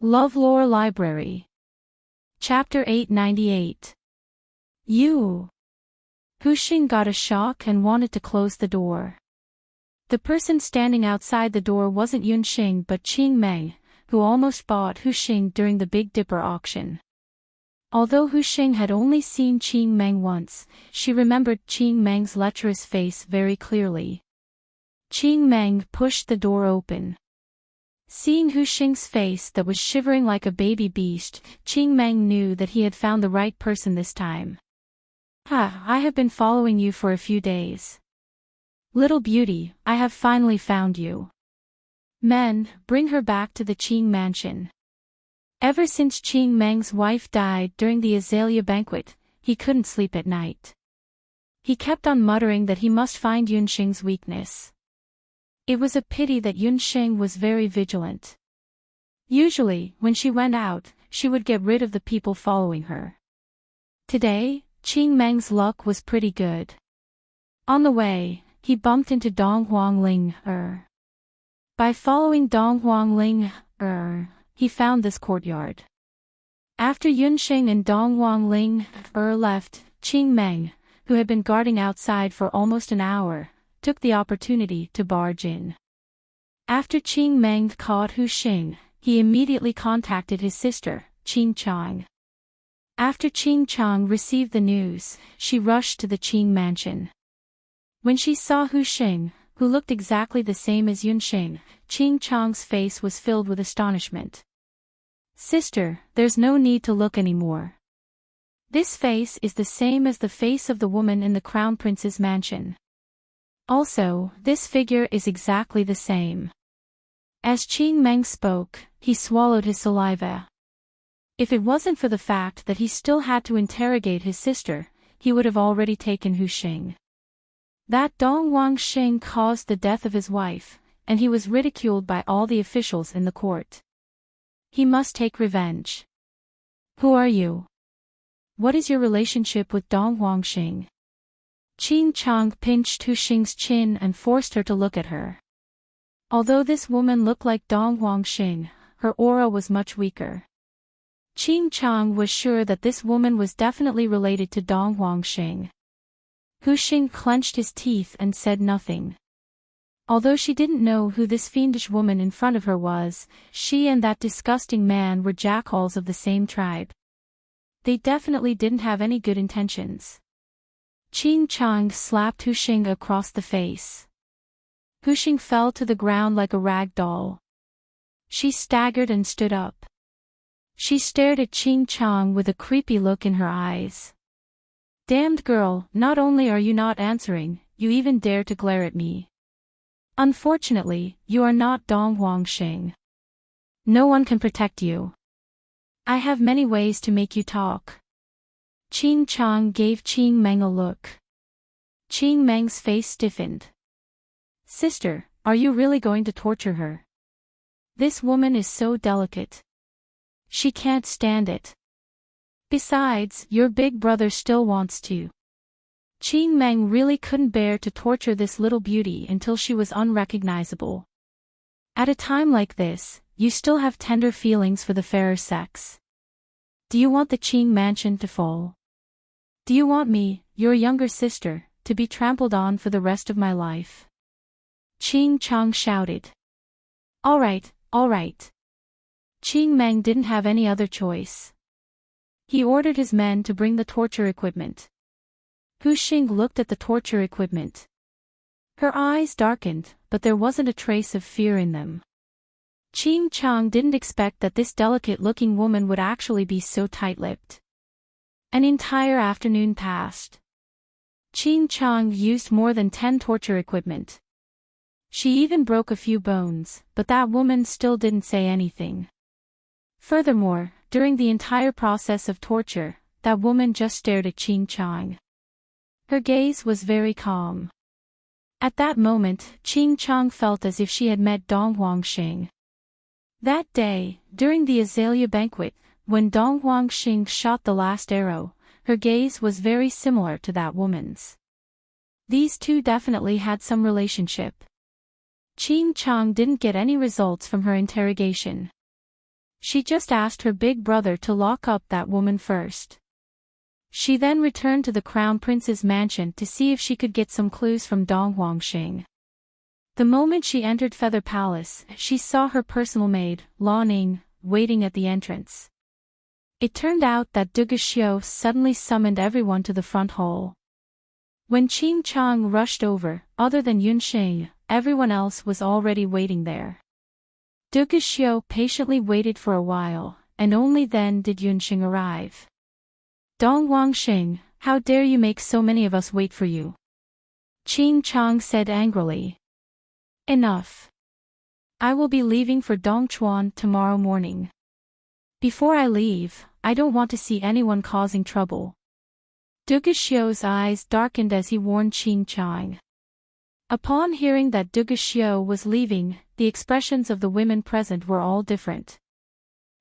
LoveLore Library. Chapter 898. Hu Xing got a shock and wanted to close the door. The person standing outside the door wasn't Xing but Qing Meng, who almost bought Xing during the Big Dipper auction. Although Xing had only seen Qing Meng once, she remembered Qing Meng's lecherous face very clearly. Qing Meng pushed the door open. Seeing Xing's face that was shivering like a baby beast, Qing Meng knew that he had found the right person this time. I have been following you for a few days. Little beauty, I have finally found you. Men, bring her back to the Qing mansion. Ever since Qing Meng's wife died during the Azalea banquet, he couldn't sleep at night. He kept on muttering that he must find Xing's weakness. It was a pity that Xing was very vigilant. Usually, when she went out, she would get rid of the people following her. Today, Qing Meng's luck was pretty good. On the way, he bumped into Dong Huangling. By following Dong Huangling, he found this courtyard. After Xing and Dong Huangling left, Qing Meng, who had been guarding outside for almost an hour, took the opportunity to barge in. After Qing Meng caught Xing, he immediately contacted his sister, Qing Chang. After Qing Chang received the news, she rushed to the Qing mansion. When she saw Xing, who looked exactly the same as Xing, Qing Chang's face was filled with astonishment. "Sister, there's no need to look anymore. This face is the same as the face of the woman in the Crown Prince's mansion. Also, this figure is exactly the same." As Qing Meng spoke, he swallowed his saliva. If it wasn't for the fact that he still had to interrogate his sister, he would have already taken Xing. That Dong Huangxing caused the death of his wife, and he was ridiculed by all the officials in the court. He must take revenge. "Who are you? What is your relationship with Dong Huangxing?" Qing Chang pinched Xing's chin and forced her to look at her. Although this woman looked like Dong Huangxing, her aura was much weaker. Qing Chang was sure that this woman was definitely related to Dong Huangxing. Xing clenched his teeth and said nothing. Although she didn't know who this fiendish woman in front of her was, she and that disgusting man were jackals of the same tribe. They definitely didn't have any good intentions. Qing Chang slapped Xing across the face. Xing fell to the ground like a rag doll. She staggered and stood up. She stared at Qing Chang with a creepy look in her eyes. "Damned girl, not only are you not answering, you even dare to glare at me. Unfortunately, you are not Dong Huangxing. No one can protect you. I have many ways to make you talk." Qing Chang gave Qing Meng a look. Qing Meng's face stiffened. "Sister, are you really going to torture her? This woman is so delicate. She can't stand it. Besides, your big brother still wants to." Qing Meng really couldn't bear to torture this little beauty until she was unrecognizable. At a time like this, you still have tender feelings for the fairer sex. Do you want the Qing mansion to fall? Do you want me, your younger sister, to be trampled on for the rest of my life?" Qing Chang shouted. All right. Qing Meng didn't have any other choice. He ordered his men to bring the torture equipment. Xing looked at the torture equipment. Her eyes darkened, but there wasn't a trace of fear in them. Qing Chang didn't expect that this delicate-looking woman would actually be so tight-lipped. An entire afternoon passed. Qing Chang used more than 10 torture equipment. She even broke a few bones, but that woman still didn't say anything. Furthermore, during the entire process of torture, that woman just stared at Qing Chang. Her gaze was very calm. At that moment, Qing Chang felt as if she had met Dong Huangxing. That day, during the Azalea banquet, when Dong Huangxing shot the last arrow, her gaze was very similar to that woman's. These two definitely had some relationship. Qing Chang didn't get any results from her interrogation. She just asked her big brother to lock up that woman first. She then returned to the Crown Prince's mansion to see if she could get some clues from Dong Huangxing. The moment she entered Feather Palace, she saw her personal maid, Lan Ning, waiting at the entrance. It turned out that Duge Xiu suddenly summoned everyone to the front hall. When Qing Chang rushed over, other than Yunxing, everyone else was already waiting there. Duge Xiu patiently waited for a while, and only then did Yunxing arrive. Dong Huangxing, how dare you make so many of us wait for you? Qing Chang said angrily. Enough. I will be leaving for Dongchuan tomorrow morning. Before I leave, I don't want to see anyone causing trouble. Duge Xiu's eyes darkened as he warned Qing Chang. Upon hearing that Duge Xiu was leaving, the expressions of the women present were all different.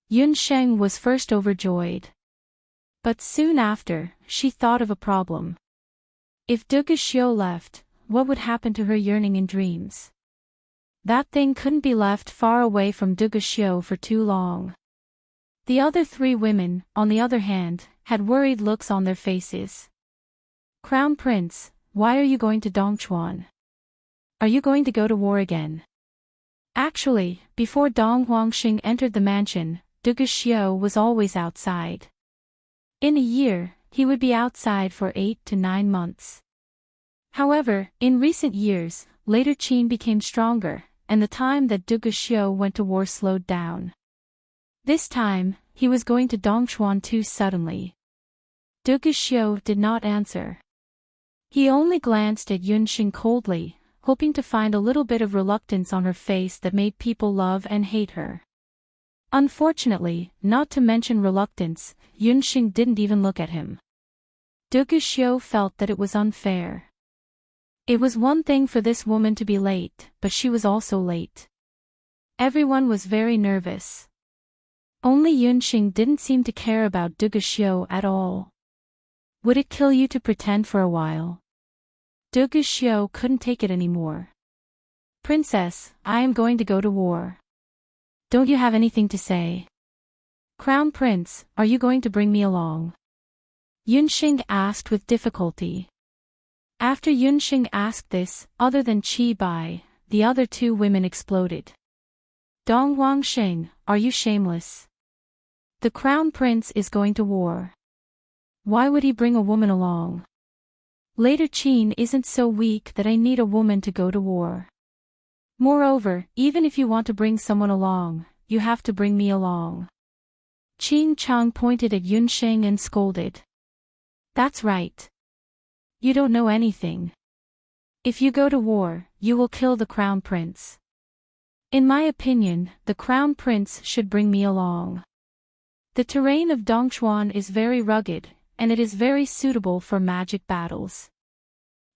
Yunsheng was first overjoyed. But soon after, she thought of a problem. If Duge Xiu left, what would happen to her yearning in dreams? That thing couldn't be left far away from Duge Xiu for too long. The other three women, on the other hand, had worried looks on their faces. Crown Prince, why are you going to Dongchuan? Are you going to go to war again? Actually, before Dong Huangxing entered the mansion, Duge Xiu was always outside. In a year, he would be outside for 8 to 9 months. However, in recent years, later Qin became stronger, and the time that Duge Xiu went to war slowed down. This time, he was going to Dongchuan too suddenly. Duge Xiu did not answer. He only glanced at Yunxing coldly, hoping to find a little bit of reluctance on her face that made people love and hate her. Unfortunately, not to mention reluctance, Yunxing didn't even look at him. Duge Xiu felt that it was unfair. It was one thing for this woman to be late, but she was also late. Everyone was very nervous. Only Yunxing didn't seem to care about Duge Xiu at all. Would it kill you to pretend for a while? Duge Xiu couldn't take it anymore. Princess, I am going to go to war. Don't you have anything to say? Crown Prince, are you going to bring me along? Yunxing asked with difficulty. After Yunxing asked this, other than Qi Bai, the other two women exploded. Dong Huangxing, are you shameless? The Crown Prince is going to war. Why would he bring a woman along? Later Qin isn't so weak that I need a woman to go to war. Moreover, even if you want to bring someone along, you have to bring me along. Qing Chang pointed at Yunxing and scolded. That's right. You don't know anything. If you go to war, you will kill the Crown Prince. In my opinion, the Crown Prince should bring me along. The terrain of Dongchuan is very rugged, and it is very suitable for magic battles.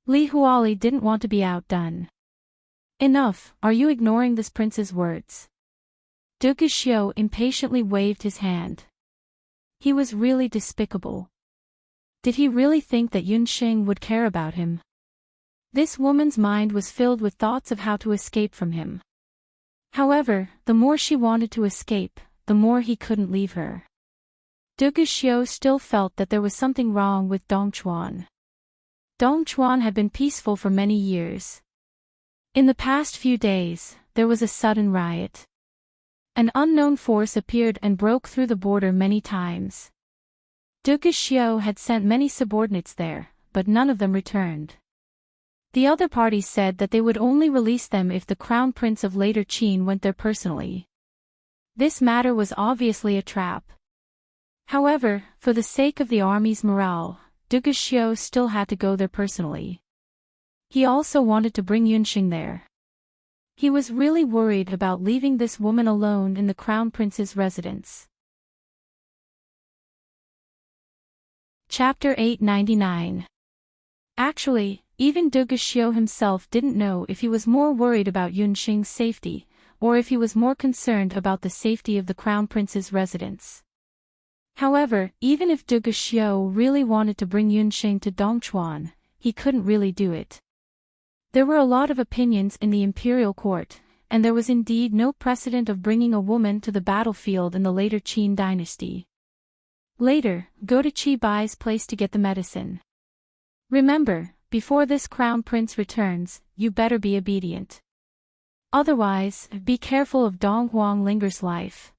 Li Huali didn't want to be outdone. Enough, are you ignoring this prince's words? Duge Xiu impatiently waved his hand. He was really despicable. Did he really think that Yunxing would care about him? This woman's mind was filled with thoughts of how to escape from him. However, the more she wanted to escape, the more he couldn't leave her. Duge Xiu still felt that there was something wrong with Dongchuan. Dongchuan had been peaceful for many years. In the past few days, there was a sudden riot. An unknown force appeared and broke through the border many times. Duge Xiu had sent many subordinates there, but none of them returned. The other parties said that they would only release them if the Crown Prince of Later Qin went there personally. This matter was obviously a trap. However, for the sake of the army's morale, Duge Xiu still had to go there personally. He also wanted to bring Yunxing there. He was really worried about leaving this woman alone in the Crown Prince's residence. Chapter 899. Actually, even Duge Xiu himself didn't know if he was more worried about Yunxing's safety, or if he was more concerned about the safety of the Crown Prince's residence. However, even if Duge Xiu really wanted to bring Yunxing to Dongchuan, he couldn't really do it. There were a lot of opinions in the imperial court, and there was indeed no precedent of bringing a woman to the battlefield in the later Qin dynasty. Later, go to Qi Bai's place to get the medicine. Remember, before this crown prince returns, you better be obedient. Otherwise, be careful of Dong Huang Linger's life.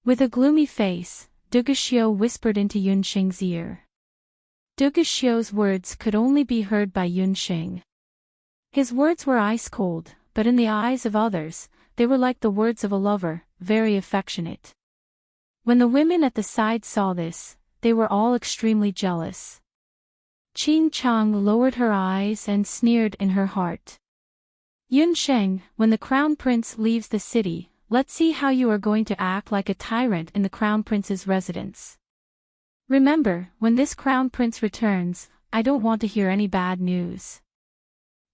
With a gloomy face, Duguxiu whispered into Yunxing's ear. Duguxiu's words could only be heard by Yunxing. His words were ice cold, but in the eyes of others, they were like the words of a lover, very affectionate. When the women at the side saw this, they were all extremely jealous. Qin Chang lowered her eyes and sneered in her heart. Yunsheng, when the crown prince leaves the city, let's see how you are going to act like a tyrant in the crown prince's residence. Remember, when this crown prince returns, I don't want to hear any bad news.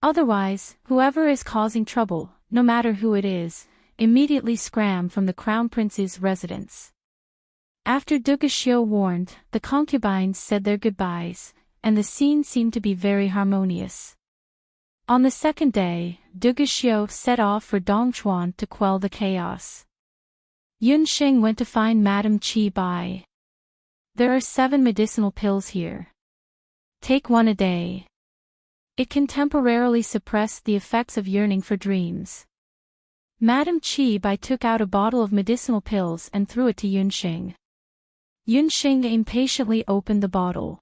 Otherwise, whoever is causing trouble, no matter who it is, immediately scram from the crown prince's residence. After Duguxiu warned, the concubines said their goodbyes, and the scene seemed to be very harmonious. On the second day, Duguxiu set off for Dongchuan to quell the chaos. Yunxing went to find Madame Qi Bai. There are 7 medicinal pills here. Take one a day. It can temporarily suppress the effects of yearning for dreams. Madame Qi Bai took out a bottle of medicinal pills and threw it to Yunxing. Yunxing impatiently opened the bottle.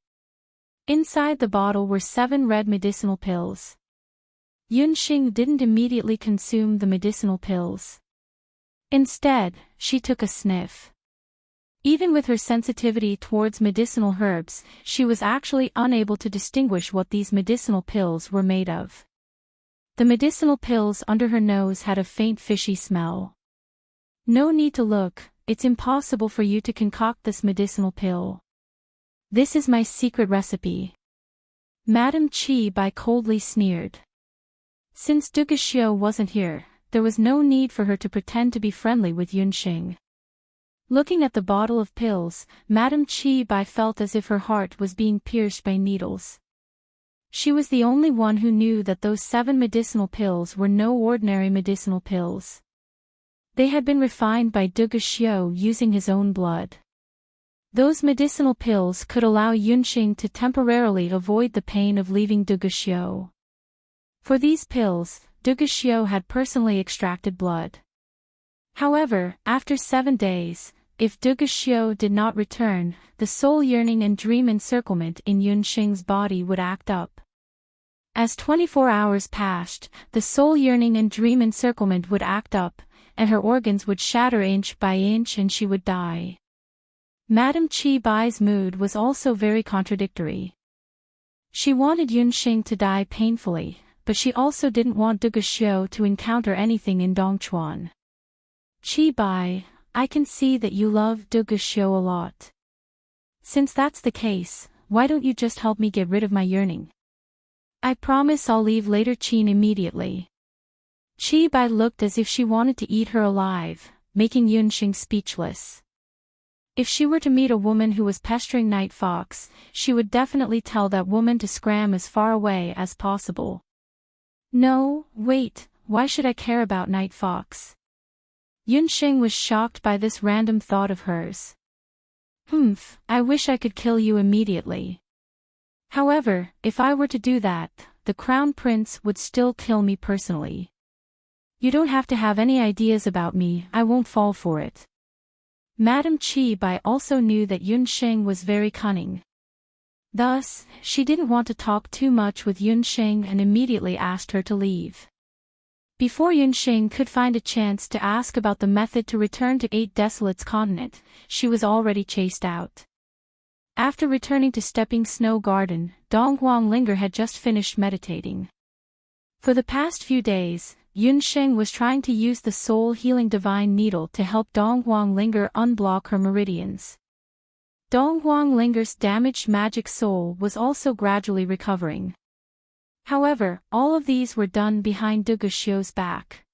Inside the bottle were 7 red medicinal pills. Yunxing didn't immediately consume the medicinal pills. Instead, she took a sniff. Even with her sensitivity towards medicinal herbs, she was actually unable to distinguish what these medicinal pills were made of. The medicinal pills under her nose had a faint fishy smell. No need to look, it's impossible for you to concoct this medicinal pill. This is my secret recipe. Madame Qi Bai coldly sneered. Since Duguxiu wasn't here, there was no need for her to pretend to be friendly with Yunxing. Looking at the bottle of pills, Madame Qi Bai felt as if her heart was being pierced by needles. She was the only one who knew that those 7 medicinal pills were no ordinary medicinal pills. They had been refined by Duguxiu using his own blood. Those medicinal pills could allow Yunxing to temporarily avoid the pain of leaving Duguxiu. For these pills, Duguxiu had personally extracted blood. However, after 7 days, if Duguxiu did not return, the soul yearning and dream encirclement in Yunxing's body would act up. As 24 hours passed, the soul yearning and dream encirclement would act up, and her organs would shatter inch by inch and she would die. Madame Qi Bai's mood was also very contradictory. She wanted Yunxing to die painfully, but she also didn't want Duguxiu to encounter anything in Dongchuan. Qi Bai, I can see that you love Duguxiu a lot. Since that's the case, why don't you just help me get rid of my yearning? I promise I'll leave later Qin immediately. Qi Bai looked as if she wanted to eat her alive, making Yunxing speechless. If she were to meet a woman who was pestering Night Fox, she would definitely tell that woman to scram as far away as possible. No, wait, why should I care about Night Fox? Yunxing was shocked by this random thought of hers. I wish I could kill you immediately. However, if I were to do that, the crown prince would still kill me personally. You don't have to have any ideas about me, I won't fall for it. Madame Qi Bai also knew that Yunxing was very cunning. Thus, she didn't want to talk too much with Yunxing and immediately asked her to leave. Before Yunxing could find a chance to ask about the method to return to 8 Desolates Continent, she was already chased out. After returning to Stepping Snow Garden, Donghuang Linger had just finished meditating. For the past few days, Yunxing was trying to use the soul-healing divine needle to help Donghuang Linger unblock her meridians. Donghuang Linger's damaged magic soul was also gradually recovering. However, all of these were done behind Duguxiu's back.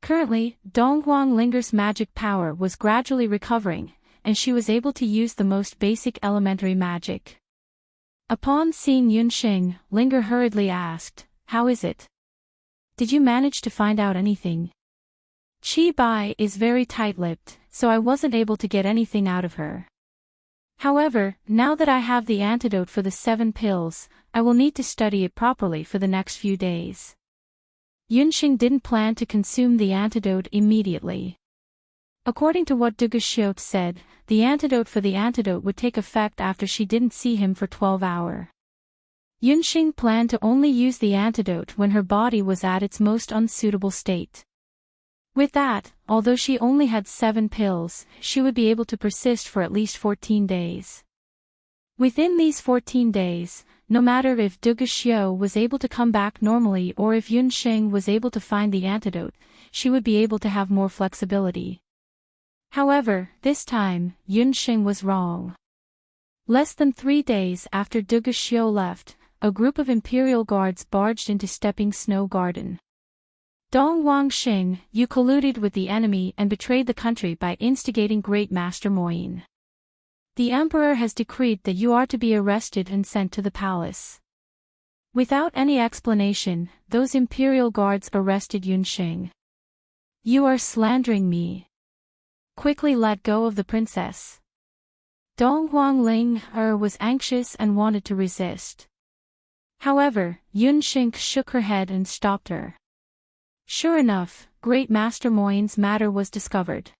Currently, Donghuang Linger's magic power was gradually recovering, and she was able to use the most basic elementary magic. Upon seeing Yunxing, Linger hurriedly asked, "How is it?" Did you manage to find out anything? Qi Bai is very tight-lipped, so I wasn't able to get anything out of her. However, now that I have the antidote for the 7 pills, I will need to study it properly for the next few days. Yunxing didn't plan to consume the antidote immediately. According to what Duguxiot said, the antidote for the antidote would take effect after she didn't see him for 12 hours. Yunxing planned to only use the antidote when her body was at its most unsuitable state. With that, although she only had 7 pills, she would be able to persist for at least 14 days. Within these 14 days, no matter if Duguxiot was able to come back normally or if Yunxing was able to find the antidote, she would be able to have more flexibility. However, this time, Yunxing was wrong. Less than 3 days after Duguxiot left, a group of imperial guards barged into Stepping Snow Garden. Dong Wangxing, you colluded with the enemy and betrayed the country by instigating Great Master Moyin. The Emperor has decreed that you are to be arrested and sent to the palace. Without any explanation, those imperial guards arrested Yunxing. You are slandering me. Quickly let go of the princess. Dong Huangling was anxious and wanted to resist. However, Yunxing shook her head and stopped her. Sure enough, Great Master Moyin's matter was discovered.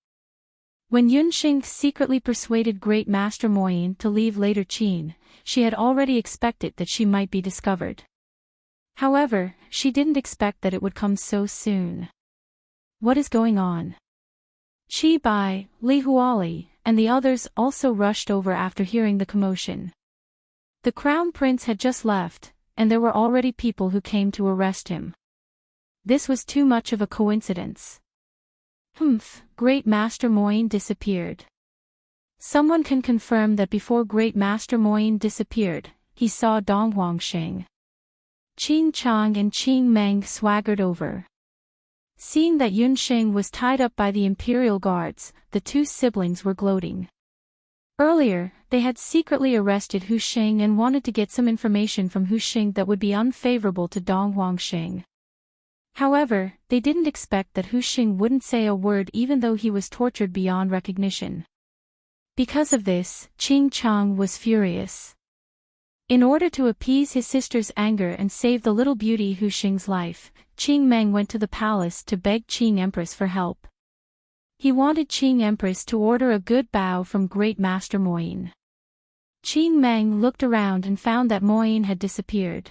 When Yunxing secretly persuaded Great Master Moyin to leave later Qin, she had already expected that she might be discovered. However, she didn't expect that it would come so soon. What is going on? Qi Bai, Li Huali, and the others also rushed over after hearing the commotion. The crown prince had just left, and there were already people who came to arrest him. This was too much of a coincidence. Great Master Moyin disappeared. Someone can confirm that before Great Master Moyin disappeared, he saw Dong Wangxing. Qin Chang and Qing Meng swaggered over. Seeing that Yunxing was tied up by the imperial guards, the two siblings were gloating. Earlier, they had secretly arrested Hu Xing and wanted to get some information from Hu Xing that would be unfavorable to Dong Wangxing. However, they didn't expect that Hu Xing wouldn't say a word even though he was tortured beyond recognition. Because of this, Qing Chang was furious. In order to appease his sister's anger and save the little beauty Hu Xing's life, Qing Meng went to the palace to beg Qing Empress for help. He wanted Qing Empress to order a good bow from Great Master Moyin. Qing Meng looked around and found that Moyin had disappeared.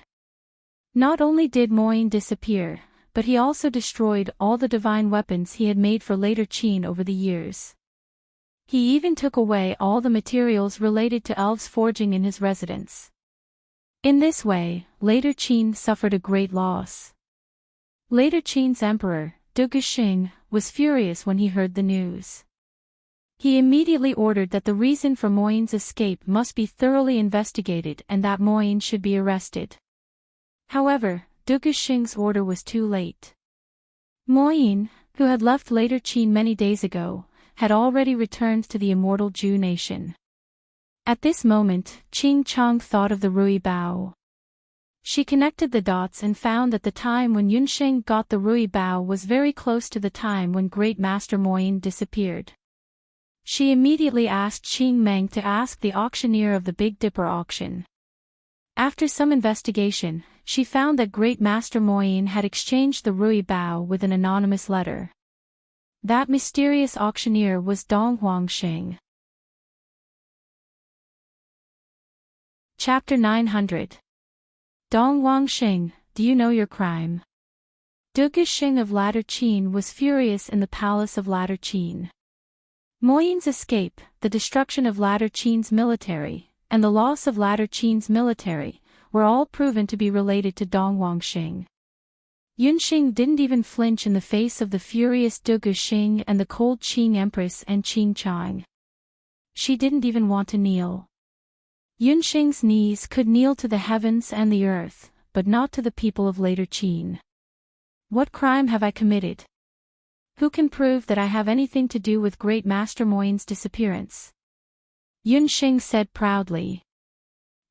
Not only did Moyin disappear, but he also destroyed all the divine weapons he had made for later Qin over the years. He even took away all the materials related to elves forging in his residence. In this way, later Qin suffered a great loss. Later Qin's emperor, Duguxing, was furious when he heard the news. He immediately ordered that the reason for Moyin's escape must be thoroughly investigated and that Moyin should be arrested. However, Duguxing's order was too late. Moyin, who had left later Qin many days ago, had already returned to the immortal Zhu nation. At this moment, Qing Chang thought of the Rui Bao. She connected the dots and found that the time when Yunxing got the Rui Bao was very close to the time when Great Master Moyin disappeared. She immediately asked Qing Meng to ask the auctioneer of the Big Dipper auction. After some investigation, she found that Great Master Moyin had exchanged the Rui Bao with an anonymous letter. That mysterious auctioneer was Dong Wangxing. Chapter 900. Dong Wangxing, do you know your crime? Duguxing of Latter Qin was furious in the palace of Latter Qin. Moyin's escape, the destruction of Latter Qin's military, and the loss of Latter Qin's military, were all proven to be related to Dong Wangxing. Yunxing didn't even flinch in the face of the furious Duguxing and the cold Qing Empress and Qing Chang. She didn't even want to kneel. Yunxing's knees could kneel to the heavens and the earth, but not to the people of later Qin. What crime have I committed? Who can prove that I have anything to do with Great Master Moyin's disappearance? Yunxing said proudly.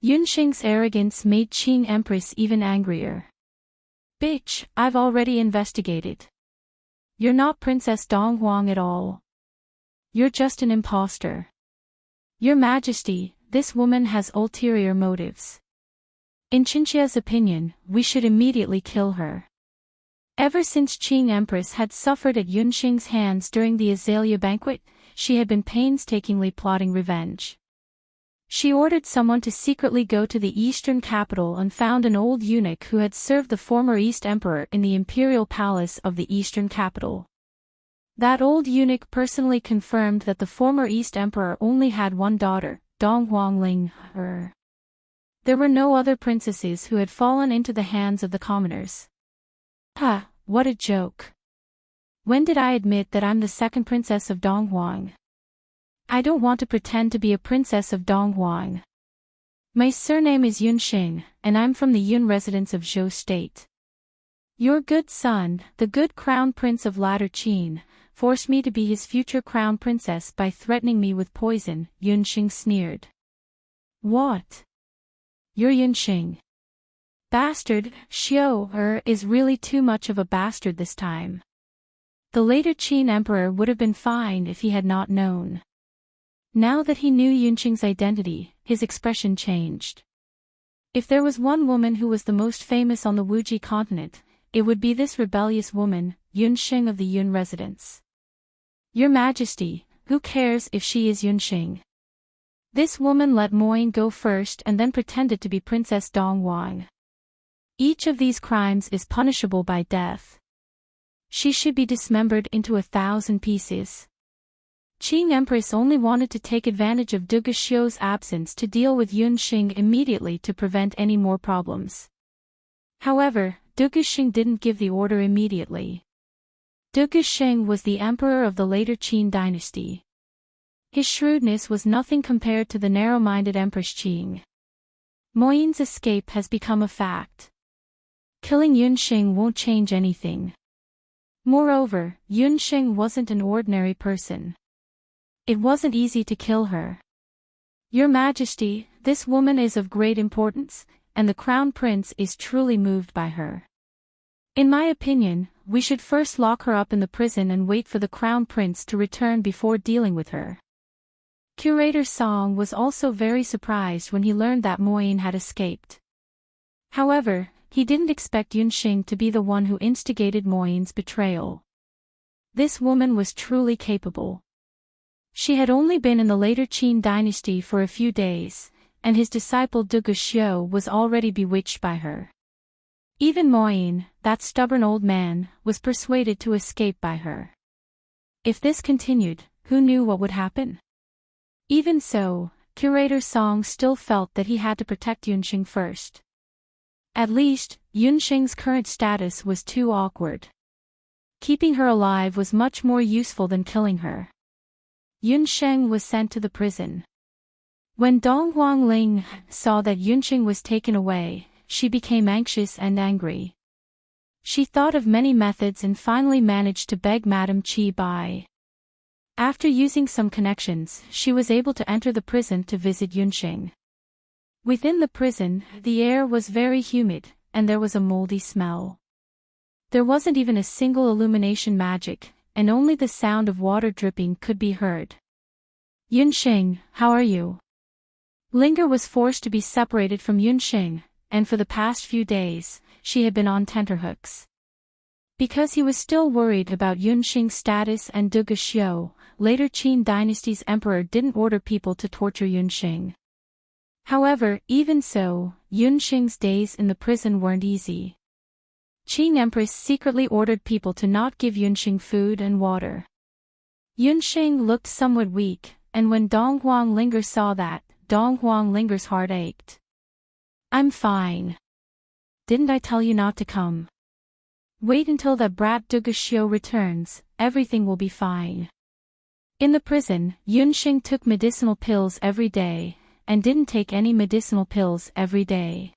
Yunxing's arrogance made Qing Empress even angrier. Bitch, I've already investigated. You're not Princess Donghuang at all. You're just an imposter. Your Majesty, this woman has ulterior motives. In Qinxia's opinion, we should immediately kill her. Ever since Qing Empress had suffered at Yunxing's hands during the Azalea banquet, she had been painstakingly plotting revenge. She ordered someone to secretly go to the eastern capital and found an old eunuch who had served the former East Emperor in the imperial palace of the eastern capital. That old eunuch personally confirmed that the former East Emperor only had one daughter, Donghuang Ling. There were no other princesses who had fallen into the hands of the commoners. Ha, what a joke. When did I admit that I'm the second princess of Donghuang? I don't want to pretend to be a princess of Donghuang. My surname is Yunxing, and I'm from the Yun residence of Zhou State. Your good son, the good crown prince of latter Qin, forced me to be his future crown princess by threatening me with poison, Yunxing sneered. What? You're Yunxing. Bastard, Xiao is really too much of a bastard this time. The later Qin emperor would have been fine if he had not known. Now that he knew Yunxing's identity, his expression changed. If there was one woman who was the most famous on the Wuji continent, it would be this rebellious woman, Yunxing of the Yun residence. Your Majesty, who cares if she is Yunxing? This woman let Moyne go first and then pretended to be Princess Donghuang. Each of these crimes is punishable by death. She should be dismembered into 1,000 pieces. Qing Empress only wanted to take advantage of Duge Xiu's absence to deal with Yunxing immediately to prevent any more problems. However, Duge Xing didn't give the order immediately. Duge Xing was the emperor of the later Qin dynasty. His shrewdness was nothing compared to the narrow-minded Empress Qing. Moyne's escape has become a fact. Killing Yunxing won't change anything. Moreover, Yunxing wasn't an ordinary person. It wasn't easy to kill her. Your Majesty, this woman is of great importance, and the Crown Prince is truly moved by her. In my opinion, we should first lock her up in the prison and wait for the Crown Prince to return before dealing with her. Curator Song was also very surprised when he learned that Moyne had escaped. However, he didn't expect Yunxing to be the one who instigated Moyne's betrayal. This woman was truly capable. She had only been in the later Qin dynasty for a few days, and his disciple Duge Xiu was already bewitched by her. Even Moyne, that stubborn old man, was persuaded to escape by her. If this continued, who knew what would happen? Even so, Curator Song still felt that he had to protect Yunxing first. At least, Yunxing's current status was too awkward. Keeping her alive was much more useful than killing her. Yunxing was sent to the prison. When Donghuang Ling saw that Yunxing was taken away, she became anxious and angry. She thought of many methods and finally managed to beg Madame Qi Bai. After using some connections, she was able to enter the prison to visit Yunxing. Within the prison, the air was very humid, and there was a moldy smell. There wasn't even a single illumination magic, and only the sound of water dripping could be heard. Yunxing, how are you? Linger was forced to be separated from Yunxing, and for the past few days, she had been on tenterhooks. Because he was still worried about Yunxing's status and Duge Xiu, later Qin dynasty's emperor didn't order people to torture Yunxing. However, even so, Yunxing's days in the prison weren't easy. Qing Empress secretly ordered people to not give Yunxing food and water. Yunxing looked somewhat weak, and when Donghuang Linger saw that, Donghuang Linger's heart ached. I'm fine. Didn't I tell you not to come? Wait until that brat Duge Xiu returns, everything will be fine. In the prison, Yunxing took medicinal pills every day, and didn't take any medicinal pills every day.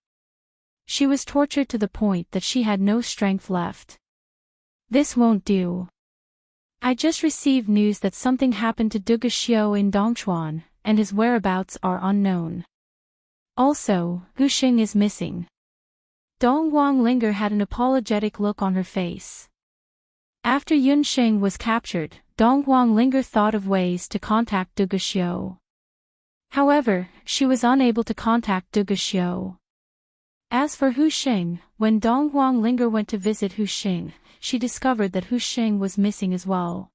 She was tortured to the point that she had no strength left. This won't do. I just received news that something happened to Duge Xiu in Dongchuan, and his whereabouts are unknown. Also, Guxing is missing. Dong Linger had an apologetic look on her face. After Yun Xing was captured, Dong Linger thought of ways to contact Du Guxiu. However, she was unable to contact Du Guxiu. As for Hu Xing, when Dong Linger went to visit Hu Xing, she discovered that Hu Xing was missing as well.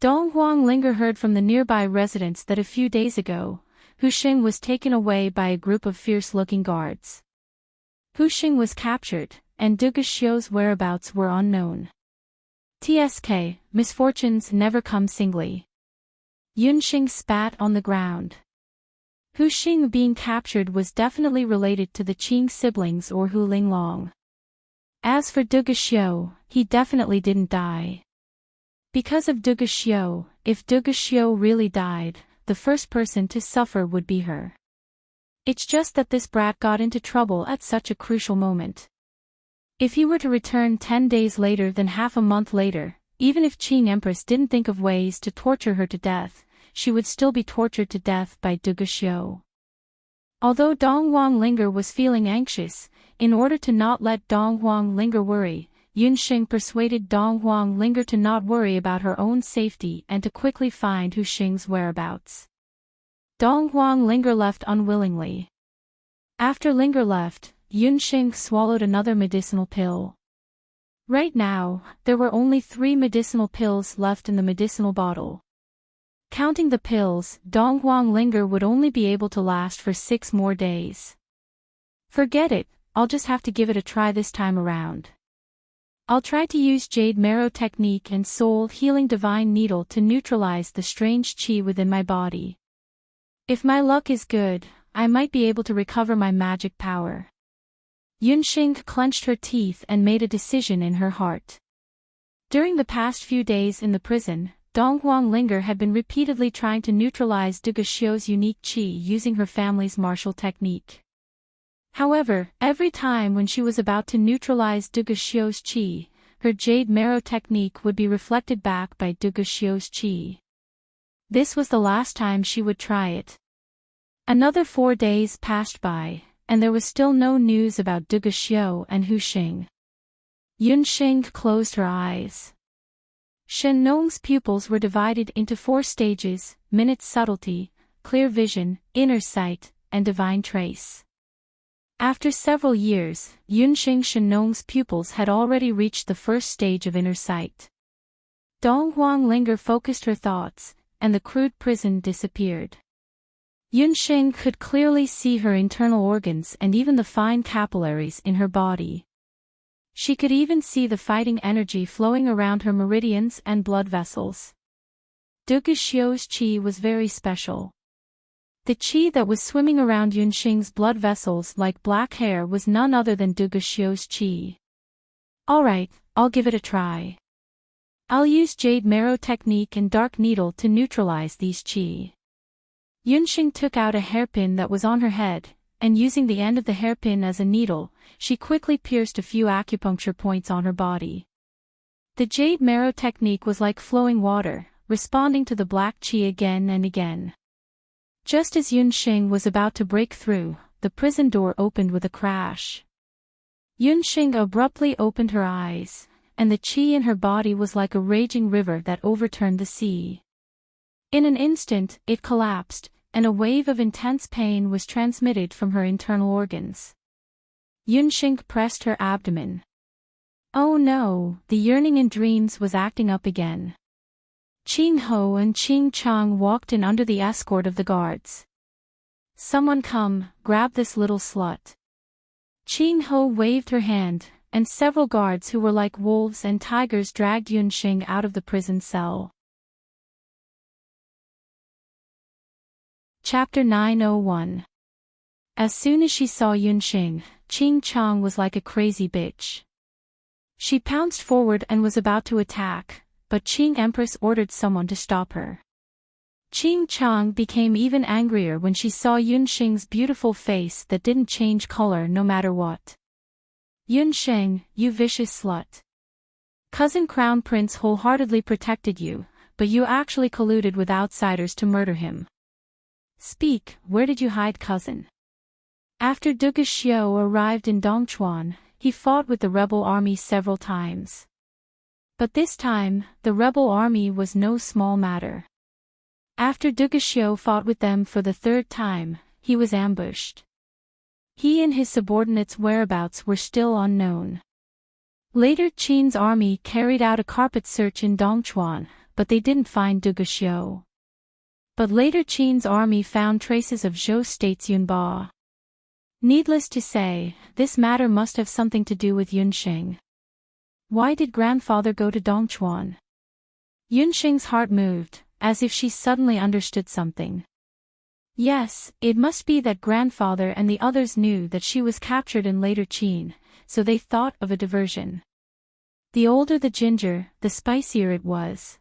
Dong Linger heard from the nearby residents that a few days ago, Hu Xing was taken away by a group of fierce-looking guards. Hu Xing was captured, and Du Guxiu's whereabouts were unknown. TSK, misfortunes never come singly. Yun Xing spat on the ground. Hu Xing being captured was definitely related to the Qing siblings or Hu Linglong. As for Du Guxiu, he definitely didn't die. Because of Du Guxiu, if Du Guxiu really died, the first person to suffer would be her. It's just that this brat got into trouble at such a crucial moment. If he were to return 10 days later than half a month later, even if Qing Empress didn't think of ways to torture her to death, she would still be tortured to death by Du Guxiu. Although Dong Linger was feeling anxious, in order to not let Dong Linger worry, Yun Xing persuaded Dong Linger to not worry about her own safety and to quickly find Hu Xing's whereabouts. Dong Linger left unwillingly. After Linger left, Yun Xing swallowed another medicinal pill. Right now, there were only 3 medicinal pills left in the medicinal bottle. Counting the pills, Dong Linger would only be able to last for 6 more days. Forget it, I'll just have to give it a try this time around. I'll try to use Jade Marrow technique and Soul Healing Divine Needle to neutralize the strange qi within my body. If my luck is good, I might be able to recover my magic power. Yun Xing clenched her teeth and made a decision in her heart. During the past few days in the prison, Dong Linger had been repeatedly trying to neutralize Du Guxiu's unique qi using her family's martial technique. However, every time when she was about to neutralize Du Guxiu's qi, her Jade Marrow technique would be reflected back by Du Guxiu's qi. This was the last time she would try it. Another 4 days passed by, and there was still no news about Du Guxiu and Hu Xing. Yun Xing closed her eyes. Shen Nong's pupils were divided into 4 stages: minute subtlety, clear vision, inner sight, and divine trace. After several years, Yun Xing Shen Nong's pupils had already reached the first stage of inner sight. Dong Linger focused her thoughts, and the crude prison disappeared. Yun Xing could clearly see her internal organs and even the fine capillaries in her body. She could even see the fighting energy flowing around her meridians and blood vessels. Du Guxiu's qi was very special. The qi that was swimming around Yun Xing's blood vessels like black hair was none other than Du Guxiu's qi. Alright, I'll give it a try. I'll use Jade Marrow technique and Dark Needle to neutralize these qi. Yun Xing took out a hairpin that was on her head, and using the end of the hairpin as a needle, she quickly pierced a few acupuncture points on her body. The Jade Marrow technique was like flowing water, responding to the black qi again and again. Just as Yun Xing was about to break through, the prison door opened with a crash. Yun Xing abruptly opened her eyes, and the qi in her body was like a raging river that overturned the sea. In an instant, it collapsed, and a wave of intense pain was transmitted from her internal organs. Yun Xing pressed her abdomen. Oh no, the yearning in dreams was acting up again. Qing Ho and Qing Chang walked in under the escort of the guards. Someone come, grab this little slut. Qing Ho waved her hand, and several guards who were like wolves and tigers dragged Yun Xing out of the prison cell. Chapter 901. As soon as she saw Yun Xing, Qing Chang was like a crazy bitch. She pounced forward and was about to attack, but Qing Empress ordered someone to stop her. Qing Chang became even angrier when she saw Yun Xing's beautiful face that didn't change color no matter what. Yun Xing, you vicious slut. Cousin Crown Prince wholeheartedly protected you, but you actually colluded with outsiders to murder him. Speak, where did you hide cousin? After Duga Xiu arrived in Dongchuan, he fought with the rebel army several times. But this time, the rebel army was no small matter. After Duga Xiu fought with them for the third time, he was ambushed. He and his subordinates' whereabouts were still unknown. Later Qin's army carried out a carpet search in Dongchuan, but they didn't find Duga Xiu. But later Qin's army found traces of Zhou State's Yunba. Needless to say, this matter must have something to do with Yunxing. Why did grandfather go to Dongchuan? Yunxing's heart moved, as if she suddenly understood something. Yes, it must be that grandfather and the others knew that she was captured in later Qin, so they thought of a diversion. The older the ginger, the spicier it was.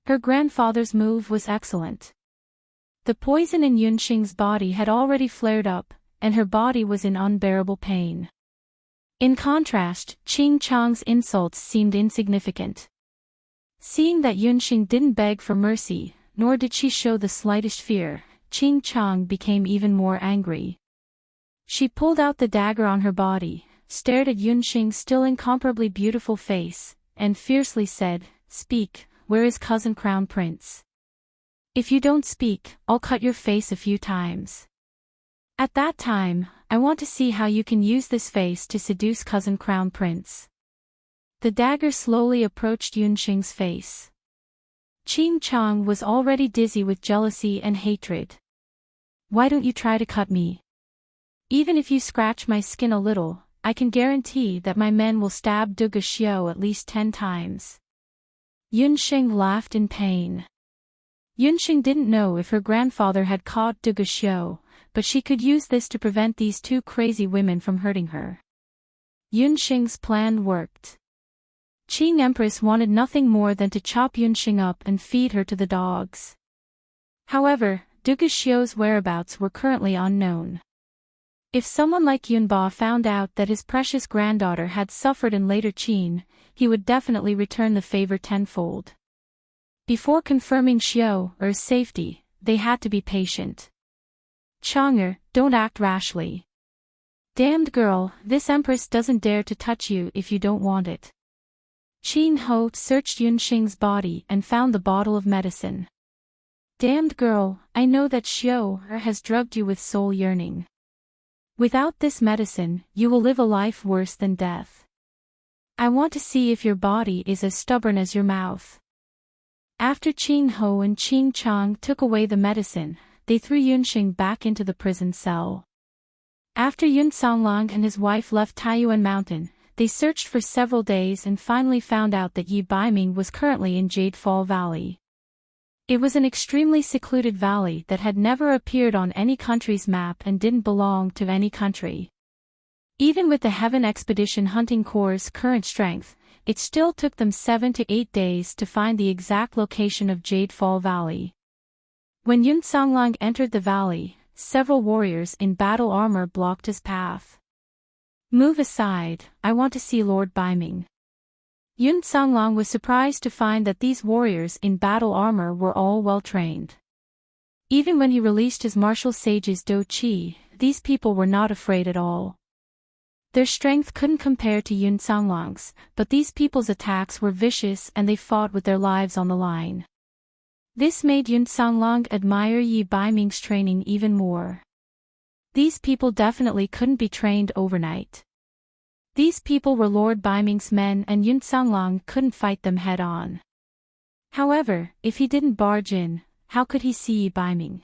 Her grandfather's move was excellent. The poison in Yunxing's body had already flared up, and her body was in unbearable pain. In contrast, Qing Chang's insults seemed insignificant. Seeing that Yunxing didn't beg for mercy, nor did she show the slightest fear, Qing Chang became even more angry. She pulled out the dagger on her body, stared at Yunxing's still incomparably beautiful face, and fiercely said, "Speak, where is cousin Crown Prince? If you don't speak, I'll cut your face a few times. At that time, I want to see how you can use this face to seduce cousin Crown Prince." The dagger slowly approached Yunxing's face. Qing Chang was already dizzy with jealousy and hatred. "Why don't you try to cut me? Even if you scratch my skin a little, I can guarantee that my men will stab Duga Xiu at least 10 times. Yunxing laughed in pain. Yunxing didn't know if her grandfather had caught Duga Xiu, but she could use this to prevent these two crazy women from hurting her. Yunxing's plan worked. Qing Empress wanted nothing more than to chop Yunxing up and feed her to the dogs. However, Duga Xiu's whereabouts were currently unknown. If someone like Yunba found out that his precious granddaughter had suffered in later Qin, he would definitely return the favor tenfold. Before confirming Xiu's safety, they had to be patient. "Chang'er, don't act rashly. Damned girl, this empress doesn't dare to touch you if you don't want it." Qin Ho searched Yunxing's body and found the bottle of medicine. "Damned girl, I know that Xiu has drugged you with soul yearning. Without this medicine, you will live a life worse than death. I want to see if your body is as stubborn as your mouth." After Qin Ho and Qing Chang took away the medicine, they threw Yunxing back into the prison cell. After Yun Songlong and his wife left Taiyuan Mountain, they searched for several days and finally found out that Yi Baiming was currently in Jade Fall Valley. It was an extremely secluded valley that had never appeared on any country's map and didn't belong to any country. Even with the Heaven Expedition Hunting Corps' current strength, it still took them 7 to 8 days to find the exact location of Jade Fall Valley. When Yun Songlong entered the valley, several warriors in battle armor blocked his path. "Move aside, I want to see Lord Baiming." Yun Songlong was surprised to find that these warriors in battle armor were all well trained. Even when he released his martial sages Do Qi, these people were not afraid at all. Their strength couldn't compare to Yun Songlong's, but these people's attacks were vicious and they fought with their lives on the line. This made Yun Songlong admire Yi Baiming's training even more. These people definitely couldn't be trained overnight. These people were Lord Baiming's men and Yun Songlong couldn't fight them head-on. However, if he didn't barge in, how could he see Yi Baiming?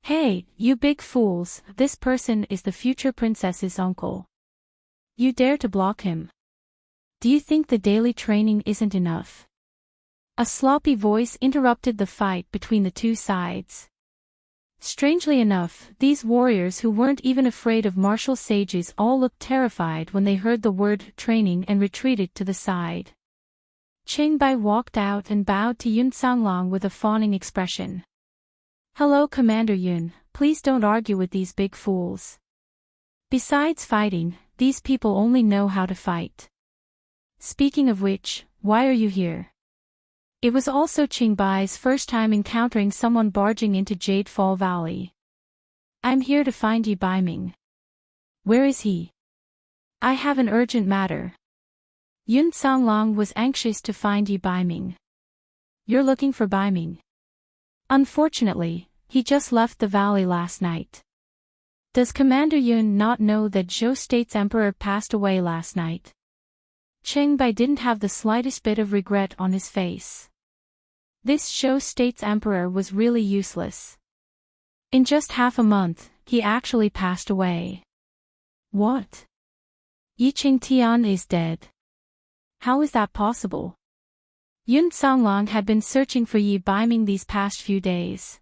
"Hey, you big fools, this person is the future princess's uncle. You dare to block him? Do you think the daily training isn't enough?" A sloppy voice interrupted the fight between the two sides. Strangely enough, these warriors who weren't even afraid of martial sages all looked terrified when they heard the word training and retreated to the side. Qing Bai walked out and bowed to Yun Songlong with a fawning expression. "Hello Commander Yun, please don't argue with these big fools. Besides fighting, these people only know how to fight. Speaking of which, why are you here?" It was also Qing Bai's first time encountering someone barging into Jade Fall Valley. "I'm here to find Yi Baiming." Where is he? I have an urgent matter. Yun Songlong was anxious to find Yi Baiming. You're looking for Baiming? Unfortunately, he just left the valley last night. Does Commander Yun not know that Zhou State's emperor passed away last night? Cheng Bai didn't have the slightest bit of regret on his face. This Zhou State's emperor was really useless. In just half a month, he actually passed away. What? Yi Qingtian is dead. How is that possible? Yun Songlong had been searching for Yi Baiming these past few days.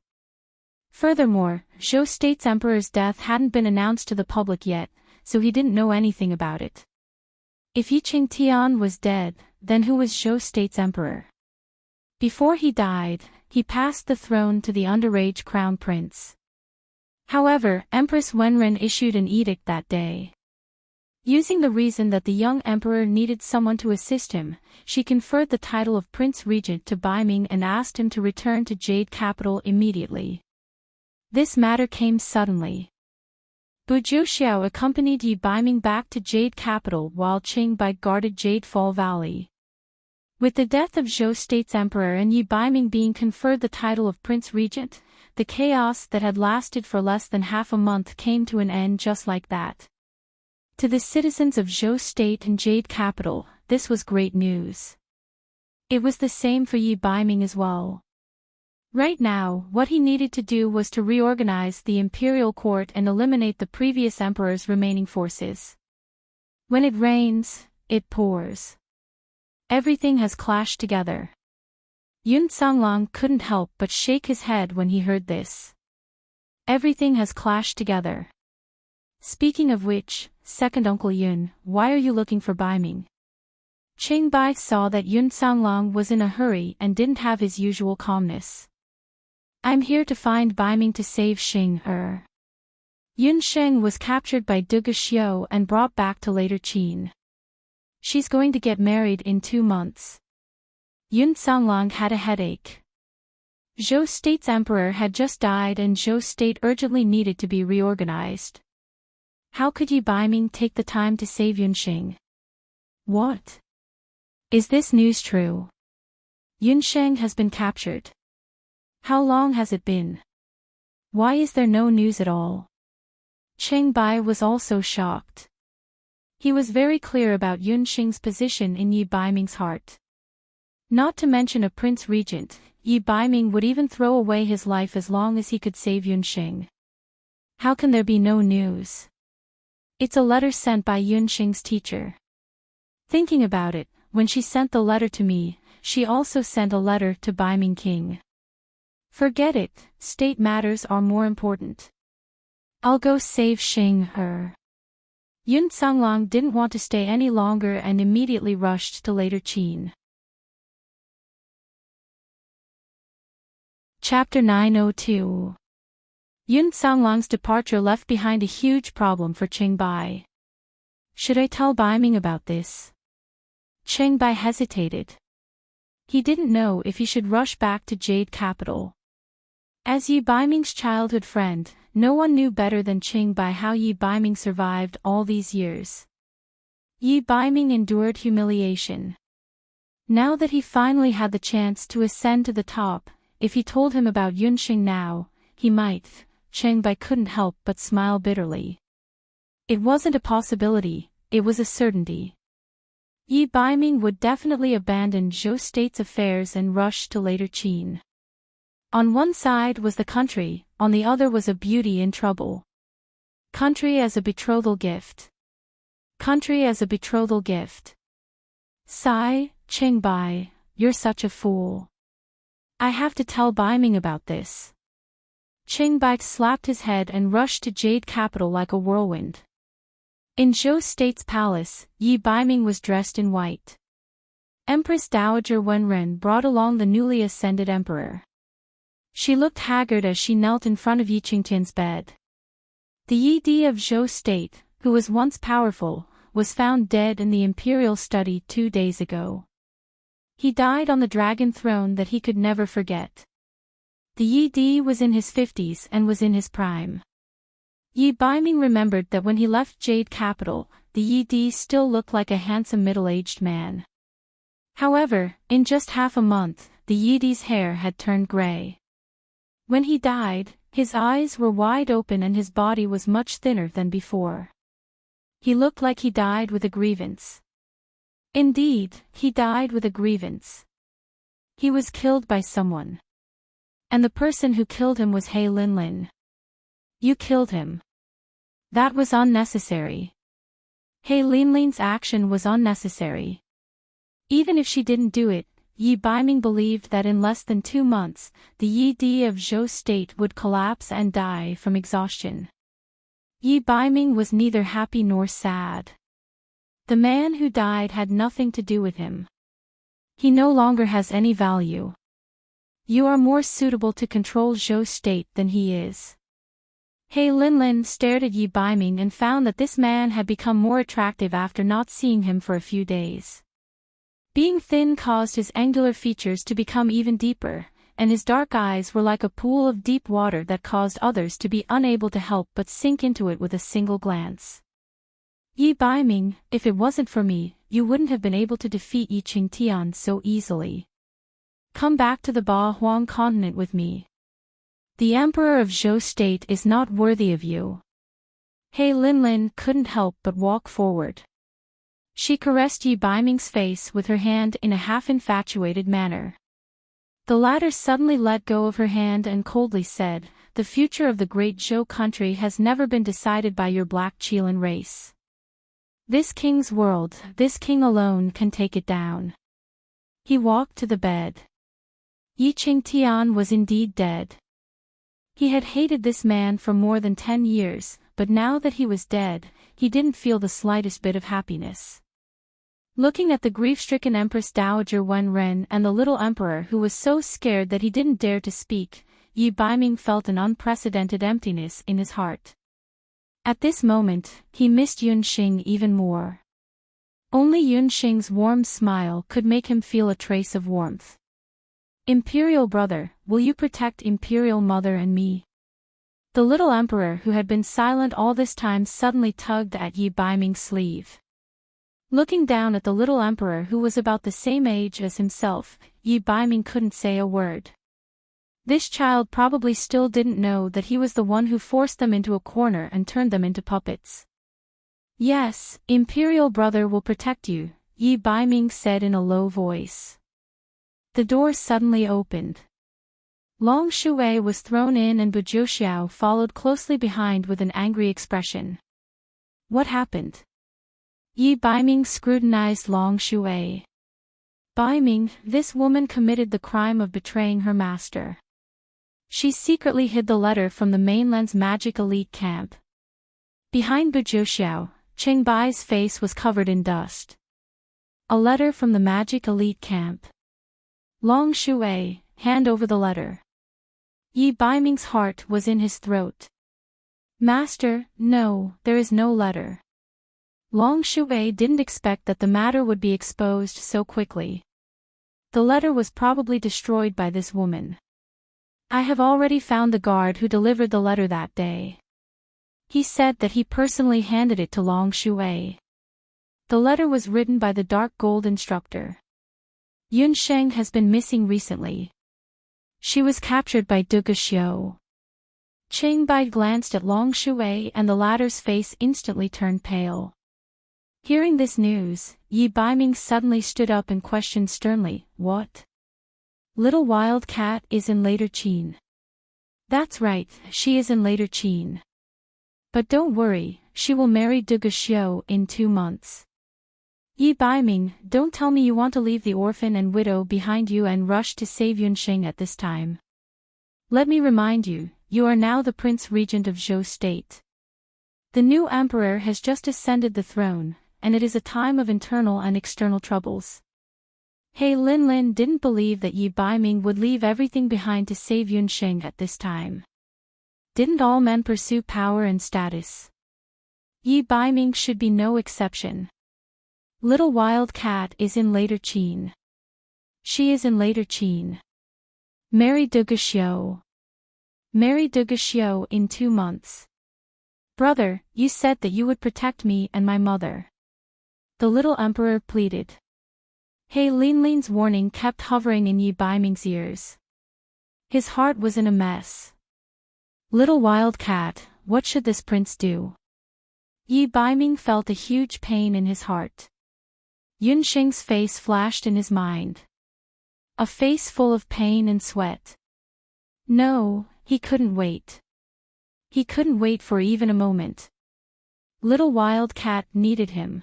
Furthermore, Zhou State's emperor's death hadn't been announced to the public yet, so he didn't know anything about it. If Yi Qingtian was dead, then who was Zhou State's emperor? Before he died, he passed the throne to the underage crown prince. However, Empress Wenren issued an edict that day. Using the reason that the young emperor needed someone to assist him, she conferred the title of Prince Regent to Baiming and asked him to return to Jade Capital immediately. This matter came suddenly. Bu Zhouxiao accompanied Yi Baiming back to Jade Capital while Cheng Bai guarded Jade Fall Valley. With the death of Zhou State's emperor and Yi Baiming being conferred the title of Prince Regent, the chaos that had lasted for less than half a month came to an end just like that. To the citizens of Zhou State and Jade Capital, this was great news. It was the same for Yi Baiming as well. Right now, what he needed to do was to reorganize the imperial court and eliminate the previous emperor's remaining forces. When it rains, it pours. Everything has clashed together. Yun Songlong couldn't help but shake his head when he heard this. Everything has clashed together. Speaking of which, second Uncle Yun, why are you looking for Baiming? Cheng Bai saw that Yun Songlong was in a hurry and didn't have his usual calmness. I'm here to find Baiming to save Xing. Yun Sheng was captured by Duge Xiu and brought back to Later Qin. She's going to get married in 2 months. Yun Songlong had a headache. Zhou State's emperor had just died and Zhou State urgently needed to be reorganized. How could Yi Baiming take the time to save Yunsheng? What? Is this news true? Yunsheng has been captured. How long has it been? Why is there no news at all? Cheng Bai was also shocked. He was very clear about Yunsheng's position in Yi Baiming's heart. Not to mention a prince regent, Yi Baiming would even throw away his life as long as he could save Yunsheng. How can there be no news? It's a letter sent by Yunsheng's teacher. Thinking about it, when she sent the letter to me, she also sent a letter to Baiming King. Forget it, state matters are more important. I'll go save Xing. Yun Songlong didn't want to stay any longer and immediately rushed to Later Qin. Chapter 902. Yun Songlong's departure left behind a huge problem for Cheng Bai. Should I tell Baiming about this? Cheng Bai hesitated. He didn't know if he should rush back to Jade Capital. As Yi Baiming's childhood friend, no one knew better than Cheng Bai how Yi Baiming survived all these years. Yi Baiming endured humiliation. Now that he finally had the chance to ascend to the top, if he told him about Yunsheng now, he might. Cheng Bai couldn't help but smile bitterly. It wasn't a possibility, it was a certainty. Yi Baiming would definitely abandon Zhou State's affairs and rush to Later Qin. On one side was the country, on the other was a beauty in trouble. Country as a betrothal gift. Country as a betrothal gift. Sigh, Cheng Bai, you're such a fool. I have to tell Baiming about this. Cheng Bai slapped his head and rushed to Jade Capital like a whirlwind. In Zhou State's palace, Yi Baiming was dressed in white. Empress Dowager Wenren brought along the newly ascended emperor. She looked haggard as she knelt in front of Yi Qingtian's bed. The Yi Di of Zhou State, who was once powerful, was found dead in the imperial study 2 days ago. He died on the dragon throne that he could never forget. The Yi Di was in his 50s and was in his prime. Yi Baiming remembered that when he left Jade Capital, the Yi Di still looked like a handsome middle-aged man. However, in just half a month, the Yi Di's hair had turned gray. When he died, his eyes were wide open and his body was much thinner than before. He looked like he died with a grievance. Indeed, he died with a grievance. He was killed by someone. And the person who killed him was He Linlin. You killed him. That was unnecessary. He Linlin's action was unnecessary. Even if she didn't do it, Yi Baiming believed that in less than 2 months, the Yi Di of Zhou State would collapse and die from exhaustion. Yi Baiming was neither happy nor sad. The man who died had nothing to do with him. He no longer has any value. You are more suitable to control Zhou State than he is. He Linlin stared at Yi Baiming and found that this man had become more attractive after not seeing him for a few days. Being thin caused his angular features to become even deeper, and his dark eyes were like a pool of deep water that caused others to be unable to help but sink into it with a single glance. Yi Baiming, if it wasn't for me, you wouldn't have been able to defeat Yi Qingtian so easily. Come back to the Ba Huang continent with me. The Emperor of Zhou State is not worthy of you. He Linlin couldn't help but walk forward. She caressed Yi Baiming's face with her hand in a half-infatuated manner. The latter suddenly let go of her hand and coldly said, "The future of the great Zhou country has never been decided by your black Qilin race. This king's world, this king alone can take it down." He walked to the bed. Yi Qingtian was indeed dead. He had hated this man for more than 10 years, but now that he was dead, he didn't feel the slightest bit of happiness. Looking at the grief-stricken Empress Dowager Wenren and the little emperor who was so scared that he didn't dare to speak, Yi Baiming felt an unprecedented emptiness in his heart. At this moment, he missed Yunxing even more. Only Yunxing's warm smile could make him feel a trace of warmth. "Imperial brother, will you protect Imperial mother and me?" The little emperor who had been silent all this time suddenly tugged at Yi Baiming's sleeve. Looking down at the little emperor who was about the same age as himself, Yi Baiming couldn't say a word. This child probably still didn't know that he was the one who forced them into a corner and turned them into puppets. "Yes, Imperial brother will protect you," Yi Baiming said in a low voice. The door suddenly opened. Long Shui was thrown in and Bujiuxiao followed closely behind with an angry expression. What happened? Yi Baiming scrutinized Long Shui. "Baiming, this woman committed the crime of betraying her master. She secretly hid the letter from the mainland's magic elite camp." Behind Bujiuxiao, Qingbai's face was covered in dust. "A letter from the magic elite camp. Long Shui, hand over the letter." Yi Baiming's heart was in his throat. "Master, no, there is no letter." Long Shui didn't expect that the matter would be exposed so quickly. The letter was probably destroyed by this woman. "I have already found the guard who delivered the letter that day. He said that he personally handed it to Long Shui. The letter was written by the Dark Gold instructor. Yunsheng has been missing recently. She was captured by Duge Xiu." Qingbai glanced at Long Shui and the latter's face instantly turned pale. Hearing this news, Yi Baiming suddenly stood up and questioned sternly, "What? Little Wild Cat is in Later Qin." "That's right, she is in Later Qin. But don't worry, she will marry Duge Xiu in 2 months. Yi Baiming, don't tell me you want to leave the orphan and widow behind you and rush to save Yunxing at this time. Let me remind you, you are now the Prince Regent of Zhou State. The new emperor has just ascended the throne, and it is a time of internal and external troubles." He Linlin didn't believe that Yi Baiming would leave everything behind to save Yunxing at this time. Didn't all men pursue power and status? Yi Baiming should be no exception. Little Wild Cat is in Later Qin. She is in Later Qin. Marry Duge Xiu. Marry Duge Xiu in 2 months. Brother, you said that you would protect me and my mother. The little emperor pleaded. He Linlin's warning kept hovering in Yi Baiming's ears. His heart was in a mess. Little wild cat, what should this prince do? Yi Baiming felt a huge pain in his heart. Yunxing's face flashed in his mind. A face full of pain and sweat. No, he couldn't wait. He couldn't wait for even a moment. Little wild cat needed him.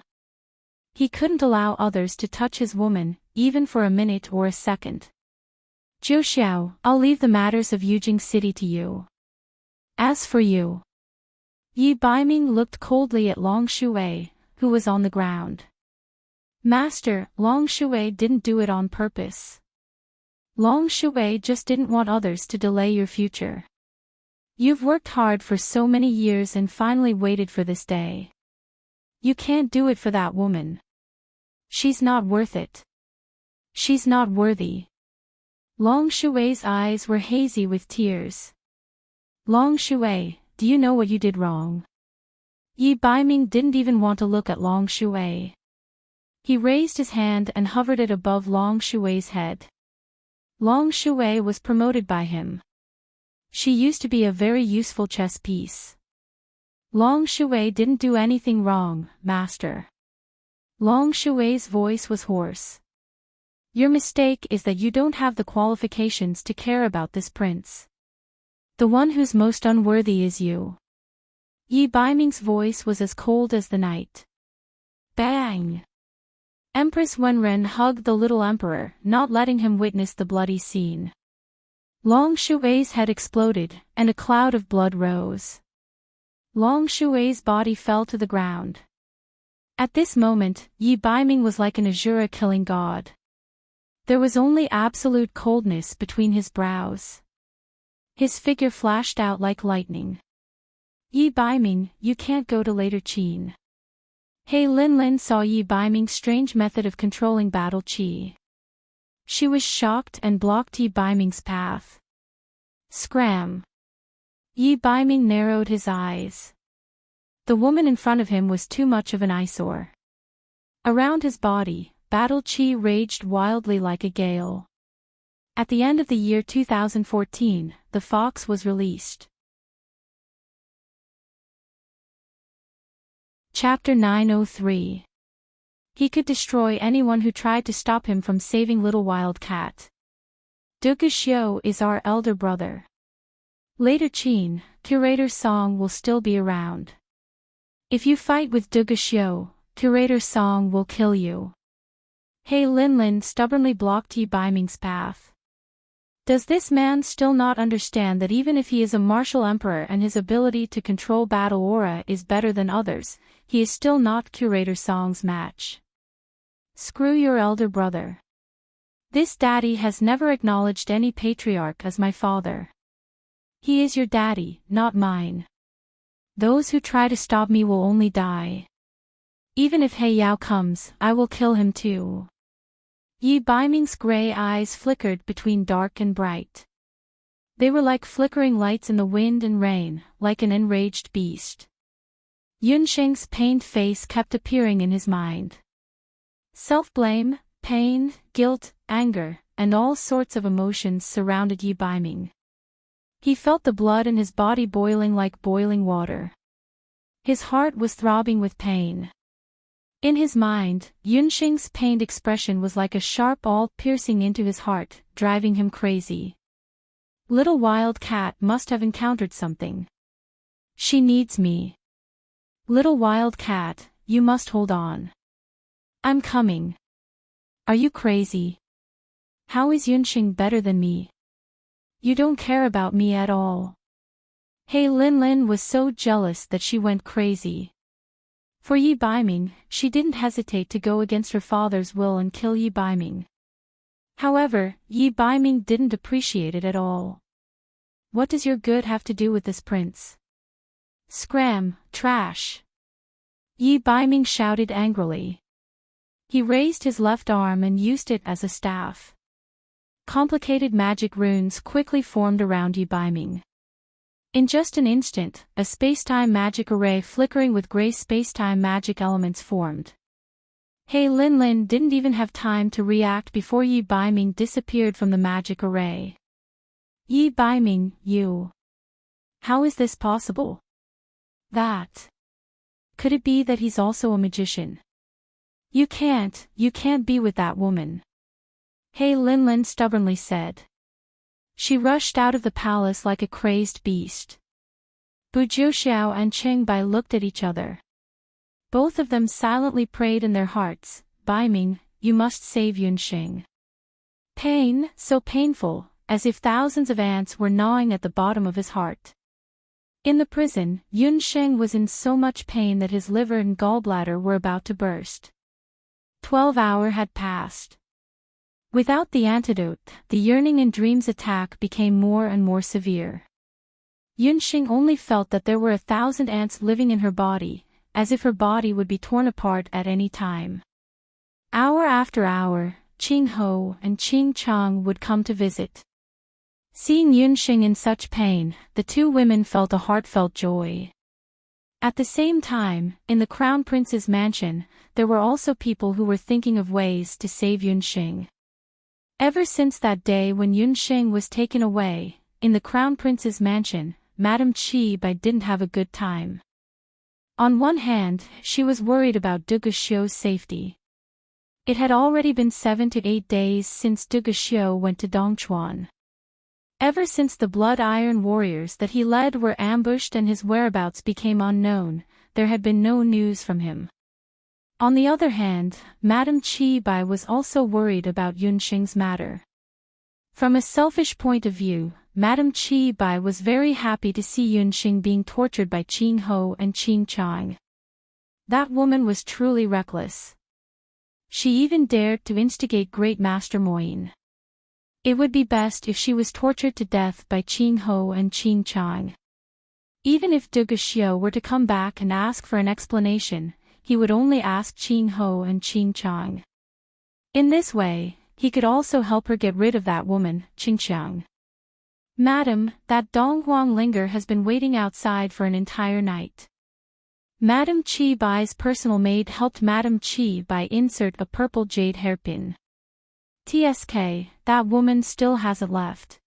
He couldn't allow others to touch his woman, even for a minute or a second. Zhou Xiao, I'll leave the matters of Yujing City to you. As for you. Yi Baiming looked coldly at Long Shui, who was on the ground. Master, Long Shui didn't do it on purpose. Long Shui just didn't want others to delay your future. You've worked hard for so many years and finally waited for this day. You can't do it for that woman. She's not worth it. She's not worthy. Long Shui's eyes were hazy with tears. Long Shui, do you know what you did wrong? Yi Baiming didn't even want to look at Long Shui. He raised his hand and hovered it above Long Shui's head. Long Shui was promoted by him. She used to be a very useful chess piece. Long Shui didn't do anything wrong, master. Long Shui's voice was hoarse. Your mistake is that you don't have the qualifications to care about this prince. The one who's most unworthy is you. Yi Baiming's voice was as cold as the night. Bang! Empress Wenren hugged the little emperor, not letting him witness the bloody scene. Long Shui's head exploded, and a cloud of blood rose. Long Shui's body fell to the ground. At this moment, Yi Baiming was like an Azura-killing god. There was only absolute coldness between his brows. His figure flashed out like lightning. Yi Baiming, you can't go to later Qin. He Linlin saw Yi Baiming's strange method of controlling battle qi. She was shocked and blocked Yi Baiming's path. Scram! Yi Baiming narrowed his eyes. The woman in front of him was too much of an eyesore. Around his body, battle qi raged wildly like a gale. At the end of the year 2014, the fox was released. Chapter 903. He could destroy anyone who tried to stop him from saving Little Wild Cat. De Guxiu is our elder brother. Later Qin, Curator Song will still be around. If you fight with De Guxiu, Curator Song will kill you. He Linlin stubbornly blocked Yi Baiming's path. Does this man still not understand that even if he is a martial emperor and his ability to control battle aura is better than others, he is still not Curator Song's match? Screw your elder brother. This daddy has never acknowledged any patriarch as my father. He is your daddy, not mine. Those who try to stop me will only die. Even if He Yao comes, I will kill him too. Yi Baiming's gray eyes flickered between dark and bright. They were like flickering lights in the wind and rain, like an enraged beast. Yunxing's pained face kept appearing in his mind. Self-blame, pain, guilt, anger, and all sorts of emotions surrounded Yi Baiming. He felt the blood in his body boiling like boiling water. His heart was throbbing with pain. In his mind, Yunxing's pained expression was like a sharp awl piercing into his heart, driving him crazy. Little Wild Cat must have encountered something. She needs me. Little Wild Cat, you must hold on. I'm coming. Are you crazy? How is Yunxing better than me? You don't care about me at all. He Linlin was so jealous that she went crazy. For Yi Baiming, she didn't hesitate to go against her father's will and kill Yi Baiming. However, Yi Baiming didn't appreciate it at all. What does your good have to do with this prince? Scram, trash! Yi Baiming shouted angrily. He raised his left arm and used it as a staff. Complicated magic runes quickly formed around Yi Baiming. In just an instant, a space-time magic array flickering with gray space-time magic elements formed. He Linlin didn't even have time to react before Yi Baiming disappeared from the magic array. Yi Baiming, you. How is this possible? That. Could it be that he's also a magician? You can't be with that woman. He Linlin stubbornly said. She rushed out of the palace like a crazed beast. Bu Jiuxiao and Cheng Bai looked at each other. Both of them silently prayed in their hearts, Baiming, you must save Yunxing. Pain, so painful, as if thousands of ants were gnawing at the bottom of his heart. In the prison, Yunxing was in so much pain that his liver and gallbladder were about to burst. 12 hours had passed. Without the antidote, the yearning and dreams attack became more and more severe. Yunxing only felt that there were 1,000 ants living in her body, as if her body would be torn apart at any time. Hour after hour, Qing Ho and Qing Chang would come to visit. Seeing Yunxing in such pain, the two women felt a heartfelt joy. At the same time, in the Crown Prince's mansion, there were also people who were thinking of ways to save Yunxing. Ever since that day when Yunxing was taken away, in the Crown Prince's mansion, Madame Qi Bai didn't have a good time. On one hand, she was worried about Du Guxiu's safety. It had already been 7 to 8 days since Du Guxiu went to Dongchuan. Ever since the Blood Iron warriors that he led were ambushed and his whereabouts became unknown, there had been no news from him. On the other hand, Madame Qi Bai was also worried about Yunxing's matter. From a selfish point of view, Madame Qi Bai was very happy to see Yunxing being tortured by Qing Ho and Qing Chang. That woman was truly reckless. She even dared to instigate Great Master Moyin. It would be best if she was tortured to death by Qing Ho and Qing Chang. Even if Du Guxiu were to come back and ask for an explanation, he would only ask Qing Ho and Qing Chang. In this way, he could also help her get rid of that woman, Qing Chang. Madam, that Donghuang Linger has been waiting outside for an entire night. Madame Qi Bai's personal maid helped Madame Qi Bai insert a purple jade hairpin. TSK, that woman still hasn't left.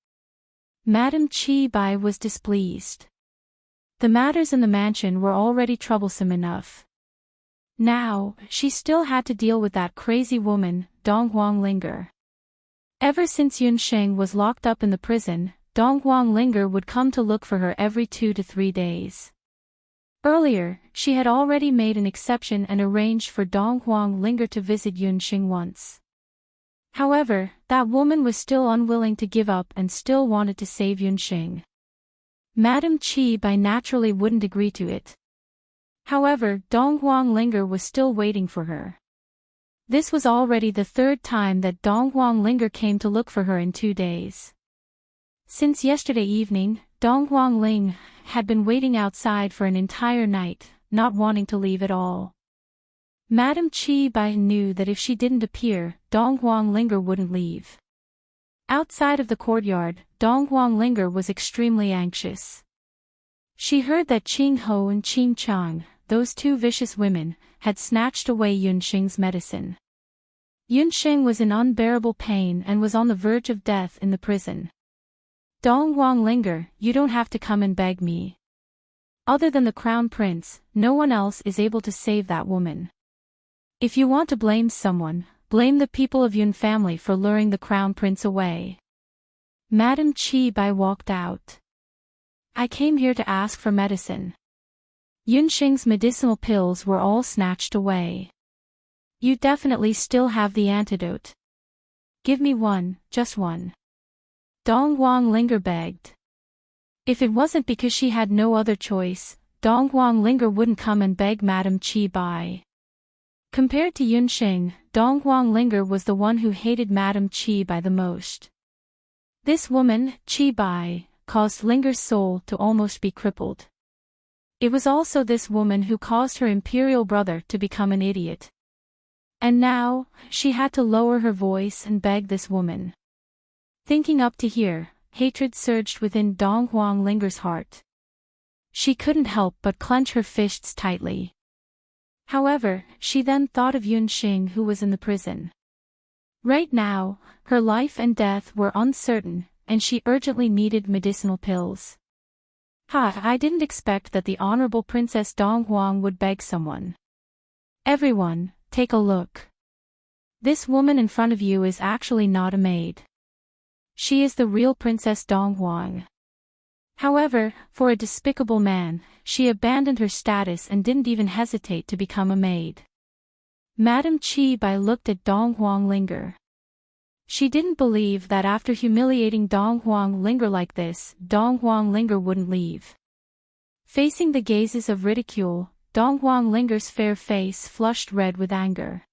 Madame Qi Bai was displeased. The matters in the mansion were already troublesome enough. Now, she still had to deal with that crazy woman, Donghuang Linger. Ever since Yunxing was locked up in the prison, Donghuang Linger would come to look for her every 2 to 3 days. Earlier, she had already made an exception and arranged for Donghuang Linger to visit Yunxing once. However, that woman was still unwilling to give up and still wanted to save Yunxing. Madame Qi Bai naturally wouldn't agree to it. However, Donghuang Linger was still waiting for her. This was already the 3rd time that Donghuang Linger came to look for her in 2 days. Since yesterday evening, Donghuang Ling had been waiting outside for an entire night, not wanting to leave at all. Madame Qi Bai knew that if she didn't appear, Donghuang Linger wouldn't leave. Outside of the courtyard, Donghuang Linger was extremely anxious. She heard that Qing Ho and Qing Chang, those 2 vicious women, had snatched away Yunxing's medicine. Yunxing was in unbearable pain and was on the verge of death in the prison. Donghuang Linger, you don't have to come and beg me. Other than the Crown Prince, no one else is able to save that woman. If you want to blame someone, blame the people of Yun family for luring the Crown Prince away. Madame Qi Bai walked out. I came here to ask for medicine. Yunxing's medicinal pills were all snatched away. You definitely still have the antidote. Give me one, just one. Donghuang Linger begged. If it wasn't because she had no other choice, Donghuang Linger wouldn't come and beg Madame Qi Bai. Compared to Yunxing, Donghuang Linger was the one who hated Madame Qi Bai the most. This woman, Qi Bai, caused Linger's soul to almost be crippled. It was also this woman who caused her imperial brother to become an idiot. And now, she had to lower her voice and beg this woman. Thinking up to here, hatred surged within Donghuang Linger's heart. She couldn't help but clench her fists tightly. However, she then thought of Yunxing, who was in the prison. Right now, her life and death were uncertain, and she urgently needed medicinal pills. I didn't expect that the Honorable Princess Donghuang would beg someone. Everyone, take a look. This woman in front of you is actually not a maid. She is the real Princess Donghuang. However, for a despicable man, she abandoned her status and didn't even hesitate to become a maid. Madame Qi Bai looked at Donghuang Linger. She didn't believe that after humiliating Donghuang Linger like this, Donghuang Linger wouldn't leave. Facing the gazes of ridicule, Donghuang Linger's fair face flushed red with anger.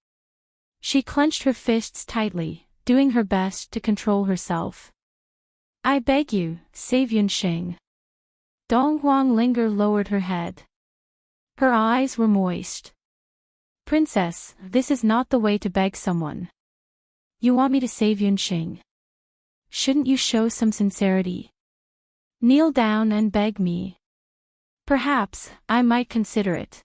She clenched her fists tightly, doing her best to control herself. I beg you, save Yunxing. Donghuang Linger lowered her head. Her eyes were moist. Princess, this is not the way to beg someone. You want me to save Yunxing? Shouldn't you show some sincerity? Kneel down and beg me. Perhaps, I might consider it.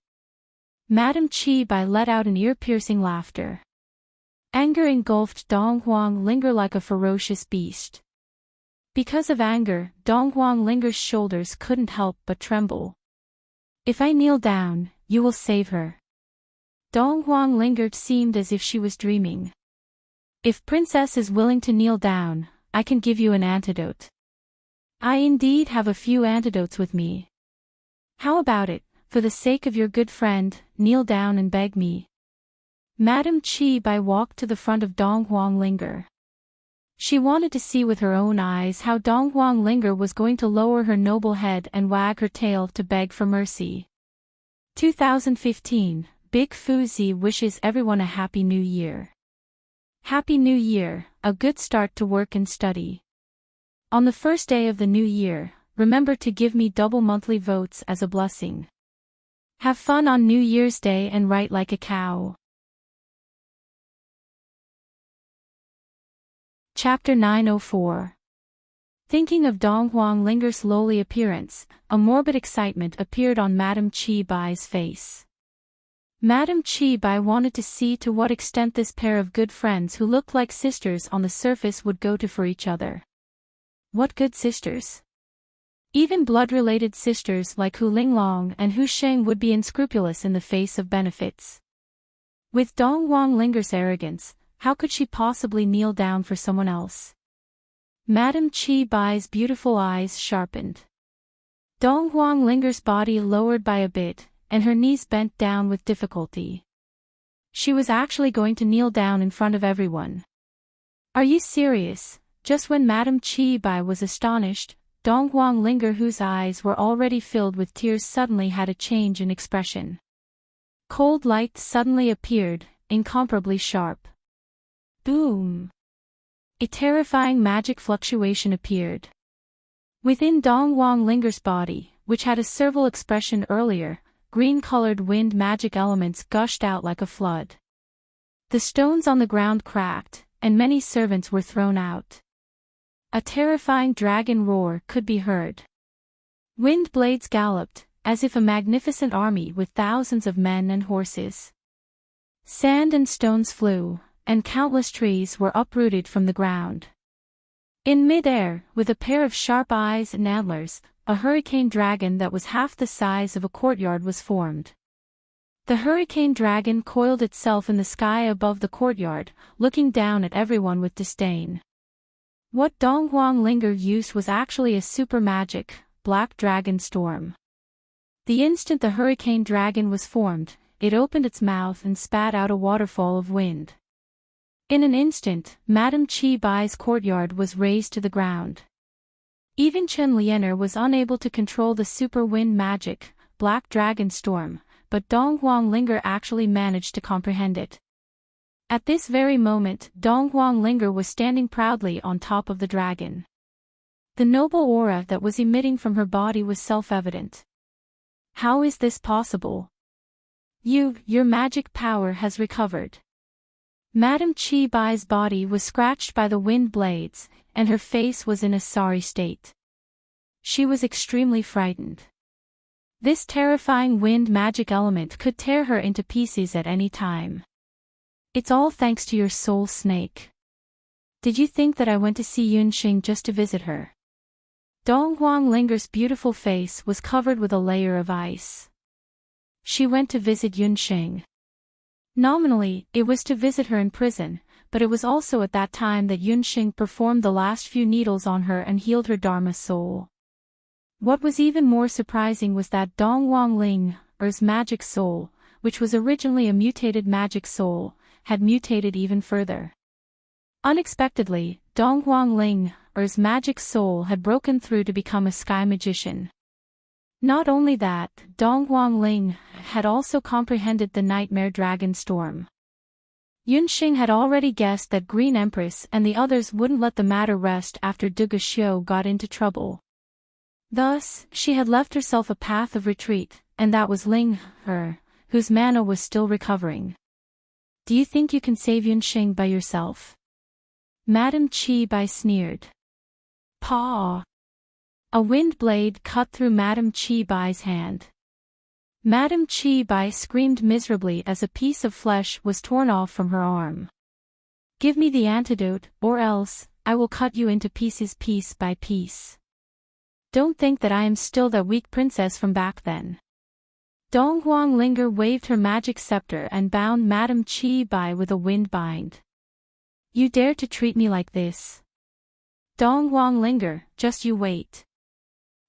Madame Qi Bai let out an ear-piercing laughter. Anger engulfed Donghuang Linger like a ferocious beast. Because of anger, Donghuang Linger's shoulders couldn't help but tremble. If I kneel down, you will save her. Donghuang Linger seemed as if she was dreaming. If Princess is willing to kneel down, I can give you an antidote. I indeed have a few antidotes with me. How about it, for the sake of your good friend, kneel down and beg me. Madame Qi Bai walked to the front of Donghuang Linger. She wanted to see with her own eyes how Donghuang Linger was going to lower her noble head and wag her tail to beg for mercy. 2015, Big Fuzi wishes everyone a Happy New Year. Happy New Year, a good start to work and study. On the first day of the new year, remember to give me double monthly votes as a blessing. Have fun on New Year's Day and write like a cow. Chapter 904. Thinking of Donghuang Linger's lowly appearance, a morbid excitement appeared on Madame Qi Bai's face. Madame Qi Bai wanted to see to what extent this pair of good friends who looked like sisters on the surface would go to for each other. What good sisters? Even blood-related sisters like Hu Linglong and Hu Sheng would be unscrupulous in the face of benefits. With Donghuang Linger's arrogance, how could she possibly kneel down for someone else? Madame Qi Bai's beautiful eyes sharpened. Donghuang Linger's body lowered by a bit, and her knees bent down with difficulty. She was actually going to kneel down in front of everyone. Are you serious? Just when Madame Qi Bai was astonished, Donghuang Linger, whose eyes were already filled with tears, suddenly had a change in expression. Cold light suddenly appeared, incomparably sharp. Boom! A terrifying magic fluctuation appeared. Within Donghuang Linger's body, which had a serval expression earlier, green-colored wind magic elements gushed out like a flood. The stones on the ground cracked, and many servants were thrown out. A terrifying dragon roar could be heard. Wind blades galloped, as if a magnificent army with thousands of men and horses. Sand and stones flew, and countless trees were uprooted from the ground. In mid-air, with a pair of sharp eyes and antlers, a hurricane dragon that was half the size of a courtyard was formed. The hurricane dragon coiled itself in the sky above the courtyard, looking down at everyone with disdain. What Donghuang Linger used was actually a super magic, black dragon storm. The instant the hurricane dragon was formed, it opened its mouth and spat out a waterfall of wind. In an instant, Madame Qi Bai's courtyard was razed to the ground. Even Chen Lianer was unable to control the super wind magic, black dragon storm, but Donghuang Linger actually managed to comprehend it. At this very moment, Donghuang Linger was standing proudly on top of the dragon. The noble aura that was emitting from her body was self-evident. How is this possible? Your magic power has recovered. Madame Qi Bai's body was scratched by the wind blades, and her face was in a sorry state. She was extremely frightened. This terrifying wind magic element could tear her into pieces at any time. It's all thanks to your soul snake. Did you think that I went to see Yunxing just to visit her? Dong Huanglinger's beautiful face was covered with a layer of ice. She went to visit Yunxing. Nominally, it was to visit her in prison, but it was also at that time that Yunxing performed the last few needles on her and healed her Dharma soul. What was even more surprising was that Dong Huanglinger's magic soul, which was originally a mutated magic soul, had mutated even further. Unexpectedly, Dong Huanglinger's magic soul had broken through to become a sky magician. Not only that, Dong Huangling had also comprehended the nightmare dragon storm. Yunxing had already guessed that Green Empress and the others wouldn't let the matter rest after Duga Xiu got into trouble. Thus, she had left herself a path of retreat, and that was Ling Her, whose mana was still recovering. Do you think you can save Yunxing by yourself? Madame Chi Bai sneered. Paw! A wind blade cut through Madame Chi Bai's hand. Madame Chi Bai screamed miserably as a piece of flesh was torn off from her arm. Give me the antidote, or else, I will cut you into pieces piece by piece. Don't think that I am still that weak princess from back then. Dong Huanglinger waved her magic scepter and bound Madame Chi Bai with a wind bind. You dare to treat me like this? Dong Huanglinger, just you wait.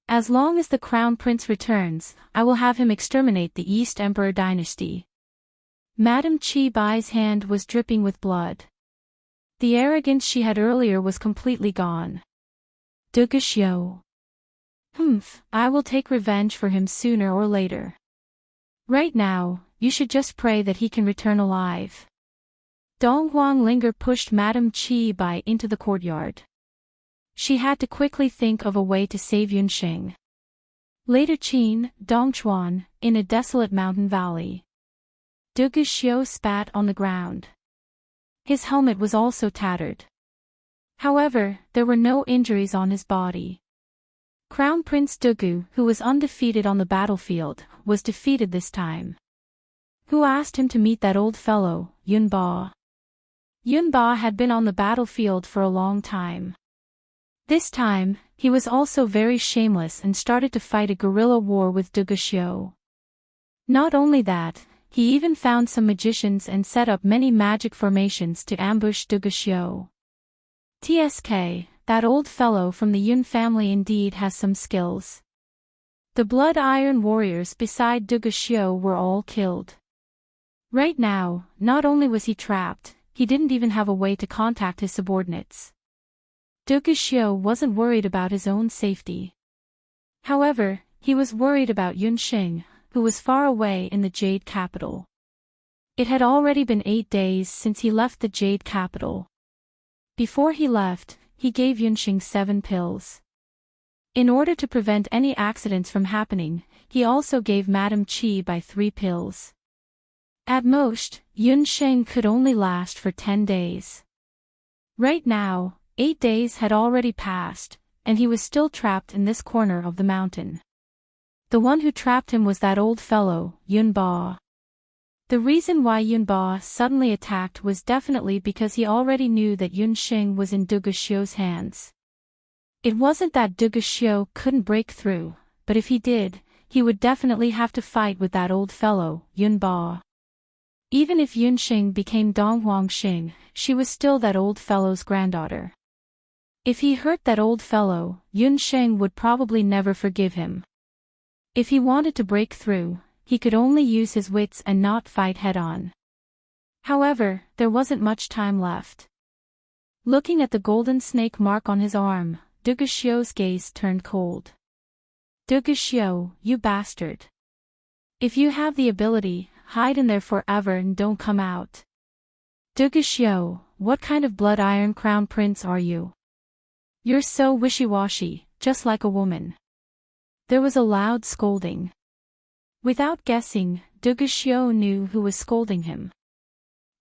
As long as the Crown Prince returns, I will have him exterminate the East Emperor dynasty. Madame Chi Bai's hand was dripping with blood. The arrogance she had earlier was completely gone. Duga Xiu. I will take revenge for him sooner or later. Right now, you should just pray that he can return alive. Dong Huanglinger pushed Madame Chi Bai into the courtyard. She had to quickly think of a way to save Yunxing. Later Qin, Dongchuan, in a desolate mountain valley. Duga Xiu spat on the ground. His helmet was also tattered. However, there were no injuries on his body. Crown Prince Dugu, who was undefeated on the battlefield, was defeated this time. Who asked him to meet that old fellow, Yunba? Yunba had been on the battlefield for a long time. This time, he was also very shameless and started to fight a guerrilla war with Duga Xiu. Not only that, he even found some magicians and set up many magic formations to ambush Duga Xiu. TSK, that old fellow from the Yun family indeed has some skills. The Blood Iron warriors beside Duga Xiu were all killed. Right now, not only was he trapped, he didn't even have a way to contact his subordinates. Duga Xiu wasn't worried about his own safety. However, he was worried about Yunxing, who was far away in the Jade Capital. It had already been 8 days since he left the Jade Capital. Before he left, he gave Yunxing 7 pills. In order to prevent any accidents from happening, he also gave Madame Chi Bai 3 pills. At most, Yunxing could only last for 10 days. Right now, 8 days had already passed, and he was still trapped in this corner of the mountain. The one who trapped him was that old fellow, Yunba. The reason why Yunba suddenly attacked was definitely because he already knew that Yunxing was in Duga Xiu's hands. It wasn't that Duga Xiu couldn't break through, but if he did, he would definitely have to fight with that old fellow, Yunba. Even if Yunxing became Dong Huangxing, she was still that old fellow's granddaughter. If he hurt that old fellow, Yunxing would probably never forgive him. If he wanted to break through, he could only use his wits and not fight head-on. However, there wasn't much time left. Looking at the golden snake mark on his arm, Duga Xiu's gaze turned cold. Duga Xiu, you bastard. If you have the ability, hide in there forever and don't come out. Duga Xiu, what kind of blood iron crown prince are you? You're so wishy-washy, just like a woman. There was a loud scolding. Without guessing, Duga Xiu knew who was scolding him.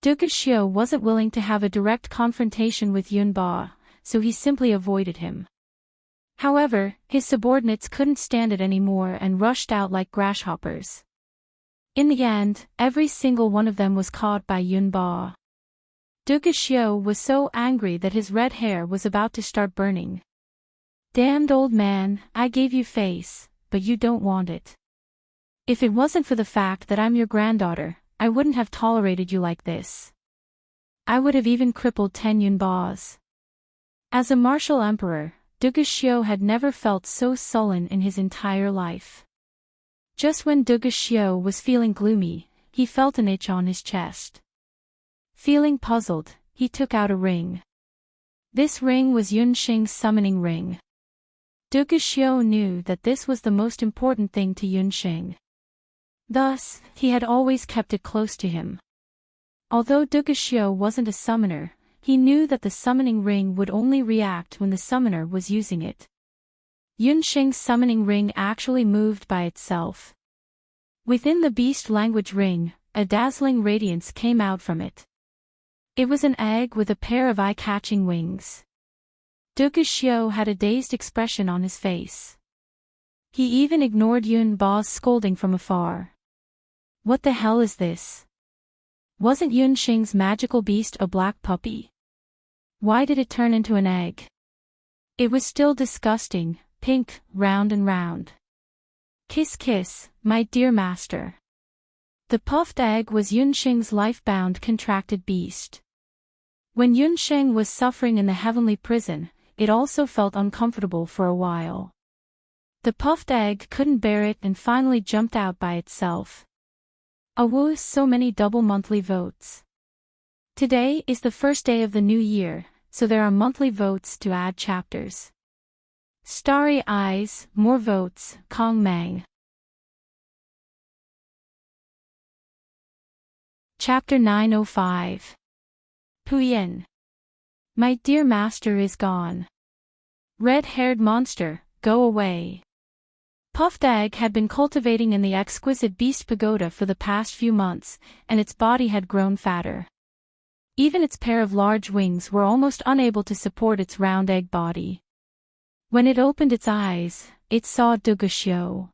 Duga Xiu wasn't willing to have a direct confrontation with Yunba, so he simply avoided him. However, his subordinates couldn't stand it anymore and rushed out like grasshoppers. In the end, every single one of them was caught by Yunba. Duguxiu was so angry that his red hair was about to start burning. Damned old man, I gave you face, but you don't want it. If it wasn't for the fact that I'm your granddaughter, I wouldn't have tolerated you like this. I would have even crippled 10 Yunbas. As a martial emperor, Duguxiu had never felt so sullen in his entire life. Just when Duguxiu was feeling gloomy, he felt an itch on his chest. Feeling puzzled, he took out a ring. This ring was Yunxing's summoning ring. Duguxiu knew that this was the most important thing to Yunxing. Thus, he had always kept it close to him. Although Duguxiu wasn't a summoner, he knew that the summoning ring would only react when the summoner was using it. Yunxing's summoning ring actually moved by itself. Within the beast language ring, a dazzling radiance came out from it. It was an egg with a pair of eye-catching wings. Duguxiu had a dazed expression on his face. He even ignored Yunba's scolding from afar. What the hell is this? Wasn't Yunxing's magical beast a black puppy? Why did it turn into an egg? It was still disgusting, pink, round and round. Kiss kiss, my dear master. The puffed egg was Yunxing's life-bound contracted beast. When Yunxing was suffering in the heavenly prison, it also felt uncomfortable for a while. The puffed egg couldn't bear it and finally jumped out by itself. Awoo, so many double monthly votes. Today is the first day of the new year, so there are monthly votes to add chapters. Starry eyes, more votes, Kong Mang. Chapter 905. Puyin. My dear master is gone. Red-haired monster, go away. Puffed Egg had been cultivating in the exquisite beast pagoda for the past few months, and its body had grown fatter. Even its pair of large wings were almost unable to support its round egg body. When it opened its eyes, it saw Duguxiu.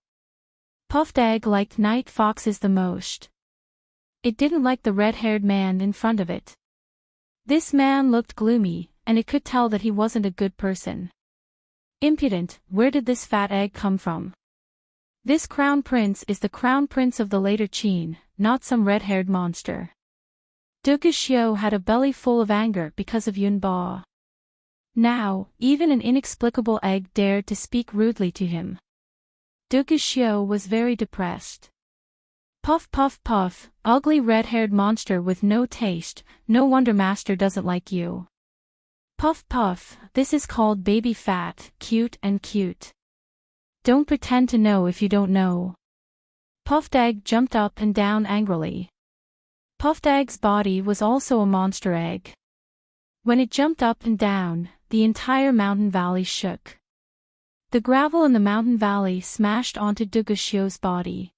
Puffed Egg liked night foxes the most. It didn't like the red-haired man in front of it. This man looked gloomy, and it could tell that he wasn't a good person. Impudent, where did this fat egg come from? This crown prince is the crown prince of the later Qin, not some red-haired monster. Duguxiu had a belly full of anger because of Yunba. Now, even an inexplicable egg dared to speak rudely to him. Duguxiu was very depressed. Puff puff puff, ugly red-haired monster with no taste, no wonder master doesn't like you. Puff puff, this is called baby fat, cute and cute. Don't pretend to know if you don't know. Puffed Egg jumped up and down angrily. Puffed Egg's body was also a monster egg. When it jumped up and down, the entire mountain valley shook. The gravel in the mountain valley smashed onto Duguxiu's body.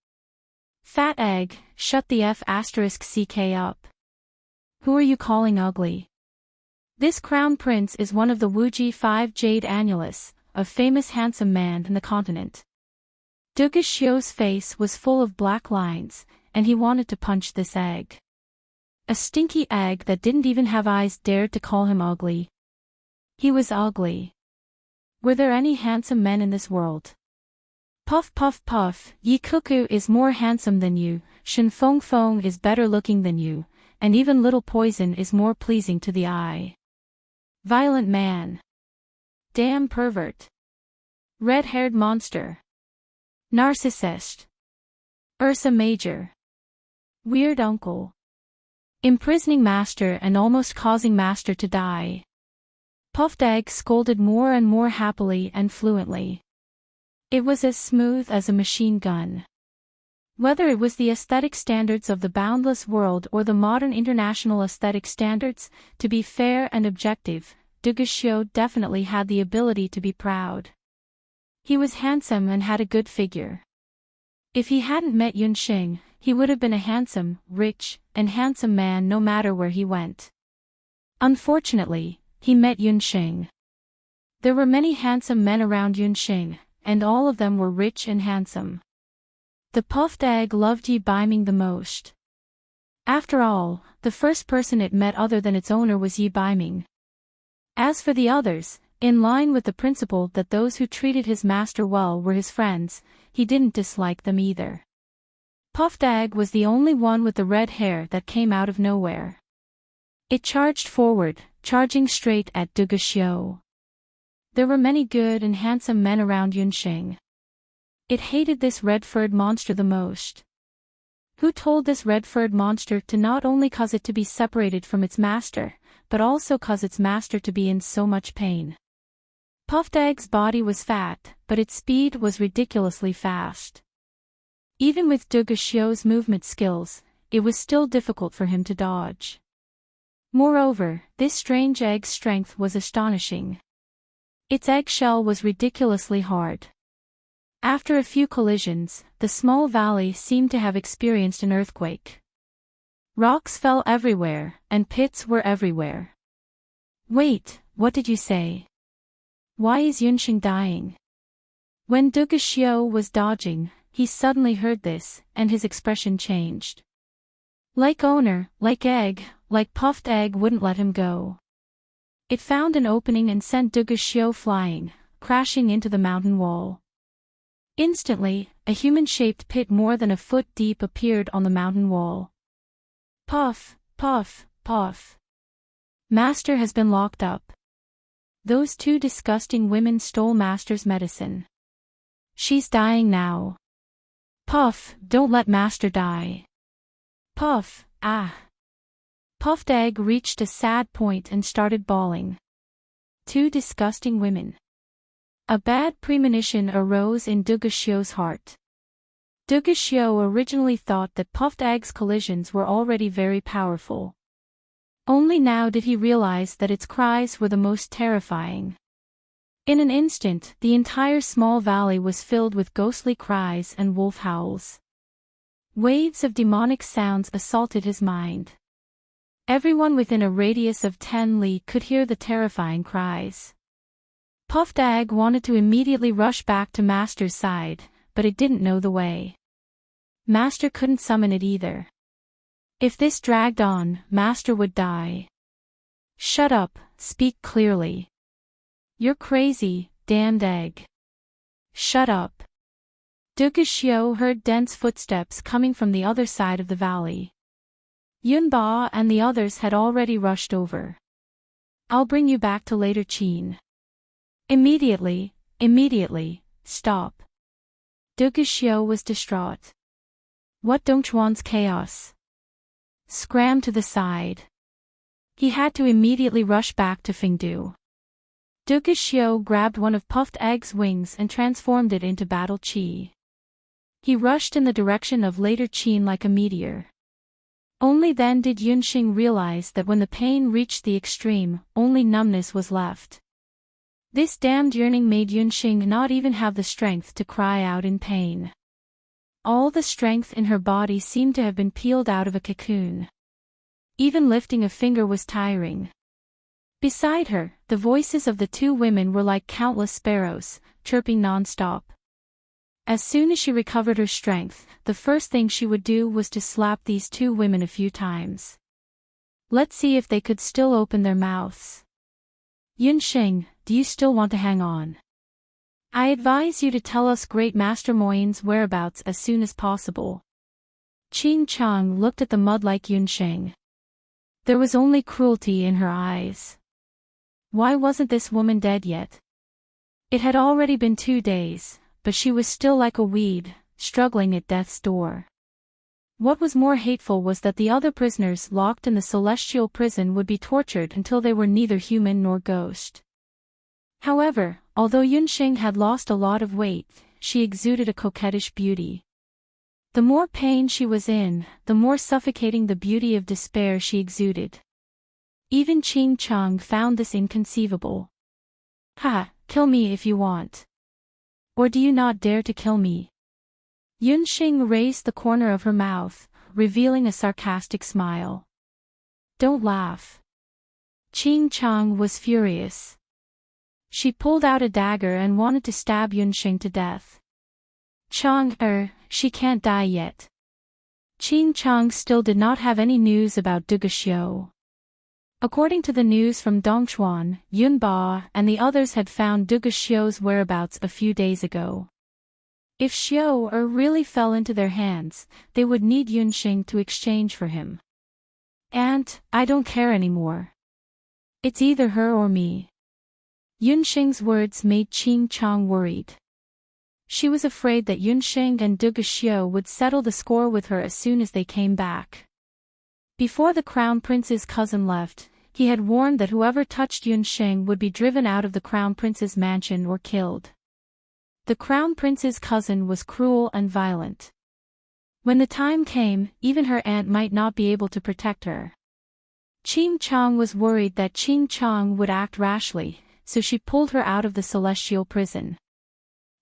Fat egg, shut the F***ck up. Who are you calling ugly? This crown prince is one of the Wuji 5 Jade Annulus, a famous handsome man in the continent. Duguxiu's face was full of black lines, and he wanted to punch this egg. A stinky egg that didn't even have eyes dared to call him ugly. He was ugly. Were there any handsome men in this world? Puff puff puff, Yi Cuckoo is more handsome than you, Shen Feng Feng is better looking than you, and even Little Poison is more pleasing to the eye. Violent man. Damn pervert. Red-haired monster. Narcissist. Ursa Major. Weird uncle. Imprisoning master and almost causing master to die. Puffed Egg scolded more and more happily and fluently. It was as smooth as a machine gun. Whether it was the aesthetic standards of the boundless world or the modern international aesthetic standards, to be fair and objective, Duguxiu definitely had the ability to be proud. He was handsome and had a good figure. If he hadn't met Yunxing, he would have been a handsome, rich, and handsome man no matter where he went. Unfortunately, he met Yunxing. There were many handsome men around Yunxing, and all of them were rich and handsome. The puffed egg loved Yi Biming the most. After all, the first person it met other than its owner was Yi Biming. As for the others, in line with the principle that those who treated his master well were his friends, he didn't dislike them either. Puffed egg was the only one with the red hair that came out of nowhere. It charged forward, charging straight at Duguxiu. There were many good and handsome men around Yunxing. It hated this red-furred monster the most. Who told this red-furred monster to not only cause it to be separated from its master, but also cause its master to be in so much pain? Puffed Egg's body was fat, but its speed was ridiculously fast. Even with Duguxiu's movement skills, it was still difficult for him to dodge. Moreover, this strange egg's strength was astonishing. Its eggshell was ridiculously hard. After a few collisions, the small valley seemed to have experienced an earthquake. Rocks fell everywhere, and pits were everywhere. Wait, what did you say? Why is Yunxing dying? When Duguxiu was dodging, he suddenly heard this, and his expression changed. Like owner, like egg, like puffed egg wouldn't let him go. It found an opening and sent Duguxiu flying, crashing into the mountain wall. Instantly, a human-shaped pit more than a foot deep appeared on the mountain wall. Puff, puff, puff. Master has been locked up. Those two disgusting women stole Master's medicine. She's dying now. Puff, don't let Master die. Puff, ah. Puffed Egg reached a sad point and started bawling. Two disgusting women. A bad premonition arose in Duguxiu's heart. Duguxiu originally thought that Puffed Egg's collisions were already very powerful. Only now did he realize that its cries were the most terrifying. In an instant, the entire small valley was filled with ghostly cries and wolf howls. Waves of demonic sounds assaulted his mind. Everyone within a radius of 10 li could hear the terrifying cries. Puffed Egg wanted to immediately rush back to Master's side, but it didn't know the way. Master couldn't summon it either. If this dragged on, Master would die. Shut up, speak clearly. You're crazy, damned egg. Shut up. Duguxiu heard dense footsteps coming from the other side of the valley. Yunba and the others had already rushed over. I'll bring you back to later, Qin. Immediately, stop. Duguxiu was distraught. What Dongchuan's chaos? Scram to the side. He had to immediately rush back to Fengdu. Duguxiu grabbed one of Puffed Egg's wings and transformed it into battle chi. He rushed in the direction of later Qin like a meteor. Only then did Yunxing realize that when the pain reached the extreme, only numbness was left. This damned yearning made Yunxing not even have the strength to cry out in pain. All the strength in her body seemed to have been peeled out of a cocoon. Even lifting a finger was tiring. Beside her, the voices of the two women were like countless sparrows, chirping non-stop. As soon as she recovered her strength, the first thing she would do was to slap these two women a few times. Let's see if they could still open their mouths. Yunxing, do you still want to hang on? I advise you to tell us Great Master Moyin's whereabouts as soon as possible. Qing Chang looked at the mud like Yunxing. There was only cruelty in her eyes. Why wasn't this woman dead yet? It had already been 2 days, but she was still like a weed, struggling at death's door. What was more hateful was that the other prisoners locked in the celestial prison would be tortured until they were neither human nor ghost. However, although Yunxing had lost a lot of weight, she exuded a coquettish beauty. The more pain she was in, the more suffocating the beauty of despair she exuded. Even Qing Chang found this inconceivable. Ha, kill me if you want. Or do you not dare to kill me? Yunxing raised the corner of her mouth, revealing a sarcastic smile. Don't laugh. Qing Chang was furious. She pulled out a dagger and wanted to stab Yunxing to death. She can't die yet. Qing Chang still did not have any news about Duguxiu. According to the news from Dongchuan, Yunba and the others had found Duguxiu's whereabouts a few days ago. If Xiu really fell into their hands, they would need Yunxing to exchange for him. "Aunt, I don't care anymore. It's either her or me." Yunxing's words made Qing Chang worried. She was afraid that Yunxing and Duguxiu would settle the score with her as soon as they came back. Before the Crown Prince's cousin left, he had warned that whoever touched Yunxing would be driven out of the Crown Prince's mansion or killed. The Crown Prince's cousin was cruel and violent. When the time came, even her aunt might not be able to protect her. Qing Chang was worried that Qing Chang would act rashly, so she pulled her out of the celestial prison.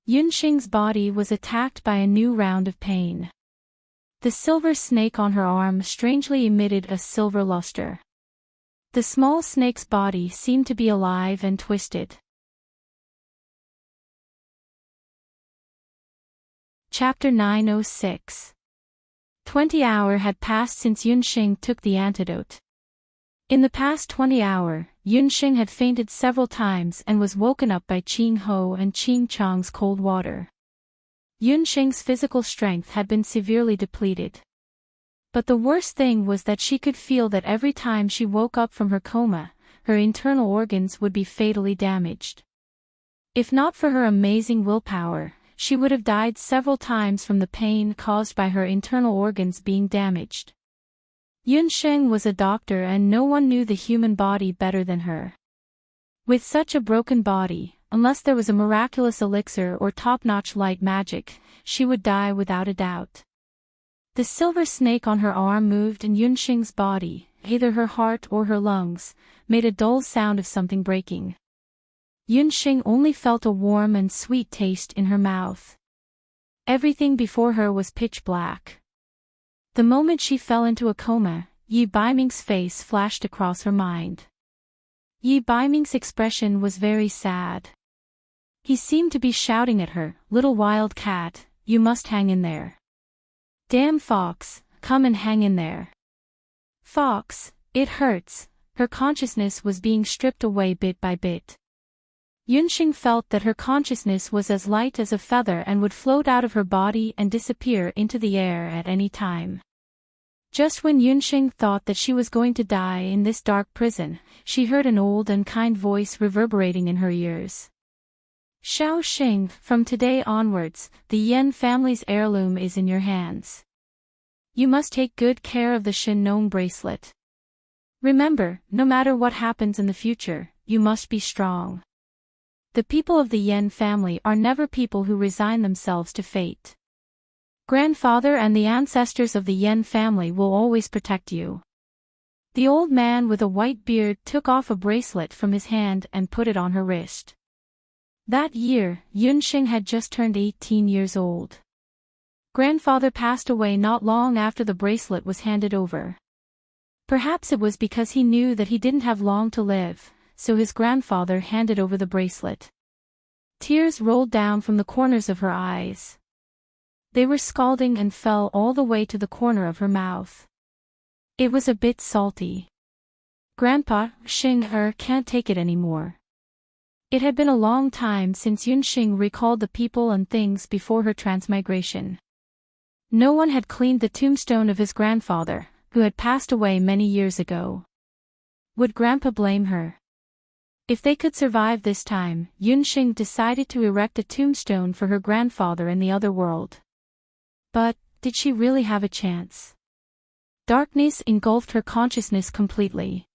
Yunxing's body was attacked by a new round of pain. The silver snake on her arm strangely emitted a silver luster. The small snake's body seemed to be alive and twisted. Chapter 906. 20 hours had passed since Yunxing took the antidote. In the past 20 hours, Yunxing had fainted several times and was woken up by Qing Ho and Qing Chang's cold water. Yunxing's physical strength had been severely depleted. But the worst thing was that she could feel that every time she woke up from her coma, her internal organs would be fatally damaged. If not for her amazing willpower, she would have died several times from the pain caused by her internal organs being damaged. Yunxing was a doctor and no one knew the human body better than her. With such a broken body, unless there was a miraculous elixir or top-notch light magic, she would die without a doubt. The silver snake on her arm moved in Yunxing's body, either her heart or her lungs, made a dull sound of something breaking. Yunxing only felt a warm and sweet taste in her mouth. Everything before her was pitch black. The moment she fell into a coma, Yi Baiming's face flashed across her mind. Yi Baiming's expression was very sad. He seemed to be shouting at her, "Little wild cat, you must hang in there. Damn fox, come and hang in there. Fox, it hurts." Her consciousness was being stripped away bit by bit. Yunxing felt that her consciousness was as light as a feather and would float out of her body and disappear into the air at any time. Just when Yunxing thought that she was going to die in this dark prison, she heard an old and kind voice reverberating in her ears. "Xiao Xing, from today onwards, the Yan family's heirloom is in your hands. You must take good care of the Shin-Nong bracelet. Remember, no matter what happens in the future, you must be strong. The people of the Yan family are never people who resign themselves to fate. Grandfather and the ancestors of the Yan family will always protect you." The old man with a white beard took off a bracelet from his hand and put it on her wrist. That year, Yunxing had just turned 18 years old. Grandfather passed away not long after the bracelet was handed over. Perhaps it was because he knew that he didn't have long to live, so his grandfather handed over the bracelet. Tears rolled down from the corners of her eyes. They were scalding and fell all the way to the corner of her mouth. It was a bit salty. "Grandpa, Xing can't take it anymore." It had been a long time since Yunxing recalled the people and things before her transmigration. No one had cleaned the tombstone of his grandfather, who had passed away many years ago. Would Grandpa blame her? If they could survive this time, Yunxing decided to erect a tombstone for her grandfather in the other world. But, did she really have a chance? Darkness engulfed her consciousness completely.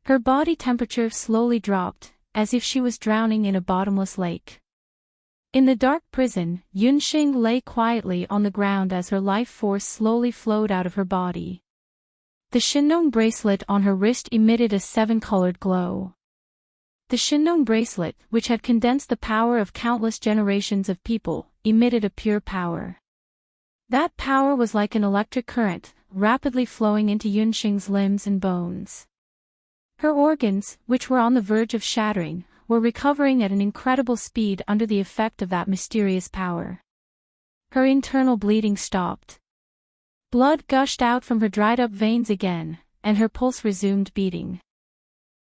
Her body temperature slowly dropped, as if she was drowning in a bottomless lake. In the dark prison, Yunxing lay quietly on the ground as her life force slowly flowed out of her body. The Shin-Nong bracelet on her wrist emitted a 7-colored glow. The Shin-Nong bracelet, which had condensed the power of countless generations of people, emitted a pure power. That power was like an electric current, rapidly flowing into Yunxing's limbs and bones. Her organs, which were on the verge of shattering, were recovering at an incredible speed under the effect of that mysterious power. Her internal bleeding stopped. Blood gushed out from her dried-up veins again, and her pulse resumed beating.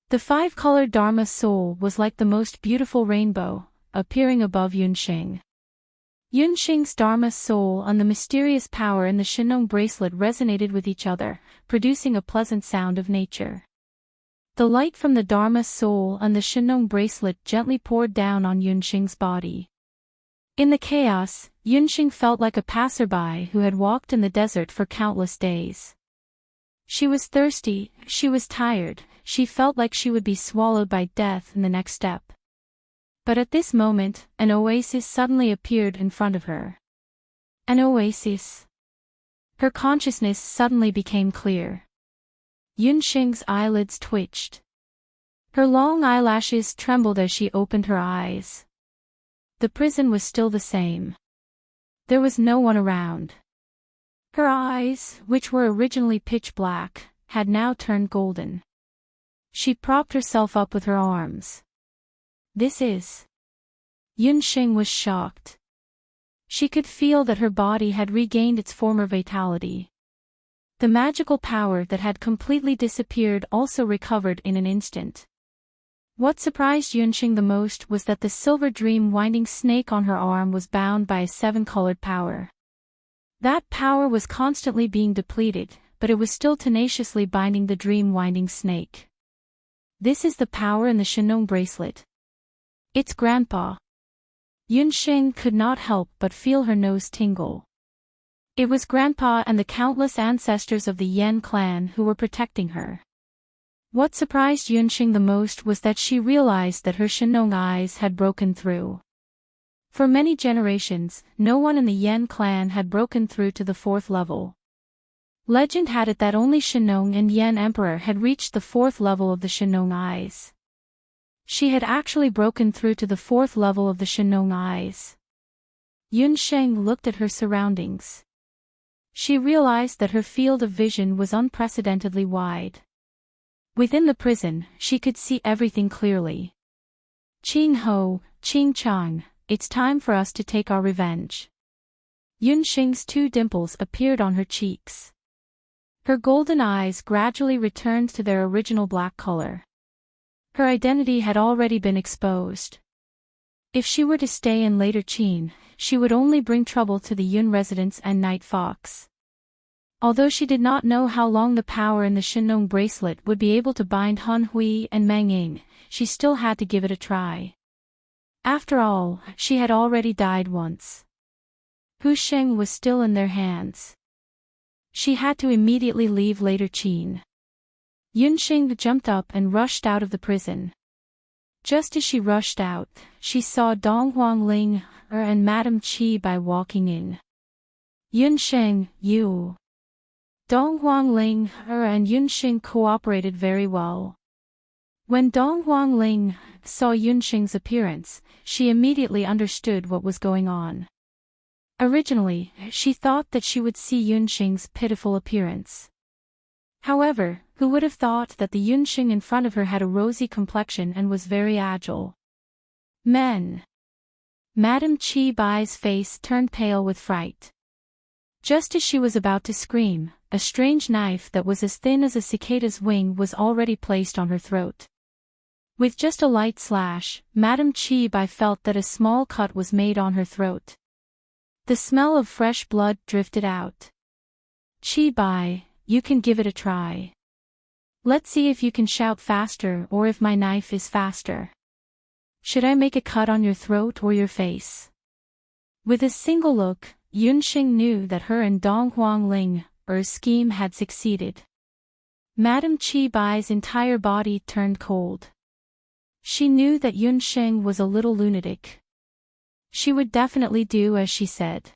The five-colored Dharma soul was like the most beautiful rainbow, appearing above Yunxing. Yunxing's Dharma soul and the mysterious power in the Shenong bracelet resonated with each other, producing a pleasant sound of nature. The light from the Dharma soul and the Shenong bracelet gently poured down on Yunxing's body. In the chaos, Yunxing felt like a passerby who had walked in the desert for countless days. She was thirsty, she was tired, she felt like she would be swallowed by death in the next step. But at this moment, an oasis suddenly appeared in front of her. An oasis. Her consciousness suddenly became clear. Yunxing's eyelids twitched. Her long eyelashes trembled as she opened her eyes. The prison was still the same. There was no one around. Her eyes, which were originally pitch black, had now turned golden. She propped herself up with her arms. This is... Yunxing was shocked. She could feel that her body had regained its former vitality. The magical power that had completely disappeared also recovered in an instant. What surprised Yunxing the most was that the silver dream winding snake on her arm was bound by a seven-colored power. That power was constantly being depleted, but it was still tenaciously binding the dream winding snake. This is the power in the Shenong bracelet. It's Grandpa. Yunxing could not help but feel her nose tingle. It was Grandpa and the countless ancestors of the Yan clan who were protecting her. What surprised Yunxing the most was that she realized that her Shenong eyes had broken through. For many generations, no one in the Yan clan had broken through to the fourth level. Legend had it that only Shenong and Yan Emperor had reached the fourth level of the Shenong eyes. She had actually broken through to the fourth level of the Shenong eyes. Yunxing looked at her surroundings. She realized that her field of vision was unprecedentedly wide. Within the prison, she could see everything clearly. Qing Ho, Qing Chang, it's time for us to take our revenge. Yunxing's two dimples appeared on her cheeks. Her golden eyes gradually returned to their original black color. Her identity had already been exposed. If she were to stay in later Qin, she would only bring trouble to the Yun residents and Night Fox. Although she did not know how long the power in the Shenong bracelet would be able to bind Han Hui and Meng Ying, she still had to give it a try. After all, she had already died once. Hu Sheng was still in their hands. She had to immediately leave later Qin. Yunxing jumped up and rushed out of the prison. Just as she rushed out, she saw Dong Huangling and Madame Qi Bai walking in. Yunxing, you. Dong Huangling and Yunxing cooperated very well. When Dong Huangling saw Yunxing's appearance, she immediately understood what was going on. Originally, she thought that she would see Yunxing's pitiful appearance. However, who would have thought that the Yunxing in front of her had a rosy complexion and was very agile? Men. Madame Qi Bai's face turned pale with fright. Just as she was about to scream, a strange knife that was as thin as a cicada's wing was already placed on her throat. With just a light slash, Madame Qi Bai felt that a small cut was made on her throat. The smell of fresh blood drifted out. Qi Bai, you can give it a try. Let's see if you can shout faster or if my knife is faster. Should I make a cut on your throat or your face? With a single look, Yunxing knew that her and Dong Huangling scheme had succeeded. Madame Qi Bai's entire body turned cold. She knew that Yunxing was a little lunatic. She would definitely do as she said.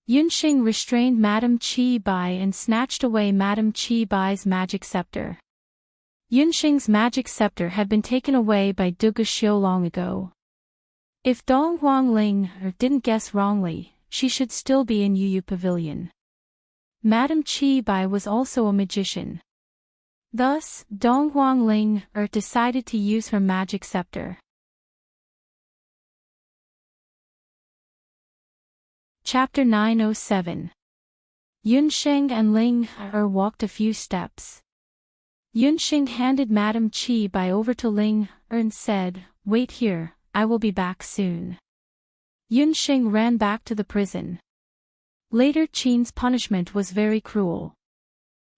Yunxing restrained Madame Qi Bai and snatched away Madame Qi Bai's magic scepter. Yunxing's magic scepter had been taken away by Duge Xiu long ago. If Dong Huangling didn't guess wrongly, she should still be in Yuyu Pavilion. Madame Qi Bai was also a magician. Thus, Dong Huangling decided to use her magic scepter. Chapter 907. Yunsheng and Ling Er walked a few steps. Yunsheng handed Madame Qi Bai over to Ling Er and said, "Wait here, I will be back soon." Yunsheng ran back to the prison. Later Qin's punishment was very cruel.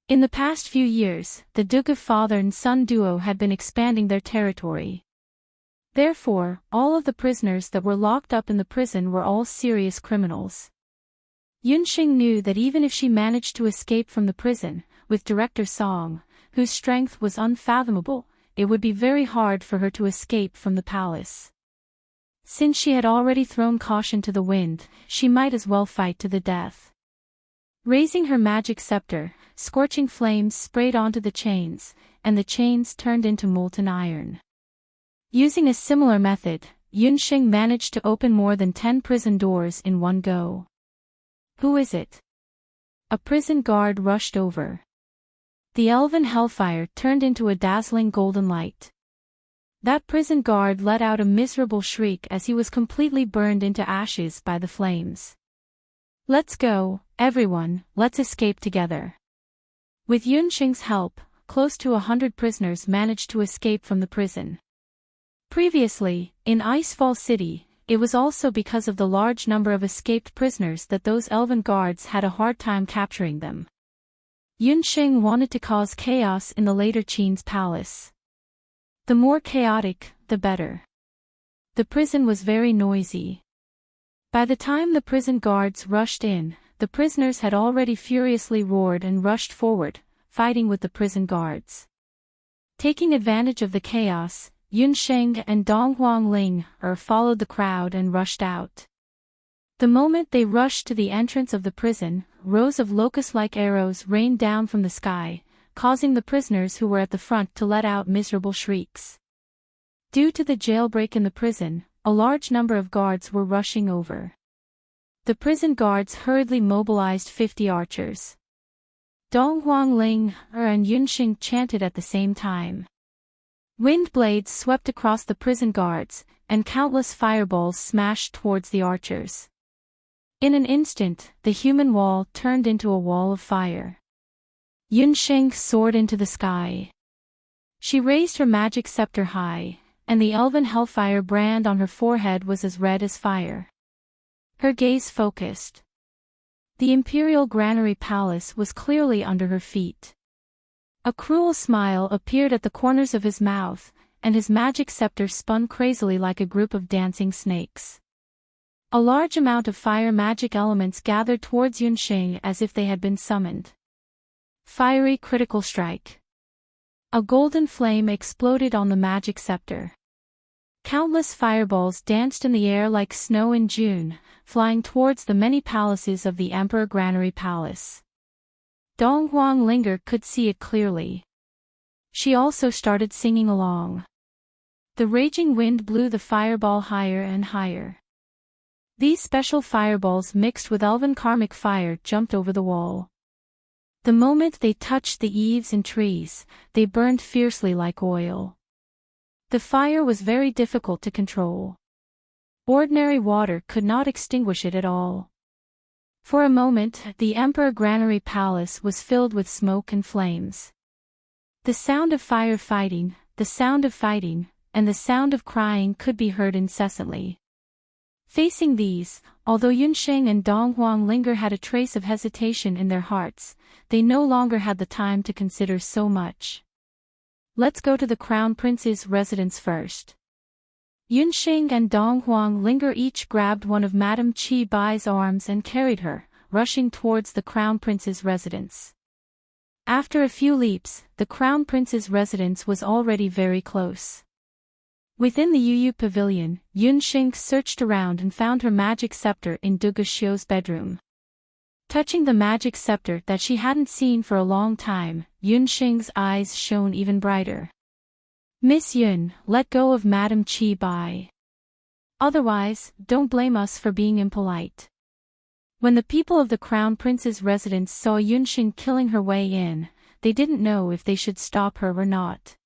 In the past few years, the Dugu father and son duo had been expanding their territory. Therefore, all of the prisoners that were locked up in the prison were all serious criminals. Yunsheng knew that even if she managed to escape from the prison, with Director Song, whose strength was unfathomable, it would be very hard for her to escape from the palace. Since she had already thrown caution to the wind, she might as well fight to the death. Raising her magic scepter, scorching flames sprayed onto the chains, and the chains turned into molten iron. Using a similar method, Yunsheng managed to open more than 10 prison doors in one go. "Who is it?" A prison guard rushed over. The elven hellfire turned into a dazzling golden light. That prison guard let out a miserable shriek as he was completely burned into ashes by the flames. "Let's go, everyone, let's escape together." With Yunsheng's help, close to 100 prisoners managed to escape from the prison. Previously, in Icefall City, it was also because of the large number of escaped prisoners that those elven guards had a hard time capturing them. Yunsheng wanted to cause chaos in the later Qin's palace. The more chaotic, the better. The prison was very noisy. By the time the prison guards rushed in, the prisoners had already furiously roared and rushed forward, fighting with the prison guards. Taking advantage of the chaos, Yunsheng and Donghuang Ling followed the crowd and rushed out. The moment they rushed to the entrance of the prison, rows of locust-like arrows rained down from the sky, causing the prisoners who were at the front to let out miserable shrieks. Due to the jailbreak in the prison, a large number of guards were rushing over. The prison guards hurriedly mobilized 50 archers. Donghuang Ling and Yunsheng chanted at the same time. Wind blades swept across the prison guards, and countless fireballs smashed towards the archers. In an instant, the human wall turned into a wall of fire. Yunsheng soared into the sky. She raised her magic scepter high, and the elven hellfire brand on her forehead was as red as fire. Her gaze focused. The Imperial Granary Palace was clearly under her feet. A cruel smile appeared at the corners of his mouth, and his magic scepter spun crazily like a group of dancing snakes. A large amount of fire magic elements gathered towards Yunsheng as if they had been summoned. Fiery critical strike. A golden flame exploded on the magic scepter. Countless fireballs danced in the air like snow in June, flying towards the many palaces of the Emperor Granary Palace. Donghuang Linger could see it clearly. She also started singing along. The raging wind blew the fireball higher and higher. These special fireballs mixed with elven karmic fire jumped over the wall. The moment they touched the eaves and trees, they burned fiercely like oil. The fire was very difficult to control. Ordinary water could not extinguish it at all. For a moment, the Emperor Granary Palace was filled with smoke and flames. The sound of fire fighting, the sound of fighting, and the sound of crying could be heard incessantly. Facing these, although Yunsheng and Donghuang Linger had a trace of hesitation in their hearts, they no longer had the time to consider so much. "Let's go to the Crown Prince's residence first." Yunsheng and Donghuang Linger each grabbed one of Madame Qi Bai's arms and carried her, rushing towards the Crown Prince's residence. After a few leaps, the Crown Prince's residence was already very close. Within the Yu Pavilion, Yunsheng searched around and found her magic scepter in Dugu Xiu's bedroom. Touching the magic scepter that she hadn't seen for a long time, Yunsheng's eyes shone even brighter. "Miss Yun, let go of Madame Qi Bai. Otherwise, don't blame us for being impolite." When the people of the Crown Prince's residence saw Yunsheng killing her way in, they didn't know if they should stop her or not.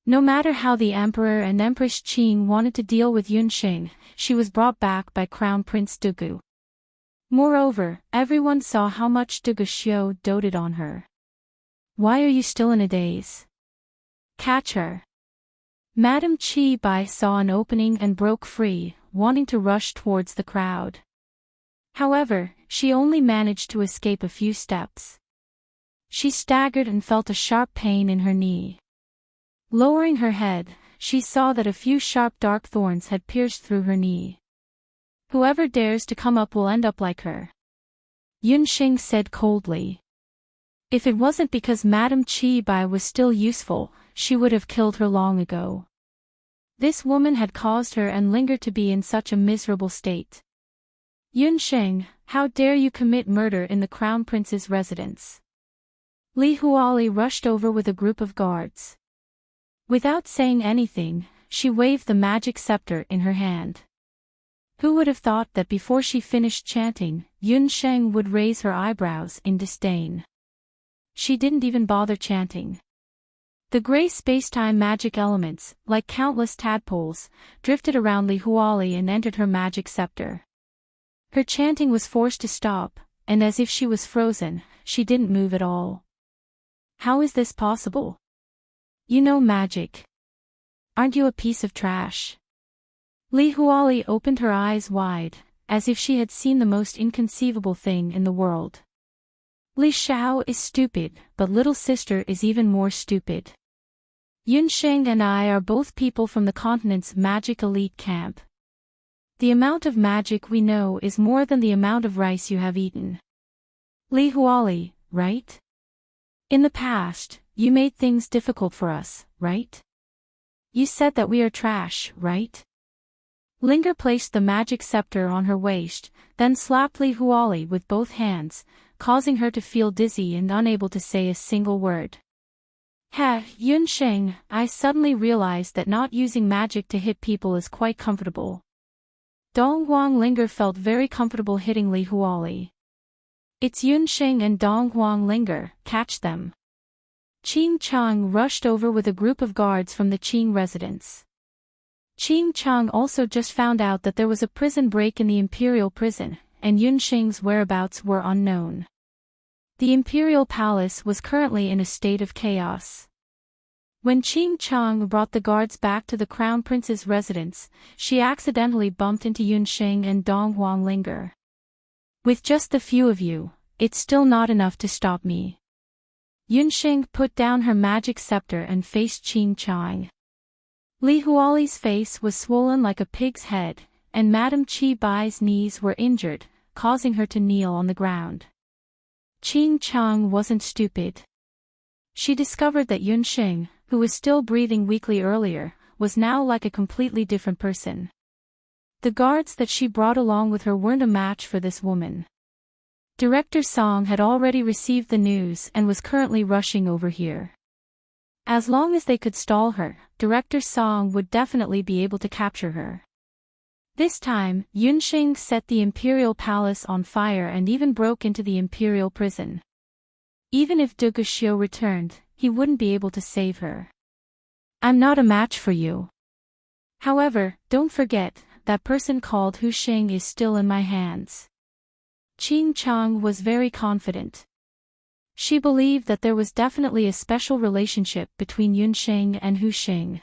No matter how the Emperor and Empress Qing wanted to deal with Yunsheng, she was brought back by Crown Prince Dugu. Moreover, everyone saw how much de Guixiu doted on her. Why are you still in a daze? Catch her. Madame Chi Bai saw an opening and broke free, wanting to rush towards the crowd. However, she only managed to escape a few steps. She staggered and felt a sharp pain in her knee. Lowering her head, she saw that a few sharp dark thorns had pierced through her knee. Whoever dares to come up will end up like her, Yunxing said coldly. If it wasn't because Madame Chi Bai was still useful, she would have killed her long ago. This woman had caused her and Linger to be in such a miserable state. Yunxing, how dare you commit murder in the Crown Prince's residence? Li Huali rushed over with a group of guards. Without saying anything, she waved the magic scepter in her hand. Who would have thought that before she finished chanting, Yunxing would raise her eyebrows in disdain. She didn't even bother chanting. The gray spacetime magic elements, like countless tadpoles, drifted around Li Huali and entered her magic scepter. Her chanting was forced to stop, and as if she was frozen, she didn't move at all. How is this possible? You know magic. Aren't you a piece of trash? Li Huali opened her eyes wide, as if she had seen the most inconceivable thing in the world. Li Xiao is stupid, but little sister is even more stupid. Yunxing and I are both people from the continent's magic elite camp. The amount of magic we know is more than the amount of rice you have eaten. Li Huali, right? In the past, you made things difficult for us, right? You said that we are trash, right? Linger placed the magic scepter on her waist, then slapped Li Huali with both hands, causing her to feel dizzy and unable to say a single word. Yunxing, I suddenly realized that not using magic to hit people is quite comfortable. Donghuang Linger felt very comfortable hitting Li Huali. It's Yunxing and Donghuang Linger, catch them. Qing Chang rushed over with a group of guards from the Qing residence. Qing Chang also just found out that there was a prison break in the Imperial prison, and Yunxing's whereabouts were unknown. The Imperial Palace was currently in a state of chaos. When Qing Chang brought the guards back to the Crown Prince's residence, she accidentally bumped into Yunxing and Donghuang Linger. With just the few of you, it's still not enough to stop me. Yunxing put down her magic scepter and faced Qing Chang. Li Huali's face was swollen like a pig's head, and Madame Chi Bai's knees were injured, causing her to kneel on the ground. Qing Chang wasn't stupid. She discovered that Yunxing, who was still breathing weakly earlier, was now like a completely different person. The guards that she brought along with her weren't a match for this woman. Director Song had already received the news and was currently rushing over here. As long as they could stall her, Director Song would definitely be able to capture her. This time, Yunxing set the Imperial Palace on fire and even broke into the Imperial prison. Even if de Guixiu returned, he wouldn't be able to save her. I'm not a match for you. However, don't forget, that person called Hu Xing is still in my hands. Qing Chang was very confident. She believed that there was definitely a special relationship between Yunxing and Hu Xing.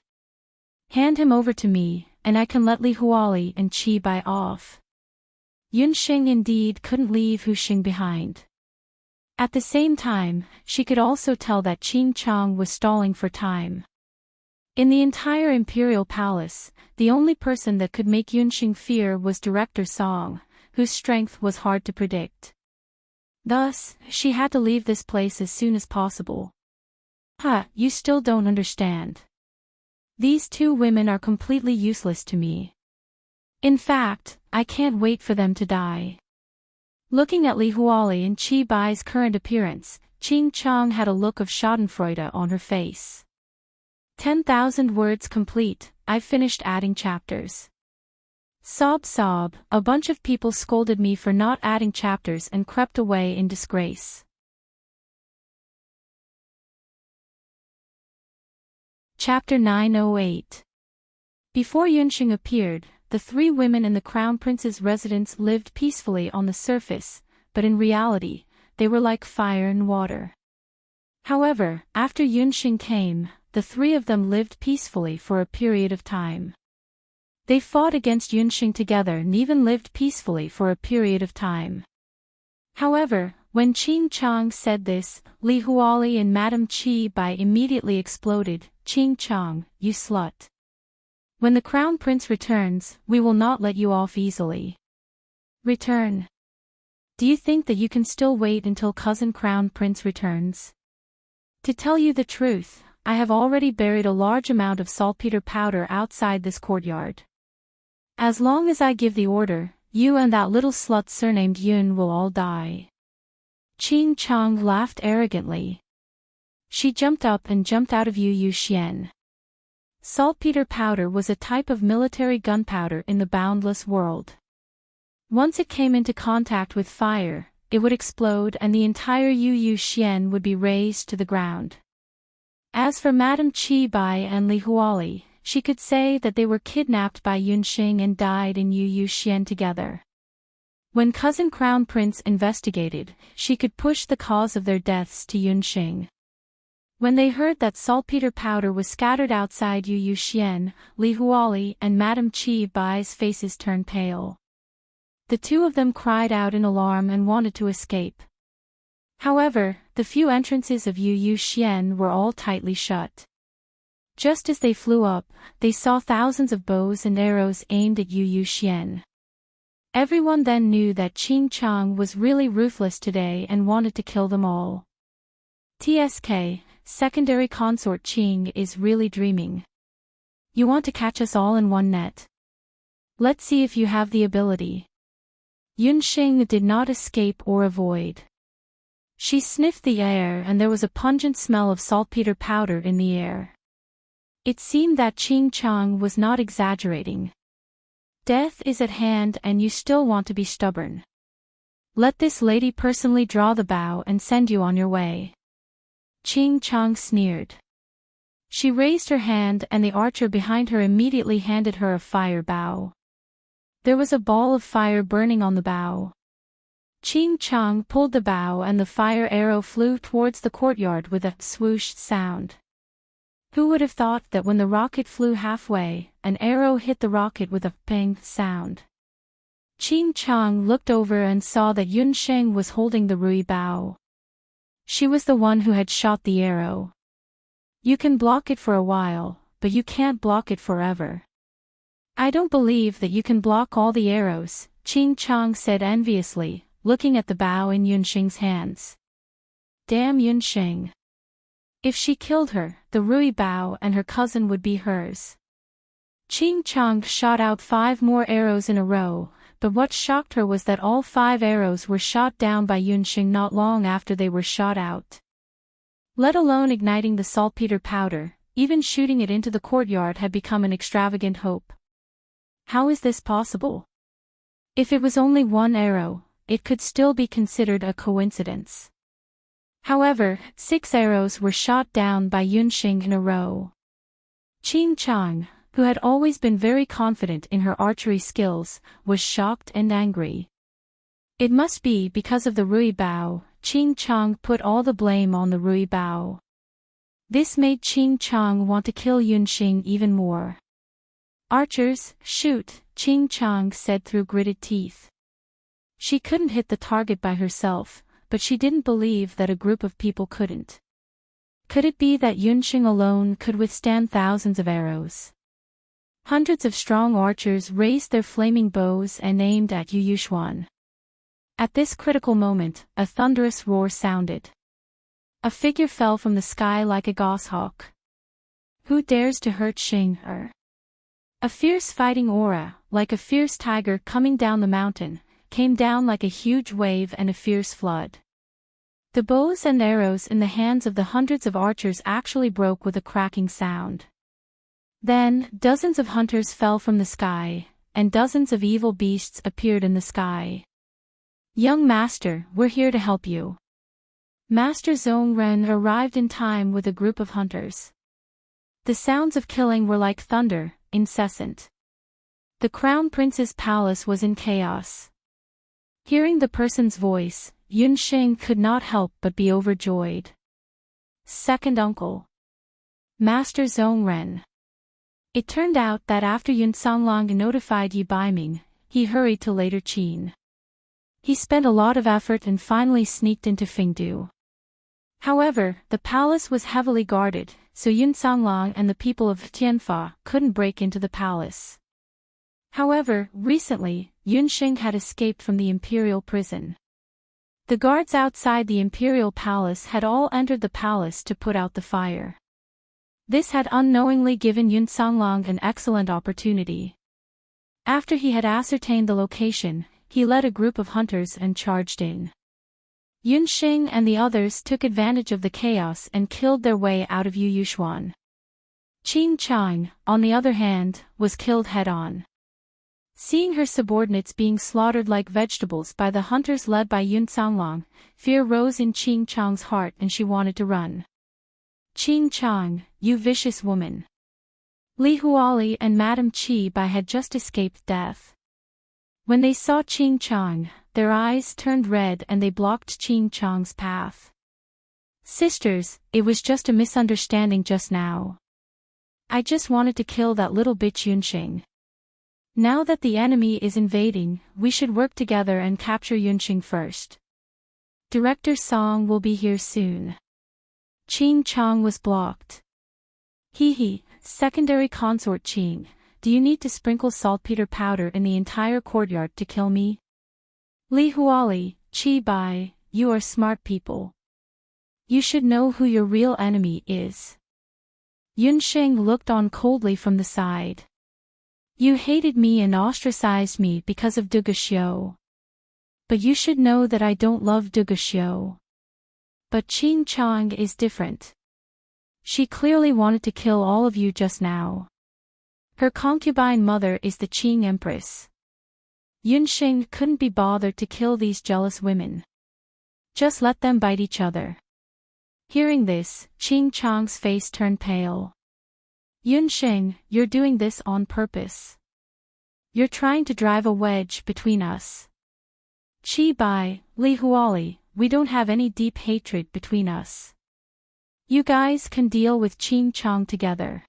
Hand him over to me, and I can let Li Huali and Qi Bai off. Yunxing indeed couldn't leave Hu Xing behind. At the same time, she could also tell that Qing Chang was stalling for time. In the entire Imperial Palace, the only person that could make Yunxing fear was Director Song, whose strength was hard to predict. Thus, she had to leave this place as soon as possible. You still don't understand. These two women are completely useless to me. In fact, I can't wait for them to die. Looking at Li Huali and Qi Bai's current appearance, Qing Chang had a look of schadenfreude on her face. 10,000 words complete, I've finished adding chapters. Sob sob, a bunch of people scolded me for not adding chapters and crept away in disgrace. Chapter 908. Before Yunxing appeared, the three women in the Crown Prince's residence lived peacefully on the surface, but in reality, they were like fire and water. However, after Yunxing came, the three of them lived peacefully for a period of time. They fought against Yunxing together and even lived peacefully for a period of time. However, when Qing Chang said this, Li Huali and Madame Qi Bai immediately exploded. Qing Chang, you slut. When the Crown Prince returns, we will not let you off easily. Return. Do you think that you can still wait until cousin Crown Prince returns? To tell you the truth, I have already buried a large amount of saltpeter powder outside this courtyard. As long as I give the order, you and that little slut surnamed Yun will all die. Qing Chang laughed arrogantly. She jumped up and jumped out of Yu Xian. Saltpeter powder was a type of military gunpowder in the boundless world. Once it came into contact with fire, it would explode and the entire Yu Xian would be razed to the ground. As for Madame Qi Bai and Li Huali, she could say that they were kidnapped by Yunxing and died in Yu Xian together. When cousin Crown Prince investigated, she could push the cause of their deaths to Yunxing. When they heard that saltpeter powder was scattered outside Yu Xian, Li Huali and Madame Qi Bai's faces turned pale. The two of them cried out in alarm and wanted to escape. However, the few entrances of Yu Xian were all tightly shut. Just as they flew up, they saw thousands of bows and arrows aimed at Yu Xian. Everyone then knew that Qing Chang was really ruthless today and wanted to kill them all. TSK, secondary consort Qing is really dreaming. You want to catch us all in one net? Let's see if you have the ability. Yunxing did not escape or avoid. She sniffed the air and there was a pungent smell of saltpeter powder in the air. It seemed that Qing Chang was not exaggerating. Death is at hand and you still want to be stubborn. Let this lady personally draw the bow and send you on your way. Qing Chang sneered. She raised her hand and the archer behind her immediately handed her a fire bow. There was a ball of fire burning on the bow. Qing Chang pulled the bow and the fire arrow flew towards the courtyard with a swoosh sound. Who would have thought that when the rocket flew halfway, an arrow hit the rocket with a ping sound? Qing Chang looked over and saw that Yunxing was holding the rui bow. She was the one who had shot the arrow. You can block it for a while, but you can't block it forever. I don't believe that you can block all the arrows, Qing Chang said enviously, looking at the bow in Yunxing's hands. Damn Yunxing. If she killed her, the Rui Bao and her cousin would be hers. Qing Chang shot out 5 more arrows in a row, but what shocked her was that all 5 arrows were shot down by Yunxing not long after they were shot out. Let alone igniting the saltpeter powder, even shooting it into the courtyard had become an extravagant hope. How is this possible? If it was only 1 arrow, it could still be considered a coincidence. However, 6 arrows were shot down by Yunxing in a row. Qing Chang, who had always been very confident in her archery skills, was shocked and angry. It must be because of the Rui Bao. Qing Chang put all the blame on the Rui Bao. This made Qing Chang want to kill Yunxing even more. Archers, shoot, Qing Chang said through gritted teeth. She couldn't hit the target by herself, but she didn't believe that a group of people couldn't. Could it be that Yunxing alone could withstand thousands of arrows? Hundreds of strong archers raised their flaming bows and aimed at Yu Yuxuan. At this critical moment, a thunderous roar sounded. A figure fell from the sky like a goshawk. Who dares to hurt Xing? A fierce fighting aura, like a fierce tiger coming down the mountain, came down like a huge wave and a fierce flood. The bows and arrows in the hands of the hundreds of archers actually broke with a cracking sound. Then, dozens of hunters fell from the sky, and dozens of evil beasts appeared in the sky. Young master, we're here to help you. Master Zhongren arrived in time with a group of hunters. The sounds of killing were like thunder, incessant. The crown prince's palace was in chaos. Hearing the person's voice, Yunxing could not help but be overjoyed. Second uncle. Master Zhongren. It turned out that after Yun Songlong notified Yi Baiming, he hurried to later Qin. He spent a lot of effort and finally sneaked into Fengdu. However, the palace was heavily guarded, so Yun Songlong and the people of Tianfa couldn't break into the palace. However, recently, Yunxing had escaped from the imperial prison. The guards outside the imperial palace had all entered the palace to put out the fire. This had unknowingly given Yun Songlong an excellent opportunity. After he had ascertained the location, he led a group of hunters and charged in. Yunxing and the others took advantage of the chaos and killed their way out of Yu Yushuan. Qing Chang, on the other hand, was killed head-on. Seeing her subordinates being slaughtered like vegetables by the hunters led by Yun Songlong, fear rose in Qing Chang's heart and she wanted to run. Qing Chang, you vicious woman. Li Huali and Madame Qi Bai had just escaped death. When they saw Qing Chang, their eyes turned red and they blocked Qing Chang's path. Sisters, it was just a misunderstanding just now. I just wanted to kill that little bitch Yunxing. Now that the enemy is invading, we should work together and capture Yunxing first. Director Song will be here soon. Qing Chang was blocked. Hee, secondary consort Qing, do you need to sprinkle saltpeter powder in the entire courtyard to kill me? Li Huali, Qi Bai, you are smart people. You should know who your real enemy is. Yunxing looked on coldly from the side. You hated me and ostracized me because of Duguxiu. But you should know that I don't love Duguxiu. But Qing Chang is different. She clearly wanted to kill all of you just now. Her concubine mother is the Qing Empress. Yunxing couldn't be bothered to kill these jealous women. Just let them bite each other. Hearing this, Qing Chang's face turned pale. Yunxing, you're doing this on purpose. You're trying to drive a wedge between us. Qi Bai, Li Huali, we don't have any deep hatred between us. You guys can deal with Qing Chang together.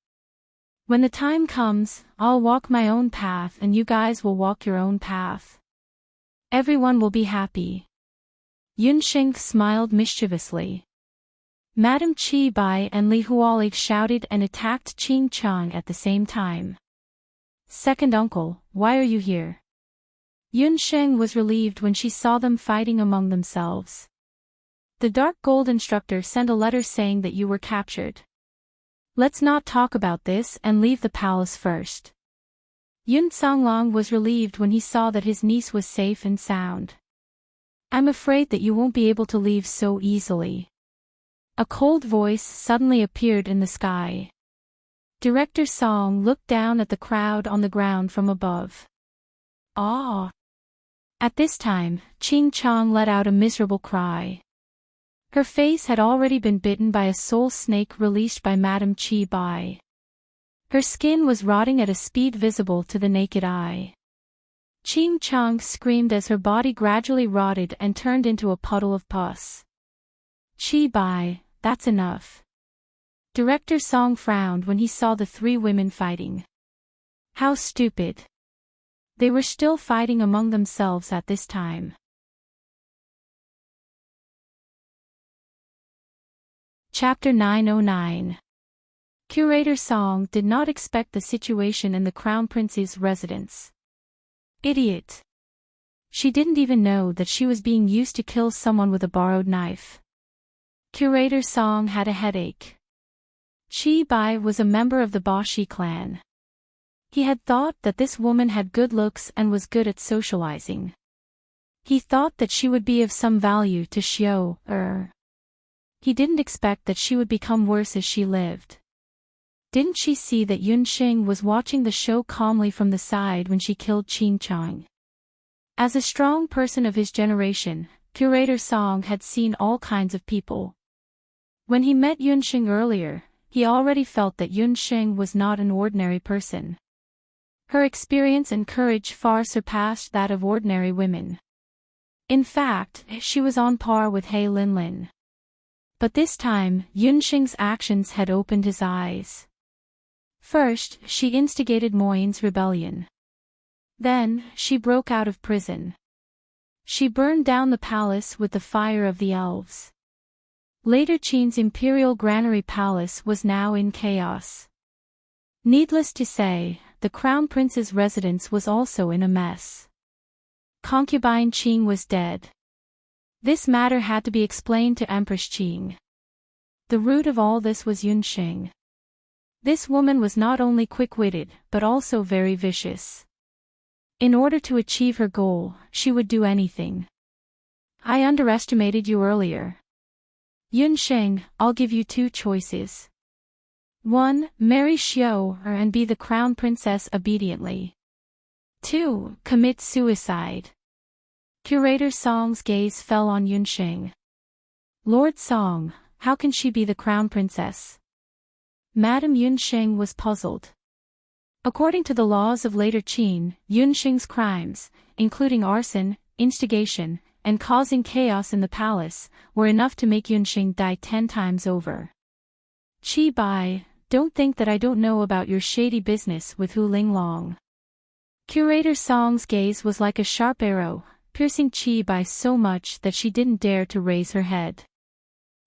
When the time comes, I'll walk my own path and you guys will walk your own path. Everyone will be happy. Yunxing smiled mischievously. Madame Qi Bai and Li Huali shouted and attacked Qing Chang at the same time. Second uncle, why are you here? Yunxing was relieved when she saw them fighting among themselves. The dark gold instructor sent a letter saying that you were captured. Let's not talk about this and leave the palace first. Yun Songlong was relieved when he saw that his niece was safe and sound. I'm afraid that you won't be able to leave so easily. A cold voice suddenly appeared in the sky. Director Song looked down at the crowd on the ground from above. Ah! At this time, Qing Chang let out a miserable cry. Her face had already been bitten by a soul snake released by Madame Qi Bai. Her skin was rotting at a speed visible to the naked eye. Qing Chang screamed as her body gradually rotted and turned into a puddle of pus. Qi Bai, that's enough. Director Song frowned when he saw the three women fighting. How stupid. They were still fighting among themselves at this time. Chapter 909. Curator Song did not expect the situation in the Crown Prince's residence. Idiot. She didn't even know that she was being used to kill someone with a borrowed knife. Curator Song had a headache. Qi Bai was a member of the Bashi clan. He had thought that this woman had good looks and was good at socializing. He thought that she would be of some value to Xiu. He didn't expect that she would become worse as she lived. Didn't she see that Yunxing was watching the show calmly from the side when she killed Qing Chang? As a strong person of his generation, Curator Song had seen all kinds of people. When he met Yunxing earlier, he already felt that Yunxing was not an ordinary person. Her experience and courage far surpassed that of ordinary women. In fact, she was on par with He Linlin. But this time, Yunxing's actions had opened his eyes. First, she instigated Moyin's rebellion. Then, she broke out of prison. She burned down the palace with the fire of the elves. Later Qin's imperial granary palace was now in chaos. Needless to say, the crown prince's residence was also in a mess. Concubine Qing was dead. This matter had to be explained to Empress Qing. The root of all this was Yunxing. This woman was not only quick-witted, but also very vicious. In order to achieve her goal, she would do anything. I underestimated you earlier. Yunxing, I'll give you two choices. 1. Marry Xiao and be the crown princess obediently. 2. Commit suicide. Curator Song's gaze fell on Yunxing. Lord Song, how can she be the crown princess? Madame Yunxing was puzzled. According to the laws of later Qin, Yunxing's crimes, including arson, instigation, and causing chaos in the palace, were enough to make Yunxing die 10 times over. Qi Bai, don't think that I don't know about your shady business with Hu Linglong. Curator Song's gaze was like a sharp arrow, piercing Qi Bai so much that she didn't dare to raise her head.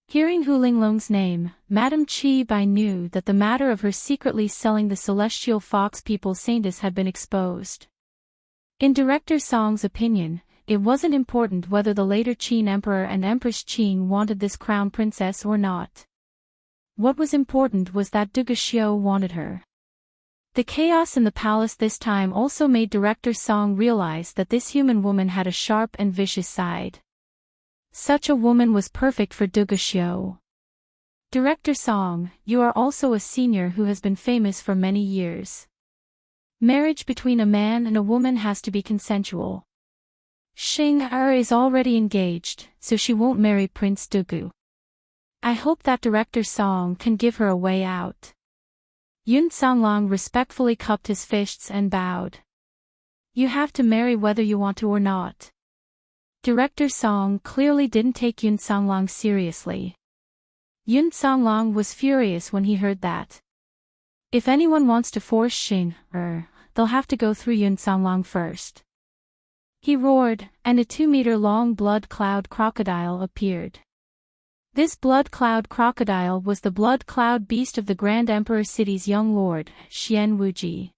Hearing Hu Linglong's name, Madame Qi Bai knew that the matter of her secretly selling the celestial fox people's saintess had been exposed. In Director Song's opinion, it wasn't important whether the later Qin Emperor and Empress Qing wanted this crown princess or not. What was important was that Duge Xiu wanted her. The chaos in the palace this time also made Director Song realize that this human woman had a sharp and vicious side. Such a woman was perfect for Duge Xiu. Director Song, you are also a senior who has been famous for many years. Marriage between a man and a woman has to be consensual. Xing Er is already engaged, so she won't marry Prince Dugu. I hope that Director Song can give her a way out. Yun Songlong respectfully cupped his fists and bowed. You have to marry whether you want to or not. Director Song clearly didn't take Yun Songlong seriously. Yun Songlong was furious when he heard that. If anyone wants to force Xing Er, they'll have to go through Yun Songlong first. He roared, and a 2-meter-long blood cloud crocodile appeared. This blood cloud crocodile was the blood cloud beast of the Grand Emperor City's young lord, Xian Wuji.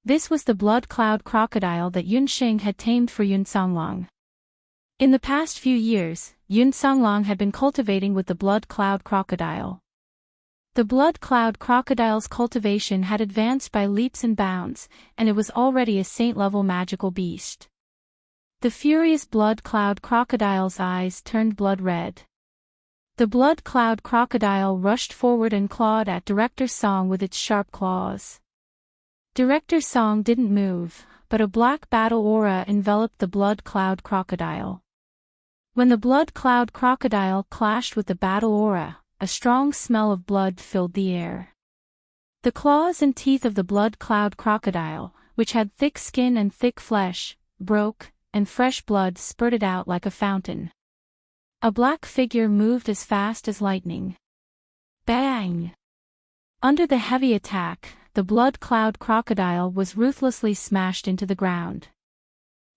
This was the blood cloud crocodile that Yunxing had tamed for Yun Songlong. In the past few years, Yun Songlong had been cultivating with the blood cloud crocodile. The blood cloud crocodile's cultivation had advanced by leaps and bounds, and it was already a saint-level magical beast. The furious blood cloud crocodile's eyes turned blood red. The blood cloud crocodile rushed forward and clawed at Director Song with its sharp claws. Director Song didn't move, but a black battle aura enveloped the blood cloud crocodile. When the blood cloud crocodile clashed with the battle aura, a strong smell of blood filled the air. The claws and teeth of the blood cloud crocodile, which had thick skin and thick flesh, broke, and fresh blood spurted out like a fountain. A black figure moved as fast as lightning. Bang! Under the heavy attack, the blood cloud crocodile was ruthlessly smashed into the ground.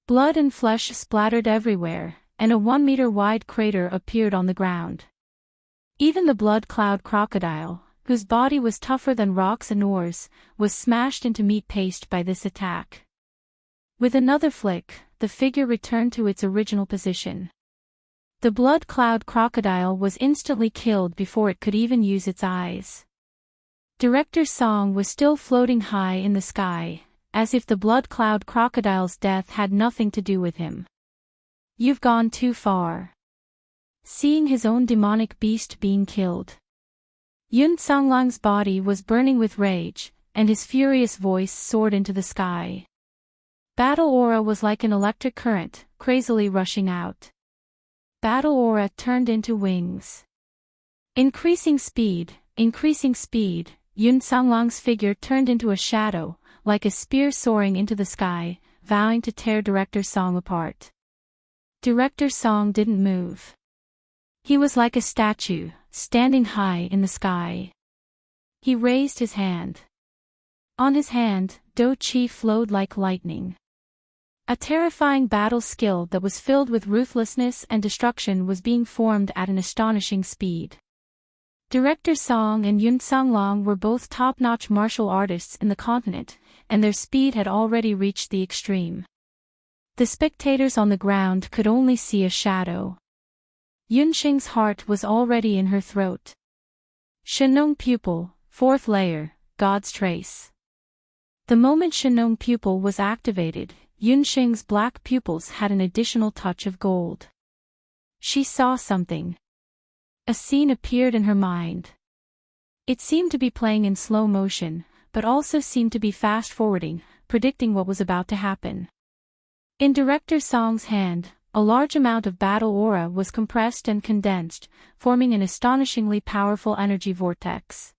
Blood and flesh splattered everywhere, and a 1-meter-wide crater appeared on the ground. Even the blood cloud crocodile, whose body was tougher than rocks and ores, was smashed into meat paste by this attack. With another flick, the figure returned to its original position. The blood cloud crocodile was instantly killed before it could even use its eyes. Director Song was still floating high in the sky, as if the blood cloud crocodile's death had nothing to do with him. You've gone too far. Seeing his own demonic beast being killed, Yun Songlong's body was burning with rage, and his furious voice soared into the sky. Battle aura was like an electric current, crazily rushing out. Battle aura turned into wings. Increasing speed, Yun Songlong's figure turned into a shadow, like a spear soaring into the sky, vowing to tear Director Song apart. Director Song didn't move. He was like a statue, standing high in the sky. He raised his hand. On his hand, Do Chi flowed like lightning. A terrifying battle skill that was filled with ruthlessness and destruction was being formed at an astonishing speed. Director Song and Yun Songlong were both top-notch martial artists in the continent, and their speed had already reached the extreme. The spectators on the ground could only see a shadow. Yunxing's heart was already in her throat. Shenong Pupil, 4th layer, God's Trace. The moment Shenong Pupil was activated, Yunxing's black pupils had an additional touch of gold. She saw something. A scene appeared in her mind. It seemed to be playing in slow motion, but also seemed to be fast-forwarding, predicting what was about to happen. In Director Song's hand, a large amount of battle aura was compressed and condensed, forming an astonishingly powerful energy vortex.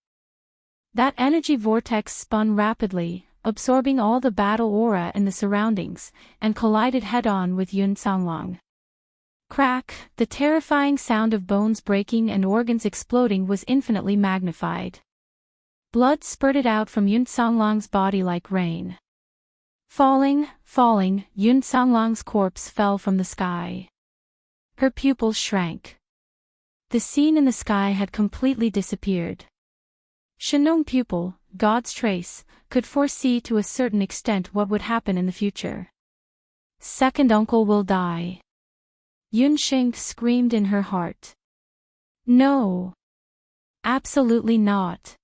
That energy vortex spun rapidly, absorbing all the battle aura in the surroundings, and collided head-on with Yun Songlong. Crack, the terrifying sound of bones breaking and organs exploding was infinitely magnified. Blood spurted out from Yun Songlong's body like rain. Falling, Yun Songlong's corpse fell from the sky. Her pupils shrank. The scene in the sky had completely disappeared. Shenong Pupil, God's Trace, could foresee to a certain extent what would happen in the future. Second uncle will die. Yunxing screamed in her heart. No. Absolutely not.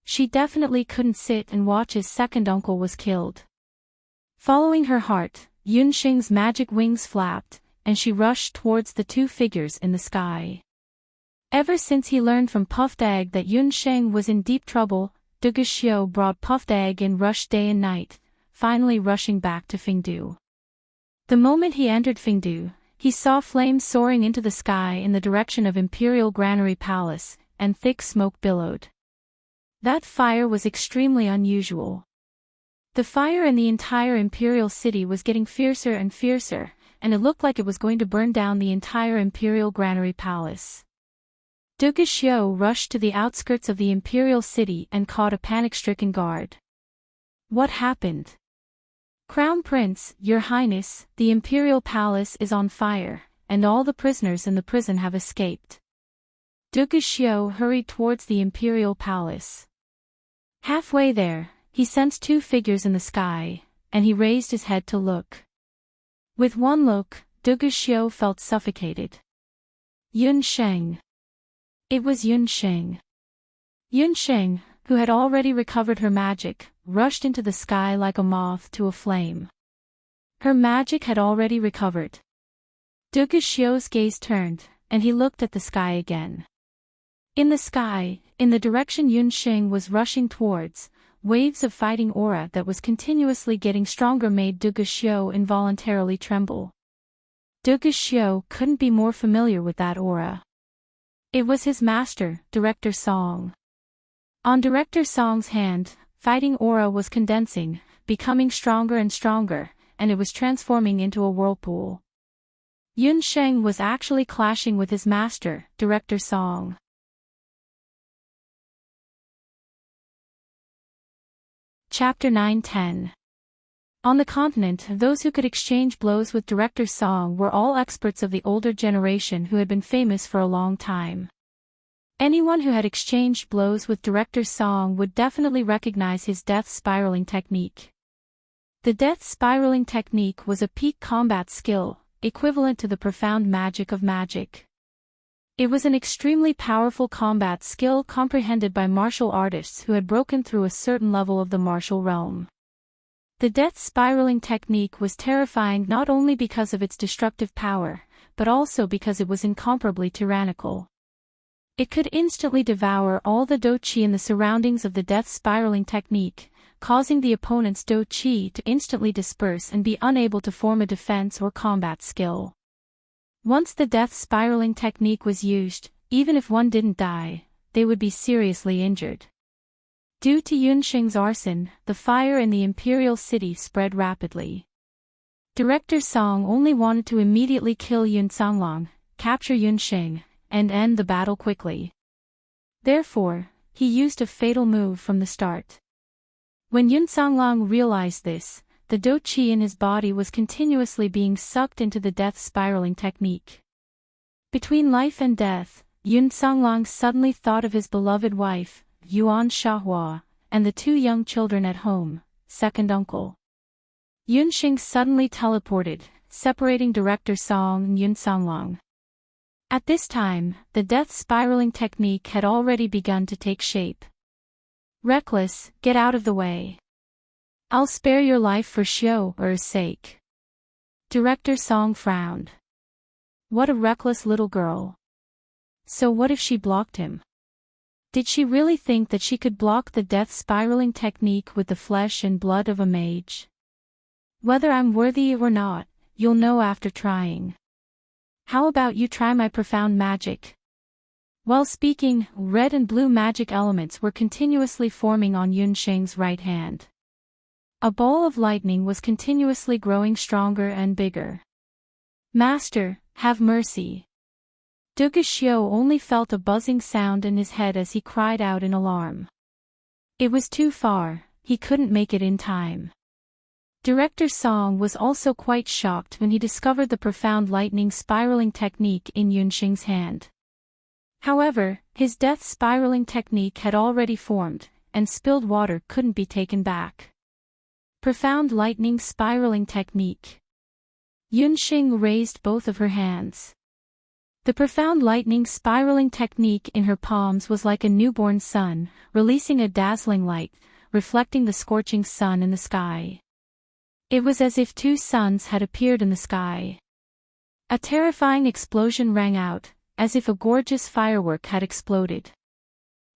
She definitely couldn't sit and watch his second uncle was killed. Following her heart, Yunxing's magic wings flapped, and she rushed towards the two figures in the sky. Ever since he learned from Puffed Egg that Yunxing was in deep trouble, Duguxiu brought Puffed Egg and rushed day and night, finally rushing back to Fingdu. The moment he entered Fingdu, he saw flames soaring into the sky in the direction of Imperial Granary Palace, and thick smoke billowed. That fire was extremely unusual. The fire in the entire Imperial City was getting fiercer and fiercer, and it looked like it was going to burn down the entire Imperial Granary Palace. Duguxiu rushed to the outskirts of the Imperial City and caught a panic-stricken guard. What happened? Crown Prince, Your Highness, the Imperial Palace is on fire, and all the prisoners in the prison have escaped. Duguxiu hurried towards the Imperial Palace. Halfway there, he sensed two figures in the sky, and he raised his head to look. With one look, Duguxiu felt suffocated. Yunxing. It was Yunxing. Yunxing, who had already recovered her magic, rushed into the sky like a moth to a flame. Her magic had already recovered. Duguxiu's gaze turned, and he looked at the sky again. In the sky, in the direction Yunxing was rushing towards, waves of fighting aura that was continuously getting stronger made Duguxiu involuntarily tremble. Duguxiu couldn't be more familiar with that aura. It was his master, Director Song. On Director Song's hand, fighting aura was condensing, becoming stronger and stronger, and it was transforming into a whirlpool. Yunxing was actually clashing with his master, Director Song. Chapter 9-10. On the continent, those who could exchange blows with Director Song were all experts of the older generation who had been famous for a long time. Anyone who had exchanged blows with Director Song would definitely recognize his death spiraling technique. The death spiraling technique was a peak combat skill, equivalent to the profound magic of magic. It was an extremely powerful combat skill comprehended by martial artists who had broken through a certain level of the martial realm. The death spiraling technique was terrifying not only because of its destructive power, but also because it was incomparably tyrannical. It could instantly devour all the Do Chi in the surroundings of the death spiraling technique, causing the opponent's Do Chi to instantly disperse and be unable to form a defense or combat skill. Once the death spiraling technique was used, even if one didn't die, they would be seriously injured. Due to Yunxing's arson, the fire in the imperial city spread rapidly. Director Song only wanted to immediately kill Yun Songlong, capture Yunxing, and end the battle quickly. Therefore, he used a fatal move from the start. When Yun Songlong realized this, the do qi in his body was continuously being sucked into the death spiraling technique. Between life and death, Yun Songlong suddenly thought of his beloved wife, Yuan Shahua, and the two young children at home, second uncle. Yunxing suddenly teleported, separating Director Song and Yun Songlong. At this time, the death spiraling technique had already begun to take shape. Reckless, get out of the way. I'll spare your life for Xiu's sake. Director Song frowned. What a reckless little girl. So what if she blocked him? Did she really think that she could block the death spiraling technique with the flesh and blood of a mage? Whether I'm worthy or not, you'll know after trying. How about you try my profound magic? While speaking, red and blue magic elements were continuously forming on Yunxing's right hand. A ball of lightning was continuously growing stronger and bigger. Master, have mercy. Duge Xiu only felt a buzzing sound in his head as he cried out in alarm. It was too far, he couldn't make it in time. Director Song was also quite shocked when he discovered the profound lightning spiraling technique in Yunxing's hand. However, his death spiraling technique had already formed, and spilled water couldn't be taken back. Profound lightning spiraling technique. Yunxing raised both of her hands. The profound lightning spiraling technique in her palms was like a newborn sun, releasing a dazzling light, reflecting the scorching sun in the sky. It was as if two suns had appeared in the sky. A terrifying explosion rang out, as if a gorgeous firework had exploded.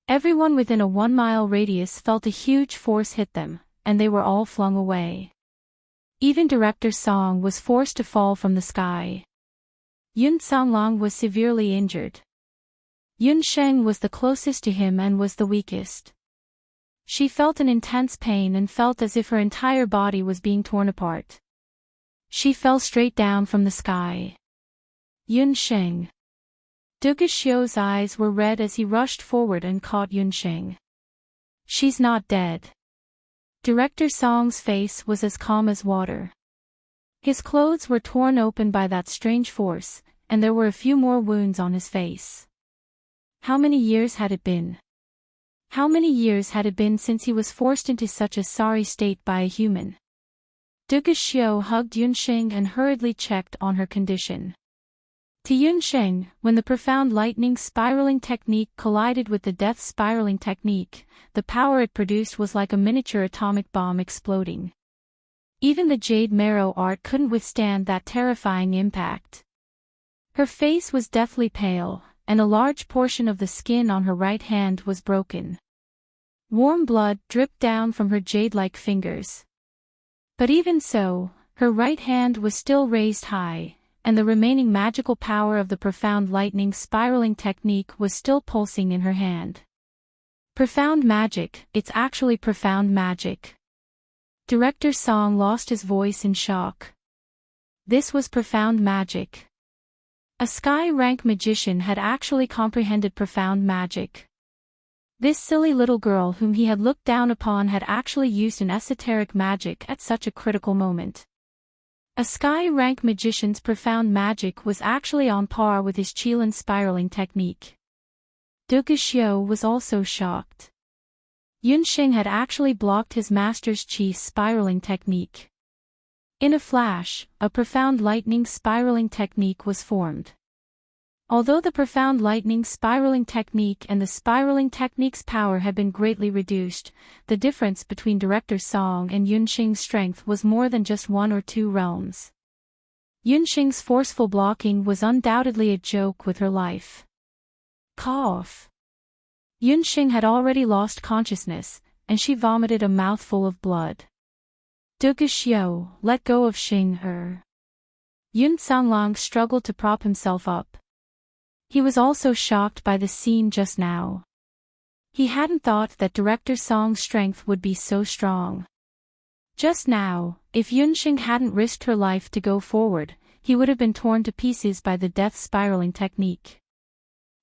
Everyone within a 1-mile radius felt a huge force hit them, and they were all flung away. Even Director Song was forced to fall from the sky. Yun Songlong was severely injured. Yunxing was the closest to him and was the weakest. She felt an intense pain and felt as if her entire body was being torn apart. She fell straight down from the sky. Yunxing. Duge Xiu's eyes were red as he rushed forward and caught Yunxing. She's not dead. Director Song's face was as calm as water. His clothes were torn open by that strange force, and there were a few more wounds on his face. How many years had it been? How many years had it been since he was forced into such a sorry state by a human? Duge Xiu hugged Yunxing and hurriedly checked on her condition. To Yunxing, when the profound lightning spiraling technique collided with the death spiraling technique, the power it produced was like a miniature atomic bomb exploding. Even the jade marrow art couldn't withstand that terrifying impact. Her face was deathly pale, and a large portion of the skin on her right hand was broken. Warm blood dripped down from her jade-like fingers. But even so, her right hand was still raised high, and the remaining magical power of the profound lightning spiraling technique was still pulsing in her hand. Profound magic, it's actually profound magic. Director Song lost his voice in shock. This was profound magic. A sky-rank magician had actually comprehended profound magic. This silly little girl whom he had looked down upon had actually used an esoteric magic at such a critical moment. A sky-rank magician's profound magic was actually on par with his Qilin spiraling technique. Duge Xiu was also shocked. Yunxing had actually blocked his master's Qi spiraling technique. In a flash, a profound lightning spiraling technique was formed. Although the profound lightning spiraling technique and the spiraling technique's power had been greatly reduced, the difference between Director Song and Yunxing's strength was more than just 1 or 2 realms. Yunxing's forceful blocking was undoubtedly a joke with her life. Cough. Yunxing had already lost consciousness, and she vomited a mouthful of blood. Duge Xiu, let go of Xing. Yun Songlong struggled to prop himself up. He was also shocked by the scene just now. He hadn't thought that Director Song's strength would be so strong. Just now, if Yunxing hadn't risked her life to go forward, he would have been torn to pieces by the death spiraling technique.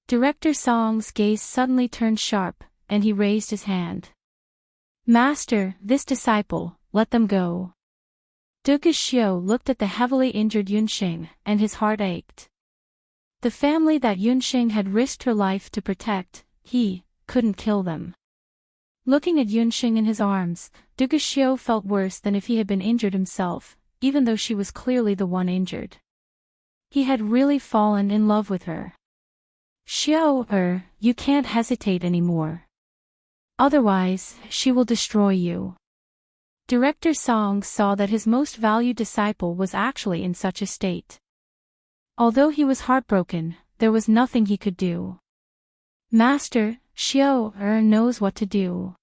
Director Song's gaze suddenly turned sharp, and he raised his hand. Master, this disciple, let them go. Duge Xiu looked at the heavily injured Yunxing, and his heart ached. The family that Yunxing had risked her life to protect, he couldn't kill them. Looking at Yunxing in his arms, Duge Xiu felt worse than if he had been injured himself, even though she was clearly the one injured. He had really fallen in love with her. Xiu, you can't hesitate anymore. Otherwise, she will destroy you. Director Song saw that his most valued disciple was actually in such a state. Although he was heartbroken, there was nothing he could do. Master, Xiu knows what to do.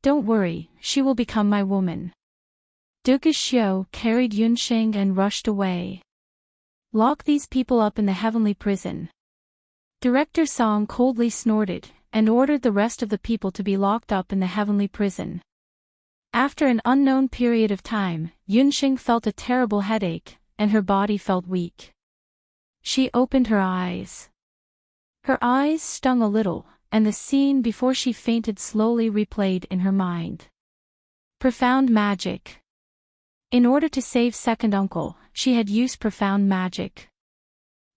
Don't worry, she will become my woman. Duge Xiu carried Yunxing and rushed away. Lock these people up in the heavenly prison. Director Song coldly snorted, and ordered the rest of the people to be locked up in the heavenly prison. After an unknown period of time, Yunxing felt a terrible headache, and her body felt weak. She opened her eyes. Her eyes stung a little, and the scene before she fainted slowly replayed in her mind. Profound magic. In order to save second uncle, she had used profound magic.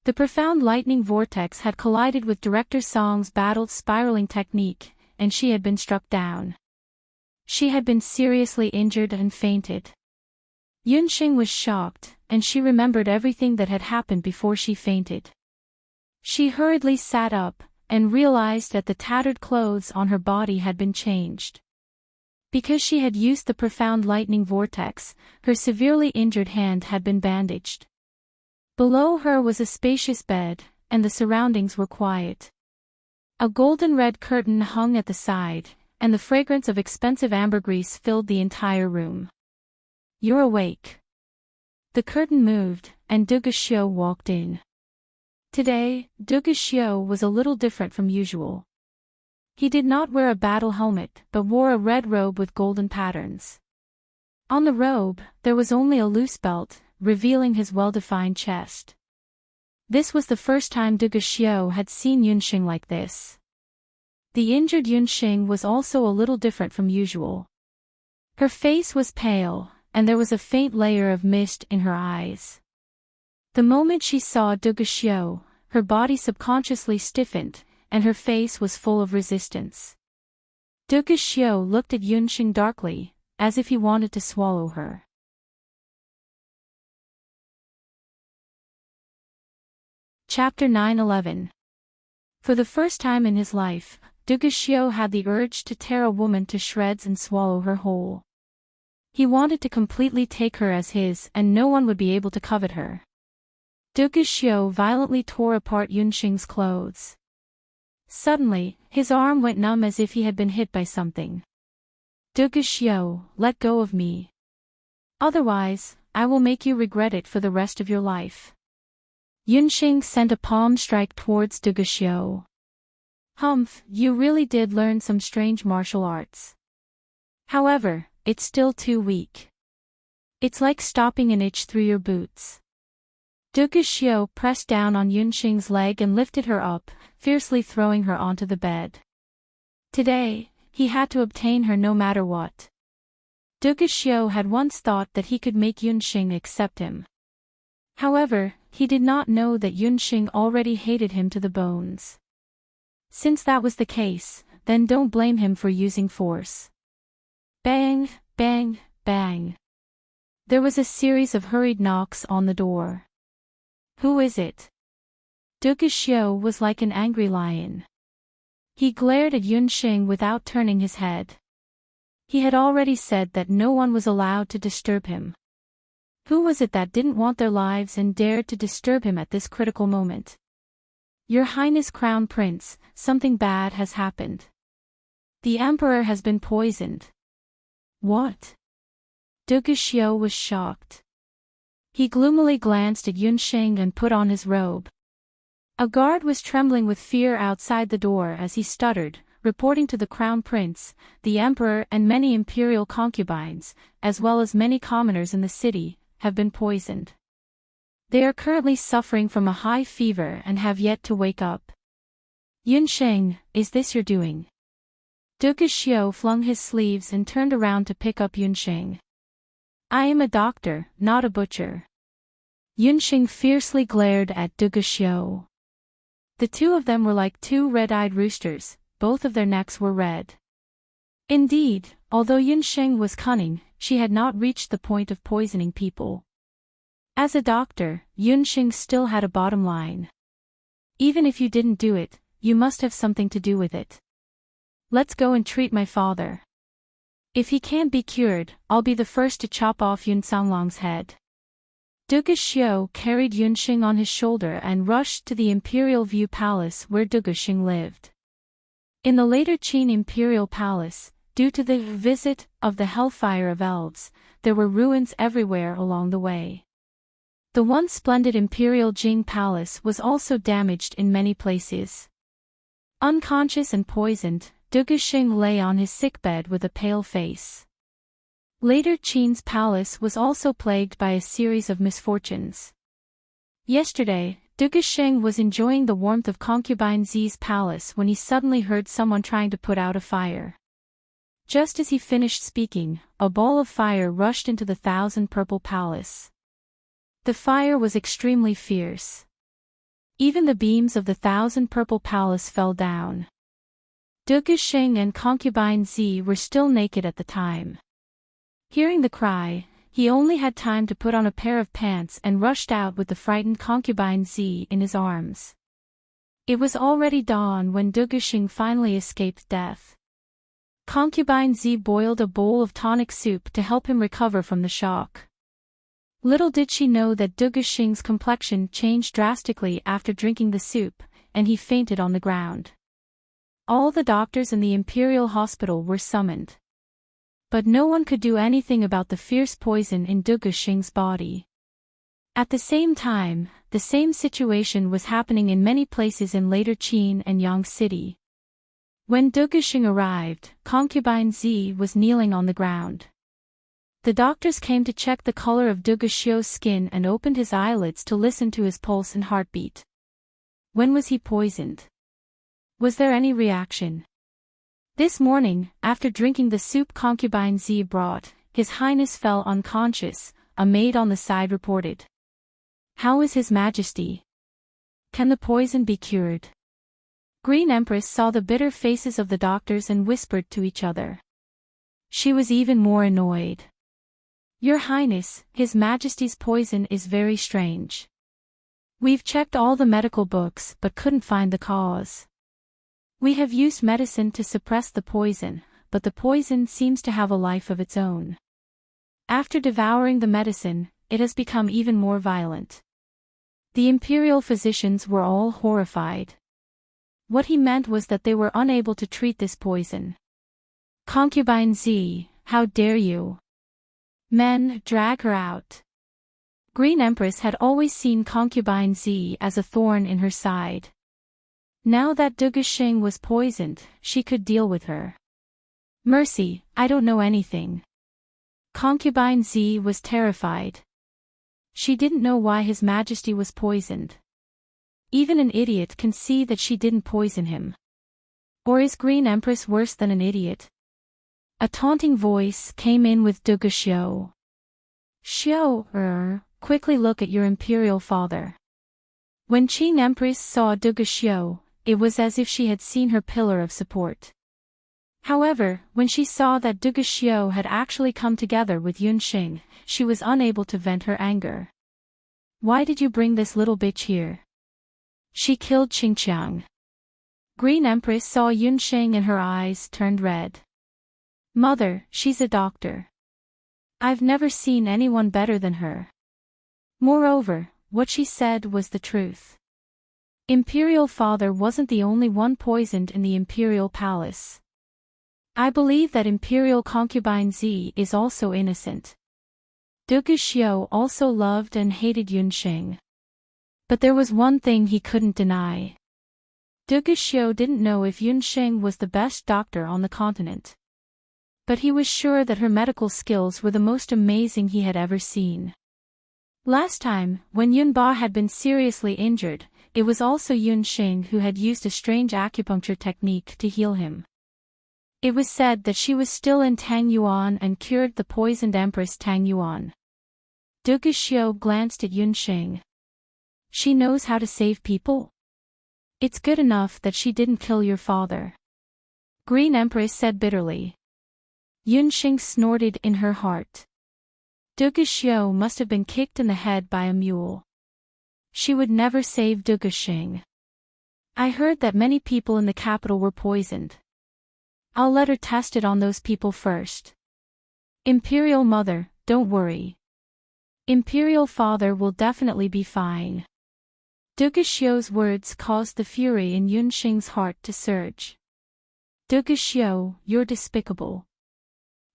The profound lightning vortex had collided with Director Song's battled spiraling technique, and she had been struck down. She had been seriously injured and fainted. Yunxing was shocked, and she remembered everything that had happened before she fainted. She hurriedly sat up, and realized that the tattered clothes on her body had been changed. Because she had used the profound lightning vortex, her severely injured hand had been bandaged. Below her was a spacious bed, and the surroundings were quiet. A golden red curtain hung at the side, and the fragrance of expensive ambergris filled the entire room. You're awake. The curtain moved, and Duge Xiu walked in. Today, Duge Xiu was a little different from usual. He did not wear a battle helmet, but wore a red robe with golden patterns. On the robe, there was only a loose belt, revealing his well-defined chest. This was the first time Duge Xiu had seen Yunxing like this. The injured Yunxing was also a little different from usual. Her face was pale, and there was a faint layer of mist in her eyes. The moment she saw Duge Xiu, her body subconsciously stiffened, and her face was full of resistance. Duge Xiu looked at Yunxing darkly, as if he wanted to swallow her. Chapter 9-11. For the first time in his life, Duge Xiu had the urge to tear a woman to shreds and swallow her whole. He wanted to completely take her as his, and no one would be able to covet her. Duge Xiu violently tore apart Yunxing's clothes. Suddenly, his arm went numb as if he had been hit by something. Duge Xiu, let go of me. Otherwise, I will make you regret it for the rest of your life. Yunxing sent a palm strike towards Duge Xiu. Humph, you really did learn some strange martial arts. However, it's still too weak. It's like stopping an itch through your boots. Duge Xiu pressed down on Yunxing's leg and lifted her up, fiercely throwing her onto the bed. Today, he had to obtain her no matter what. Duge Xiu had once thought that he could make Yunxing accept him. However, he did not know that Yunxing already hated him to the bones. Since that was the case, then don't blame him for using force. Bang, bang, bang. There was a series of hurried knocks on the door. Who is it? Duge Xiu was like an angry lion. He glared at Yunxing without turning his head. He had already said that no one was allowed to disturb him. Who was it that didn't want their lives and dared to disturb him at this critical moment? Your Highness Crown Prince, something bad has happened. The Emperor has been poisoned. What? Duge Xiu was shocked. He gloomily glanced at Yunxing and put on his robe. A guard was trembling with fear outside the door as he stuttered, reporting to the crown prince, the emperor and many imperial concubines, as well as many commoners in the city, have been poisoned. They are currently suffering from a high fever and have yet to wake up. Yunsheng, is this your doing? Duge Xiu flung his sleeves and turned around to pick up Yunsheng. I am a doctor, not a butcher. Yunsheng fiercely glared at Duge Xiu. The two of them were like two red-eyed roosters, both of their necks were red. Indeed, although Yunsheng was cunning, she had not reached the point of poisoning people. As a doctor, Yunsheng still had a bottom line. Even if you didn't do it, you must have something to do with it. Let's go and treat my father. If he can't be cured, I'll be the first to chop off Yun Sanglong's head. Duge Xiu carried Yunsheng on his shoulder and rushed to the Imperial View Palace where Duge Xing lived. In the later Qin Imperial Palace, due to the visit of the Hellfire of Elves, there were ruins everywhere along the way. The once splendid Imperial Jing Palace was also damaged in many places. Unconscious and poisoned, Duge Xing lay on his sickbed with a pale face. Later Qin's palace was also plagued by a series of misfortunes. Yesterday, Duge Xing was enjoying the warmth of concubine Zi's palace when he suddenly heard someone trying to put out a fire. Just as he finished speaking, a ball of fire rushed into the Thousand Purple Palace. The fire was extremely fierce. Even the beams of the Thousand Purple Palace fell down. Duge Xing and concubine Zi were still naked at the time. Hearing the cry, he only had time to put on a pair of pants and rushed out with the frightened concubine Zi in his arms. It was already dawn when Duge Xing finally escaped death. Concubine Zi boiled a bowl of tonic soup to help him recover from the shock. Little did she know that Duge Xing's complexion changed drastically after drinking the soup, and he fainted on the ground. All the doctors in the Imperial Hospital were summoned. But no one could do anything about the fierce poison in Duge Xing's body. At the same time, the same situation was happening in many places in later Qin and Yang City. When Duge Xing arrived, concubine Zi was kneeling on the ground. The doctors came to check the color of Duge Xiu's skin and opened his eyelids to listen to his pulse and heartbeat. When was he poisoned? Was there any reaction? This morning, after drinking the soup concubine Zi brought, His Highness fell unconscious, a maid on the side reported. How is His Majesty? Can the poison be cured? Green Empress saw the bitter faces of the doctors and whispered to each other. She was even more annoyed. Your Highness, His Majesty's poison is very strange. We've checked all the medical books but couldn't find the cause. We have used medicine to suppress the poison, but the poison seems to have a life of its own. After devouring the medicine, it has become even more violent. The imperial physicians were all horrified. What he meant was that they were unable to treat this poison. Concubine Zi, how dare you? Men, drag her out. Green Empress had always seen concubine Zi as a thorn in her side. Now that Duge Xing was poisoned, she could deal with her. Mercy, I don't know anything. Concubine Zi was terrified. She didn't know why His Majesty was poisoned. Even an idiot can see that she didn't poison him. Or is Green Empress worse than an idiot? A taunting voice came in with Duge Xiu. Xiu, quickly look at your imperial father. When Qing Empress saw Duge Xiu, it was as if she had seen her pillar of support. However, when she saw that Duge Xiu had actually come together with Yunsheng, she was unable to vent her anger. Why did you bring this little bitch here? She killed Qingqiang. Green Empress saw Yunsheng and her eyes turned red. Mother, she's a doctor. I've never seen anyone better than her. Moreover, what she said was the truth. Imperial father wasn't the only one poisoned in the imperial palace. I believe that imperial concubine Zi is also innocent. Duge Xiu also loved and hated Yunsheng. But there was one thing he couldn't deny. Duguxiu didn't know if Yunxing was the best doctor on the continent. But he was sure that her medical skills were the most amazing he had ever seen. Last time, when Yunba had been seriously injured, it was also Yunxing who had used a strange acupuncture technique to heal him. It was said that she was still in Tang Yuan and cured the poisoned Empress Tang Yuan. Duguxiu glanced at Yunxing. She knows how to save people? It's good enough that she didn't kill your father. Green Empress said bitterly. Yunxing snorted in her heart. Duguxiu must have been kicked in the head by a mule. She would never save Duguxing. I heard that many people in the capital were poisoned. I'll let her test it on those people first. Imperial Mother, don't worry. Imperial Father will definitely be fine. Duguxiu's words caused the fury in Yunxing's heart to surge. Duguxiu, you're despicable.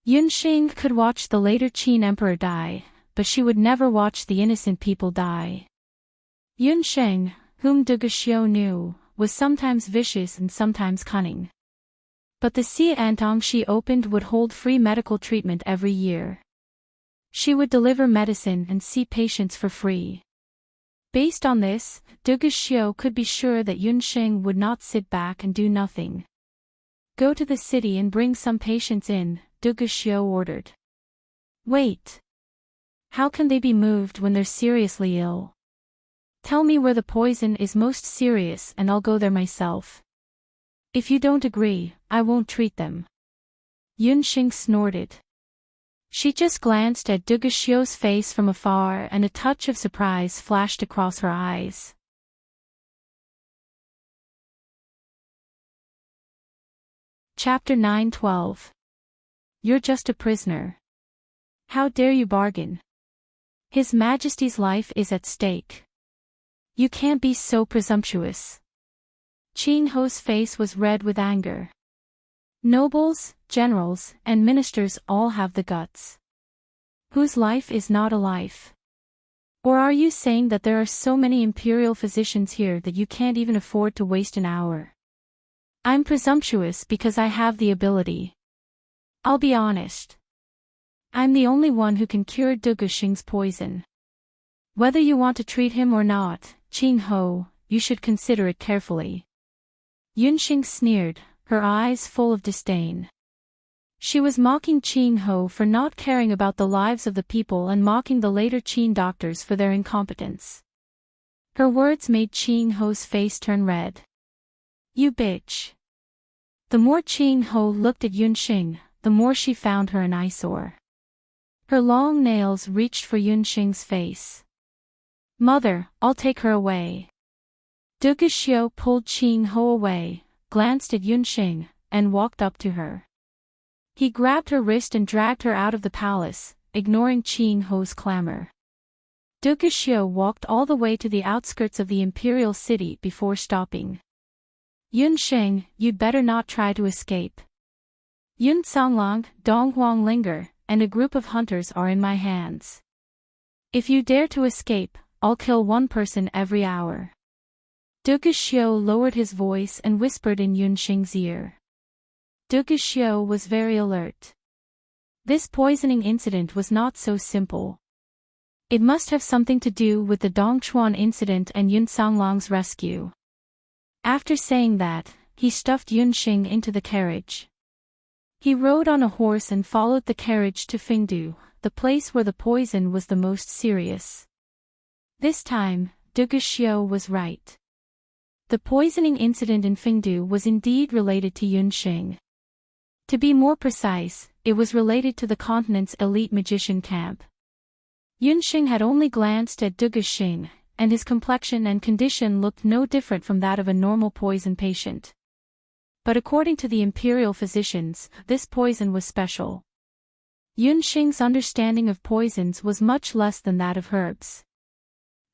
Yunxing could watch the later Qin Emperor die, but she would never watch the innocent people die. Yunxing, whom Duguxiu knew, was sometimes vicious and sometimes cunning. But the Xiantong she opened would hold free medical treatment every year. She would deliver medicine and see patients for free. Based on this, Duguxiu could be sure that Yunxing would not sit back and do nothing. Go to the city and bring some patients in, Duguxiu ordered. Wait. How can they be moved when they're seriously ill? Tell me where the poison is most serious and I'll go there myself. If you don't agree, I won't treat them. Yunxing snorted. She just glanced at Duguxiu's face from afar and a touch of surprise flashed across her eyes. Chapter 9:12. You're just a prisoner. How dare you bargain? His Majesty's life is at stake. You can't be so presumptuous. Qin Ho's face was red with anger. Nobles, generals, and ministers all have the guts. Whose life is not a life? Or are you saying that there are so many imperial physicians here that you can't even afford to waste an hour? I'm presumptuous because I have the ability. I'll be honest. I'm the only one who can cure Duguxing's poison. Whether you want to treat him or not, Qin Ho, you should consider it carefully. Yunxing sneered, her eyes full of disdain. She was mocking Qin Ho for not caring about the lives of the people and mocking the later Qin doctors for their incompetence. Her words made Qin Ho's face turn red. You bitch. The more Qin Ho looked at Yunxing, the more she found her an eyesore. Her long nails reached for Yunxing's face. Mother, I'll take her away. Duguxiu pulled Qin Ho away, glanced at Yunxing, and walked up to her. He grabbed her wrist and dragged her out of the palace, ignoring Qin Ho's clamor. Duguxiu walked all the way to the outskirts of the imperial city before stopping. Yunxing, you'd better not try to escape. Yun Songlong, Dong Huang Linger, and a group of hunters are in my hands. If you dare to escape, I'll kill one person every hour. Duguxiu lowered his voice and whispered in Yunxing's ear. Duguxiu was very alert. This poisoning incident was not so simple. It must have something to do with the Dongchuan incident and Yun Songlong's rescue. After saying that, he stuffed Yunxing into the carriage. He rode on a horse and followed the carriage to Fingdu, the place where the poison was the most serious. This time, Duguxiu was right. The poisoning incident in Fingdu was indeed related to Yunxing. To be more precise, it was related to the continent's elite magician camp. Yunxing had only glanced at Duguxing, and his complexion and condition looked no different from that of a normal poison patient. But according to the imperial physicians, this poison was special. Yunxing's understanding of poisons was much less than that of herbs.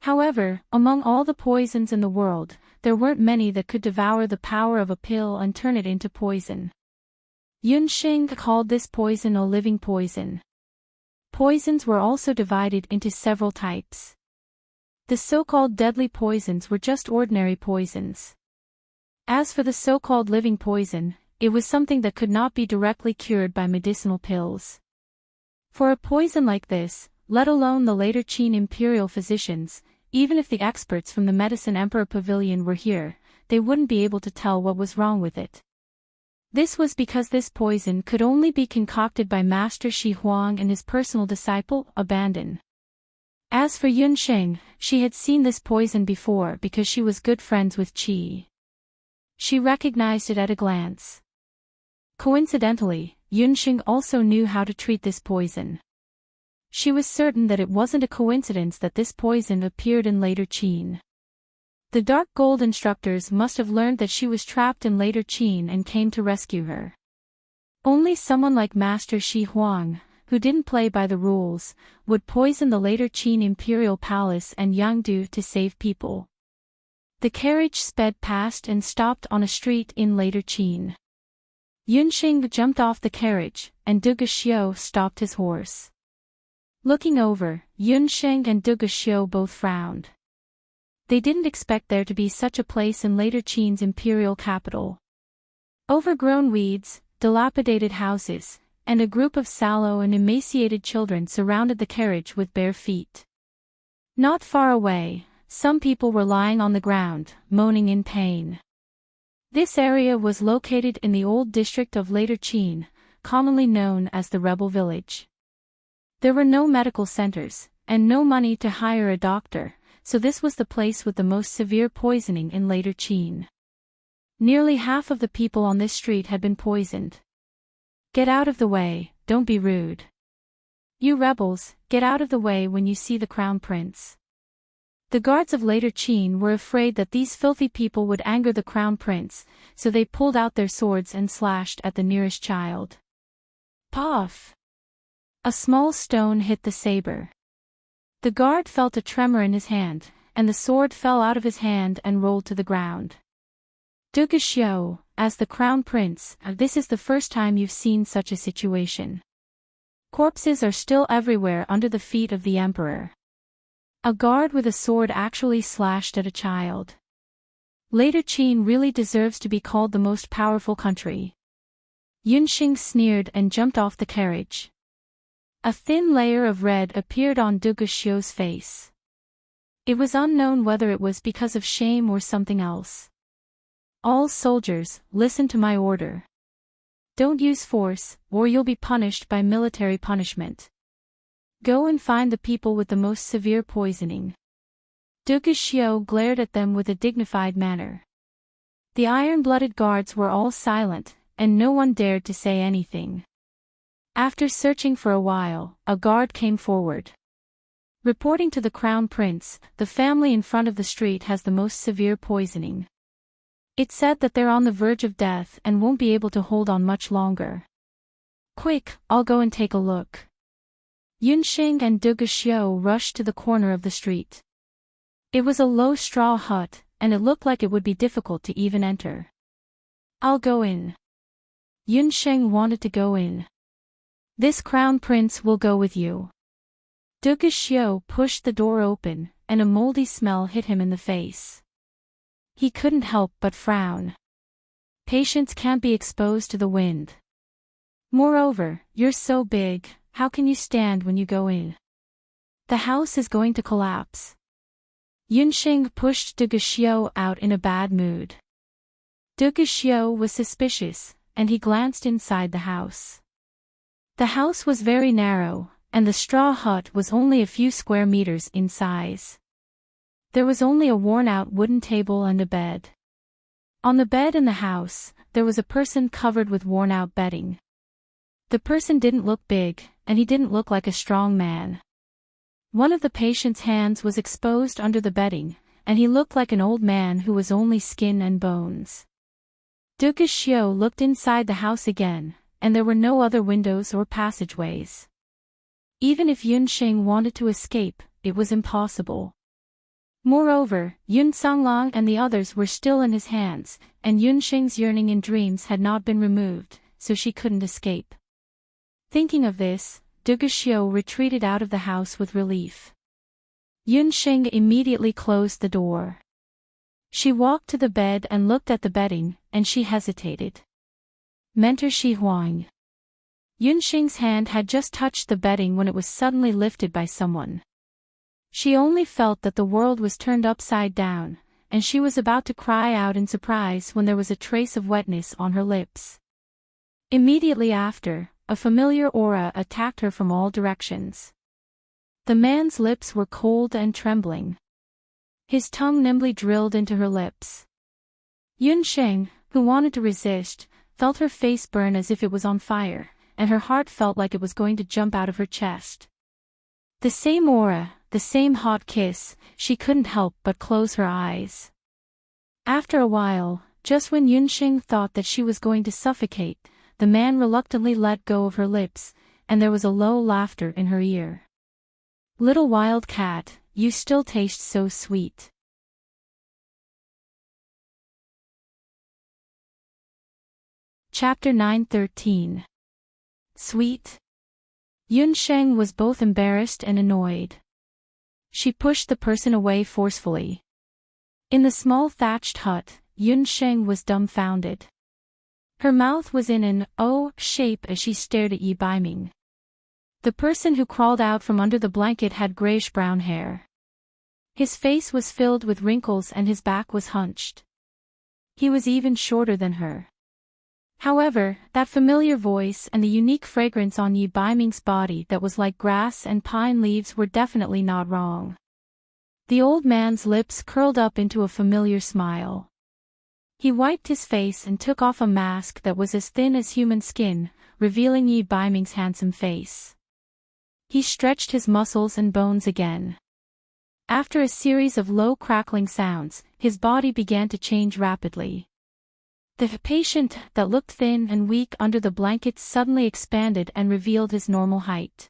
However, among all the poisons in the world, there weren't many that could devour the power of a pill and turn it into poison. Yunxing called this poison a living poison. Poisons were also divided into several types. The The so-called deadly poisons were just ordinary poisons. As for the so-called living poison, it was something that could not be directly cured by medicinal pills. For a poison like this, let alone the later Qin imperial physicians, even if the experts from the Medicine Emperor Pavilion were here, they wouldn't be able to tell what was wrong with it. This was because this poison could only be concocted by Master Shi Huang and his personal disciple, Abandon. As for Yunsheng, she had seen this poison before because she was good friends with Qi. She recognized it at a glance. Coincidentally, Yunsheng also knew how to treat this poison. She was certain that it wasn't a coincidence that this poison appeared in later Qin. The dark gold instructors must have learned that she was trapped in later Qin and came to rescue her. Only someone like Master Shi Huang, who didn't play by the rules, would poison the later Qin imperial palace and Yangdu to save people. The carriage sped past and stopped on a street in later Qin. Yunsheng jumped off the carriage, and Duge Xiu stopped his horse. Looking over, Yunsheng and Duge Xiu both frowned. They didn't expect there to be such a place in later Qin's imperial capital. Overgrown weeds, dilapidated houses, and a group of sallow and emaciated children surrounded the carriage with bare feet. Not far away, some people were lying on the ground, moaning in pain. This area was located in the old district of later Qin, commonly known as the Rebel Village. There were no medical centers, and no money to hire a doctor, so this was the place with the most severe poisoning in later Qin. Nearly half of the people on this street had been poisoned. Get out of the way, don't be rude. You rebels, get out of the way when you see the crown prince. The guards of later Qin were afraid that these filthy people would anger the crown prince, so they pulled out their swords and slashed at the nearest child. Puff! A small stone hit the saber. The guard felt a tremor in his hand, and the sword fell out of his hand and rolled to the ground. Duge Xiu, as the crown prince, this is the first time you've seen such a situation. Corpses are still everywhere under the feet of the emperor. A guard with a sword actually slashed at a child. Later Qin really deserves to be called the most powerful country. Yunsheng sneered and jumped off the carriage. A thin layer of red appeared on Duge Xiu's face. It was unknown whether it was because of shame or something else. All soldiers, listen to my order. Don't use force, or you'll be punished by military punishment. Go and find the people with the most severe poisoning. Duge Xiu glared at them with a dignified manner. The iron-blooded guards were all silent, and no one dared to say anything. After searching for a while, a guard came forward. Reporting to the crown prince, the family in front of the street has the most severe poisoning. It said that they're on the verge of death and won't be able to hold on much longer. Quick, I'll go and take a look. Yunsheng and Duge Xiu rushed to the corner of the street. It was a low straw hut, and it looked like it would be difficult to even enter. I'll go in. Yunsheng wanted to go in. This crown prince will go with you. Duge Xiu pushed the door open, and a moldy smell hit him in the face. He couldn't help but frown. Patients can't be exposed to the wind. Moreover, you're so big, how can you stand when you go in? The house is going to collapse. Yunsheng pushed Duge Xiu out in a bad mood. Duge Xiu was suspicious, and he glanced inside the house. The house was very narrow, and the straw hut was only a few square meters in size. There was only a worn-out wooden table and a bed. On the bed in the house, there was a person covered with worn-out bedding. The person didn't look big, and he didn't look like a strong man. One of the patient's hands was exposed under the bedding, and he looked like an old man who was only skin and bones. Duge Xiu looked inside the house again, and there were no other windows or passageways. Even if Yunsheng wanted to escape, it was impossible. Moreover, Yun Songlong and the others were still in his hands, and Yunsheng's yearning in dreams had not been removed, so she couldn't escape. Thinking of this, Duge Xiu retreated out of the house with relief. Yunxing immediately closed the door. She walked to the bed and looked at the bedding, and she hesitated. Mentor Shi Huang. Yunxing's hand had just touched the bedding when it was suddenly lifted by someone. She only felt that the world was turned upside down, and she was about to cry out in surprise when there was a trace of wetness on her lips. Immediately after, a familiar aura attacked her from all directions. The man's lips were cold and trembling. His tongue nimbly drilled into her lips. Yunxing, who wanted to resist, felt her face burn as if it was on fire, and her heart felt like it was going to jump out of her chest. The same aura, the same hot kiss, she couldn't help but close her eyes. After a while, just when Yunxing thought that she was going to suffocate, the man reluctantly let go of her lips, and there was a low laughter in her ear. Little wild cat, you still taste so sweet. Chapter 9:13. Sweet? Yunxing was both embarrassed and annoyed. She pushed the person away forcefully. In the small thatched hut, Yunxing was dumbfounded. Her mouth was in an O shape as she stared at Yi Baiming. The person who crawled out from under the blanket had grayish-brown hair. His face was filled with wrinkles and his back was hunched. He was even shorter than her. However, that familiar voice and the unique fragrance on Yi Baiming's body that was like grass and pine leaves were definitely not wrong. The old man's lips curled up into a familiar smile. He wiped his face and took off a mask that was as thin as human skin, revealing Yi Baiming's handsome face. He stretched his muscles and bones again. After a series of low crackling sounds, his body began to change rapidly. The patient that looked thin and weak under the blankets suddenly expanded and revealed his normal height.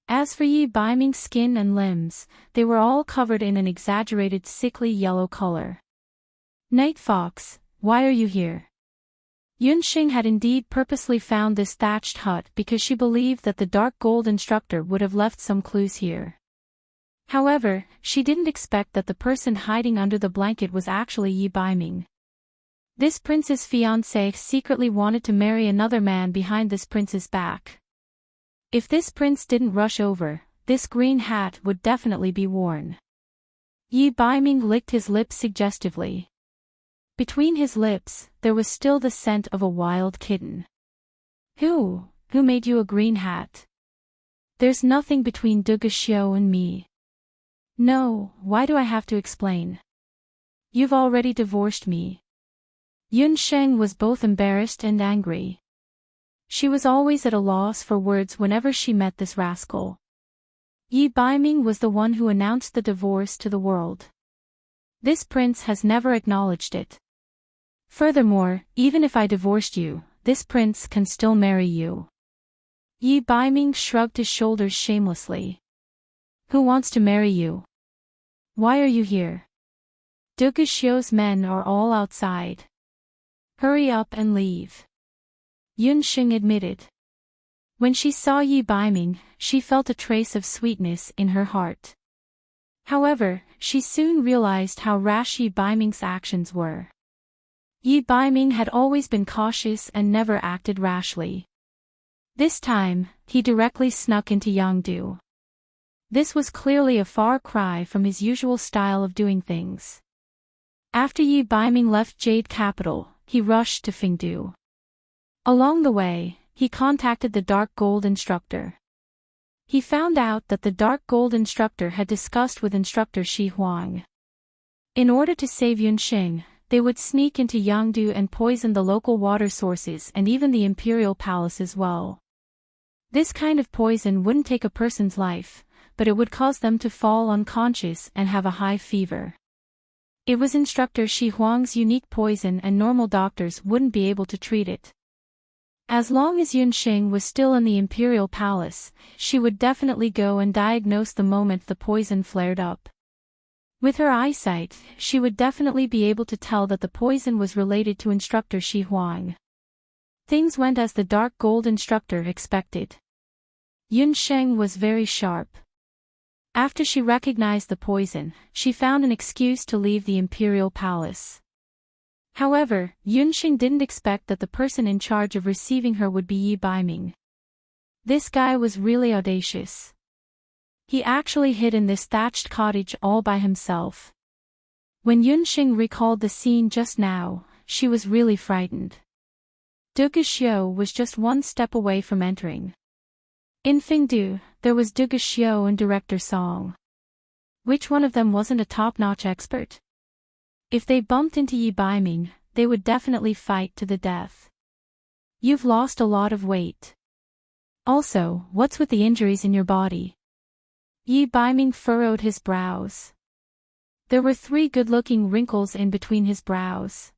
As for Yi Baiming's skin and limbs, they were all covered in an exaggerated sickly yellow color. Night Fox, why are you here? Yunxing had indeed purposely found this thatched hut because she believed that the dark gold instructor would have left some clues here. However, she didn't expect that the person hiding under the blanket was actually Yi Baiming. This prince's fiancé secretly wanted to marry another man behind this prince's back. If this prince didn't rush over, this green hat would definitely be worn. Yi Baiming licked his lips suggestively. Between his lips, there was still the scent of a wild kitten. Who made you a green hat? There's nothing between Duguxiu and me. No, why do I have to explain? You've already divorced me. Yunxing was both embarrassed and angry. She was always at a loss for words whenever she met this rascal. Yi Baiming was the one who announced the divorce to the world. This prince has never acknowledged it. Furthermore, even if I divorced you, this prince can still marry you. Yi Baiming shrugged his shoulders shamelessly. Who wants to marry you? Why are you here? Duguxiu's men are all outside. Hurry up and leave. Yunxing admitted. When she saw Yi Baiming, she felt a trace of sweetness in her heart. However, she soon realized how rash Yi Baiming's actions were. Yi Baiming had always been cautious and never acted rashly. This time, he directly snuck into Yangdu. This was clearly a far cry from his usual style of doing things. After Yi Baiming left Jade Capital, he rushed to Fengdu. Along the way, he contacted the Dark Gold instructor. He found out that the Dark Gold instructor had discussed with instructor Shi Huang. In order to save Yunxing, they would sneak into Yangdu and poison the local water sources and even the imperial palace as well. This kind of poison wouldn't take a person's life, but it would cause them to fall unconscious and have a high fever. It was instructor Shi Huang's unique poison and normal doctors wouldn't be able to treat it. As long as Yunxing was still in the imperial palace, she would definitely go and diagnose the moment the poison flared up. With her eyesight, she would definitely be able to tell that the poison was related to instructor Shi Huang. Things went as the Dark Gold instructor expected. Yunxing was very sharp. After she recognized the poison, she found an excuse to leave the imperial palace. However, Yunxing didn't expect that the person in charge of receiving her would be Yi Baiming. This guy was really audacious. He actually hid in this thatched cottage all by himself. When Yunxing recalled the scene just now, she was really frightened. Duge Xiu was just one step away from entering. In Fengdu, there was Duge Xiu and Director Song. Which one of them wasn't a top-notch expert? If they bumped into Yi Baiming, they would definitely fight to the death. You've lost a lot of weight. Also, what's with the injuries in your body? Yi Baiming furrowed his brows. There were 3 good-looking wrinkles in between his brows.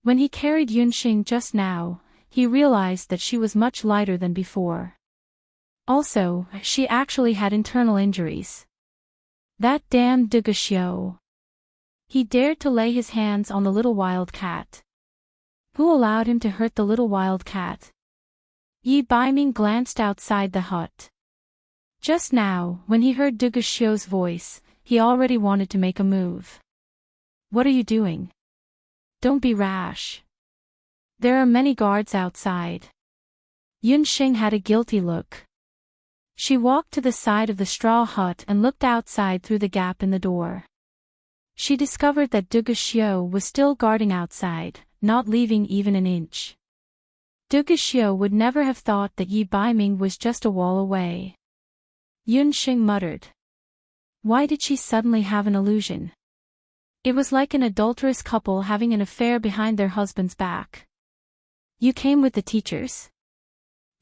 When he carried Yunxing just now, he realized that she was much lighter than before. Also, she actually had internal injuries. That damn Duge Xiu. He dared to lay his hands on the little wild cat. Who allowed him to hurt the little wild cat? Yi Baiming glanced outside the hut. Just now, when he heard Duge Xiu's voice, he already wanted to make a move. What are you doing? Don't be rash. There are many guards outside. Yunxing had a guilty look. She walked to the side of the straw hut and looked outside through the gap in the door. She discovered that Duge Xiu was still guarding outside, not leaving even an inch. Duge Xiu would never have thought that Yi Baiming was just a wall away. Yunxing muttered. Why did she suddenly have an illusion? It was like an adulterous couple having an affair behind their husband's back. You came with the teachers?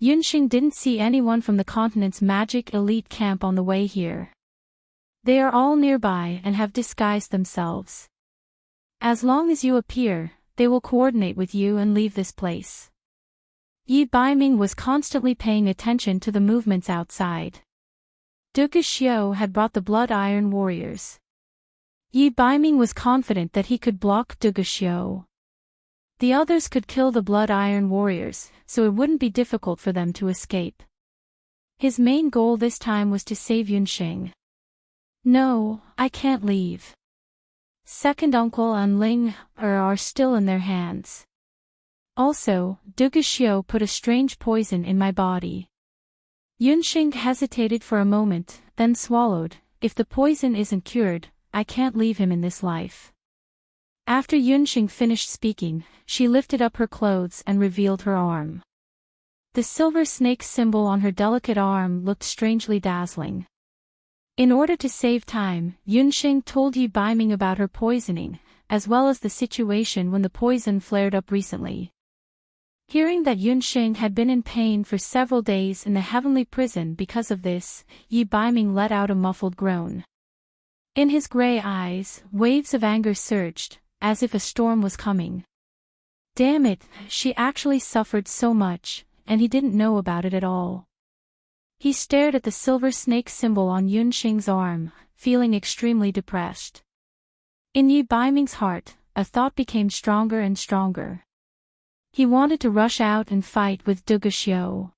Yunxing didn't see anyone from the continent's magic elite camp on the way here. They are all nearby and have disguised themselves. As long as you appear, they will coordinate with you and leave this place. Yi Baiming was constantly paying attention to the movements outside. Duge Xiu had brought the Blood Iron warriors. Yi Baiming was confident that he could block Duge Xiu. The others could kill the Blood Iron warriors, so it wouldn't be difficult for them to escape. His main goal this time was to save Yunxing. No, I can't leave. Second uncle and Ling are still in their hands. Also, Duge Xiu put a strange poison in my body. Yunxing hesitated for a moment, then swallowed. If the poison isn't cured, I can't leave him in this life. After Yunxing finished speaking, she lifted up her clothes and revealed her arm. The silver snake symbol on her delicate arm looked strangely dazzling. In order to save time, Yunxing told Yi Baiming about her poisoning, as well as the situation when the poison flared up recently. Hearing that Yunxing had been in pain for several days in the heavenly prison because of this, Yi Baiming let out a muffled groan. In his gray eyes, waves of anger surged, as if a storm was coming. Damn it, she actually suffered so much, and he didn't know about it at all. He stared at the silver snake symbol on Yunxing's arm, feeling extremely depressed. In Yi Baiming's heart, a thought became stronger and stronger. He wanted to rush out and fight with Duge Xiu.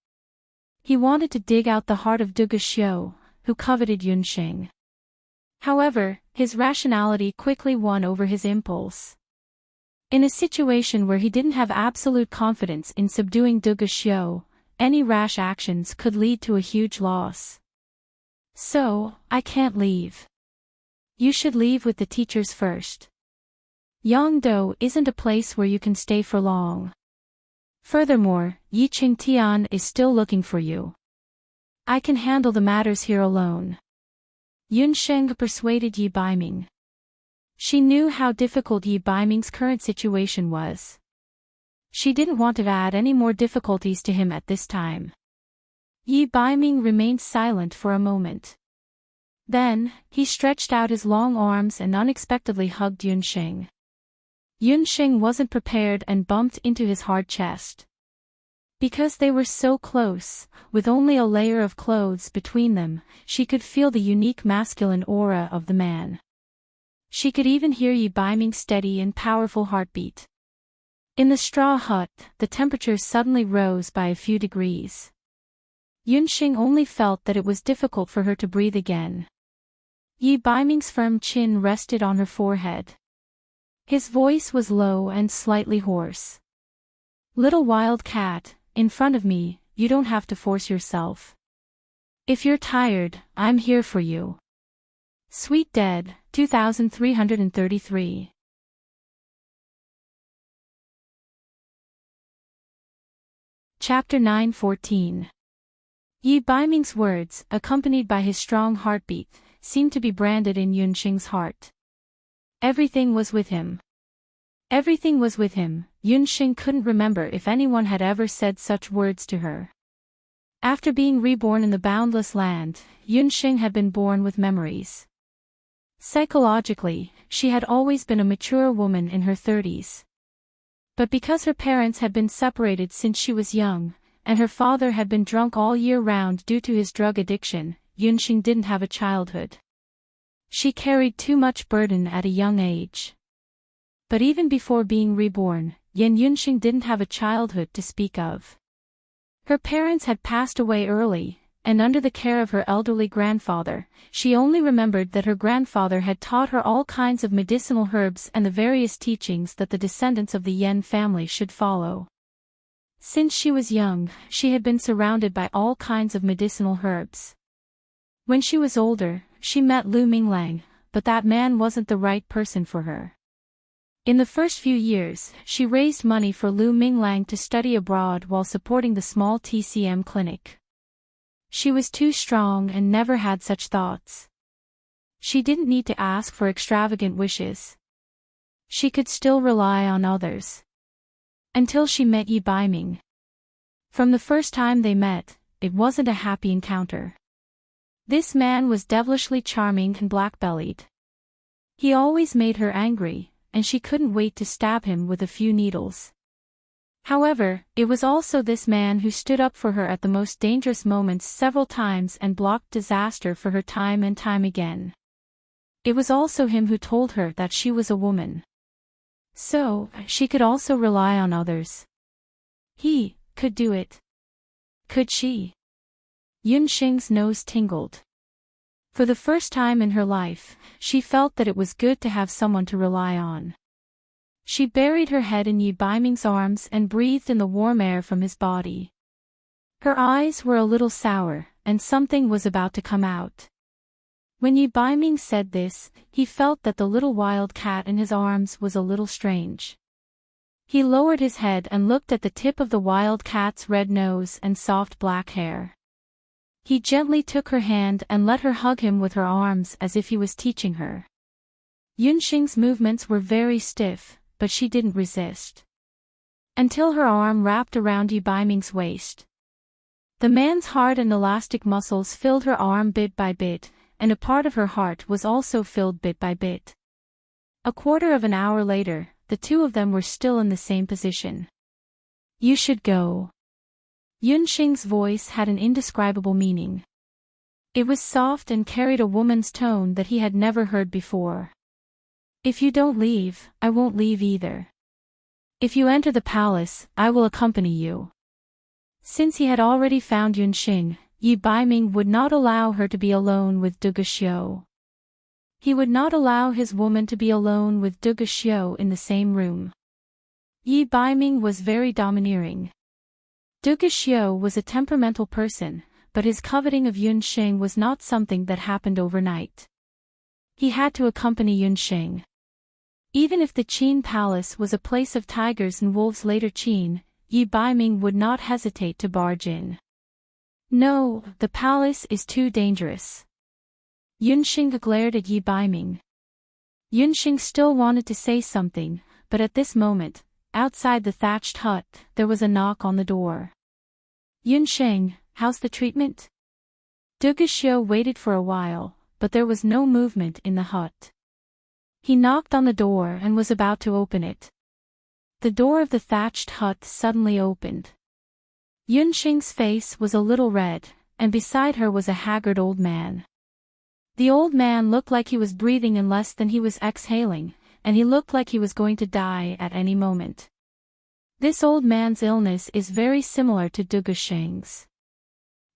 He wanted to dig out the heart of Duge Xiu, who coveted Yunxing. However, his rationality quickly won over his impulse. In a situation where he didn't have absolute confidence in subduing Duge Xiu, any rash actions could lead to a huge loss. So, I can't leave. You should leave with the teachers first. Yangdou isn't a place where you can stay for long. Furthermore, Yi Qingtian is still looking for you. I can handle the matters here alone. Yunxing persuaded Yi Baiming. She knew how difficult Yi Baiming's current situation was. She didn't want to add any more difficulties to him at this time. Yi Baiming remained silent for a moment. Then, he stretched out his long arms and unexpectedly hugged Yunxing. Yunxing wasn't prepared and bumped into his hard chest. Because they were so close, with only a layer of clothes between them, she could feel the unique masculine aura of the man. She could even hear Yi Baiming's steady and powerful heartbeat. In the straw hut, the temperature suddenly rose by a few degrees. Yunxing only felt that it was difficult for her to breathe again. Yi Baiming's firm chin rested on her forehead. His voice was low and slightly hoarse. Little wild cat, in front of me, you don't have to force yourself. If you're tired, I'm here for you. Sweet Dead, 2333. Chapter 9:14. Yi Baiming's words, accompanied by his strong heartbeat, seemed to be branded in Yunxing's heart. Everything was with him. Everything was with him. Yunxing couldn't remember if anyone had ever said such words to her. After being reborn in the boundless land, Yunxing had been born with memories. Psychologically, she had always been a mature woman in her 30s. But because her parents had been separated since she was young, and her father had been drunk all year round due to his drug addiction, Yunxing didn't have a childhood. She carried too much burden at a young age. But even before being reborn, Yunxing didn't have a childhood to speak of. Her parents had passed away early, and under the care of her elderly grandfather, she only remembered that her grandfather had taught her all kinds of medicinal herbs and the various teachings that the descendants of the Yan family should follow. Since she was young, she had been surrounded by all kinds of medicinal herbs. When she was older, she met Lu Minglang, but that man wasn't the right person for her. In the first few years, she raised money for Lu Minglang to study abroad while supporting the small TCM clinic. She was too strong and never had such thoughts. She didn't need to ask for extravagant wishes. She could still rely on others. Until she met Yi Baiming. From the first time they met, it wasn't a happy encounter. This man was devilishly charming and black-bellied. He always made her angry, and she couldn't wait to stab him with a few needles. However, it was also this man who stood up for her at the most dangerous moments several times and blocked disaster for her time and time again. It was also him who told her that she was a woman. So, she could also rely on others. He could do it. Could she? Yunxing's nose tingled. For the first time in her life, she felt that it was good to have someone to rely on. She buried her head in Yi Baiming's arms and breathed in the warm air from his body. Her eyes were a little sour, and something was about to come out. When Yi Baiming said this, he felt that the little wild cat in his arms was a little strange. He lowered his head and looked at the tip of the wild cat's red nose and soft black hair. He gently took her hand and let her hug him with her arms as if he was teaching her. Yunxing's movements were very stiff, but she didn't resist. Until her arm wrapped around Yi Baiming's waist. The man's hard and elastic muscles filled her arm bit by bit, and a part of her heart was also filled bit by bit. A quarter of an hour later, the two of them were still in the same position. You should go. Yunxing's voice had an indescribable meaning. It was soft and carried a woman's tone that he had never heard before. If you don't leave, I won't leave either. If you enter the palace, I will accompany you. Since he had already found Yunxing, Yi Baiming would not allow her to be alone with Duge Xiu. He would not allow his woman to be alone with Duge Xiu in the same room. Yi Baiming was very domineering. Duge Xiu was a temperamental person, but his coveting of Yunxing was not something that happened overnight. He had to accompany Yunxing. Even if the Qin Palace was a place of tigers and wolves later Qin, Yi Baiming would not hesitate to barge in. No, the palace is too dangerous. Yunxing glared at Yi Baiming. Yunxing still wanted to say something, but at this moment, outside the thatched hut, there was a knock on the door. Yunxing, how's the treatment? Duge Xiu waited for a while, but there was no movement in the hut. He knocked on the door and was about to open it. The door of the thatched hut suddenly opened. Yunxing's face was a little red, and beside her was a haggard old man. The old man looked like he was breathing in less than he was exhaling, and he looked like he was going to die at any moment. This old man's illness is very similar to Duge Xing's.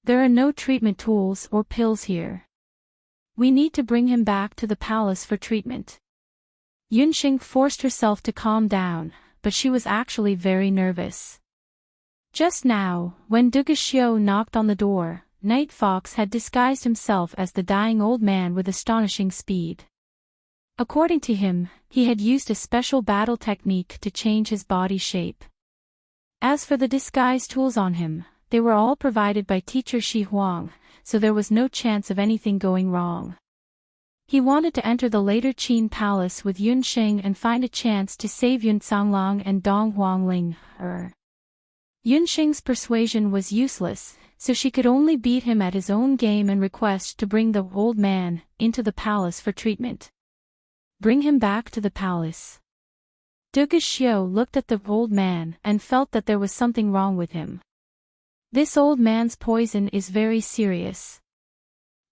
There are no treatment tools or pills here. We need to bring him back to the palace for treatment. Yunxing forced herself to calm down, but she was actually very nervous. Just now, when Duguxiu knocked on the door, Night Fox had disguised himself as the dying old man with astonishing speed. According to him, he had used a special battle technique to change his body shape. As for the disguise tools on him, they were all provided by teacher Shi Huang, so there was no chance of anything going wrong. He wanted to enter the later Qin palace with Yunxing and find a chance to save Yun Canglang and Dong Huangling. Yunxing's persuasion was useless, so she could only beat him at his own game and request to bring the old man into the palace for treatment. Bring him back to the palace. Duguxiu looked at the old man and felt that there was something wrong with him. This old man's poison is very serious.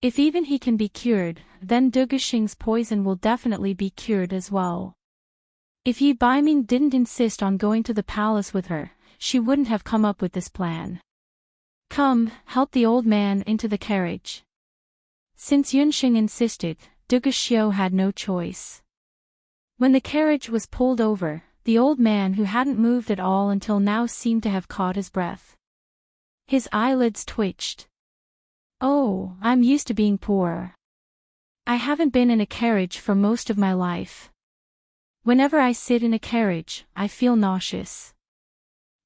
If even he can be cured, then Duguxing's poison will definitely be cured as well. If Yi Baiming didn't insist on going to the palace with her, she wouldn't have come up with this plan. Come, help the old man into the carriage. Since Yunxing insisted, Duguxiu had no choice. When the carriage was pulled over, the old man who hadn't moved at all until now seemed to have caught his breath. His eyelids twitched. Oh, I'm used to being poor. I haven't been in a carriage for most of my life. Whenever I sit in a carriage, I feel nauseous.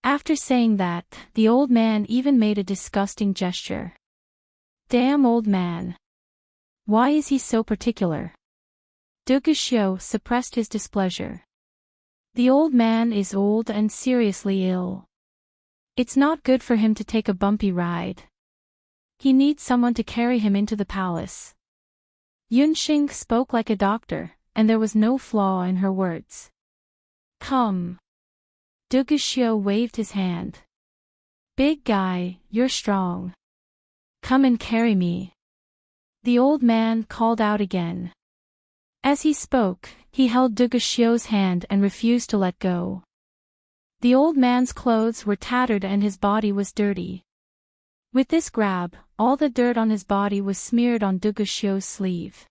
After saying that, the old man even made a disgusting gesture. Damn old man. Why is he so particular? Duguxiu suppressed his displeasure. The old man is old and seriously ill. It's not good for him to take a bumpy ride. He needs someone to carry him into the palace. Yunxing spoke like a doctor, and there was no flaw in her words. Come. Duguxiu waved his hand. Big guy, you're strong. Come and carry me. The old man called out again. As he spoke, he held Duguxiu's hand and refused to let go. The old man's clothes were tattered and his body was dirty. With this grab, all the dirt on his body was smeared on Duguxiu's sleeve.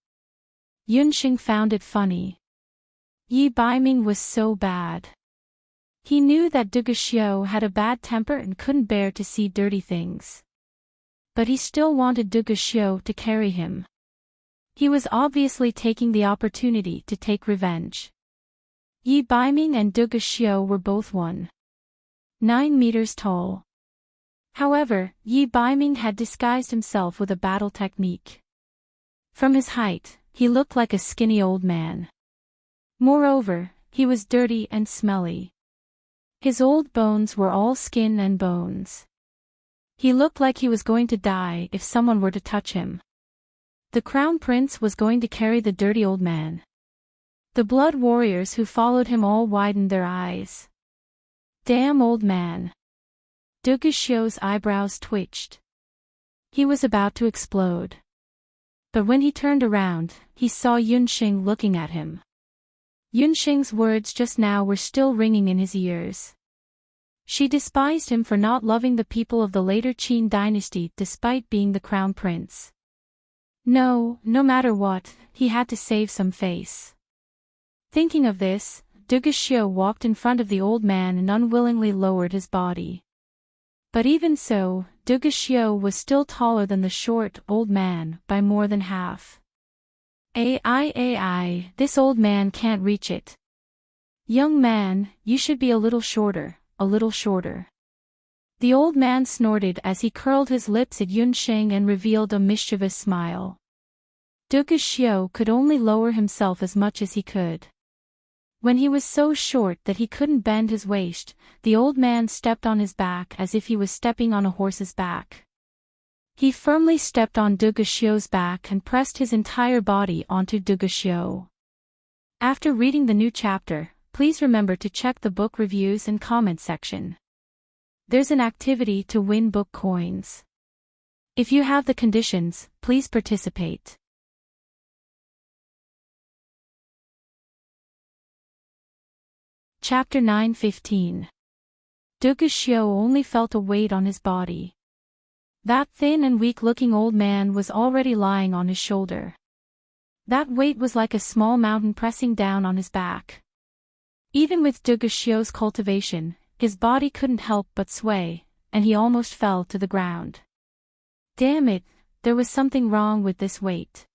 Yunxing found it funny. Yi Baiming was so bad. He knew that Duguxiu had a bad temper and couldn't bear to see dirty things. But he still wanted Duguxiu to carry him. He was obviously taking the opportunity to take revenge. Yi Baiming and Duguxiu were both 1.9 meters tall. However, Yi Baiming had disguised himself with a battle technique. From his height, he looked like a skinny old man. Moreover, he was dirty and smelly. His old bones were all skin and bones. He looked like he was going to die if someone were to touch him. The crown prince was going to carry the dirty old man. The blood warriors who followed him all widened their eyes. Damn old man. Duguxiu's eyebrows twitched. He was about to explode. But when he turned around, he saw Yunxing looking at him. Yunxing's words just now were still ringing in his ears. She despised him for not loving the people of the later Qin dynasty despite being the crown prince. No matter what, he had to save some face. Thinking of this, Duguxiu walked in front of the old man and unwillingly lowered his body. But even so, Duguxiu was still taller than the short, old man, by more than half. This old man can't reach it. Young man, you should be a little shorter, a little shorter. The old man snorted as he curled his lips at Yunxing and revealed a mischievous smile. Duguxiu could only lower himself as much as he could. When he was so short that he couldn't bend his waist, the old man stepped on his back as if he was stepping on a horse's back. He firmly stepped on Duguxiu's back and pressed his entire body onto Duguxiu. After reading the new chapter, please remember to check the book reviews and comment section. There's an activity to win book coins. If you have the conditions, please participate. Chapter 9:15. Duguxiu only felt a weight on his body. That thin and weak-looking old man was already lying on his shoulder. That weight was like a small mountain pressing down on his back. Even with Duguxiu's cultivation, his body couldn't help but sway, and he almost fell to the ground. Damn it, there was something wrong with this weight.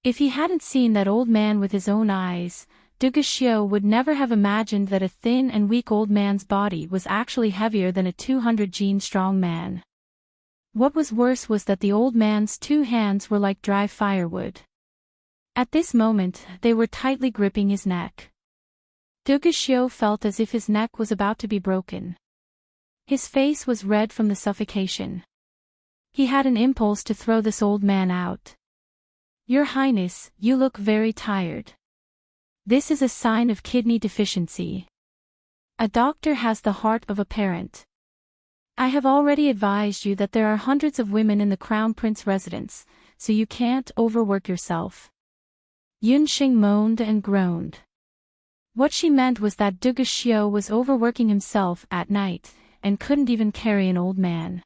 If he hadn't seen that old man with his own eyes, Duguxiu would never have imagined that a thin and weak old man's body was actually heavier than a 200-gene strong man. What was worse was that the old man's 2 hands were like dry firewood. At this moment, they were tightly gripping his neck. Duguxiu felt as if his neck was about to be broken. His face was red from the suffocation. He had an impulse to throw this old man out. "Your Highness, you look very tired. This is a sign of kidney deficiency. A doctor has the heart of a parent. I have already advised you that there are hundreds of women in the Crown Prince residence, so you can't overwork yourself." Yunxing moaned and groaned. What she meant was that Duguxiu was overworking himself at night, and couldn't even carry an old man.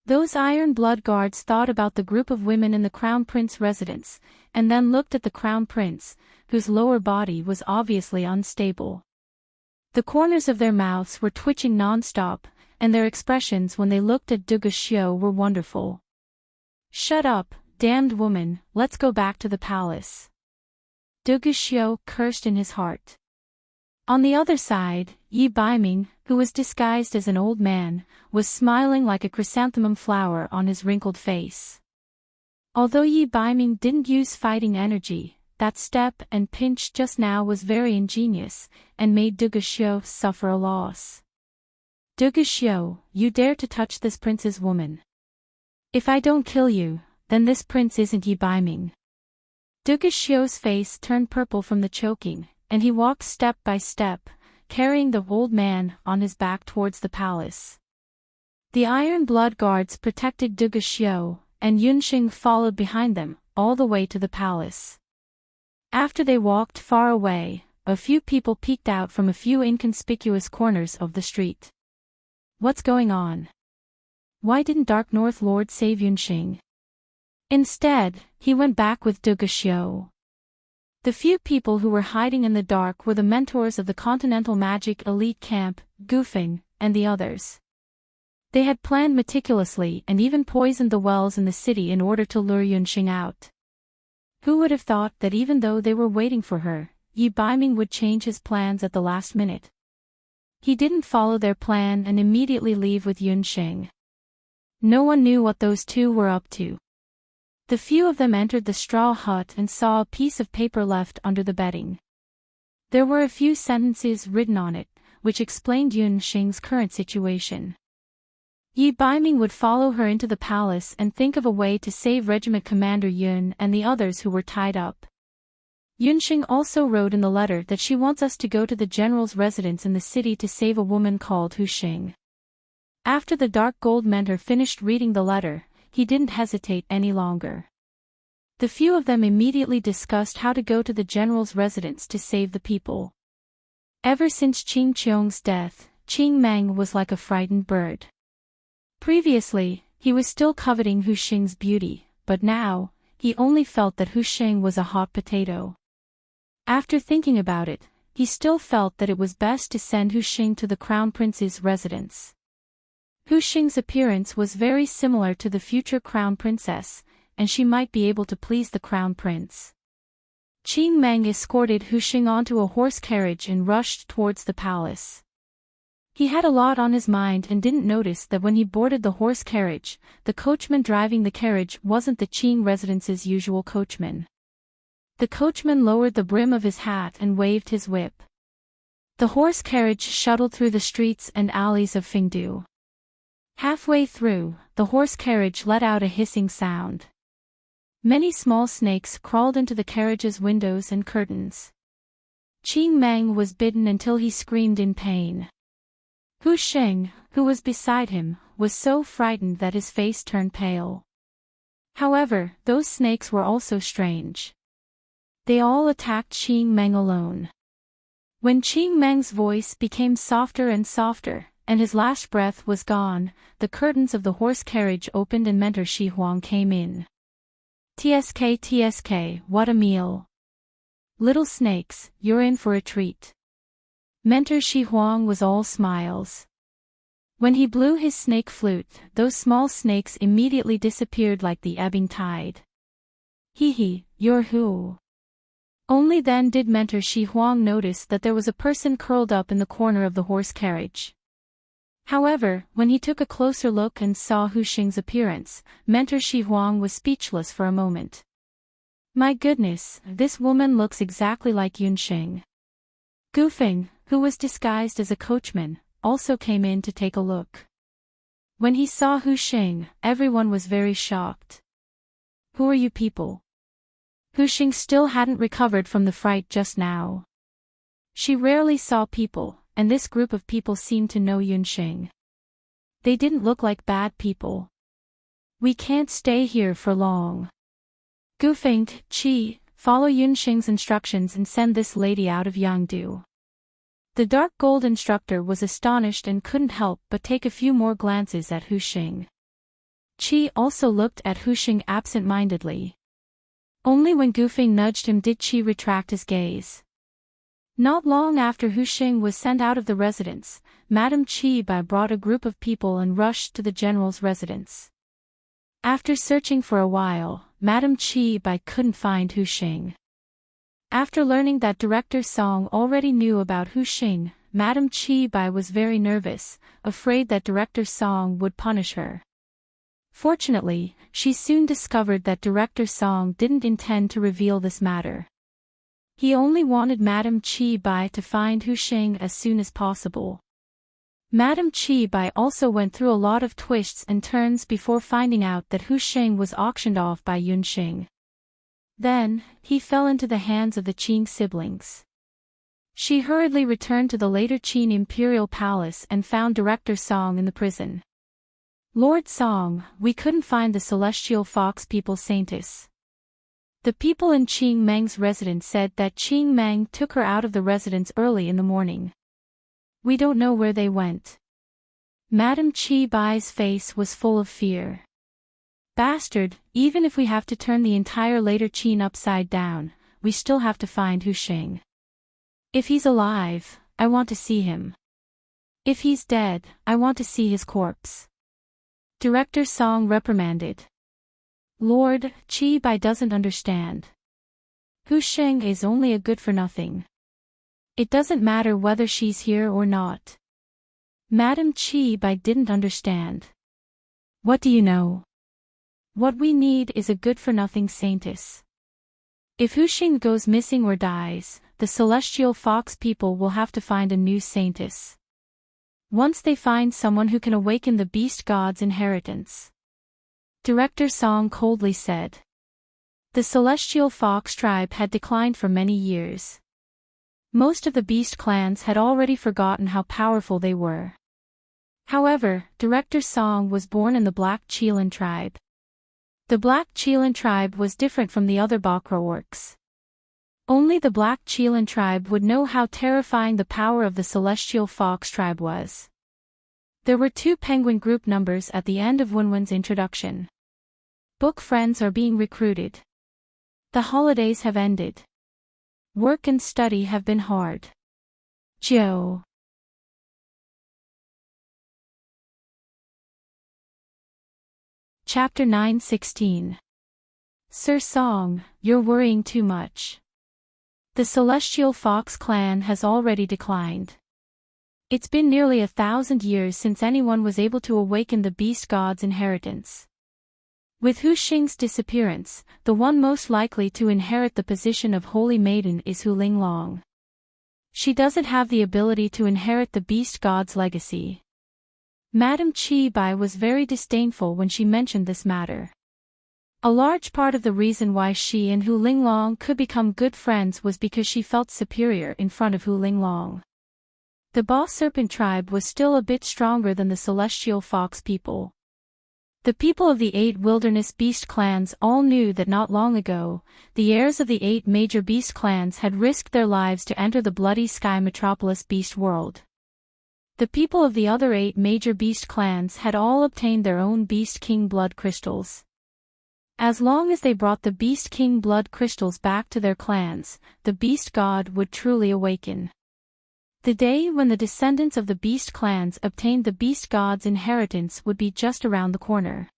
Those Iron Blood Guards thought about the group of women in the Crown Prince residence, and then looked at the Crown Prince, whose lower body was obviously unstable. The corners of their mouths were twitching non-stop, and their expressions when they looked at Duguxiu were wonderful. "Shut up, damned woman, let's go back to the palace." Duguxiu cursed in his heart. On the other side, Yi Baiming, who was disguised as an old man, was smiling like a chrysanthemum flower on his wrinkled face. Although Yi Baiming didn't use fighting energy, that step and pinch just now was very ingenious, and made Duguxiu suffer a loss. "Duguxiu, you dare to touch this prince's woman. If I don't kill you, then this prince isn't Yi Baiming." Duguxiu's face turned purple from the choking, and he walked step by step, carrying the old man on his back towards the palace. The Iron Blood Guards protected Duguxiu, and Yunxing followed behind them, all the way to the palace. After they walked far away, a few people peeked out from a few inconspicuous corners of the street. What's going on? Why didn't Dark North Lord save Yunxing? Instead, he went back with Duguxiu. The few people who were hiding in the dark were the mentors of the Continental Magic Elite Camp, Gufeng, and the others. They had planned meticulously and even poisoned the wells in the city in order to lure Yunxing out. Who would have thought that even though they were waiting for her, Yi Baiming would change his plans at the last minute? He didn't follow their plan and immediately leave with Yunxing. No one knew what those two were up to. The few of them entered the straw hut and saw a piece of paper left under the bedding. There were a few sentences written on it, which explained Yunxing's current situation. Yi Baiming would follow her into the palace and think of a way to save Regiment Commander Yun and the others who were tied up. Yunxing also wrote in the letter that she wants us to go to the general's residence in the city to save a woman called Hu Xing. After the Dark Gold Mentor finished reading the letter, he didn't hesitate any longer. The few of them immediately discussed how to go to the general's residence to save the people. Ever since Qing Qiong's death, Qing Meng was like a frightened bird. Previously, he was still coveting Hu Xing's beauty, but now, he only felt that Hu Xing was a hot potato. After thinking about it, he still felt that it was best to send Hu Xing to the Crown Prince's residence. Hu Xing's appearance was very similar to the future Crown Princess, and she might be able to please the Crown Prince. Qing Meng escorted Hu Xing onto a horse carriage and rushed towards the palace. He had a lot on his mind and didn't notice that when he boarded the horse carriage, the coachman driving the carriage wasn't the Qing residence's usual coachman. The coachman lowered the brim of his hat and waved his whip. The horse carriage shuttled through the streets and alleys of Fengdu. Halfway through, the horse carriage let out a hissing sound. Many small snakes crawled into the carriage's windows and curtains. Qing Meng was bitten until he screamed in pain. Hu Xing, who was beside him, was so frightened that his face turned pale. However, those snakes were also strange. They all attacked Qing Meng alone. When Qing Meng's voice became softer and softer, and his last breath was gone, the curtains of the horse carriage opened and Mentor Shi Huang came in. TSK TSK, what a meal. Little snakes, you're in for a treat. Mentor Shi Huang was all smiles. When he blew his snake flute, those small snakes immediately disappeared like the ebbing tide. Hee, you're who? Only then did Mentor Shi Huang notice that there was a person curled up in the corner of the horse carriage. However, when he took a closer look and saw Hu Xing's appearance, Mentor Shi Huang was speechless for a moment. My goodness, this woman looks exactly like Yun Xing. Gu Feng, who was disguised as a coachman, also came in to take a look. When he saw Hu Xing, everyone was very shocked. Who are you people? Hu Xing still hadn't recovered from the fright just now. She rarely saw people, and this group of people seemed to know Yun Xing. They didn't look like bad people. We can't stay here for long. Gu Feng, Qi, follow Yun Xing's instructions and send this lady out of Yangdu. The dark gold instructor was astonished and couldn't help but take a few more glances at Hu Xing. Qi also looked at Hu Xing absent-mindedly. Only when Gu Feng nudged him did Qi retract his gaze. Not long after Hu Xing was sent out of the residence, Madame Qi Bai brought a group of people and rushed to the general's residence. After searching for a while, Madame Qi Bai couldn't find Hu Xing. After learning that Director Song already knew about Hu Xing, Madame Qi Bai was very nervous, afraid that Director Song would punish her. Fortunately, she soon discovered that Director Song didn't intend to reveal this matter. He only wanted Madame Qi Bai to find Hu Xing as soon as possible. Madame Qi Bai also went through a lot of twists and turns before finding out that Hu Xing was auctioned off by Yun Xing. Then, he fell into the hands of the Qing siblings. She hurriedly returned to the later Qin Imperial Palace and found Director Song in the prison. Lord Song, we couldn't find the celestial fox people Saintess. The people in Qing Meng's residence said that Qing Meng took her out of the residence early in the morning. We don't know where they went. Madame Qi Bai's face was full of fear. Bastard, even if we have to turn the entire later Qin upside down, we still have to find Hu Xing. If he's alive, I want to see him. If he's dead, I want to see his corpse. Director Song reprimanded. Lord, Qi Bai doesn't understand. Hu Xing is only a good-for-nothing. It doesn't matter whether she's here or not. Madame Qi Bai didn't understand. What do you know? What we need is a good-for-nothing saintess. If Hu Xing goes missing or dies, the celestial fox people will have to find a new saintess. Once they find someone who can awaken the beast god's inheritance. Director Song coldly said. The celestial fox tribe had declined for many years. Most of the beast clans had already forgotten how powerful they were. However, Director Song was born in the Black Qilin tribe. The Black Qilin tribe was different from the other Bakra orcs. Only the Black Qilin tribe would know how terrifying the power of the Celestial Fox tribe was. There were 2 penguin group numbers at the end of Wenwen's introduction. Book friends are being recruited. The holidays have ended. Work and study have been hard. Joe. Chapter 9:16. Sir Song, you're worrying too much. The Celestial Fox clan has already declined. It's been nearly 1,000 years since anyone was able to awaken the beast god's inheritance. With Hu Xing's disappearance, the one most likely to inherit the position of Holy Maiden is Hu Linglong. She doesn't have the ability to inherit the beast god's legacy. Madame Qi Bai was very disdainful when she mentioned this matter. A large part of the reason why she and Hu Linglong could become good friends was because she felt superior in front of Hu Linglong. The Boss Serpent tribe was still a bit stronger than the Celestial Fox people. The people of the 8 wilderness beast clans all knew that not long ago, the heirs of the 8 major beast clans had risked their lives to enter the Bloody Sky Metropolis beast world. The people of the other 8 major beast clans had all obtained their own Beast King blood crystals. As long as they brought the Beast King blood crystals back to their clans, the Beast God would truly awaken. The day when the descendants of the Beast clans obtained the Beast God's inheritance would be just around the corner.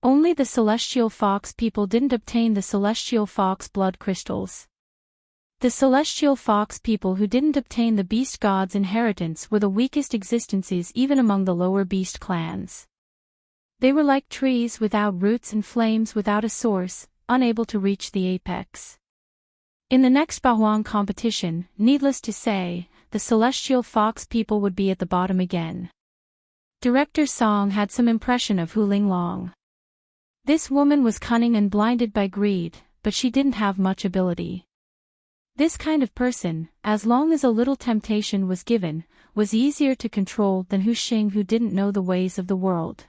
Only the Celestial Fox people didn't obtain the Celestial Fox blood crystals. The Celestial Fox people who didn't obtain the Beast God's inheritance were the weakest existences even among the lower Beast clans. They were like trees without roots and flames without a source, unable to reach the apex. In the next Bahuang competition, needless to say, the Celestial Fox people would be at the bottom again. Director Song had some impression of Hu Linglong. This woman was cunning and blinded by greed, but she didn't have much ability. This kind of person, as long as a little temptation was given, was easier to control than Hu Xing, who didn't know the ways of the world.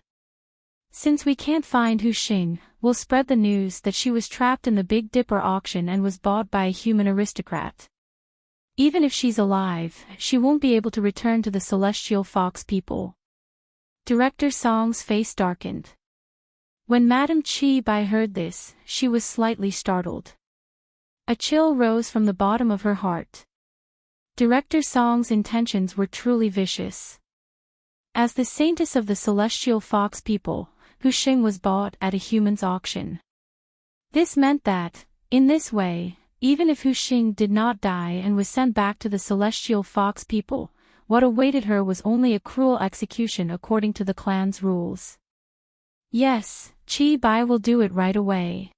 Since we can't find Hu Xing, we'll spread the news that she was trapped in the Big Dipper auction and was bought by a human aristocrat. Even if she's alive, she won't be able to return to the Celestial Fox people. Director Song's face darkened. When Madame Chi Bai heard this, she was slightly startled. A chill rose from the bottom of her heart. Director Song's intentions were truly vicious. As the saintess of the Celestial Fox people, Hu Xing was bought at a human's auction. This meant that, in this way, even if Hu Xing did not die and was sent back to the Celestial Fox people, what awaited her was only a cruel execution according to the clan's rules. Yes, Chi Bai will do it right away.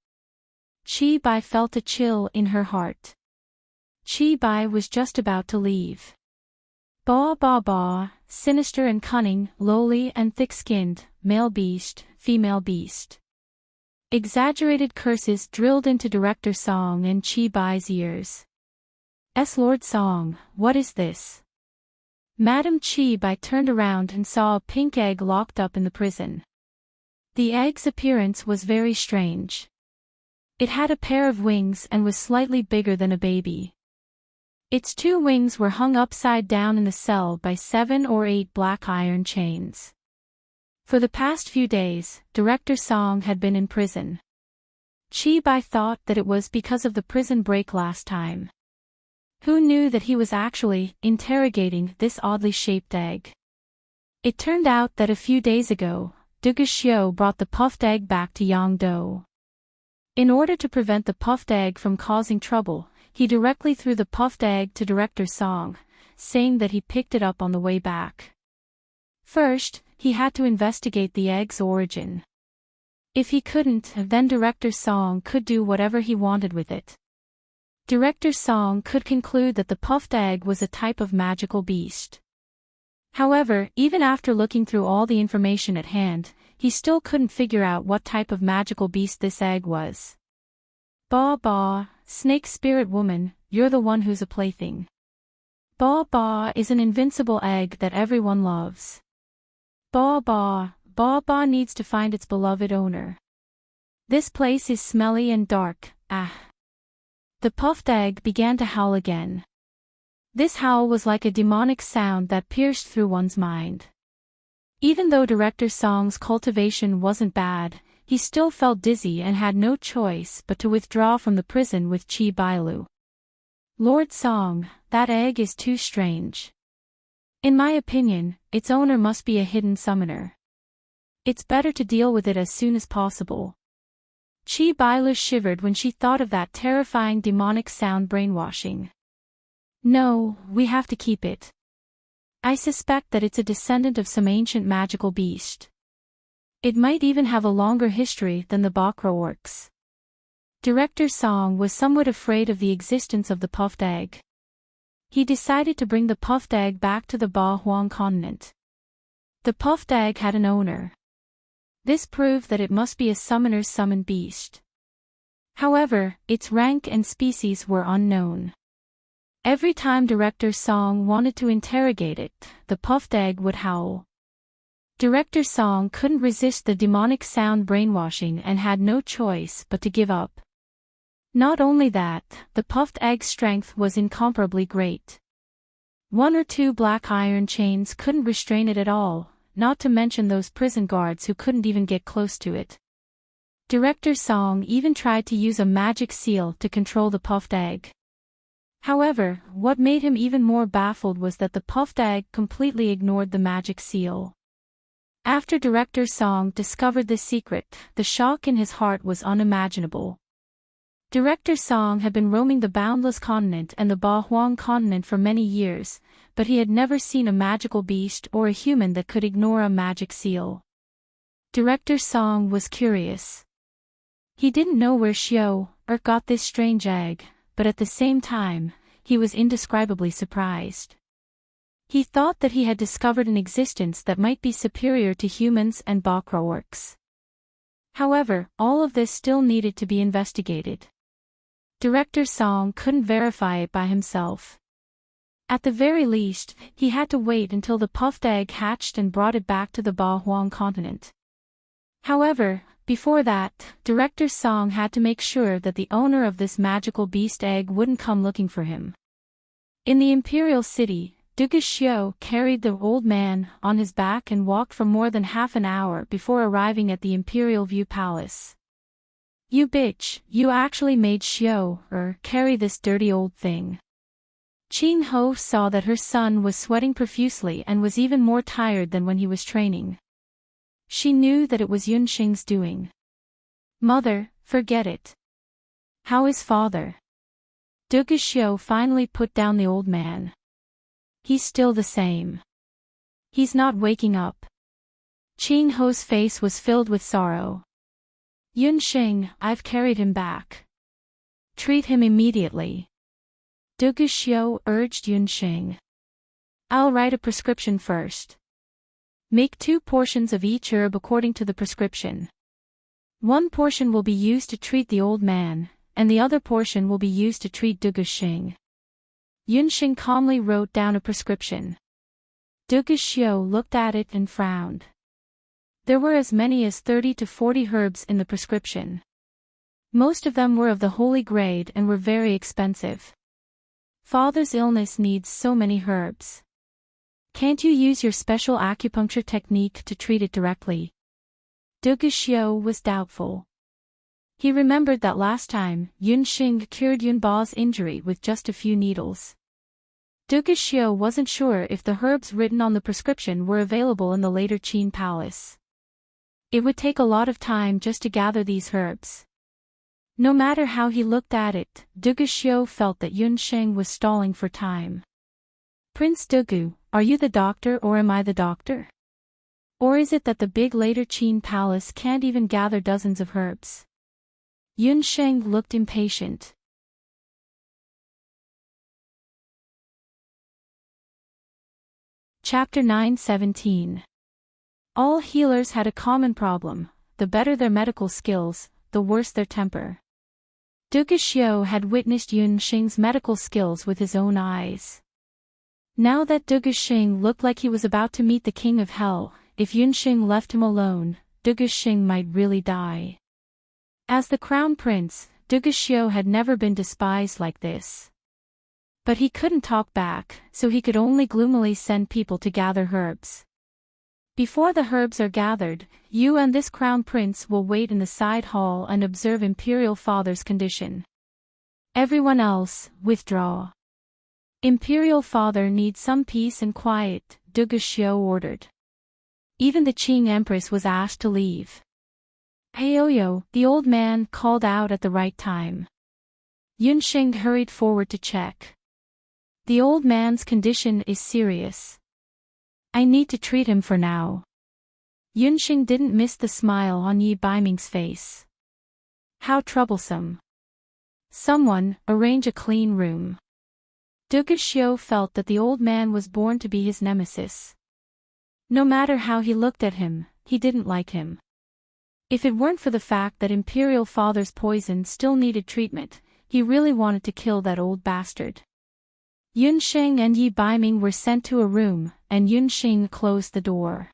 Chi Bai felt a chill in her heart. Chi Bai was just about to leave. Ba, sinister and cunning, lowly and thick-skinned, male beast, female beast. Exaggerated curses drilled into Director Song and Chi Bai's ears. Lord Song, what is this? Madame Chi Bai turned around and saw a pink egg locked up in the prison. The egg's appearance was very strange. It had a pair of wings and was slightly bigger than a baby. Its 2 wings were hung upside down in the cell by 7 or 8 black iron chains. For the past few days, Director Song had been in prison. Chi Bai thought that it was because of the prison break last time. Who knew that he was actually interrogating this oddly shaped egg? It turned out that a few days ago, Duge Xiu brought the puffed egg back to Yangdou. In order to prevent the puffed egg from causing trouble, he directly threw the puffed egg to Director Song, saying that he picked it up on the way back. First, he had to investigate the egg's origin. If he couldn't, then Director Song could do whatever he wanted with it. Director Song could conclude that the puffed egg was a type of magical beast. However, even after looking through all the information at hand, he still couldn't figure out what type of magical beast this egg was. Ba, snake spirit woman, you're the one who's a plaything. Ba is an invincible egg that everyone loves. Ba needs to find its beloved owner. This place is smelly and dark, ah. The puffed egg began to howl again. This howl was like a demonic sound that pierced through one's mind. Even though Director Song's cultivation wasn't bad, he still felt dizzy and had no choice but to withdraw from the prison with Chi Bailu. Lord Song, that egg is too strange. In my opinion, its owner must be a hidden summoner. It's better to deal with it as soon as possible. Chi Bailu shivered when she thought of that terrifying demonic sound brainwashing. No, we have to keep it. I suspect that it's a descendant of some ancient magical beast. It might even have a longer history than the Bakra orcs. Director Song was somewhat afraid of the existence of the puffed egg. He decided to bring the puffed egg back to the Ba Huang continent. The puffed egg had an owner. This proved that it must be a summoner's summoned beast. However, its rank and species were unknown. Every time Director Song wanted to interrogate it, the puffed egg would howl. Director Song couldn't resist the demonic sound brainwashing and had no choice but to give up. Not only that, the puffed egg's strength was incomparably great. 1 or 2 black iron chains couldn't restrain it at all, not to mention those prison guards who couldn't even get close to it. Director Song even tried to use a magic seal to control the puffed egg. However, what made him even more baffled was that the puffed egg completely ignored the magic seal. After Director Song discovered the secret, the shock in his heart was unimaginable. Director Song had been roaming the Boundless Continent and the Ba Huang Continent for many years, but he had never seen a magical beast or a human that could ignore a magic seal. Director Song was curious. He didn't know where Xiao got this strange egg, but at the same time, he was indescribably surprised. He thought that he had discovered an existence that might be superior to humans and Bakra orcs. However, all of this still needed to be investigated. Director Song couldn't verify it by himself. At the very least, he had to wait until the puffed egg hatched and brought it back to the Ba Huang continent. However, before that, Director Song had to make sure that the owner of this magical beast egg wouldn't come looking for him. In the Imperial City, Duga Xiao carried the old man on his back and walked for more than half an hour before arriving at the Imperial View Palace. "You bitch, you actually made Xiao carry this dirty old thing." Qin Ho saw that her son was sweating profusely and was even more tired than when he was training. She knew that it was Yunxing's doing. "Mother, forget it." "How is father?" Duga Xiao finally put down the old man. "He's still the same. He's not waking up." Qin Ho's face was filled with sorrow. "Yunxing, I've carried him back. Treat him immediately." Duga Xiao urged Yunxing. "I'll write a prescription first. Make 2 portions of each herb according to the prescription. 1 portion will be used to treat the old man, and the other portion will be used to treat Duga Xing." Yunxing calmly wrote down a prescription. Duga Xiao looked at it and frowned. There were as many as 30 to 40 herbs in the prescription. Most of them were of the holy grade and were very expensive. Father's illness needs so many herbs. Can't you use your special acupuncture technique to treat it directly? Duga Xiao was doubtful. He remembered that last time, Yunxing cured Yunba's injury with just a few needles. Duga Xiao wasn't sure if the herbs written on the prescription were available in the later Qin Palace. It would take a lot of time just to gather these herbs. No matter how he looked at it, Duga Xiao felt that Yunxing was stalling for time. "Prince Dugu, are you the doctor or am I the doctor? Or is it that the big later Qin Palace can't even gather dozens of herbs?" Yunxing looked impatient. Chapter 9:17. All healers had a common problem: the better their medical skills, the worse their temper. Duga Xiao had witnessed Yunxing's medical skills with his own eyes. Now that Duga Xing looked like he was about to meet the king of hell, if Yunxing left him alone, Duga Xing might really die. As the crown prince, Duga Xiao had never been despised like this. But he couldn't talk back, so he could only gloomily send people to gather herbs. "Before the herbs are gathered, you and this crown prince will wait in the side hall and observe Imperial Father's condition. Everyone else, withdraw. Imperial Father needs some peace and quiet," Duga Xiao ordered. Even the Qing Empress was asked to leave. "Heyoyo," the old man called out at the right time. Yunxing hurried forward to check. "The old man's condition is serious. I need to treat him for now." Yunxing didn't miss the smile on Yi Baiming's face. "How troublesome. Someone, arrange a clean room." Duga Xiao felt that the old man was born to be his nemesis. No matter how he looked at him, he didn't like him. If it weren't for the fact that Imperial Father's poison still needed treatment, he really wanted to kill that old bastard. Yunxing and Yi Baiming were sent to a room, and Yunxing closed the door.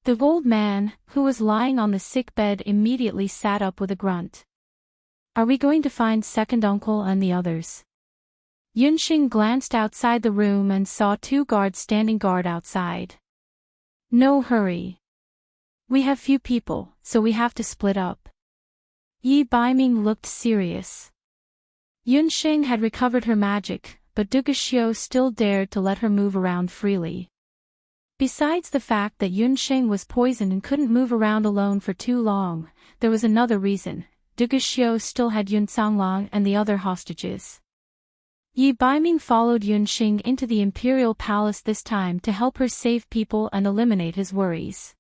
The old man, who was lying on the sick bed, immediately sat up with a grunt. "Are we going to find second uncle and the others?" Yunxing glanced outside the room and saw 2 guards standing guard outside. "No hurry. We have few people, so we have to split up. Yi Baiming looked serious. Yunxing had recovered her magic, but Duguxiu still dared to let her move around freely. Besides the fact that Yunxing was poisoned and couldn't move around alone for too long, there was another reason. Duguxiu still had Yun Canglong and the other hostages. Yi Baiming followed Yunxing into the imperial palace this time to help her save people and eliminate his worries.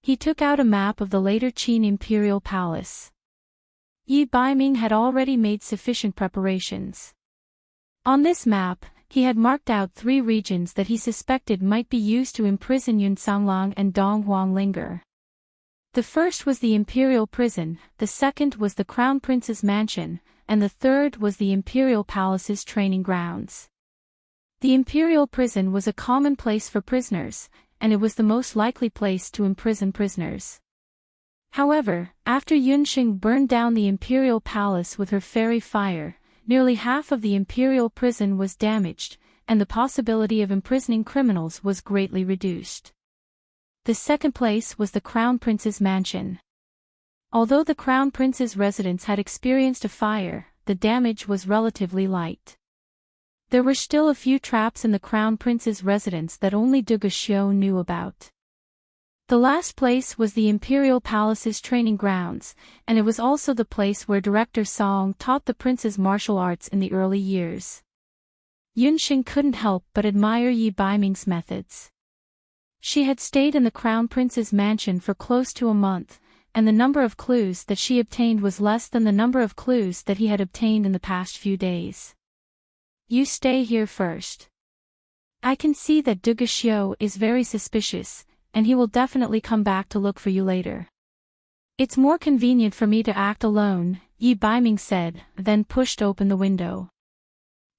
He took out a map of the later Qin imperial palace. Yi Baiming had already made sufficient preparations. On this map, he had marked out 3 regions that he suspected might be used to imprison Yun Canglong and Dong Huanglinger. The first was the imperial prison, the second was the crown prince's mansion, and the third was the imperial palace's training grounds. The imperial prison was a common place for prisoners, and it was the most likely place to imprison prisoners. However, after Yunxing burned down the imperial palace with her fairy fire, nearly half of the imperial prison was damaged, and the possibility of imprisoning criminals was greatly reduced. The second place was the Crown Prince's mansion. Although the Crown Prince's residence had experienced a fire, the damage was relatively light. There were still a few traps in the Crown Prince's residence that only Duguxiu knew about. The last place was the Imperial Palace's training grounds, and it was also the place where Director Song taught the prince's martial arts in the early years. Yunxing couldn't help but admire Yi Baiming's methods. She had stayed in the Crown Prince's mansion for close to a month, and the number of clues that she obtained was less than the number of clues that he had obtained in the past few days. You stay here first. I can see that Duguxiu is very suspicious, and he will definitely come back to look for you later. It's more convenient for me to act alone, Yi Baiming said, then pushed open the window.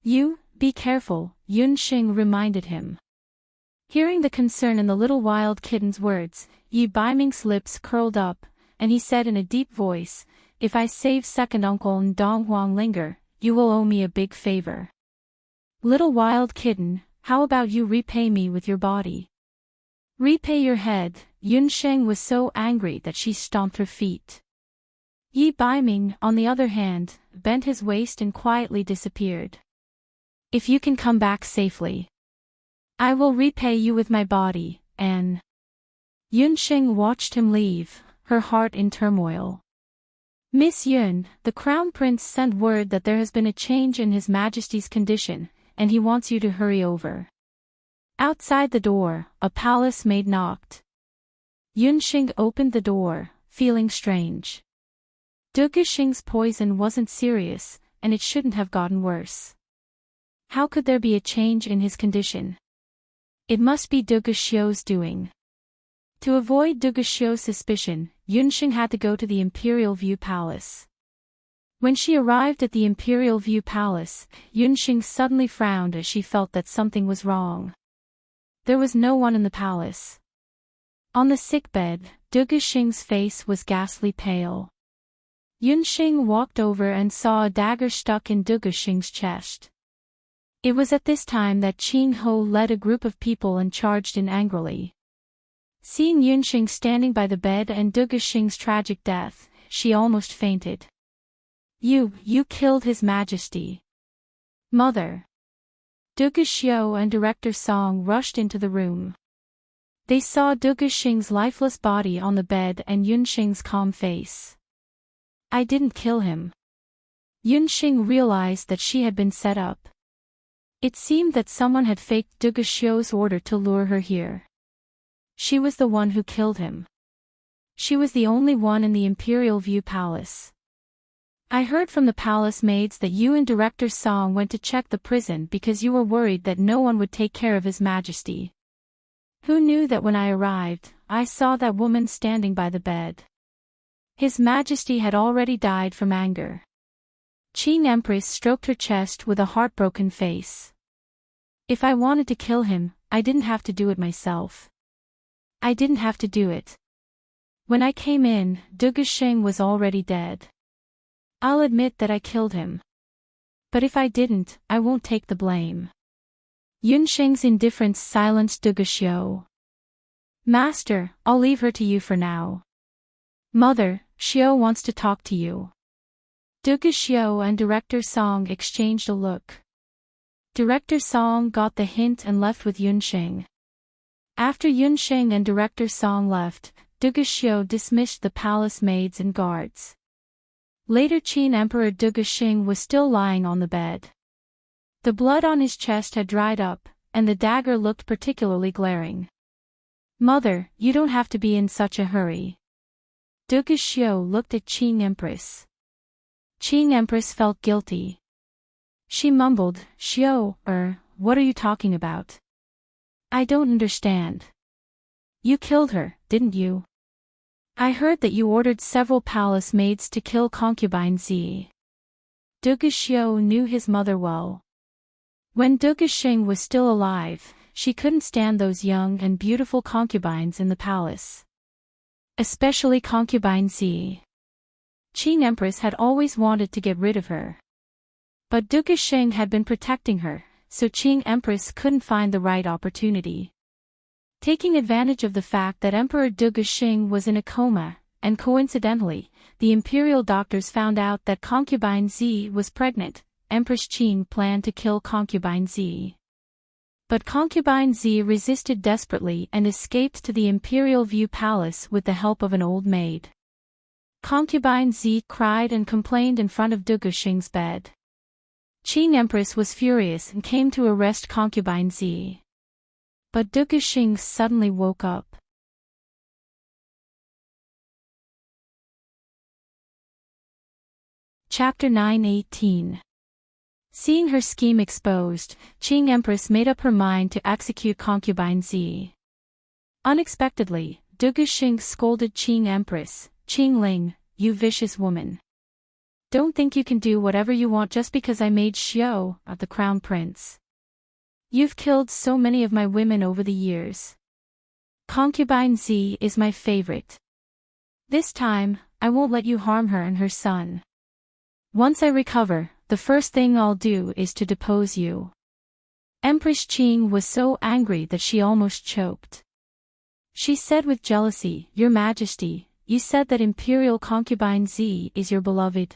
You, be careful, Yunxing reminded him. Hearing the concern in the little wild kitten's words, Yi Baiming's lips curled up, and he said in a deep voice, if I save second uncle and Dong Huanglinger, you will owe me a big favor. Little wild kitten, how about you repay me with your body? Repay your head. Yunxing was so angry that she stomped her feet. Yi Baiming, on the other hand, bent his waist and quietly disappeared. If you can come back safely, I will repay you with my body, and Yunxing watched him leave, her heart in turmoil. Miss Yun, the Crown Prince sent word that there has been a change in His Majesty's condition, and he wants you to hurry over. Outside the door, a palace maid knocked. Yunxing opened the door, feeling strange. Duguxing's poison wasn't serious, and it shouldn't have gotten worse. How could there be a change in his condition? It must be Duguxiu's doing. To avoid Duguxiu's suspicion, Yunxing had to go to the Imperial View Palace. When she arrived at the Imperial View Palace, Yunxing suddenly frowned as she felt that something was wrong. There was no one in the palace. On the sickbed, Duguxing's face was ghastly pale. Yunxing walked over and saw a dagger stuck in Duguxing's chest. It was at this time that Qing Ho led a group of people and charged in angrily. Seeing Yunxing standing by the bed and Duguxing's tragic death, she almost fainted. You killed His Majesty. Mother. Duguxiu and Director Song rushed into the room. They saw Duguxing's lifeless body on the bed and Yunxing's calm face. I didn't kill him. Yunxing realized that she had been set up. It seemed that someone had faked Duguxiu's order to lure her here. She was the one who killed him. She was the only one in the Imperial View Palace. I heard from the palace maids that you and Director Song went to check the prison because you were worried that no one would take care of His Majesty. Who knew that when I arrived, I saw that woman standing by the bed. His Majesty had already died from anger. Qing Empress stroked her chest with a heartbroken face. If I wanted to kill him, I didn't have to do it myself. I didn't have to do it. When I came in, Duguxing was already dead. I'll admit that I killed him. But if I didn't, I won't take the blame. Yunxing's indifference silenced Duguxiu. Master, I'll leave her to you for now. Mother, Xiao wants to talk to you. Duga Xiao and Director Song exchanged a look. Director Song got the hint and left with Yunsheng. After Yunsheng and Director Song left, Duga Xiao dismissed the palace maids and guards. Later Qin Emperor Duga Xing was still lying on the bed. The blood on his chest had dried up, and the dagger looked particularly glaring. Mother, you don't have to be in such a hurry. Duga Xiao looked at Qing Empress. Qing Empress felt guilty. She mumbled, Xiao, what are you talking about? I don't understand. You killed her, didn't you? I heard that you ordered several palace maids to kill concubine Zi. Duga Xiao knew his mother well. When Duga Xing was still alive, she couldn't stand those young and beautiful concubines in the palace. Especially concubine Zi. Qing Empress had always wanted to get rid of her. But Duga Xing had been protecting her, so Qing Empress couldn't find the right opportunity. Taking advantage of the fact that Emperor Duga Xing was in a coma, and coincidentally, the imperial doctors found out that concubine Zi was pregnant, Empress Qing planned to kill concubine Zi. But concubine Zi resisted desperately and escaped to the imperial view palace with the help of an old maid. Concubine Zi cried and complained in front of Duga Xing's bed. Qing Empress was furious and came to arrest concubine Zi. But Duga Xing suddenly woke up. Chapter 9:18. Seeing her scheme exposed, Qing Empress made up her mind to execute concubine Zi. Unexpectedly, Duga Xing scolded Qing Empress, Qing Ling, you vicious woman. Don't think you can do whatever you want just because I made Xiao the crown prince. You've killed so many of my women over the years. Concubine Zi is my favorite. This time, I won't let you harm her and her son. Once I recover, the first thing I'll do is to depose you. Empress Qing was so angry that she almost choked. She said with jealousy, Your Majesty, you said that imperial concubine Zi is your beloved.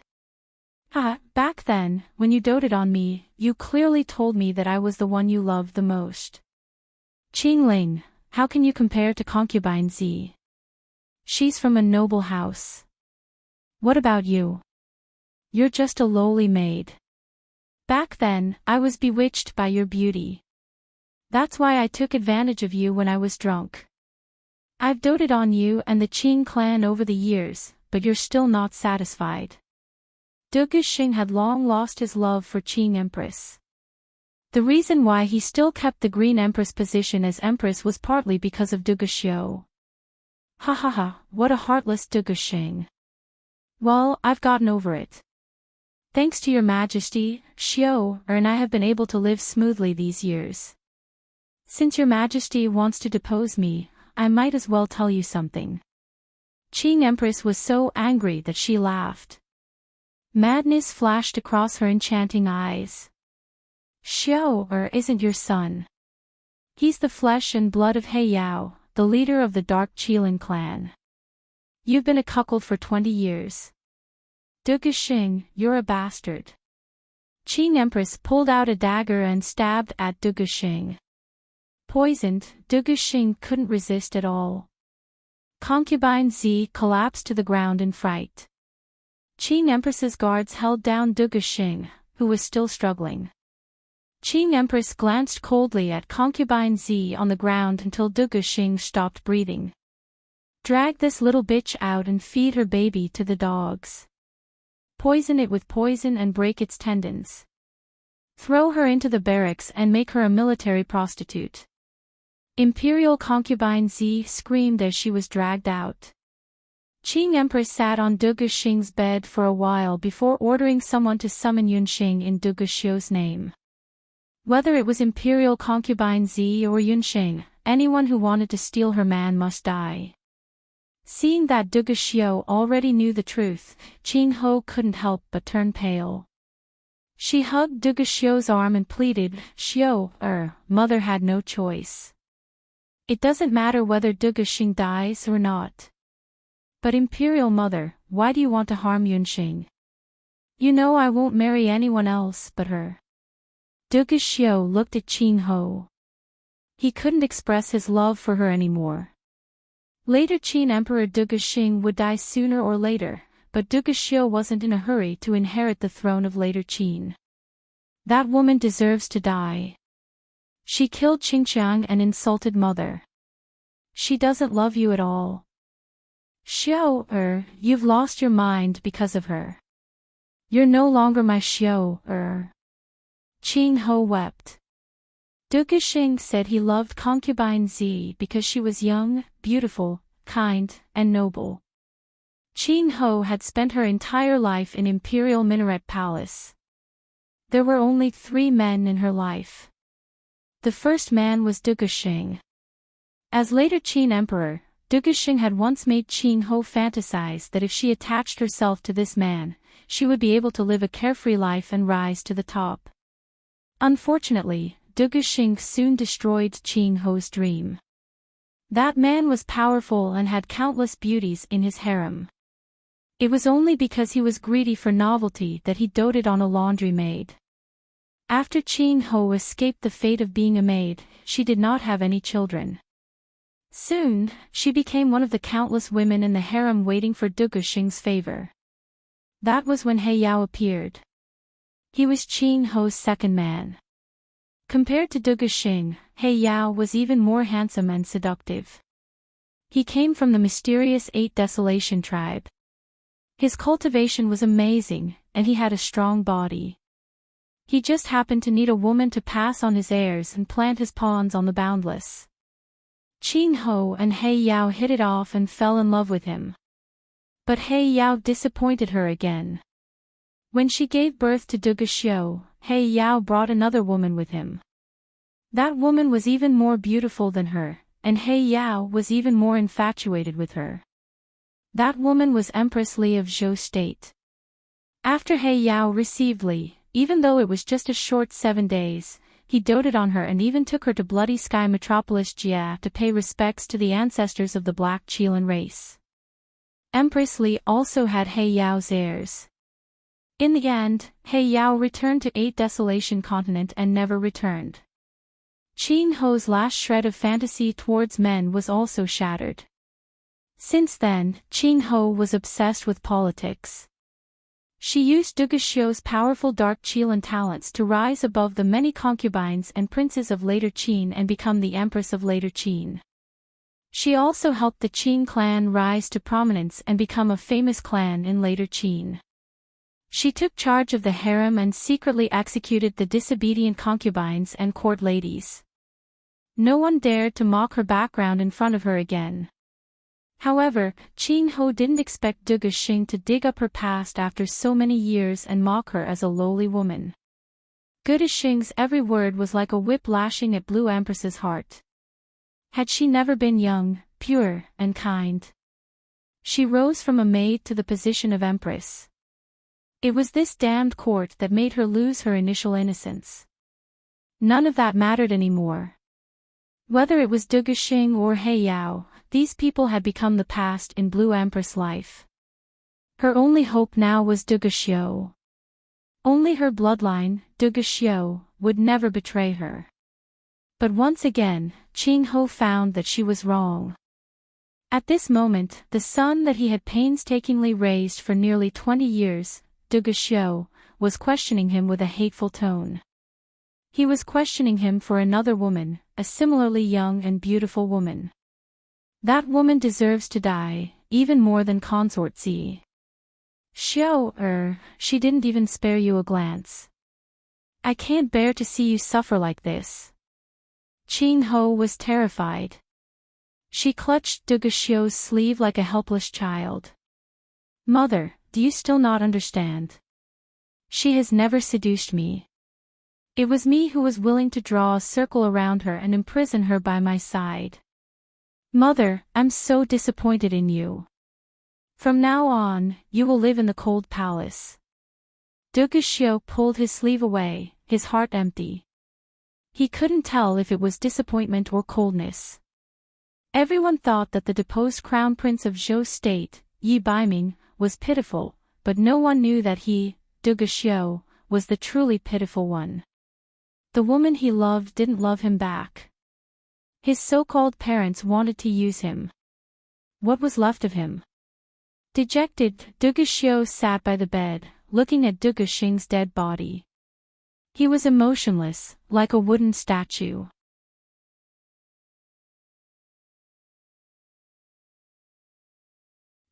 Back then, when you doted on me, you clearly told me that I was the one you loved the most. Qing Ling, how can you compare to concubine Zi? She's from a noble house. What about you? You're just a lowly maid. Back then, I was bewitched by your beauty. That's why I took advantage of you when I was drunk. I've doted on you and the Qing clan over the years, but you're still not satisfied. Duga Xing had long lost his love for Qing Empress. The reason why he still kept the Green Empress position as Empress was partly because of Duga Xiao. What a heartless Duga Xing. Well, I've gotten over it. Thanks to your Majesty, Xiao and I have been able to live smoothly these years. Since your Majesty wants to depose me, I might as well tell you something. Qing Empress was so angry that she laughed. Madness flashed across her enchanting eyes. Xiao isn't your son. He's the flesh and blood of He Yao, the leader of the Dark Qilin clan. You've been a cuckold for 20 years. Duga Xing, you're a bastard. Qing Empress pulled out a dagger and stabbed at Duga Xing. Poisoned, Duga Xing couldn't resist at all. Concubine Zi collapsed to the ground in fright. Qing Empress's guards held down Duga Xing, who was still struggling. Qing Empress glanced coldly at concubine Zi on the ground until Duga Xing stopped breathing. Drag this little bitch out and feed her baby to the dogs. Poison it with poison and break its tendons. Throw her into the barracks and make her a military prostitute. Imperial concubine Zi screamed as she was dragged out. Qing Empress sat on Duga Xing's bed for a while before ordering someone to summon Yunxing in Duga Xiao's name. Whether it was Imperial concubine Zi or Yunxing, anyone who wanted to steal her man must die. Seeing that Duga Xiao already knew the truth, Qing Ho couldn't help but turn pale. She hugged Duga Xiao's arm and pleaded, Xiao, mother had no choice. It doesn't matter whether Duga Xing dies or not. But Imperial Mother, why do you want to harm Yunxing? You know I won't marry anyone else but her. Duge Xiu looked at Qing Ho. He couldn't express his love for her anymore. Later Qin Emperor Duge Xing would die sooner or later, but Duge Xiu wasn't in a hurry to inherit the throne of later Qin. That woman deserves to die. She killed Qingqiang and insulted Mother. She doesn't love you at all. Xiu, you've lost your mind because of her. You're no longer my Xiu, Qing Ho wept. Duge Xing said he loved concubine Zi because she was young, beautiful, kind, and noble. Qing Ho had spent her entire life in Imperial Minaret Palace. There were only 3 men in her life. The first man was Duge Xing. As later Qin Emperor, Duge Xing had once made Qing Ho fantasize that if she attached herself to this man, she would be able to live a carefree life and rise to the top. Unfortunately, Duge Xing soon destroyed Qing Ho's dream. That man was powerful and had countless beauties in his harem. It was only because he was greedy for novelty that he doted on a laundry maid. After Qing Ho escaped the fate of being a maid, she did not have any children. Soon, she became one of the countless women in the harem waiting for Duge Xing's favor. That was when He Yao appeared. He was Qing Ho's second man. Compared to Duge Xing, He Yao was even more handsome and seductive. He came from the mysterious 8 Desolation tribe. His cultivation was amazing, and he had a strong body. He just happened to need a woman to pass on his heirs and plant his pawns on the boundless. Qing Ho and He Yao hit it off and fell in love with him. But He Yao disappointed her again. When she gave birth to Duge Xiu, He Yao brought another woman with him. That woman was even more beautiful than her, and He Yao was even more infatuated with her. That woman was Empress Li of Zhou State. After He Yao received Li, even though it was just a short 7 days, he doted on her and even took her to Bloody Sky Metropolis Jia to pay respects to the ancestors of the Black Qilin race. Empress Li also had He Yao's heirs. In the end, He Yao returned to 8 Desolation Continent and never returned. Qing Ho's last shred of fantasy towards men was also shattered. Since then, Qing Ho was obsessed with politics. She used Duge Xiu's powerful Dark Qilin talents to rise above the many concubines and princes of later Qin and become the Empress of later Qin. She also helped the Qin clan rise to prominence and become a famous clan in later Qin. She took charge of the harem and secretly executed the disobedient concubines and court ladies. No one dared to mock her background in front of her again. However, Qing Ho didn't expect Duge Xing to dig up her past after so many years and mock her as a lowly woman. Duge Xing's every word was like a whip lashing at Blue Empress's heart. Had she never been young, pure, and kind? She rose from a maid to the position of Empress. It was this damned court that made her lose her initial innocence. None of that mattered anymore. Whether it was Duge Xing or He Yao, these people had become the past in Blue Empress life. Her only hope now was Duge Xiu. Only her bloodline, Duge Xiu, would never betray her. But once again, Qing Ho found that she was wrong. At this moment, the son that he had painstakingly raised for nearly 20 years, Duge Xiu, was questioning him with a hateful tone. He was questioning him for another woman, a similarly young and beautiful woman. That woman deserves to die, even more than Consort Zi. Xiu, she didn't even spare you a glance. I can't bear to see you suffer like this. Qing Ho was terrified. She clutched Duge Xiu's sleeve like a helpless child. Mother, do you still not understand? She has never seduced me. It was me who was willing to draw a circle around her and imprison her by my side. Mother, I'm so disappointed in you. From now on, you will live in the cold palace. Duge Xiu pulled his sleeve away, his heart empty. He couldn't tell if it was disappointment or coldness. Everyone thought that the deposed crown prince of Zhou State, Yi Baiming, was pitiful, but no one knew that he, Duge Xiu, was the truly pitiful one. The woman he loved didn't love him back. His so-called parents wanted to use him. What was left of him? Dejected, Duge Xiu sat by the bed, looking at Duge Xing's dead body. He was emotionless, like a wooden statue.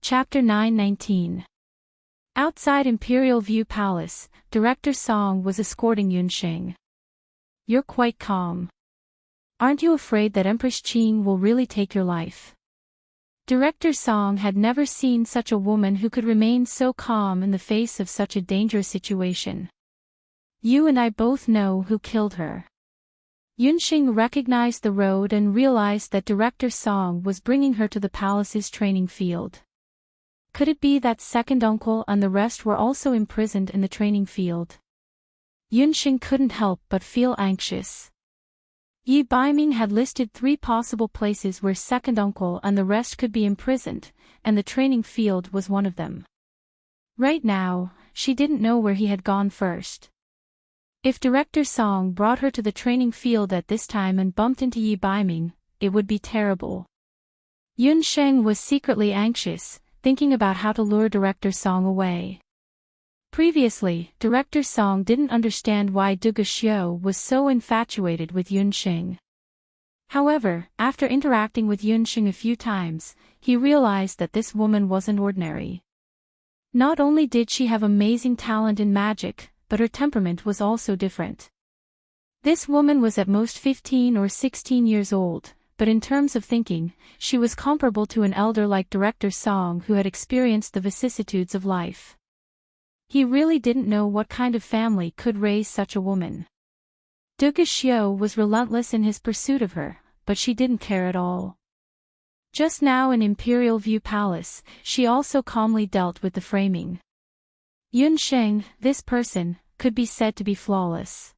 Chapter 919. Outside Imperial View Palace, Director Song was escorting Yunxing. "You're quite calm. Aren't you afraid that Empress Qing will really take your life?" Director Song had never seen such a woman who could remain so calm in the face of such a dangerous situation. "You and I both know who killed her." Yunxing recognized the road and realized that Director Song was bringing her to the palace's training field. Could it be that second uncle and the rest were also imprisoned in the training field? Yunxing couldn't help but feel anxious. Yi Baiming had listed 3 possible places where second uncle and the rest could be imprisoned, and the training field was one of them. Right now, she didn't know where he had gone first. If Director Song brought her to the training field at this time and bumped into Yi Baiming, it would be terrible. Yunxing was secretly anxious, thinking about how to lure Director Song away. Previously, Director Song didn't understand why Duge Xiu was so infatuated with Yunxing. However, after interacting with Yunxing a few times, he realized that this woman wasn't ordinary. Not only did she have amazing talent in magic, but her temperament was also different. This woman was at most 15 or 16 years old, but in terms of thinking, she was comparable to an elder like Director Song who had experienced the vicissitudes of life. He really didn't know what kind of family could raise such a woman. Duge Xiu was relentless in his pursuit of her, but she didn't care at all. Just now in Imperial View Palace, she also calmly dealt with the framing. Yunxing, this person, could be said to be flawless.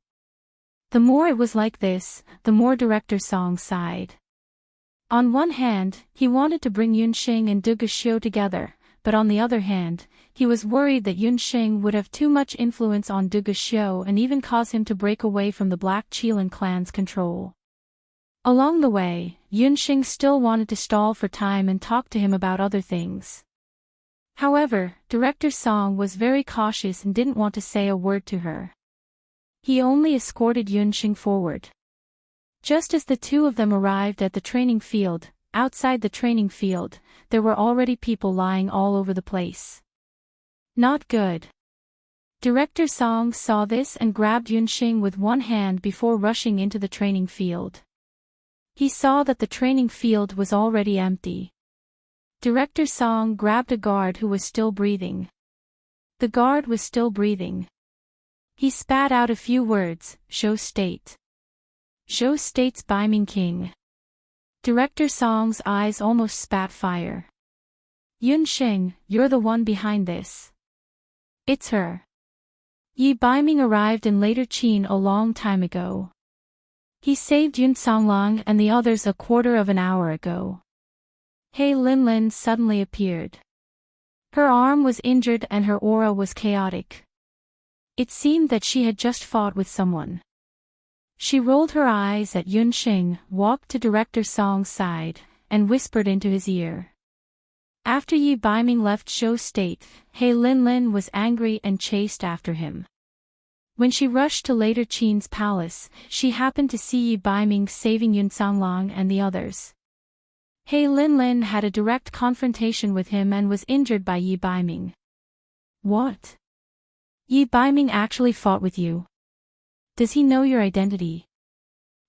The more it was like this, the more Director Song sighed. On one hand, he wanted to bring Yunxing and Duge Xiu together, but on the other hand, he was worried that Yunxing would have too much influence on Duge Xiu and even cause him to break away from the Black Qilin clan's control. Along the way, Yunxing still wanted to stall for time and talk to him about other things. However, Director Song was very cautious and didn't want to say a word to her. He only escorted Yunxing forward. Just as the two of them arrived at the training field, outside the training field, there were already people lying all over the place. Not good. Director Song saw this and grabbed Yunxing with one hand before rushing into the training field. He saw that the training field was already empty. Director Song grabbed a guard who was still breathing. The guard was still breathing. He spat out a few words, "Show state." "Show state's Baiming King." Director Song's eyes almost spat fire. "Yunxing, you're the one behind this. It's her." Yi Baiming arrived in Later Qin a long time ago. He saved Yun Songlong and the others a quarter of an hour ago. He Linlin suddenly appeared. Her arm was injured and her aura was chaotic. It seemed that she had just fought with someone. She rolled her eyes at Yunxing, walked to Director Song's side, and whispered into his ear. After Yi Baiming left Show State, He Linlin was angry and chased after him. When she rushed to Later Qin's palace, she happened to see Yi Baiming saving Yun Songlong and the others. He Linlin had a direct confrontation with him and was injured by Yi Baiming. "What? Yi Baiming actually fought with you? Does he know your identity?"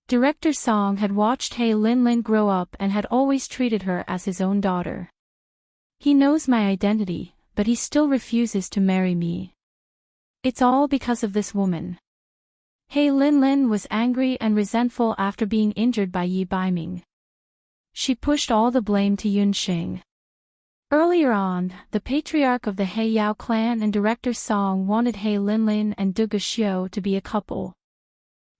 Director Song had watched He Linlin grow up and had always treated her as his own daughter. "He knows my identity, but he still refuses to marry me. It's all because of this woman." He Linlin was angry and resentful after being injured by Yi Baiming. She pushed all the blame to Yunxing. Earlier on, the patriarch of the He Yao clan and Director Song wanted He Linlin and Duge Xiu to be a couple.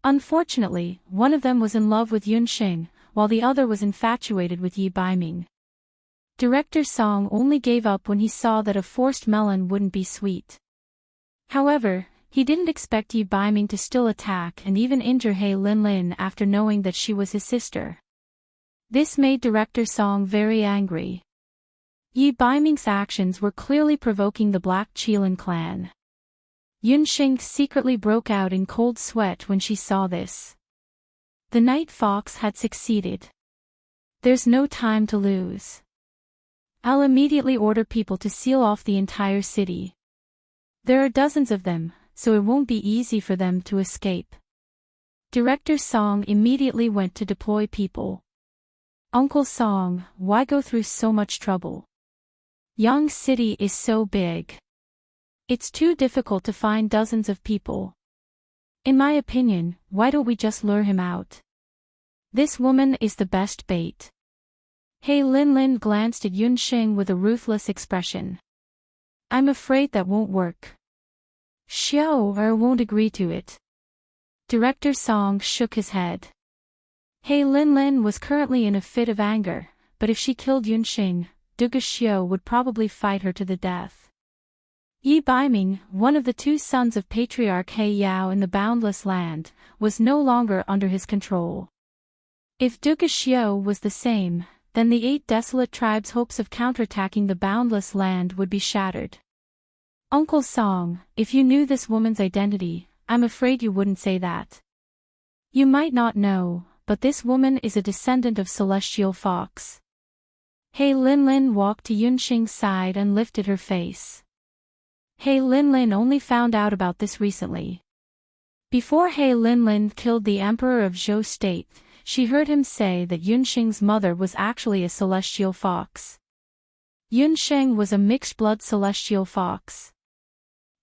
Unfortunately, one of them was in love with Yunxing, while the other was infatuated with Yi Baiming. Director Song only gave up when he saw that a forced melon wouldn't be sweet. However, he didn't expect Yi Biming to still attack and even injure He Linlin after knowing that she was his sister. This made Director Song very angry. Yi Biming's actions were clearly provoking the Black Qilin clan. Yunxing secretly broke out in cold sweat when she saw this. The Night Fox had succeeded. There's no time to lose. I'll immediately order people to seal off the entire city. There are dozens of them, so it won't be easy for them to escape. Director Song immediately went to deploy people. Uncle Song, why go through so much trouble? Yang City is so big. It's too difficult to find dozens of people. In my opinion, why don't we just lure him out? This woman is the best bait. He Linlin glanced at Yunxing with a ruthless expression. I'm afraid that won't work. Xiao won't agree to it. Director Song shook his head. He Linlin was currently in a fit of anger, but if she killed Yunxing, Duga Xiao would probably fight her to the death. Yi Biming, one of the two sons of Patriarch He Yao in the Boundless Land, was no longer under his control. If Duga Xiao was the same, then the 8 desolate tribes' hopes of counterattacking the Boundless Land would be shattered. Uncle Song, if you knew this woman's identity, I'm afraid you wouldn't say that. You might not know, but this woman is a descendant of Celestial Fox. He Linlin walked to Yunxing's side and lifted her face. He Linlin only found out about this recently. Before He Linlin killed the Emperor of Zhou State, she heard him say that Yunxing's mother was actually a celestial fox. Yunxing was a mixed-blood celestial fox.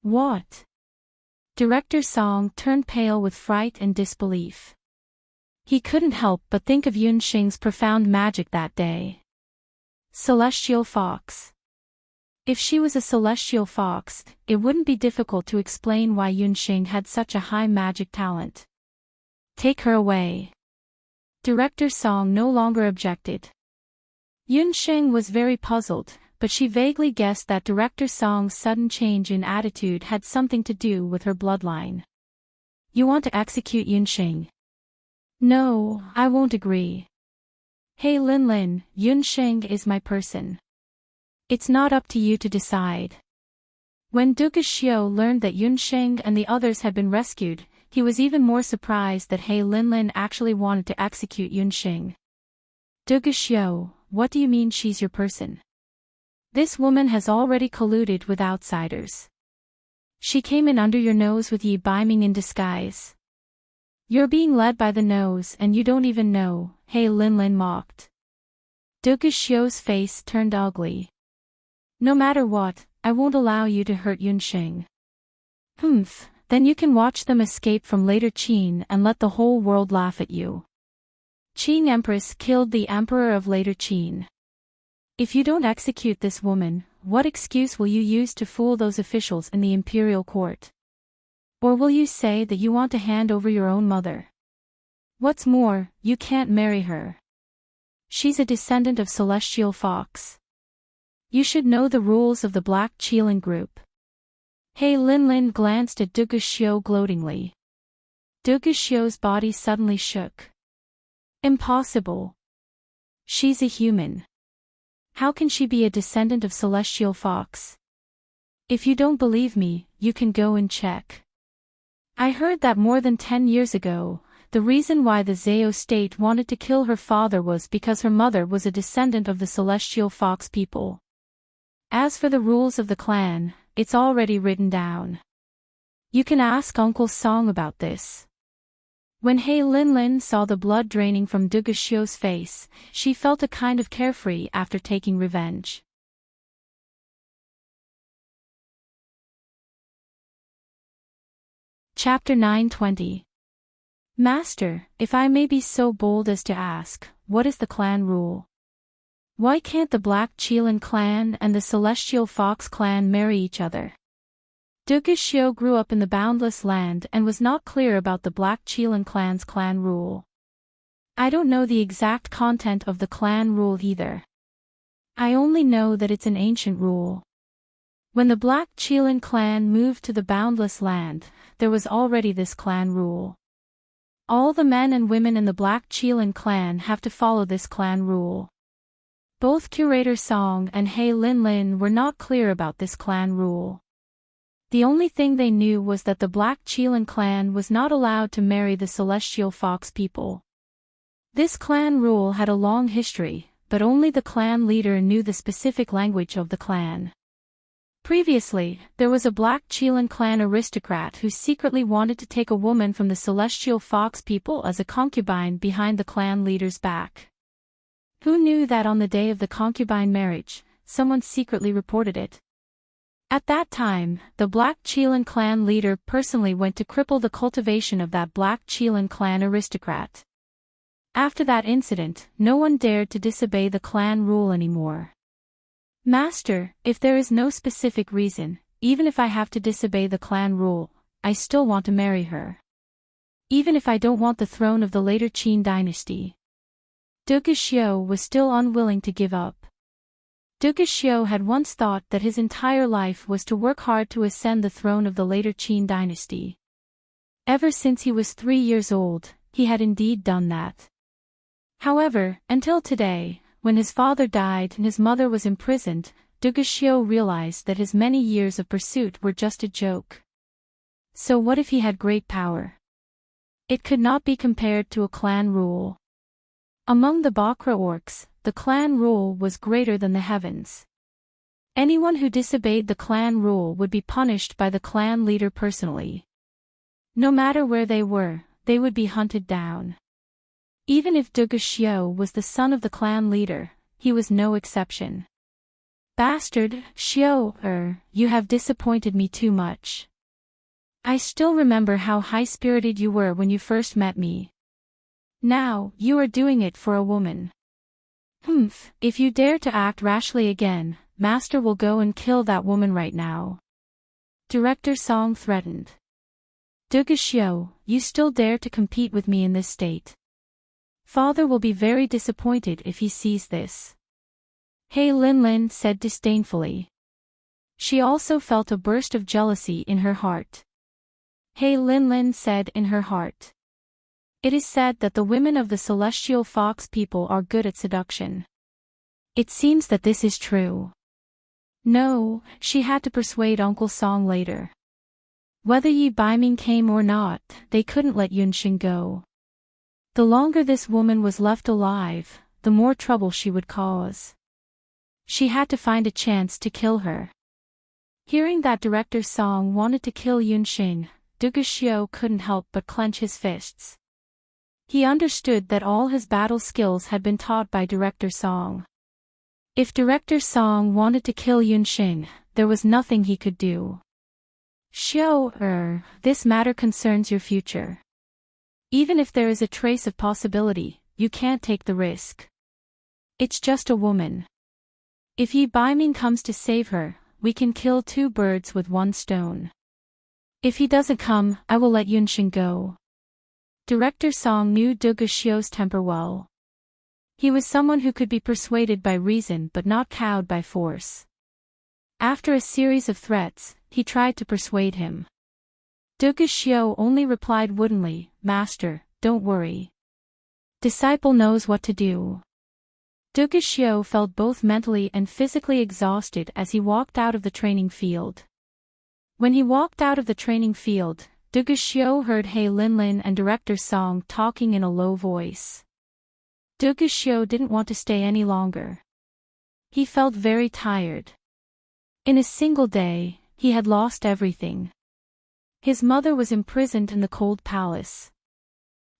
What? Director Song turned pale with fright and disbelief. He couldn't help but think of Yunxing's profound magic that day. Celestial fox. If she was a celestial fox, it wouldn't be difficult to explain why Yunxing had such a high magic talent. Take her away. Director Song no longer objected. Yunxing was very puzzled, but she vaguely guessed that Director Song's sudden change in attitude had something to do with her bloodline. You want to execute Yunxing? No, I won't agree. Hey Linlin, Yunxing is my person. It's not up to you to decide. When Duga Xiao learned that Yunxing and the others had been rescued, he was even more surprised that He Linlin actually wanted to execute Yunxing. Duga Xiao, what do you mean she's your person? This woman has already colluded with outsiders. She came in under your nose with Yi Biming in disguise. You're being led by the nose and you don't even know, He Linlin mocked. Duga Xiao's face turned ugly. No matter what, I won't allow you to hurt Yunxing. Then you can watch them escape from Later Qin and let the whole world laugh at you. Qin Empress killed the Emperor of Later Qin. If you don't execute this woman, what excuse will you use to fool those officials in the imperial court? Or will you say that you want to hand over your own mother? What's more, you can't marry her. She's a descendant of Celestial Fox. You should know the rules of the Black Qilin group. He Linlin glanced at Duga Xiao gloatingly. Duga Xiao's body suddenly shook. Impossible. She's a human. How can she be a descendant of Celestial Fox? If you don't believe me, you can go and check. I heard that more than 10 years ago, the reason why the Zhao state wanted to kill her father was because her mother was a descendant of the Celestial Fox people. As for the rules of the clan, it's already written down. You can ask Uncle Song about this. When He Linlin saw the blood draining from Duga Xiao's face, she felt a kind of carefree after taking revenge. Chapter 920. Master, if I may be so bold as to ask, what is the clan rule? Why can't the Black Qilin clan and the Celestial Fox clan marry each other? Duga Xiao grew up in the Boundless Land and was not clear about the Black Qilin clan's clan rule. I don't know the exact content of the clan rule either. I only know that it's an ancient rule. When the Black Chelan clan moved to the Boundless Land, there was already this clan rule. All the men and women in the Black Chelan clan have to follow this clan rule. Both Curator Song and Hei Lin Lin were not clear about this clan rule. The only thing they knew was that the Black Chelan clan was not allowed to marry the Celestial Fox people. This clan rule had a long history, but only the clan leader knew the specific language of the clan. Previously, there was a Black Chelan clan aristocrat who secretly wanted to take a woman from the Celestial Fox people as a concubine behind the clan leader's back. Who knew that on the day of the concubine marriage, someone secretly reported it? At that time, the Black Chelan clan leader personally went to cripple the cultivation of that Black Chelan clan aristocrat. After that incident, no one dared to disobey the clan rule anymore. Master, if there is no specific reason, even if I have to disobey the clan rule, I still want to marry her. Even if I don't want the throne of the later Qin dynasty. Duge Xiu was still unwilling to give up. Duge Xiu had once thought that his entire life was to work hard to ascend the throne of the later Qin dynasty. Ever since he was 3 years old, he had indeed done that. However, until today, when his father died and his mother was imprisoned, Duge Xiu realized that his many years of pursuit were just a joke. So what if he had great power? It could not be compared to a clan rule. Among the Bakra orcs, the clan rule was greater than the heavens. Anyone who disobeyed the clan rule would be punished by the clan leader personally. No matter where they were, they would be hunted down. Even if Duge Xiu was the son of the clan leader, he was no exception. Bastard, Xiu, you have disappointed me too much. I still remember how high-spirited you were when you first met me. Now, you are doing it for a woman. If you dare to act rashly again, Master will go and kill that woman right now. Director Song threatened. Duge Xiu, you still dare to compete with me in this state. Father will be very disappointed if he sees this. Hei Lin Lin said disdainfully. She also felt a burst of jealousy in her heart. Hei Lin Lin said in her heart. It is said that the women of the Celestial Fox people are good at seduction. It seems that this is true. No, she had to persuade Uncle Song later. Whether Yi Baiming came or not, they couldn't let Yunxing go. The longer this woman was left alive, the more trouble she would cause. She had to find a chance to kill her. Hearing that Director Song wanted to kill Yunxing, Duge Xiu couldn't help but clench his fists. He understood that all his battle skills had been taught by Director Song. If Director Song wanted to kill Yunxing, there was nothing he could do. Xiu, this matter concerns your future. Even if there is a trace of possibility, you can't take the risk. It's just a woman. If Yi Baiming comes to save her, we can kill 2 birds with 1 stone. If he doesn't come, I will let Yunxing go. Director Song knew Duge Xiu's temper well. He was someone who could be persuaded by reason but not cowed by force. After a series of threats, he tried to persuade him. Duge Xiu only replied woodenly, Master, don't worry. Disciple knows what to do. Duge Xiu felt both mentally and physically exhausted as he walked out of the training field. When he walked out of the training field, Duge Xiu heard Hei Lin Lin and Director Song talking in a low voice. Duge Xiu didn't want to stay any longer. He felt very tired. In a single day, he had lost everything. His mother was imprisoned in the cold palace.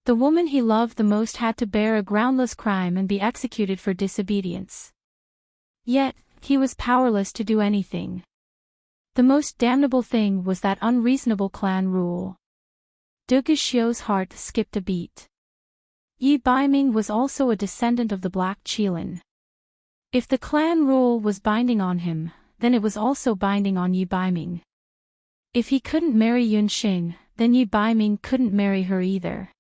The woman he loved the most had to bear a groundless crime and be executed for disobedience. Yet, he was powerless to do anything. The most damnable thing was that unreasonable clan rule. Duge Xiu's heart skipped a beat. Yi Baiming was also a descendant of the Black Chelan. If the clan rule was binding on him, then it was also binding on Yi Baiming. If he couldn't marry Yunxing, then Yi Baiming couldn't marry her either.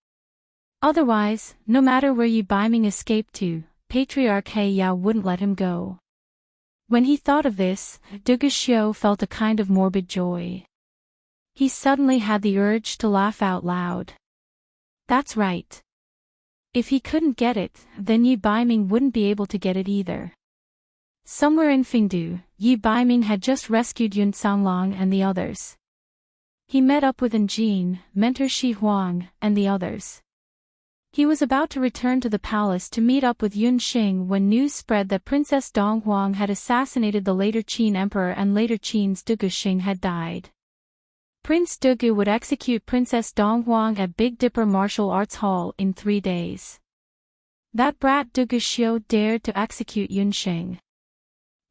Otherwise, no matter where Yi Baiming escaped to, Patriarch He Yao wouldn't let him go. When he thought of this, Duguxiu felt a kind of morbid joy. He suddenly had the urge to laugh out loud. That's right. If he couldn't get it, then Yi Baiming wouldn't be able to get it either. Somewhere in Fengdu, Yi Baiming had just rescued Yun Songlong and the others. He met up with Jin, mentor Shi Huang, and the others. He was about to return to the palace to meet up with Yun Xing when news spread that Princess Dong Huang had assassinated the later Qin emperor and later Qin's Dugu Xing had died. Prince Dugu would execute Princess Dong Huang at Big Dipper Martial Arts Hall in 3 days. That brat Duguxiu dared to execute Yun Xing.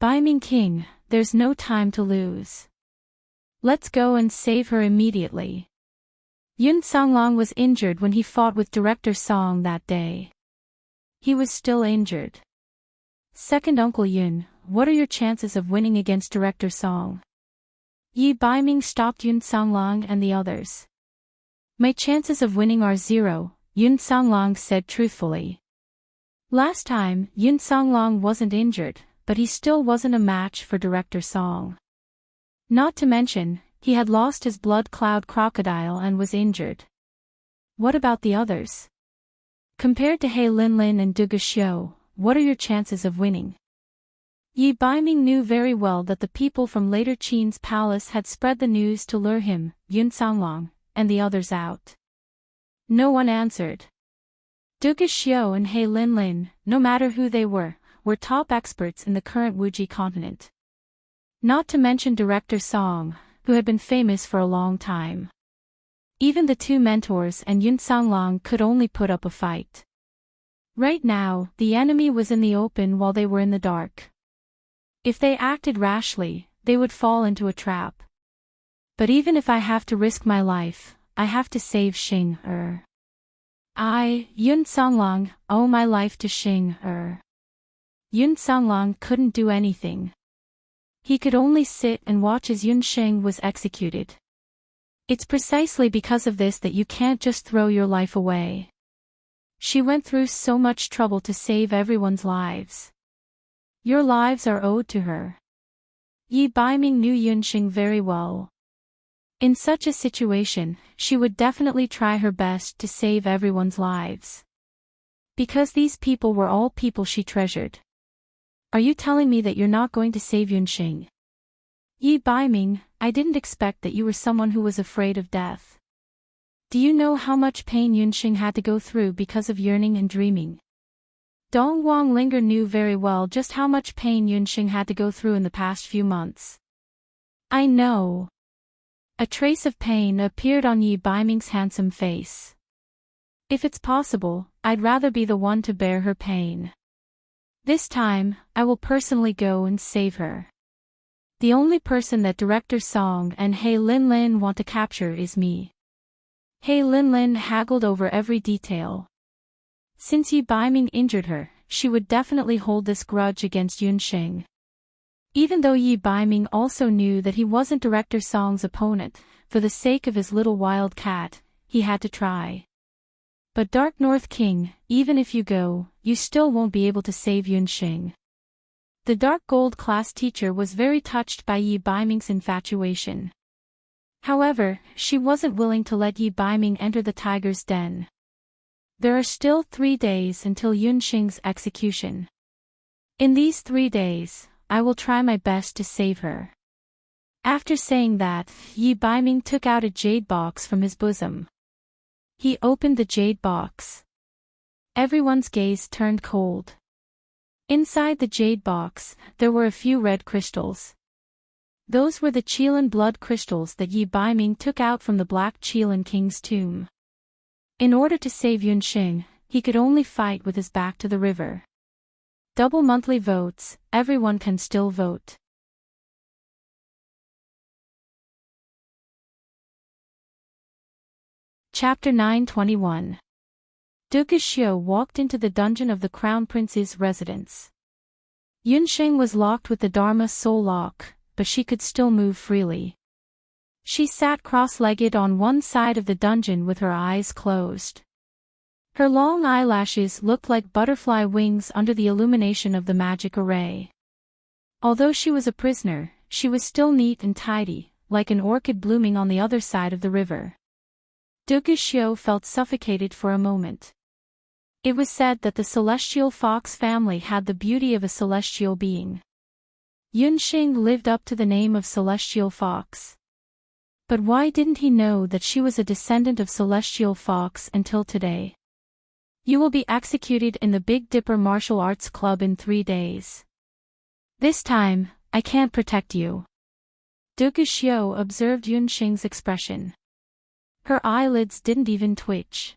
Baiming King, there's no time to lose. Let's go and save her immediately. Yun Songlong was injured when he fought with Director Song that day. He was still injured. Second Uncle Yun, what are your chances of winning against Director Song? Yi Baiming stopped Yun Songlong and the others. My chances of winning are 0, Yun Songlong said truthfully. Last time, Yun Songlong wasn't injured, but he still wasn't a match for Director Song. Not to mention, he had lost his blood cloud crocodile and was injured. What about the others? Compared to He Linlin and Duguxiu, what are your chances of winning? Yi Baiming knew very well that the people from later Qin's palace had spread the news to lure him, Yun Songlong, and the others out. No one answered. Duguxiu and He Linlin, no matter who they were top experts in the current Wuji continent. Not to mention Director Song, who had been famous for a long time. Even the 2 mentors and Yun Songlong could only put up a fight. Right now, the enemy was in the open while they were in the dark. If they acted rashly, they would fall into a trap. But even if I have to risk my life, I have to save Xing. I, Yun Songlong, owe my life to Xing. Yun Songlong couldn't do anything. He could only sit and watch as Yun Xing was executed. It's precisely because of this that you can't just throw your life away. She went through so much trouble to save everyone's lives. Your lives are owed to her. Yi Baiming knew Yun Xing very well. In such a situation, she would definitely try her best to save everyone's lives. Because these people were all people she treasured. Are you telling me that you're not going to save Yun Xing? Yi Baiming, I didn't expect that you were someone who was afraid of death. Do you know how much pain Yun Xing had to go through because of yearning and dreaming? Dong Huang Linger knew very well just how much pain Yun Xing had to go through in the past few months. I know. A trace of pain appeared on Yi Baiming's handsome face. If it's possible, I'd rather be the one to bear her pain. This time, I will personally go and save her. The only person that Director Song and He Linlin want to capture is me. He Linlin haggled over every detail. Since Yi Baiming injured her, she would definitely hold this grudge against Yun Xing. Even though Yi Baiming also knew that he wasn't Director Song's opponent, for the sake of his little wild cat, he had to try. But Dark North King, even if you go, you still won't be able to save Yun Xing. The Dark Gold class teacher was very touched by Yi Baiming's infatuation. However, she wasn't willing to let Yi Baiming enter the tiger's den. There are still 3 days until Yun Xing's execution. In these 3 days, I will try my best to save her. After saying that, Yi Baiming took out a jade box from his bosom. He opened the jade box. Everyone's gaze turned cold. Inside the jade box, there were a few red crystals. Those were the Qilin blood crystals that Yi Baiming took out from the Black Qilin King's tomb. In order to save Yun Xing, he could only fight with his back to the river. Double monthly votes, everyone can still vote. Chapter 921. Duguxiu walked into the dungeon of the Crown Prince's residence. Yun Xing was locked with the Dharma soul lock, but she could still move freely. She sat cross-legged on one side of the dungeon with her eyes closed. Her long eyelashes looked like butterfly wings under the illumination of the magic array. Although she was a prisoner, she was still neat and tidy, like an orchid blooming on the other side of the river. Duguxiu felt suffocated for a moment. It was said that the celestial fox family had the beauty of a celestial being. Yunxing lived up to the name of celestial fox. But why didn't he know that she was a descendant of celestial fox until today? You will be executed in the Big Dipper Martial Arts Club in 3 days. This time, I can't protect you. Duguxiu observed Yunxing's expression. Her eyelids didn't even twitch.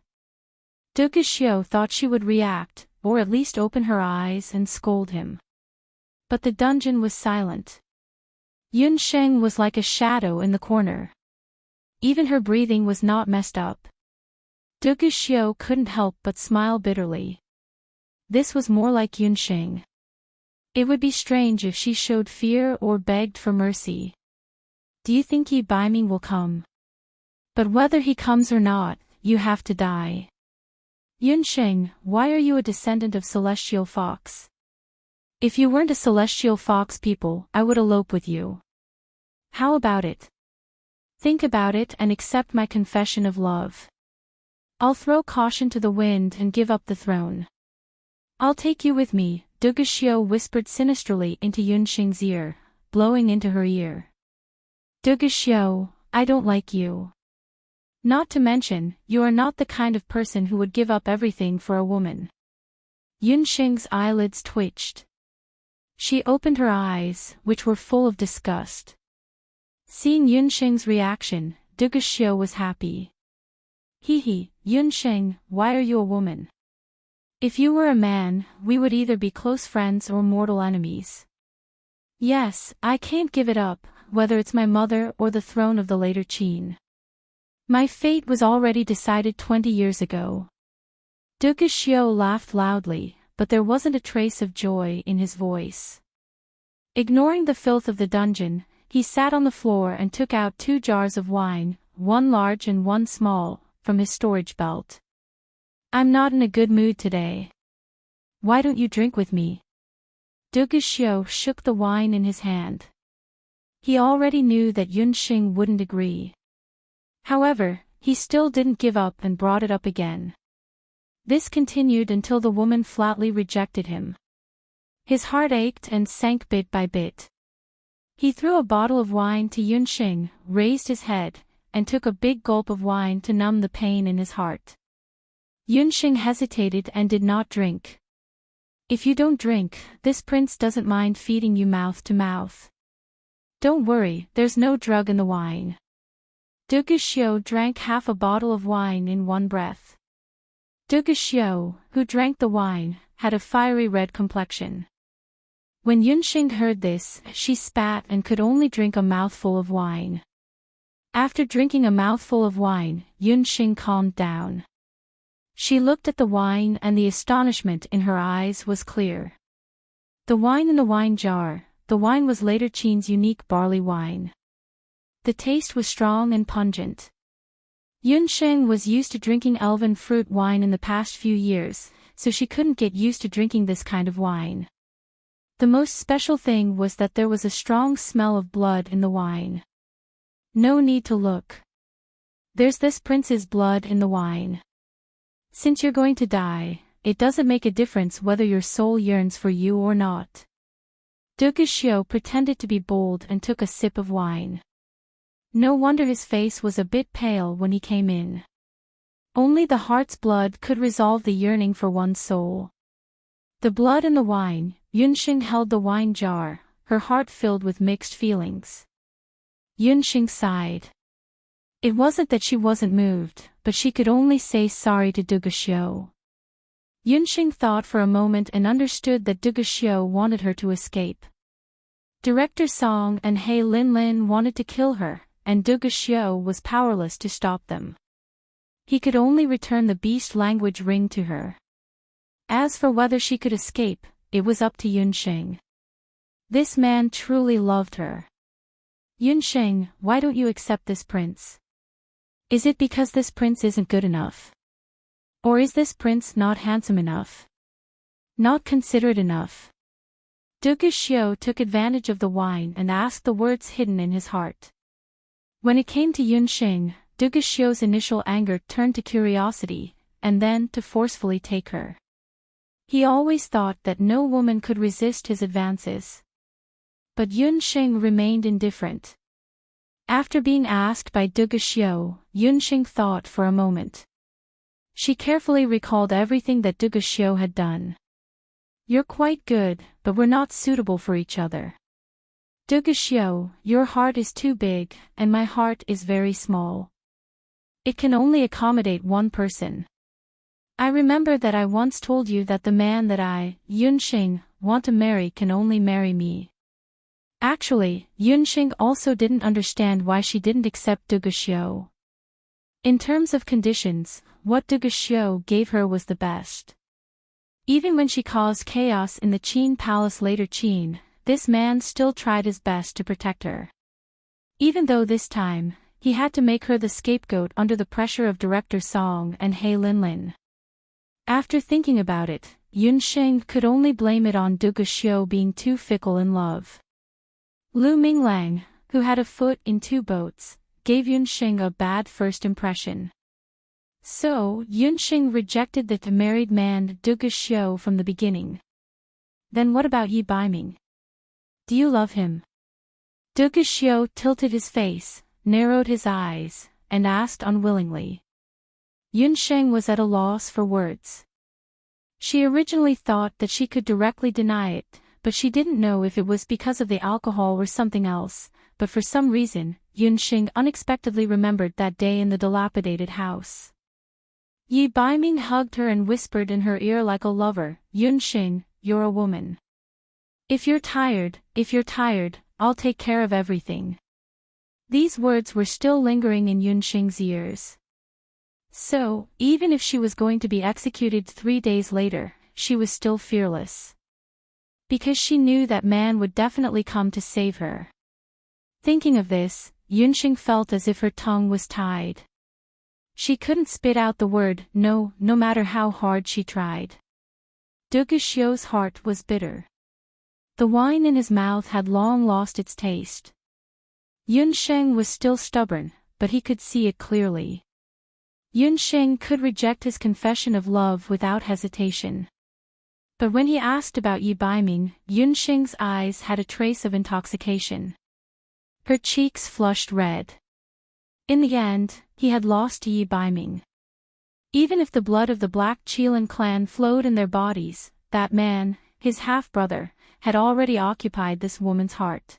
Duguxiu thought she would react, or at least open her eyes and scold him. But the dungeon was silent. Yunxing was like a shadow in the corner. Even her breathing was not messed up. Duguxiu couldn't help but smile bitterly. This was more like Yunxing. It would be strange if she showed fear or begged for mercy. Do you think Yi Baiming will come? But whether he comes or not, you have to die. Yunxing, why are you a descendant of celestial fox? If you weren't a celestial fox people, I would elope with you. How about it? Think about it and accept my confession of love. I'll throw caution to the wind and give up the throne. I'll take you with me, Duguxiu whispered sinisterly into Yunxing's ear, blowing into her ear. Duguxiu, I don't like you. Not to mention, you are not the kind of person who would give up everything for a woman. Yunxing's eyelids twitched. She opened her eyes, which were full of disgust. Seeing Yunxing's reaction, Duguxiu was happy. Hee, Yunxing, why are you a woman? If you were a man, we would either be close friends or mortal enemies. Yes, I can't give it up, whether it's my mother or the throne of the later Qin. My fate was already decided 20 years ago. Duguxiu laughed loudly, but there wasn't a trace of joy in his voice. Ignoring the filth of the dungeon, he sat on the floor and took out 2 jars of wine, one large and one small, from his storage belt. I'm not in a good mood today. Why don't you drink with me? Duguxiu shook the wine in his hand. He already knew that Yunxing wouldn't agree. However, he still didn't give up and brought it up again. This continued until the woman flatly rejected him. His heart ached and sank bit by bit. He threw a bottle of wine to Yunxing, raised his head, and took a big gulp of wine to numb the pain in his heart. Yunxing hesitated and did not drink. If you don't drink, this prince doesn't mind feeding you mouth to mouth. Don't worry, there's no drug in the wine. Duguxiu drank half a bottle of wine in one breath. Duguxiu, who drank the wine, had a fiery red complexion. When Yunxing heard this, she spat and could only drink a mouthful of wine. After drinking a mouthful of wine, Yunxing calmed down. She looked at the wine and the astonishment in her eyes was clear. The wine in the wine jar, the wine was later Qin's unique barley wine. The taste was strong and pungent. Yunxing was used to drinking elven fruit wine in the past few years, so she couldn't get used to drinking this kind of wine. The most special thing was that there was a strong smell of blood in the wine. No need to look. There's this prince's blood in the wine. Since you're going to die, it doesn't make a difference whether your soul yearns for you or not. Duguxiu pretended to be bold and took a sip of wine. No wonder his face was a bit pale when he came in. Only the heart's blood could resolve the yearning for one's soul. The blood in the wine, Yunxing held the wine jar, her heart filled with mixed feelings. Yunxing sighed. It wasn't that she wasn't moved, but she could only say sorry to Duguxiu. Yunxing thought for a moment and understood that Duguxiu wanted her to escape. Director Song and He Linlin wanted to kill her, and Duguxiu was powerless to stop them. He could only return the beast language ring to her. As for whether she could escape, it was up to Yunxing. This man truly loved her. Yunxing, why don't you accept this prince? Is it because this prince isn't good enough? Or is this prince not handsome enough? Not considerate enough? Xiu took advantage of the wine and asked the words hidden in his heart. When it came to Yunxing, Xiu's initial anger turned to curiosity, and then to forcefully take her. He always thought that no woman could resist his advances. But Yunxing remained indifferent. After being asked by Xiu, Yunxing thought for a moment. She carefully recalled everything that Xiu had done. "You're quite good, but we're not suitable for each other. Xiu, your heart is too big, and my heart is very small. It can only accommodate one person. I remember that I once told you that the man that I, Yunxing, want to marry can only marry me." Actually, Yunxing also didn't understand why she didn't accept Xiu. In terms of conditions, what Xiu gave her was the best. Even when she caused chaos in the Qin palace later Qin, this man still tried his best to protect her. Even though this time, he had to make her the scapegoat under the pressure of director Song and He Linlin. After thinking about it, Yunxing could only blame it on Xiu being too fickle in love. Lu Minglang, who had a foot in two boats, gave Yunxing a bad first impression. So, Yunxing rejected the married man Xiu from the beginning. Then what about Yi Baiming? Do you love him? Xiu tilted his face, narrowed his eyes, and asked unwillingly. Yunxing was at a loss for words. She originally thought that she could directly deny it, but she didn't know if it was because of the alcohol or something else, but for some reason, Yunxing unexpectedly remembered that day in the dilapidated house. Yi Baiming hugged her and whispered in her ear like a lover, "Yunxing, you're a woman. If you're tired, I'll take care of everything." These words were still lingering in Yunxing's ears. So, even if she was going to be executed 3 days later, she was still fearless. Because she knew that man would definitely come to save her. Thinking of this, Yunxing felt as if her tongue was tied. She couldn't spit out the word no, no matter how hard she tried. Xiu's heart was bitter. The wine in his mouth had long lost its taste. Yunxing was still stubborn, but he could see it clearly. Yunxing could reject his confession of love without hesitation. But when he asked about Yi Baiming, Yunxing's eyes had a trace of intoxication. Her cheeks flushed red. In the end, he had lost to Yi Baiming. Even if the blood of the Black Qilin clan flowed in their bodies, that man, his half-brother, had already occupied this woman's heart.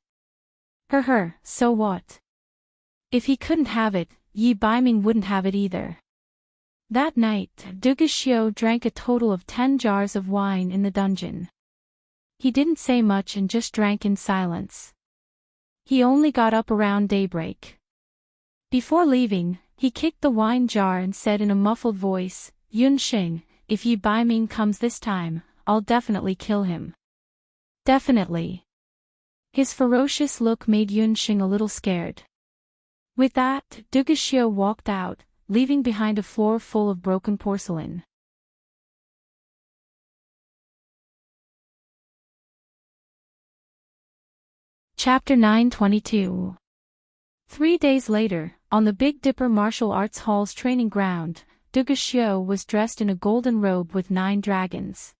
So what? If he couldn't have it, Yi Baiming wouldn't have it either. That night, Xiu drank a total of 10 jars of wine in the dungeon. He didn't say much and just drank in silence. He only got up around daybreak. Before leaving, he kicked the wine jar and said in a muffled voice, "Yunxing, if Yi Baiming comes this time, I'll definitely kill him." Definitely. His ferocious look made Yunxing a little scared. With that, Xiu walked out, leaving behind a floor full of broken porcelain. Chapter 922. 3 days later, on the Big Dipper Martial Arts Hall's training ground, Xiu was dressed in a golden robe with 9 dragons.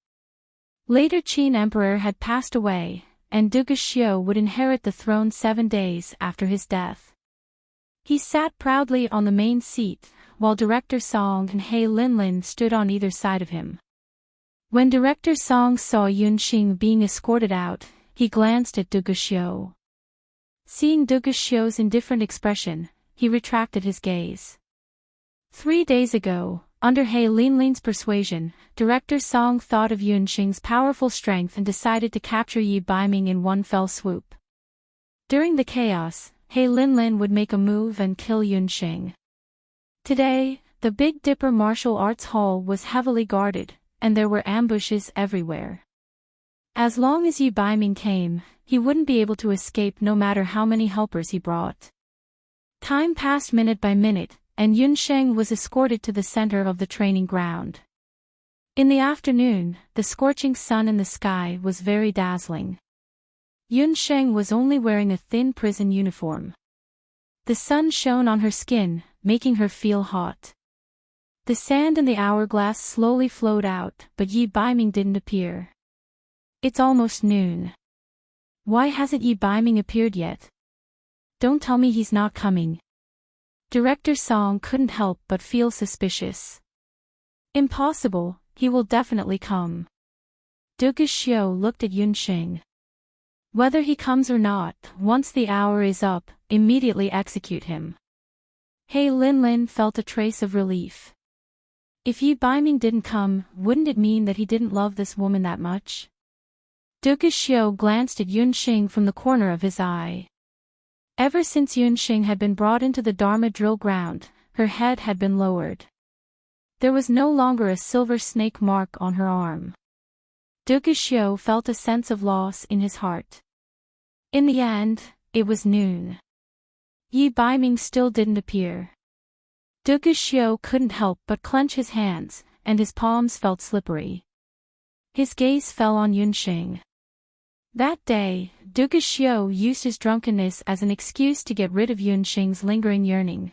Later Qin Emperor had passed away, and Xiu would inherit the throne 7 days after his death. He sat proudly on the main seat, while Director Song and He Linlin stood on either side of him. When Director Song saw Yunxing being escorted out, he glanced at Xiu. Seeing Xiu's indifferent expression, he retracted his gaze. 3 days ago, under He Linlin's persuasion, Director Song thought of Yunxing's powerful strength and decided to capture Yi Baiming in one fell swoop. During the chaos, He Linlin would make a move and kill Yunxing. Today, the Big Dipper Martial Arts Hall was heavily guarded, and there were ambushes everywhere. As long as Yi Baiming came, he wouldn't be able to escape no matter how many helpers he brought. Time passed minute by minute, and Yunxing was escorted to the center of the training ground. In the afternoon, the scorching sun in the sky was very dazzling. Yunsheng was only wearing a thin prison uniform. The sun shone on her skin, making her feel hot. The sand in the hourglass slowly flowed out, but Yi Baiming didn't appear. It's almost noon. Why hasn't Yi Baiming appeared yet? Don't tell me he's not coming. Director Song couldn't help but feel suspicious. Impossible, he will definitely come. Dugu Xiu looked at Yunsheng. Whether he comes or not, once the hour is up, immediately execute him. He Linlin felt a trace of relief. If Yi Baiming didn't come, wouldn't it mean that he didn't love this woman that much? Dugu Xiu glanced at Yunsheng from the corner of his eye. Ever since Yunsheng had been brought into the Dharma drill ground, her head had been lowered. There was no longer a silver snake mark on her arm. Dugu Xiu felt a sense of loss in his heart. In the end, it was noon. Yi Baiming still didn't appear. Dugu Xiu couldn't help but clench his hands, and his palms felt slippery. His gaze fell on Yunsheng. That day, Dugu Xiu used his drunkenness as an excuse to get rid of Yunsheng's lingering yearning.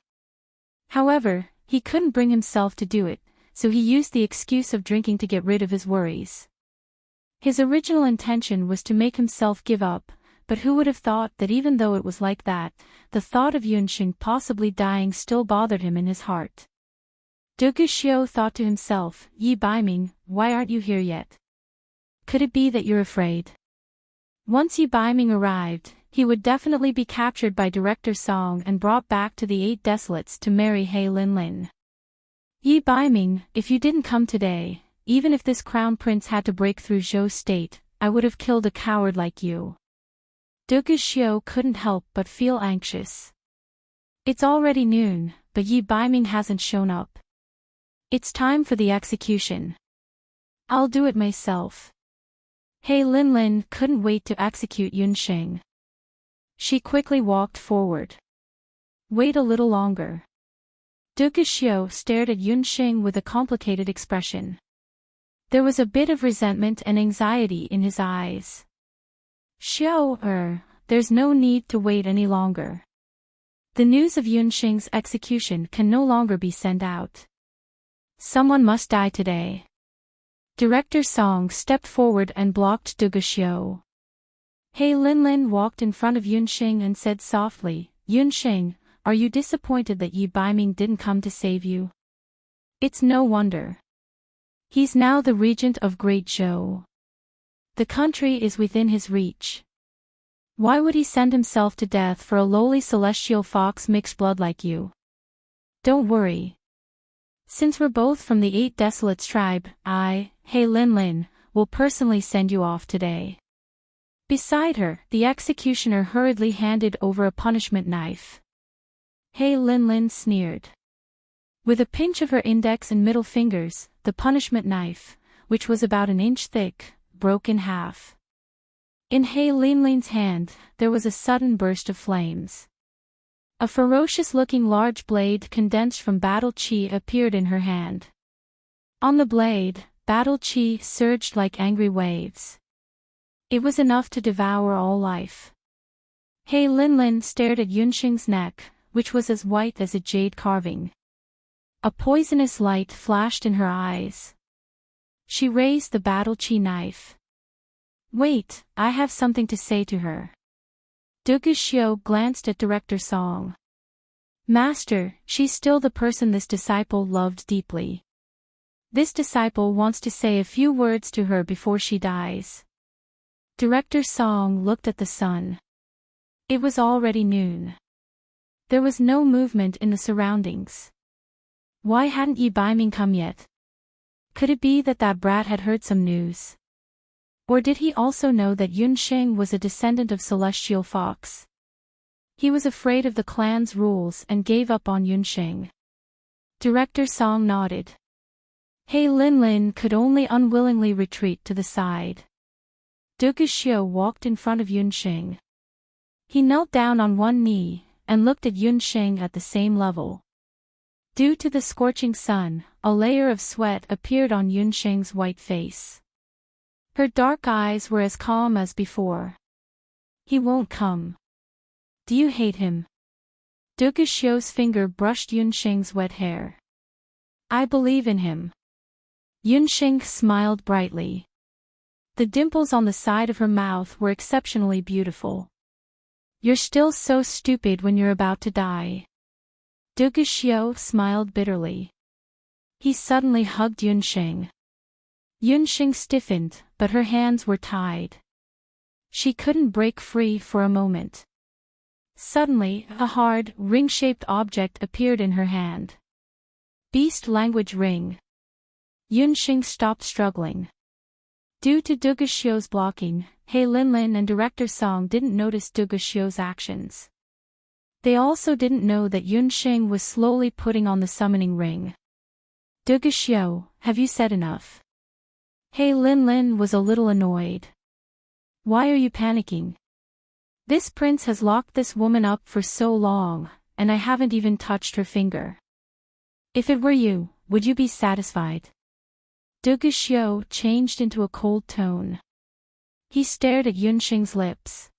However, he couldn't bring himself to do it, so he used the excuse of drinking to get rid of his worries. His original intention was to make himself give up, but who would have thought that even though it was like that, the thought of Yunsheng possibly dying still bothered him in his heart. Dugu Xiu thought to himself, Yi Baiming, why aren't you here yet? Could it be that you're afraid? Once Yi Baiming arrived, he would definitely be captured by Director Song and brought back to the 8 Desolates to marry He Linlin. Yi Baiming, if you didn't come today, even if this crown prince had to break through Zhou's state, I would have killed a coward like you. Dugu Xiu couldn't help but feel anxious. It's already noon, but Yi Baiming hasn't shown up. It's time for the execution. I'll do it myself. He Linlin couldn't wait to execute Yunsheng. She quickly walked forward. Wait a little longer. Dugu Xiu stared at Yunsheng with a complicated expression. There was a bit of resentment and anxiety in his eyes. Xiu, there's no need to wait any longer. The news of Yunsheng's execution can no longer be sent out. Someone must die today. Director Song stepped forward and blocked Dugu Xiu. He Linlin walked in front of Yunsheng and said softly, Yunsheng, are you disappointed that Yi Baiming didn't come to save you? It's no wonder. He's now the regent of Great Zhou. The country is within his reach. Why would he send himself to death for a lowly celestial fox mixed blood like you? Don't worry. Since we're both from the 8 Desolates tribe, I, He Linlin, will personally send you off today. Beside her, the executioner hurriedly handed over a punishment knife. He Linlin sneered. With a pinch of her index and middle fingers, the punishment knife, which was about an inch thick, broke in half. In He Linlin's hand, there was a sudden burst of flames. A ferocious-looking large blade condensed from battle chi appeared in her hand. On the blade, battle chi surged like angry waves. It was enough to devour all life. He Linlin stared at Yunsheng's neck, which was as white as a jade carving. A poisonous light flashed in her eyes. She raised the battle chi knife. Wait, I have something to say to her. Dugu Xiu glanced at Director Song. Master, she's still the person this disciple loved deeply. This disciple wants to say a few words to her before she dies. Director Song looked at the sun. It was already noon. There was no movement in the surroundings. Why hadn't Yi Baiming come yet? Could it be that that brat had heard some news? Or did he also know that Yunsheng was a descendant of Celestial Fox? He was afraid of the clan's rules and gave up on Yunsheng. Director Song nodded. He Linlin could only unwillingly retreat to the side. Dugu Xiu walked in front of Yunsheng. He knelt down on one knee, and looked at Yunsheng at the same level. Due to the scorching sun, a layer of sweat appeared on Yunsheng's white face. Her dark eyes were as calm as before. He won't come. Do you hate him? Duguxiu's finger brushed Yunxing's wet hair. I believe in him. Yunxing smiled brightly. The dimples on the side of her mouth were exceptionally beautiful. You're still so stupid when you're about to die. Duguxiu smiled bitterly. He suddenly hugged Yunxing. Yunxing stiffened, but her hands were tied. She couldn't break free for a moment. Suddenly, a hard, ring-shaped object appeared in her hand. Beast language ring. Yunxing stopped struggling. Due to Duguxiu's blocking, He Linlin and Director Song didn't notice Duguxiu's actions. They also didn't know that Yunxing was slowly putting on the summoning ring. Duguxiu, have you said enough? He Linlin was a little annoyed. Why are you panicking? This prince has locked this woman up for so long, and I haven't even touched her finger. If it were you, would you be satisfied? Duguxiu changed into a cold tone. He stared at Yunxing's lips.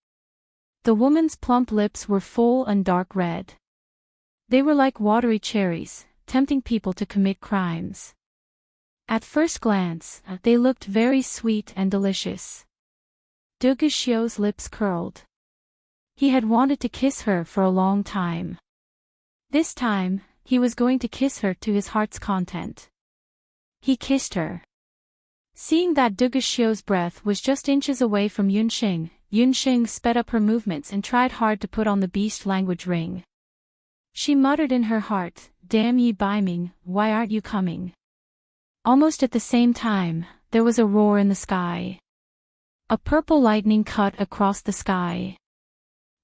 The woman's plump lips were full and dark red. They were like watery cherries, tempting people to commit crimes. At first glance, they looked very sweet and delicious. Duguxiu's lips curled. He had wanted to kiss her for a long time. This time, he was going to kiss her to his heart's content. He kissed her. Seeing that Duguxiu's breath was just inches away from Yunxing, Yunxing sped up her movements and tried hard to put on the beast language ring. She muttered in her heart, "Damn Yi Baiming, why aren't you coming?" Almost at the same time, there was a roar in the sky. A purple lightning cut across the sky.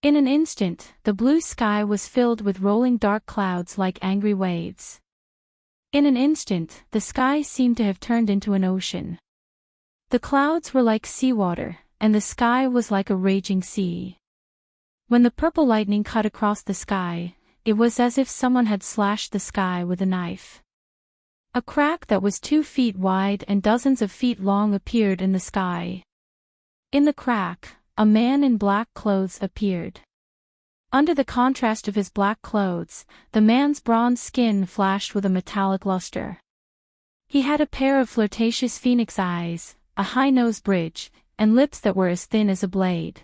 In an instant, the blue sky was filled with rolling dark clouds like angry waves. In an instant, the sky seemed to have turned into an ocean. The clouds were like seawater, and the sky was like a raging sea. When the purple lightning cut across the sky, it was as if someone had slashed the sky with a knife. A crack that was 2 feet wide and dozens of feet long appeared in the sky. In the crack, a man in black clothes appeared. Under the contrast of his black clothes, the man's bronze skin flashed with a metallic luster. He had a pair of flirtatious phoenix eyes, a high nose bridge, and lips that were as thin as a blade.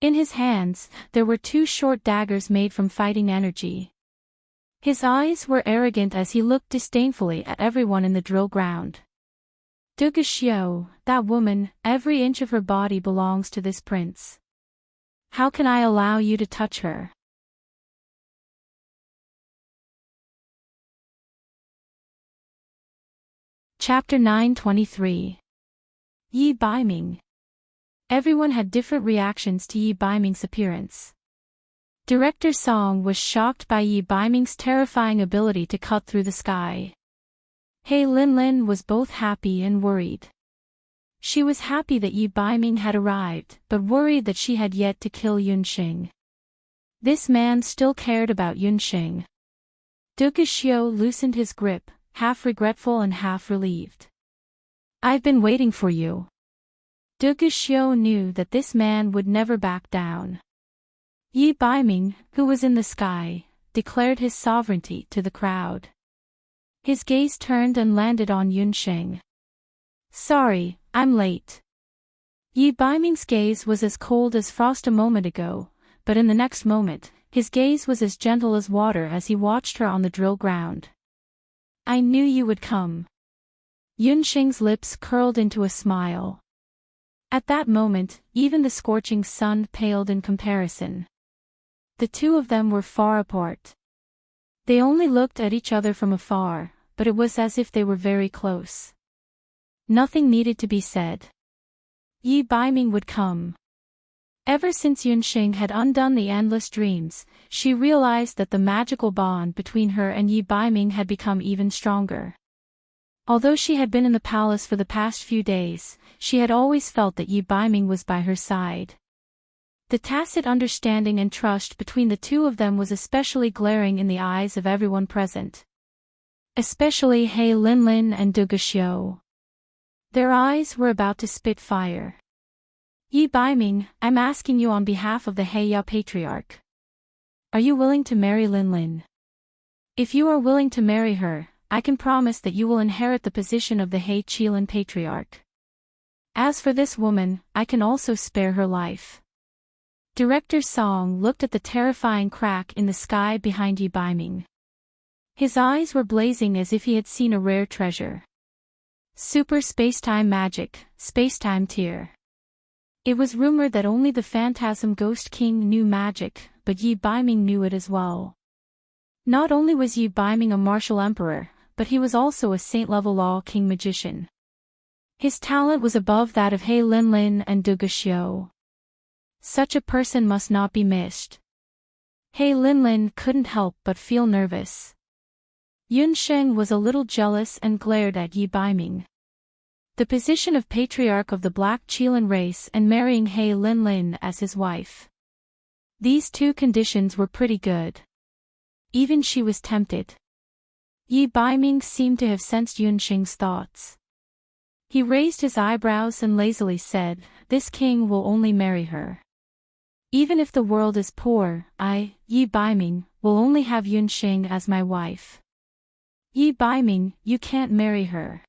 In his hands, there were 2 short daggers made from fighting energy. His eyes were arrogant as he looked disdainfully at everyone in the drill ground. Duguxiu, that woman, every inch of her body belongs to this prince. How can I allow you to touch her? Chapter 923. Yi Baiming. Everyone had different reactions to Yi Baiming's appearance. Director Song was shocked by Yi Baiming's terrifying ability to cut through the sky. He Linlin was both happy and worried. She was happy that Yi Baiming had arrived, but worried that she had yet to kill Yunxing. This man still cared about Yunxing. Duguxiu loosened his grip, half regretful and half relieved. I've been waiting for you. Duguxiu knew that this man would never back down. Yi Baiming, who was in the sky, declared his sovereignty to the crowd. His gaze turned and landed on Yunxing. Sorry, I'm late. Yi Baiming's gaze was as cold as frost a moment ago, but in the next moment, his gaze was as gentle as water as he watched her on the drill ground. I knew you would come. Yunxing's lips curled into a smile. At that moment, even the scorching sun paled in comparison. The two of them were far apart. They only looked at each other from afar, but it was as if they were very close. Nothing needed to be said. Yi Baiming would come. Ever since Yunxing had undone the endless dreams, she realized that the magical bond between her and Yi Baiming had become even stronger. Although she had been in the palace for the past few days, she had always felt that Yi Baiming was by her side. The tacit understanding and trust between the two of them was especially glaring in the eyes of everyone present. Especially He Linlin and Duguxiu. Their eyes were about to spit fire. Yi Baiming, I'm asking you on behalf of the Heya Patriarch. Are you willing to marry Lin Lin? If you are willing to marry her, I can promise that you will inherit the position of the He Qilin Patriarch. As for this woman, I can also spare her life. Director Song looked at the terrifying crack in the sky behind Yi Baiming. His eyes were blazing as if he had seen a rare treasure. Super spacetime magic, spacetime tier. It was rumored that only the Phantasm Ghost King knew magic, but Yi Baiming knew it as well. Not only was Yi Baiming a martial emperor, but he was also a saint-level law king magician. His talent was above that of He Lin Lin and Du Xiu. Such a person must not be missed. He Lin Lin couldn't help but feel nervous. Yunsheng was a little jealous and glared at Yi Baiming. The position of Patriarch of the Black Qilin race and marrying He Lin Lin as his wife. These two conditions were pretty good. Even she was tempted. Yi Baiming seemed to have sensed Yunsheng's thoughts. He raised his eyebrows and lazily said, "This king will only marry her. Even if the world is poor, I, Yi Baiming, will only have Yunsheng as my wife." Yi Baiming, you can't marry her.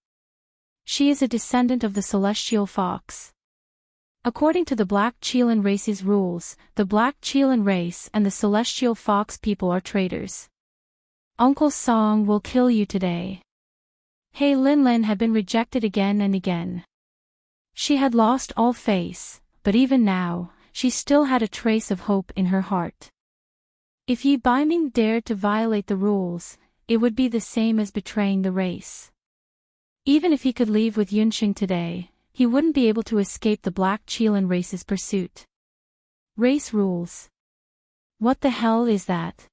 She is a descendant of the celestial fox. According to the Black Qilin race's rules, the Black Qilin race and the celestial fox people are traitors. Uncle Song will kill you today. He Lin Lin had been rejected again and again. She had lost all faith, but even now, she still had a trace of hope in her heart. If Yi Baiming dared to violate the rules, it would be the same as betraying the race. Even if he could leave with Yunsheng today, he wouldn't be able to escape the Black Qilin race's pursuit. Race rules. What the hell is that?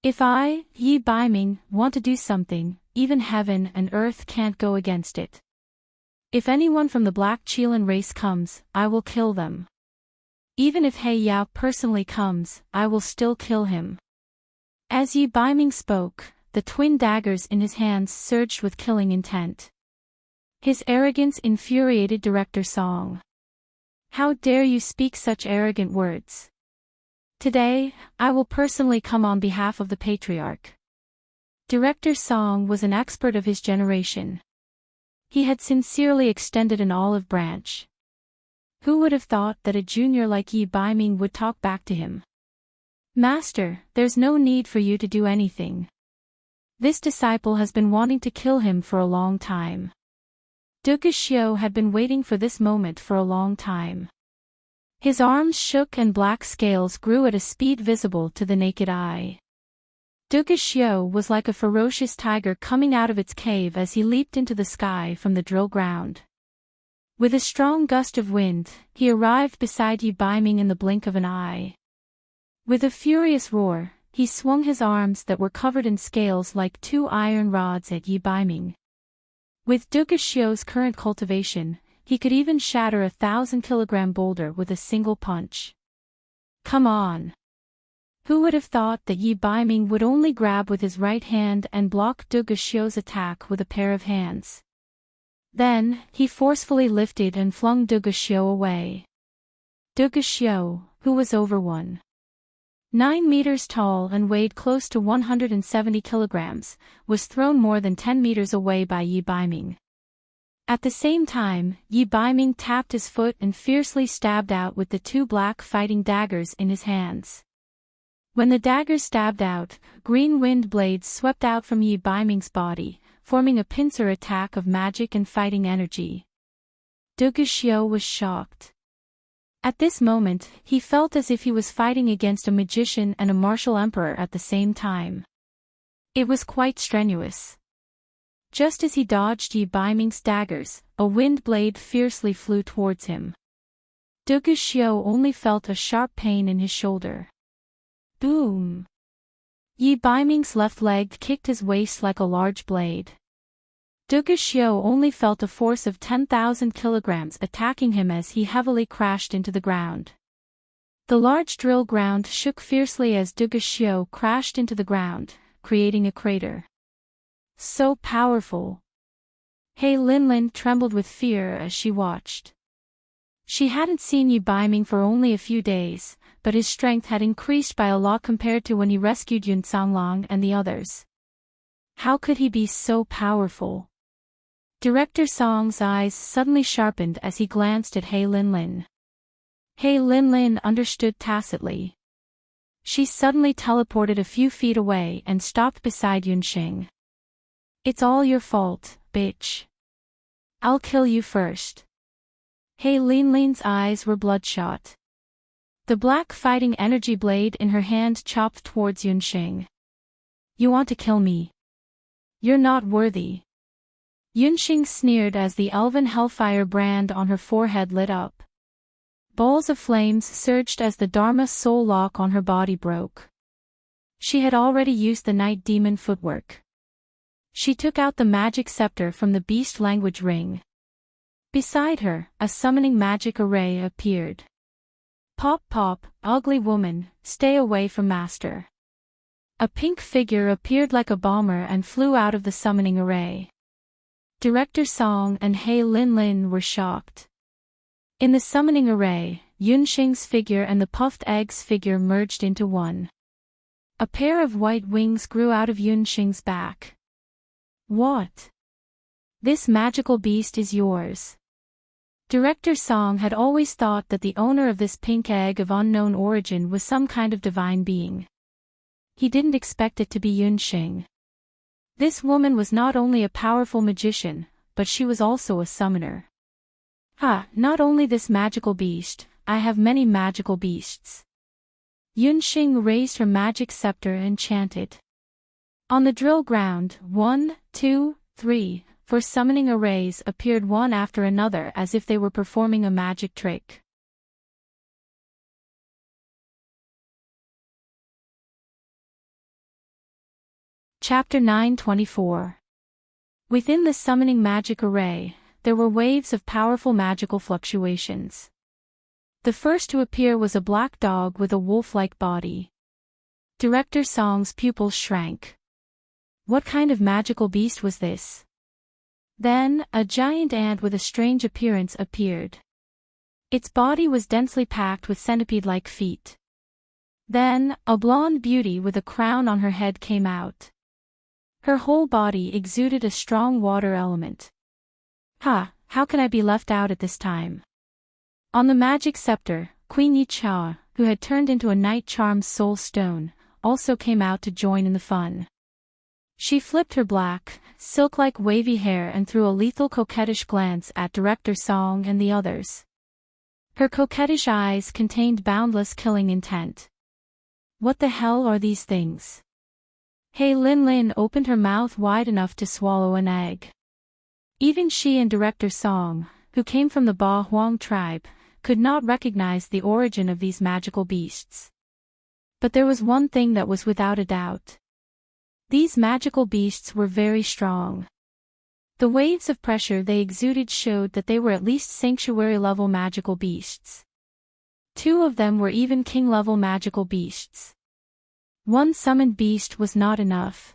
If I, Yi Baiming, want to do something, even heaven and earth can't go against it. If anyone from the Black Qilin race comes, I will kill them. Even if He Yao personally comes, I will still kill him. As Yi Baiming spoke, the twin daggers in his hands surged with killing intent. His arrogance infuriated Director Song. How dare you speak such arrogant words? Today, I will personally come on behalf of the Patriarch. Director Song was an expert of his generation. He had sincerely extended an olive branch. Who would have thought that a junior like Yi Baiming would talk back to him? Master, there's no need for you to do anything. This disciple has been wanting to kill him for a long time. Du Xiu had been waiting for this moment for a long time. His arms shook and black scales grew at a speed visible to the naked eye. Du Xiu was like a ferocious tiger coming out of its cave as he leaped into the sky from the drill ground. With a strong gust of wind, he arrived beside Yi Baiming in the blink of an eye. With a furious roar, he swung his arms that were covered in scales like two iron rods at Yi Baiming. With Du Xiu's current cultivation, he could even shatter a 1,000-kilogram boulder with a single punch. Come on! Who would have thought that Yi Baiming would only grab with his right hand and block Du Xiu's attack with a pair of hands? Then, he forcefully lifted and flung Du Xiu away. Du Xiu, who was over 1.9 meters tall and weighed close to 170 kilograms, was thrown more than 10 meters away by Yi Baiming. At the same time, Yi Baiming tapped his foot and fiercely stabbed out with the two black fighting daggers in his hands. When the daggers stabbed out, green wind blades swept out from Yi Baiming's body, forming a pincer attack of magic and fighting energy. Du Xiu was shocked. At this moment, he felt as if he was fighting against a magician and a martial emperor at the same time. It was quite strenuous. Just as he dodged Yi Baiming's daggers, a wind blade fiercely flew towards him. Du Xiu only felt a sharp pain in his shoulder. Boom! Yi Baiming's left leg kicked his waist like a large blade. Du Xiu only felt a force of 10,000 kilograms attacking him as he heavily crashed into the ground. The large drill ground shook fiercely as Du Xiu crashed into the ground, creating a crater. So powerful! He Lin Lin trembled with fear as she watched. She hadn't seen Yi Baiming for only a few days, but his strength had increased by a lot compared to when he rescued Yun Sanglong and the others. How could he be so powerful? Director Song's eyes suddenly sharpened as he glanced at He Linlin. He Linlin understood tacitly. She suddenly teleported a few feet away and stopped beside Yunxing. It's all your fault, bitch. I'll kill you first. He Linlin's eyes were bloodshot. The black fighting energy blade in her hand chopped towards Yunxing. You want to kill me? You're not worthy. Yunxing sneered as the elven hellfire brand on her forehead lit up. Balls of flames surged as the Dharma soul lock on her body broke. She had already used the night demon footwork. She took out the magic scepter from the beast language ring. Beside her, a summoning magic array appeared. Pop pop, ugly woman, stay away from master. A pink figure appeared like a bomber and flew out of the summoning array. Director Song and He Linlin were shocked. In the summoning array, Yunxing's figure and the puffed egg's figure merged into one. A pair of white wings grew out of Yunxing's back. What? This magical beast is yours. Director Song had always thought that the owner of this pink egg of unknown origin was some kind of divine being. He didn't expect it to be Yunxing. This woman was not only a powerful magician, but she was also a summoner. Not only this magical beast, I have many magical beasts. Yunxing raised her magic scepter and chanted. On the drill ground, 1, 2, 3, 4 summoning arrays appeared one after another as if they were performing a magic trick. Chapter 924. Within the summoning magic array, there were waves of powerful magical fluctuations. The first to appear was a black dog with a wolf-like body. Director Song's pupils shrank. What kind of magical beast was this? Then, a giant ant with a strange appearance appeared. Its body was densely packed with centipede-like feet. Then, a blonde beauty with a crown on her head came out. Her whole body exuded a strong water element. How can I be left out at this time? On the magic scepter, Queen Yi Cha, who had turned into a night charm's soul stone, also came out to join in the fun. She flipped her black, silk-like wavy hair and threw a lethal coquettish glance at Director Song and the others. Her coquettish eyes contained boundless killing intent. What the hell are these things? He Linlin opened her mouth wide enough to swallow an egg. Even she and Director Song, who came from the Ba Huang tribe, could not recognize the origin of these magical beasts. But there was one thing that was without a doubt. These magical beasts were very strong. The waves of pressure they exuded showed that they were at least sanctuary-level magical beasts. 2 of them were even king-level magical beasts. One summoned beast was not enough.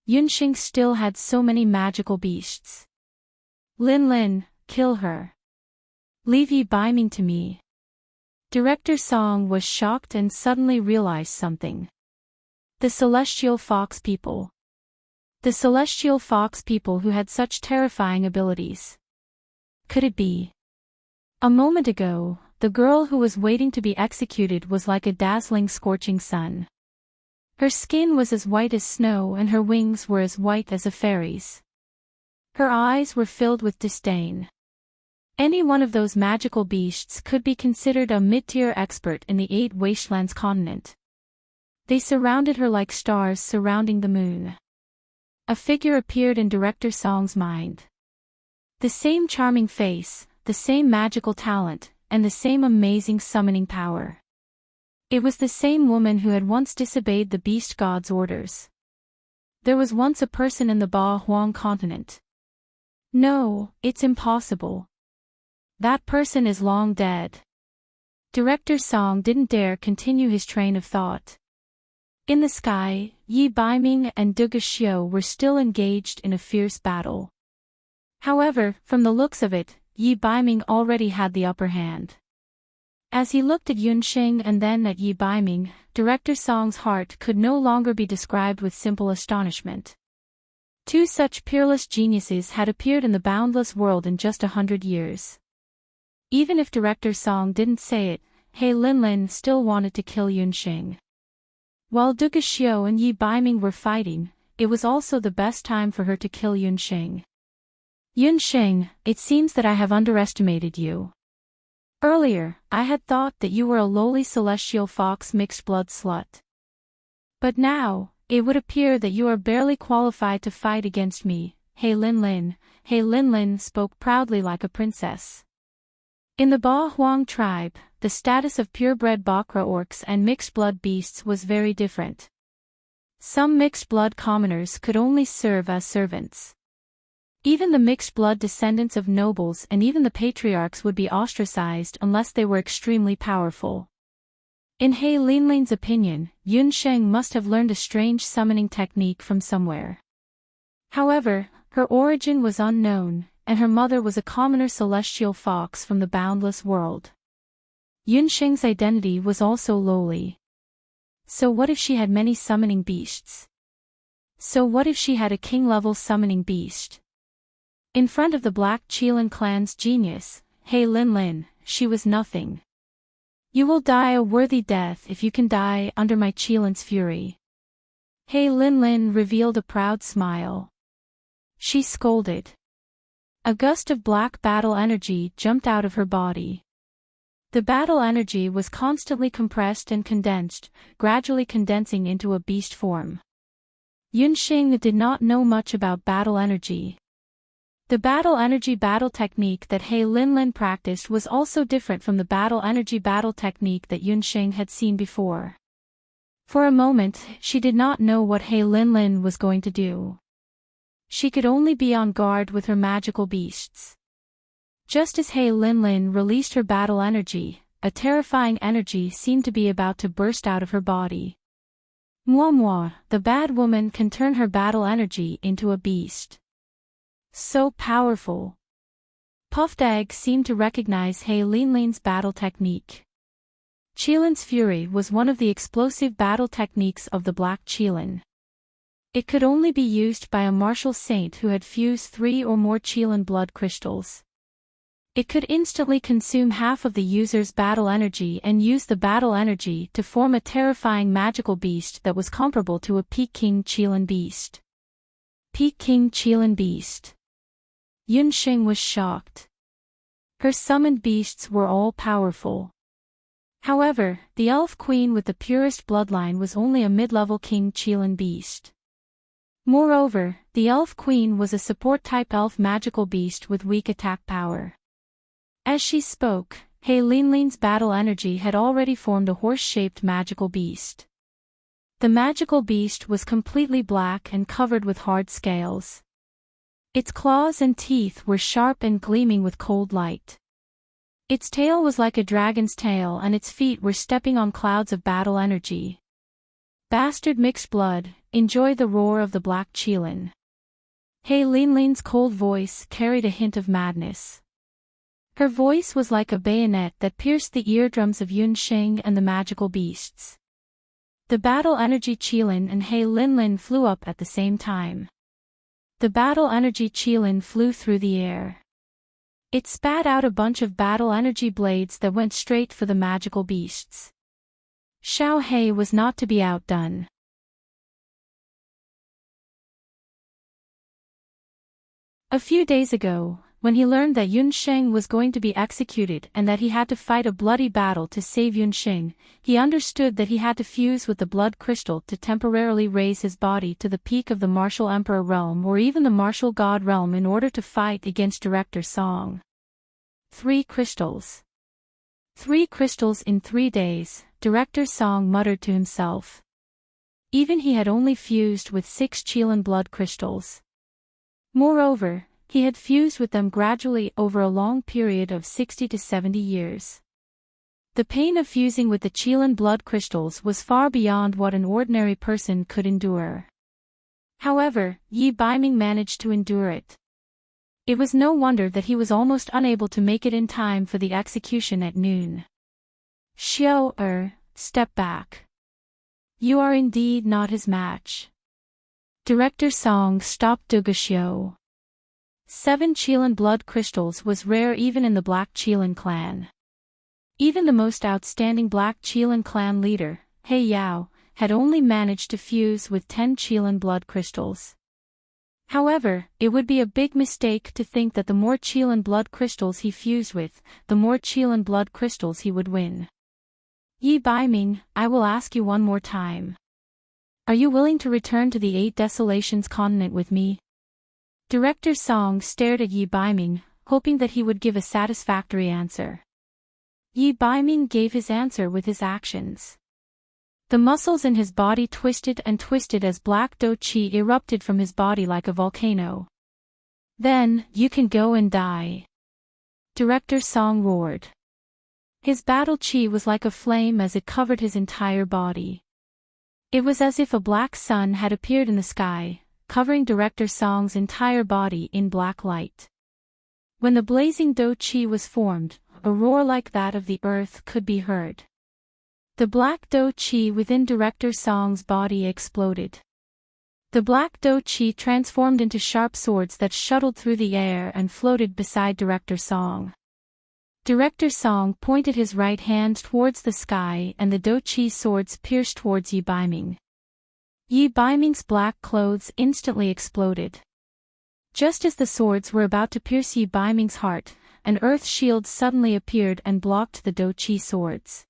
Yunxing still had so many magical beasts. Linlin, kill her. Leave Yi Baiming to me. Director Song was shocked and suddenly realized something. The celestial fox people. The celestial fox people who had such terrifying abilities. Could it be? A moment ago, the girl who was waiting to be executed was like a dazzling scorching sun. Her skin was as white as snow and her wings were as white as a fairy's. Her eyes were filled with disdain. Any one of those magical beasts could be considered a mid-tier expert in the 8 Wastelands continent. They surrounded her like stars surrounding the moon. A figure appeared in Director Song's mind. The same charming face, the same magical talent, and the same amazing summoning power. It was the same woman who had once disobeyed the beast god's orders. There was once a person in the Ba Huang continent. No, it's impossible. That person is long dead. Director Song didn't dare continue his train of thought. In the sky, Yi Baiming and Duga Xiu were still engaged in a fierce battle. However, from the looks of it, Yi Baiming already had the upper hand. As he looked at Yunxing and then at Yi Baiming, Director Song's heart could no longer be described with simple astonishment. Two such peerless geniuses had appeared in the boundless world in just 100 years. Even if Director Song didn't say it, He Linlin still wanted to kill Yunxing. While Du Xiu and Yi Baiming were fighting, it was also the best time for her to kill Yunxing. Yunxing, it seems that I have underestimated you. Earlier, I had thought that you were a lowly celestial fox mixed-blood slut. But now, it would appear that you are barely qualified to fight against me, He Linlin. He Linlin spoke proudly like a princess. In the Ba Huang tribe, the status of purebred Bakra orcs and mixed-blood beasts was very different. Some mixed-blood commoners could only serve as servants. Even the mixed-blood descendants of nobles and even the patriarchs would be ostracized unless they were extremely powerful. In He Linlin's opinion, Yunxing must have learned a strange summoning technique from somewhere. However, her origin was unknown, and her mother was a commoner celestial fox from the boundless world. Yunxing's identity was also lowly. So what if she had many summoning beasts? So what if she had a king-level summoning beast? In front of the Black Qilin clan's genius, He Linlin, she was nothing. You will die a worthy death if you can die under my Qilin's fury. He Linlin revealed a proud smile. She scolded. A gust of black battle energy jumped out of her body. The battle energy was constantly compressed and condensed, gradually condensing into a beast form. Yunxing did not know much about battle energy. The battle energy battle technique that He Linlin practiced was also different from the battle energy battle technique that Yunxing had seen before. For a moment, she did not know what He Linlin was going to do. She could only be on guard with her magical beasts. Just as He Linlin released her battle energy, a terrifying energy seemed to be about to burst out of her body. Moi, the bad woman can turn her battle energy into a beast. So powerful. Puffed Egg seemed to recognize He Linlin's battle technique. Qilin's Fury was one of the explosive battle techniques of the Black Qilin. It could only be used by a martial saint who had fused 3 or more Qilin blood crystals. It could instantly consume half of the user's battle energy and use the battle energy to form a terrifying magical beast that was comparable to a Peking Qilin beast. Peking Qilin beast. Yunxing was shocked. Her summoned beasts were all powerful. However, the elf queen with the purest bloodline was only a mid-level King Qilin beast. Moreover, the elf queen was a support-type elf magical beast with weak attack power. As she spoke, He Linlin's battle energy had already formed a horse-shaped magical beast. The magical beast was completely black and covered with hard scales. Its claws and teeth were sharp and gleaming with cold light. Its tail was like a dragon's tail and its feet were stepping on clouds of battle energy. Bastard mixed blood, enjoy the roar of the Black Qilin. He Linlin's cold voice carried a hint of madness. Her voice was like a bayonet that pierced the eardrums of Yunxing and the magical beasts. The battle energy Qilin and He Linlin flew up at the same time. The battle energy Qilin flew through the air. It spat out a bunch of battle energy blades that went straight for the magical beasts. Xiao He was not to be outdone. A few days ago, when he learned that Yunxing was going to be executed and that he had to fight a bloody battle to save Yunxing, he understood that he had to fuse with the blood crystal to temporarily raise his body to the peak of the martial emperor realm or even the martial god realm in order to fight against Director Song. 3 crystals. 3 crystals in 3 days, Director Song muttered to himself. Even he had only fused with 6 Qilin blood crystals. Moreover, he had fused with them gradually over a long period of 60 to 70 years. The pain of fusing with the Qilin blood crystals was far beyond what an ordinary person could endure. However, Yi Baiming managed to endure it. It was no wonder that he was almost unable to make it in time for the execution at noon. Xiao step back. You are indeed not his match. Director Song stopped Dugaxiu. 7 Qilin blood crystals was rare even in the Black Qilin clan. Even the most outstanding Black Qilin clan leader, He Yao, had only managed to fuse with 10 Qilin blood crystals. However, it would be a big mistake to think that the more Qilin blood crystals he fused with, the more Qilin blood crystals he would win. Yi Baiming, I will ask you one more time. Are you willing to return to the 8 Desolations continent with me? Director Song stared at Yi Baiming, hoping that he would give a satisfactory answer. Yi Baiming gave his answer with his actions. The muscles in his body twisted and twisted as black dou qi erupted from his body like a volcano. Then, you can go and die. Director Song roared. His battle qi was like a flame as it covered his entire body. It was as if a black sun had appeared in the sky, covering Director Song's entire body in black light. When the blazing dou qi was formed, a roar like that of the earth could be heard. The black dou qi within Director Song's body exploded. The black dou qi transformed into sharp swords that shuttled through the air and floated beside Director Song. Director Song pointed his right hand towards the sky and the dou qi swords pierced towards Yi Baiming. Yi Baiming's black clothes instantly exploded. Just as the swords were about to pierce Yi Baiming's heart, an earth shield suddenly appeared and blocked the dou qi swords.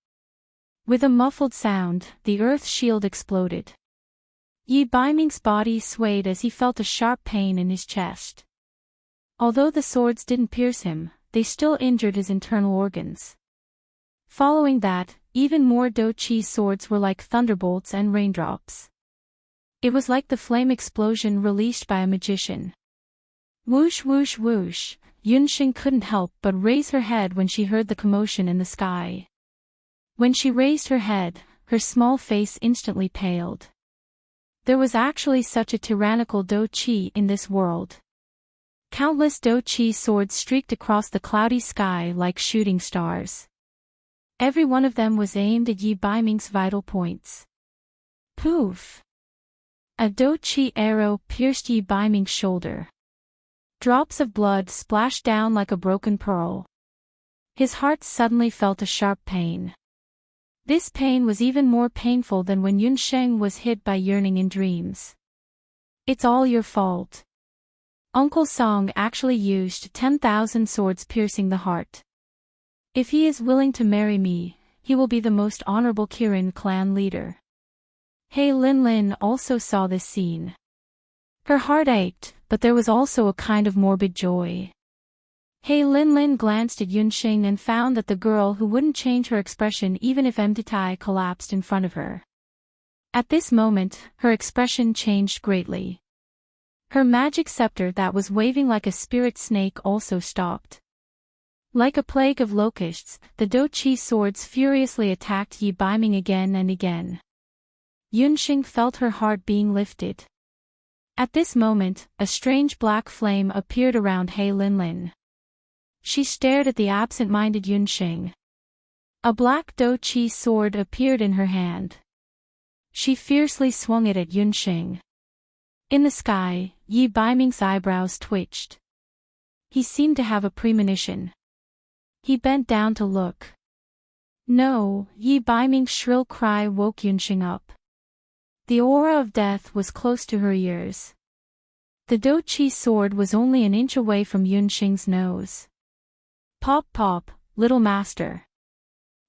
With a muffled sound, the earth shield exploded. Yi Baiming's body swayed as he felt a sharp pain in his chest. Although the swords didn't pierce him, they still injured his internal organs. Following that, even more dou qi swords were like thunderbolts and raindrops. It was like the flame explosion released by a magician. Whoosh whoosh whoosh, Yunxing couldn't help but raise her head when she heard the commotion in the sky. When she raised her head, her small face instantly paled. There was actually such a tyrannical dou qi in this world. Countless dou qi swords streaked across the cloudy sky like shooting stars. Every one of them was aimed at Yi Baiming's vital points. Poof! A dou qi arrow pierced Yi Baiming's shoulder. Drops of blood splashed down like a broken pearl. His heart suddenly felt a sharp pain. This pain was even more painful than when Yunsheng was hit by yearning in dreams. It's all your fault. Uncle Song actually used 10,000 swords piercing the heart. If he is willing to marry me, he will be the most honorable Kirin clan leader. He Linlin also saw this scene. Her heart ached, but there was also a kind of morbid joy. He Linlin glanced at Yunxing and found that the girl who wouldn't change her expression even if Mttai collapsed in front of her. At this moment, her expression changed greatly. Her magic scepter that was waving like a spirit snake also stopped. Like a plague of locusts, the dou qi swords furiously attacked Yi Baiming again and again. Yunxing felt her heart being lifted. At this moment, a strange black flame appeared around He Linlin. She stared at the absent-minded Yunxing. A black dou qi sword appeared in her hand. She fiercely swung it at Yunxing. In the sky, Yi Baiming's eyebrows twitched. He seemed to have a premonition. He bent down to look. No, Yi Baiming's shrill cry woke Yunxing up. The aura of death was close to her ears. The dou qi sword was only an inch away from Yunxing's nose. Pop pop, little master.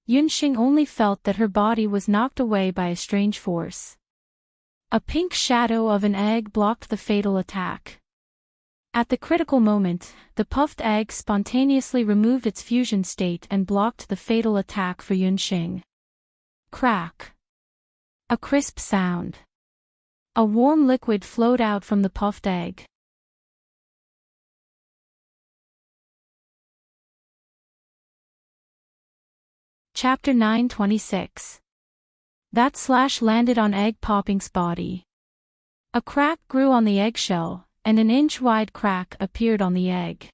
Yunxing only felt that her body was knocked away by a strange force. A pink shadow of an egg blocked the fatal attack. At the critical moment, the puffed egg spontaneously removed its fusion state and blocked the fatal attack for Yunxing. Crack. A crisp sound. A warm liquid flowed out from the puffed egg. Chapter 926. That slash landed on Egg Popping's body. A crack grew on the eggshell, and an inch-wide crack appeared on the egg.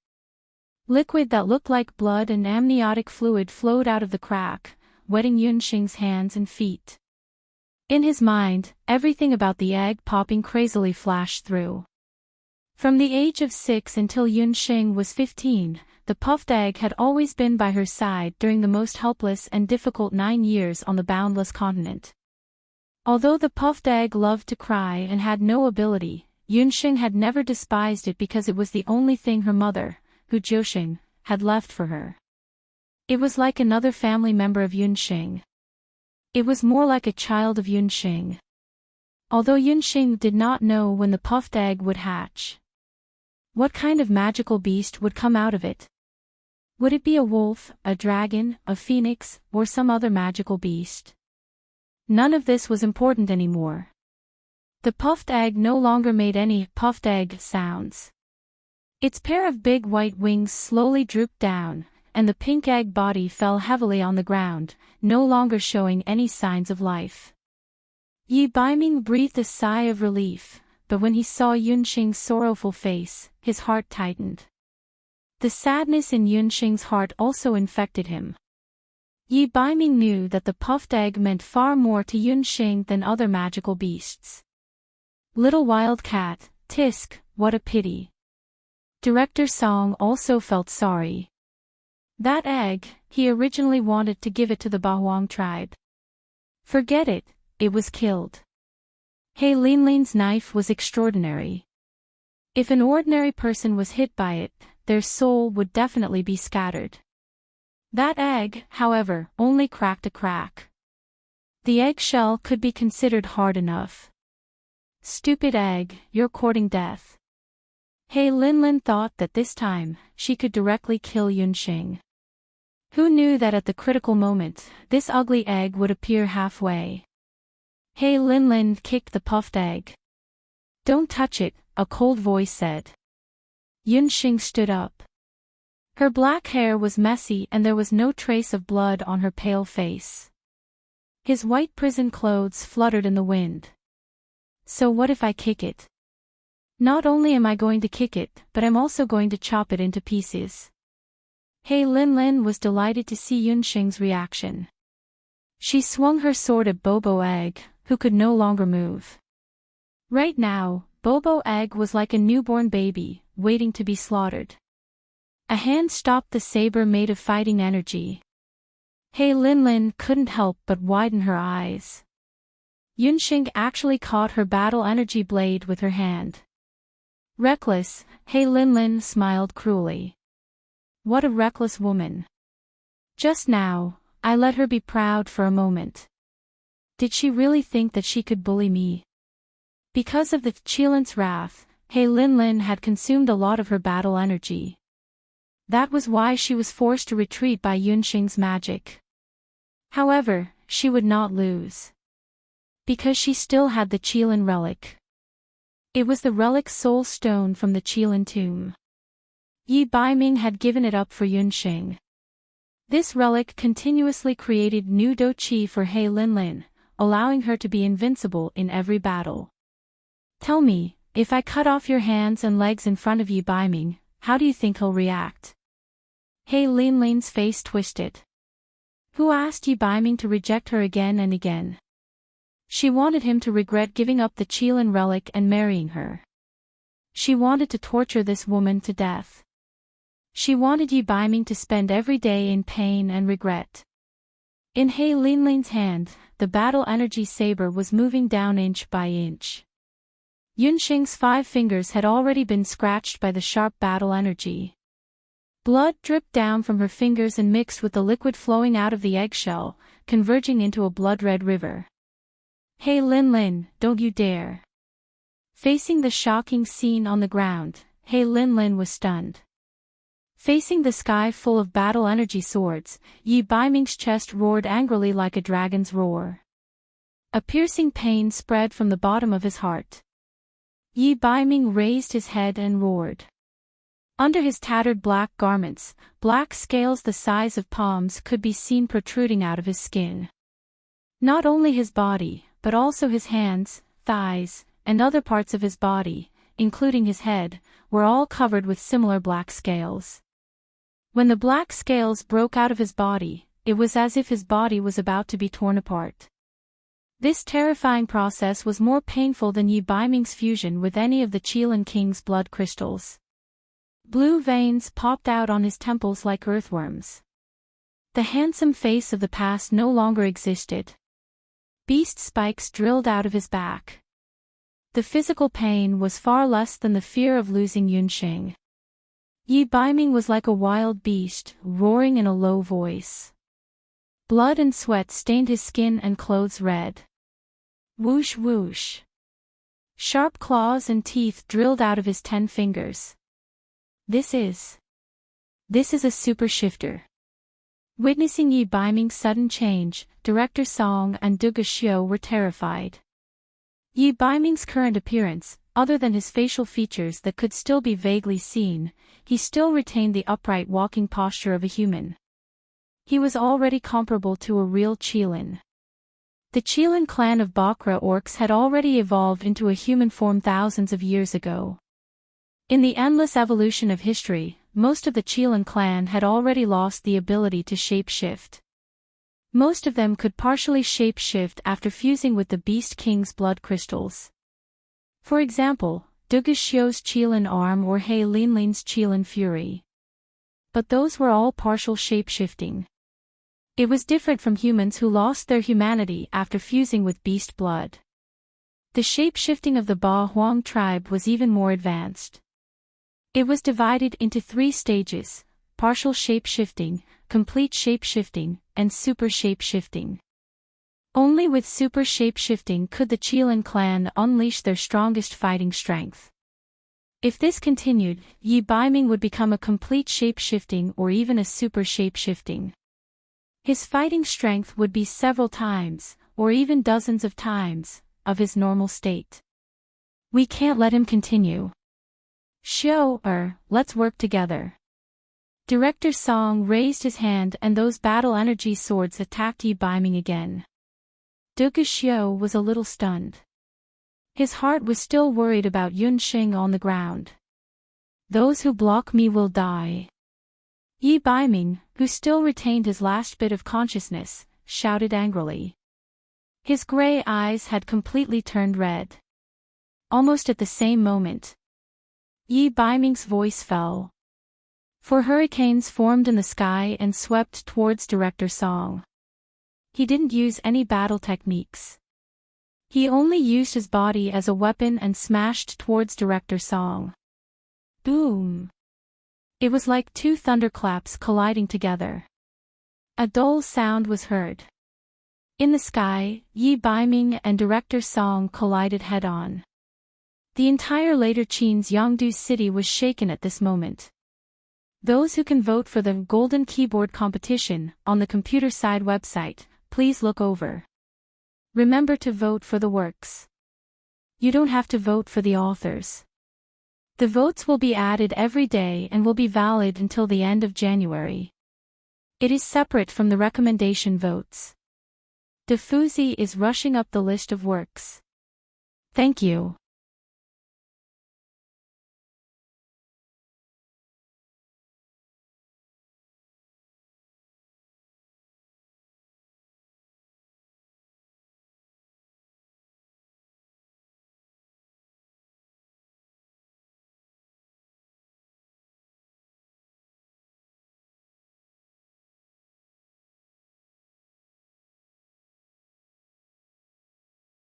Liquid that looked like blood and amniotic fluid flowed out of the crack, wetting Yunxing's hands and feet. In his mind, everything about the egg popping crazily flashed through. From the age of 6 until Yunxing was 15, the puffed egg had always been by her side during the most helpless and difficult 9 years on the boundless continent. Although the puffed egg loved to cry and had no ability, Yunxing had never despised it because it was the only thing her mother, Hu Jiuxing, had left for her. It was like another family member of Yunxing. It was more like a child of Yunxing. Although Yunxing did not know when the puffed egg would hatch. What kind of magical beast would come out of it? Would it be a wolf, a dragon, a phoenix, or some other magical beast? None of this was important anymore. The puffed egg no longer made any puffed egg sounds. Its pair of big white wings slowly drooped down, and the pink egg body fell heavily on the ground, no longer showing any signs of life. Yi Baiming breathed a sigh of relief, but when he saw Yunxing's sorrowful face, his heart tightened. The sadness in Yunxing's heart also infected him. Yi Baiming knew that the puffed egg meant far more to Yunxing than other magical beasts. Little wild cat, tisk, what a pity. Director Song also felt sorry. That egg, he originally wanted to give it to the Bahuang tribe. Forget it, it was killed. He Linlin's knife was extraordinary. If an ordinary person was hit by it, their soul would definitely be scattered. That egg, however, only cracked a crack. The eggshell could be considered hard enough. Stupid egg, you're courting death. He Linlin thought that this time, she could directly kill Yunxing. Who knew that at the critical moment, this ugly egg would appear halfway? He Linlin kicked the puffed egg. Don't touch it, a cold voice said. Yunxing stood up. Her black hair was messy and there was no trace of blood on her pale face. His white prison clothes fluttered in the wind. So what if I kick it? Not only am I going to kick it, but I'm also going to chop it into pieces. He Linlin was delighted to see Yunxing's reaction. She swung her sword at Bobo Egg, who could no longer move. Right now, Bobo Egg was like a newborn baby, waiting to be slaughtered. A hand stopped the saber made of fighting energy. He Linlin couldn't help but widen her eyes. Yunxing actually caught her battle energy blade with her hand. Reckless, He Linlin smiled cruelly. What a reckless woman. Just now, I let her be proud for a moment. Did she really think that she could bully me? Because of the Qilin's wrath, He Linlin had consumed a lot of her battle energy. That was why she was forced to retreat by Yunxing's magic. However, she would not lose. Because she still had the Qilin relic. It was the relic soul stone from the Qilin tomb. Yi Baiming had given it up for Yunxing. This relic continuously created new do qi for He Linlin, allowing her to be invincible in every battle. Tell me, if I cut off your hands and legs in front of Yi Baiming, how do you think he'll react? He Linlin's face twisted. Who asked Yi Baiming to reject her again and again? She wanted him to regret giving up the Qilin relic and marrying her. She wanted to torture this woman to death. She wanted Yi Baiming to spend every day in pain and regret. In He Linlin's hand, the battle energy saber was moving down inch by inch. Yunxing's 5 fingers had already been scratched by the sharp battle energy. Blood dripped down from her fingers and mixed with the liquid flowing out of the eggshell, converging into a blood-red river. He Linlin, don't you dare. Facing the shocking scene on the ground, He Linlin was stunned. Facing the sky full of battle energy swords, Yi Baiming's chest roared angrily like a dragon's roar. A piercing pain spread from the bottom of his heart. Yi Baiming raised his head and roared. Under his tattered black garments, black scales the size of palms could be seen protruding out of his skin. Not only his body, but also his hands, thighs, and other parts of his body, including his head, were all covered with similar black scales. When the black scales broke out of his body, it was as if his body was about to be torn apart. This terrifying process was more painful than Yi Baiming's fusion with any of the Qilin King's blood crystals. Blue veins popped out on his temples like earthworms. The handsome face of the past no longer existed. Beast spikes drilled out of his back. The physical pain was far less than the fear of losing Yunxing. Yi Baiming was like a wild beast, roaring in a low voice. Blood and sweat stained his skin and clothes red. Whoosh whoosh. Sharp claws and teeth drilled out of his 10 fingers. This is a super shifter. Witnessing Yi Baiming's sudden change, Director Song and Duga Xiu were terrified. Yi Baiming's current appearance, other than his facial features that could still be vaguely seen, he still retained the upright walking posture of a human. He was already comparable to a real Qilin. The Qilin clan of Bakra orcs had already evolved into a human form thousands of years ago. In the endless evolution of history, most of the Qilin clan had already lost the ability to shape-shift. Most of them could partially shape-shift after fusing with the Beast King's blood crystals. For example, Duga Xiu's Qilin arm or He Linlin's Qilin fury. But those were all partial shape-shifting. It was different from humans who lost their humanity after fusing with beast blood. The shape-shifting of the Ba Huang tribe was even more advanced. It was divided into 3 stages: partial shape-shifting, complete shape-shifting, and super shape-shifting. Only with super shape-shifting could the Qilin clan unleash their strongest fighting strength. If this continued, Yi Baiming would become a complete shape-shifting or even a super shape-shifting. His fighting strength would be several times, or even dozens of times, of his normal state. We can't let him continue. Let's work together. Director Song raised his hand and those battle energy swords attacked Yi Baiming again. Duga Xiu was a little stunned. His heart was still worried about Yunxing on the ground. Those who block me will die. Yi Baiming, who still retained his last bit of consciousness, shouted angrily. His gray eyes had completely turned red. Almost at the same moment, Yi Baiming's voice fell. 4 hurricanes formed in the sky and swept towards Director Song. He didn't use any battle techniques. He only used his body as a weapon and smashed towards Director Song. Boom! It was like 2 thunderclaps colliding together. A dull sound was heard. In the sky, Yi Baiming and Director Song collided head-on. The entire Later Qin's Yangdu city was shaken at this moment. Those who can vote for the Golden Keyboard competition on the Computer Side website, please look over. Remember to vote for the works. You don't have to vote for the authors. The votes will be added every day and will be valid until the end of January. It is separate from the recommendation votes. Diffusi is rushing up the list of works. Thank you.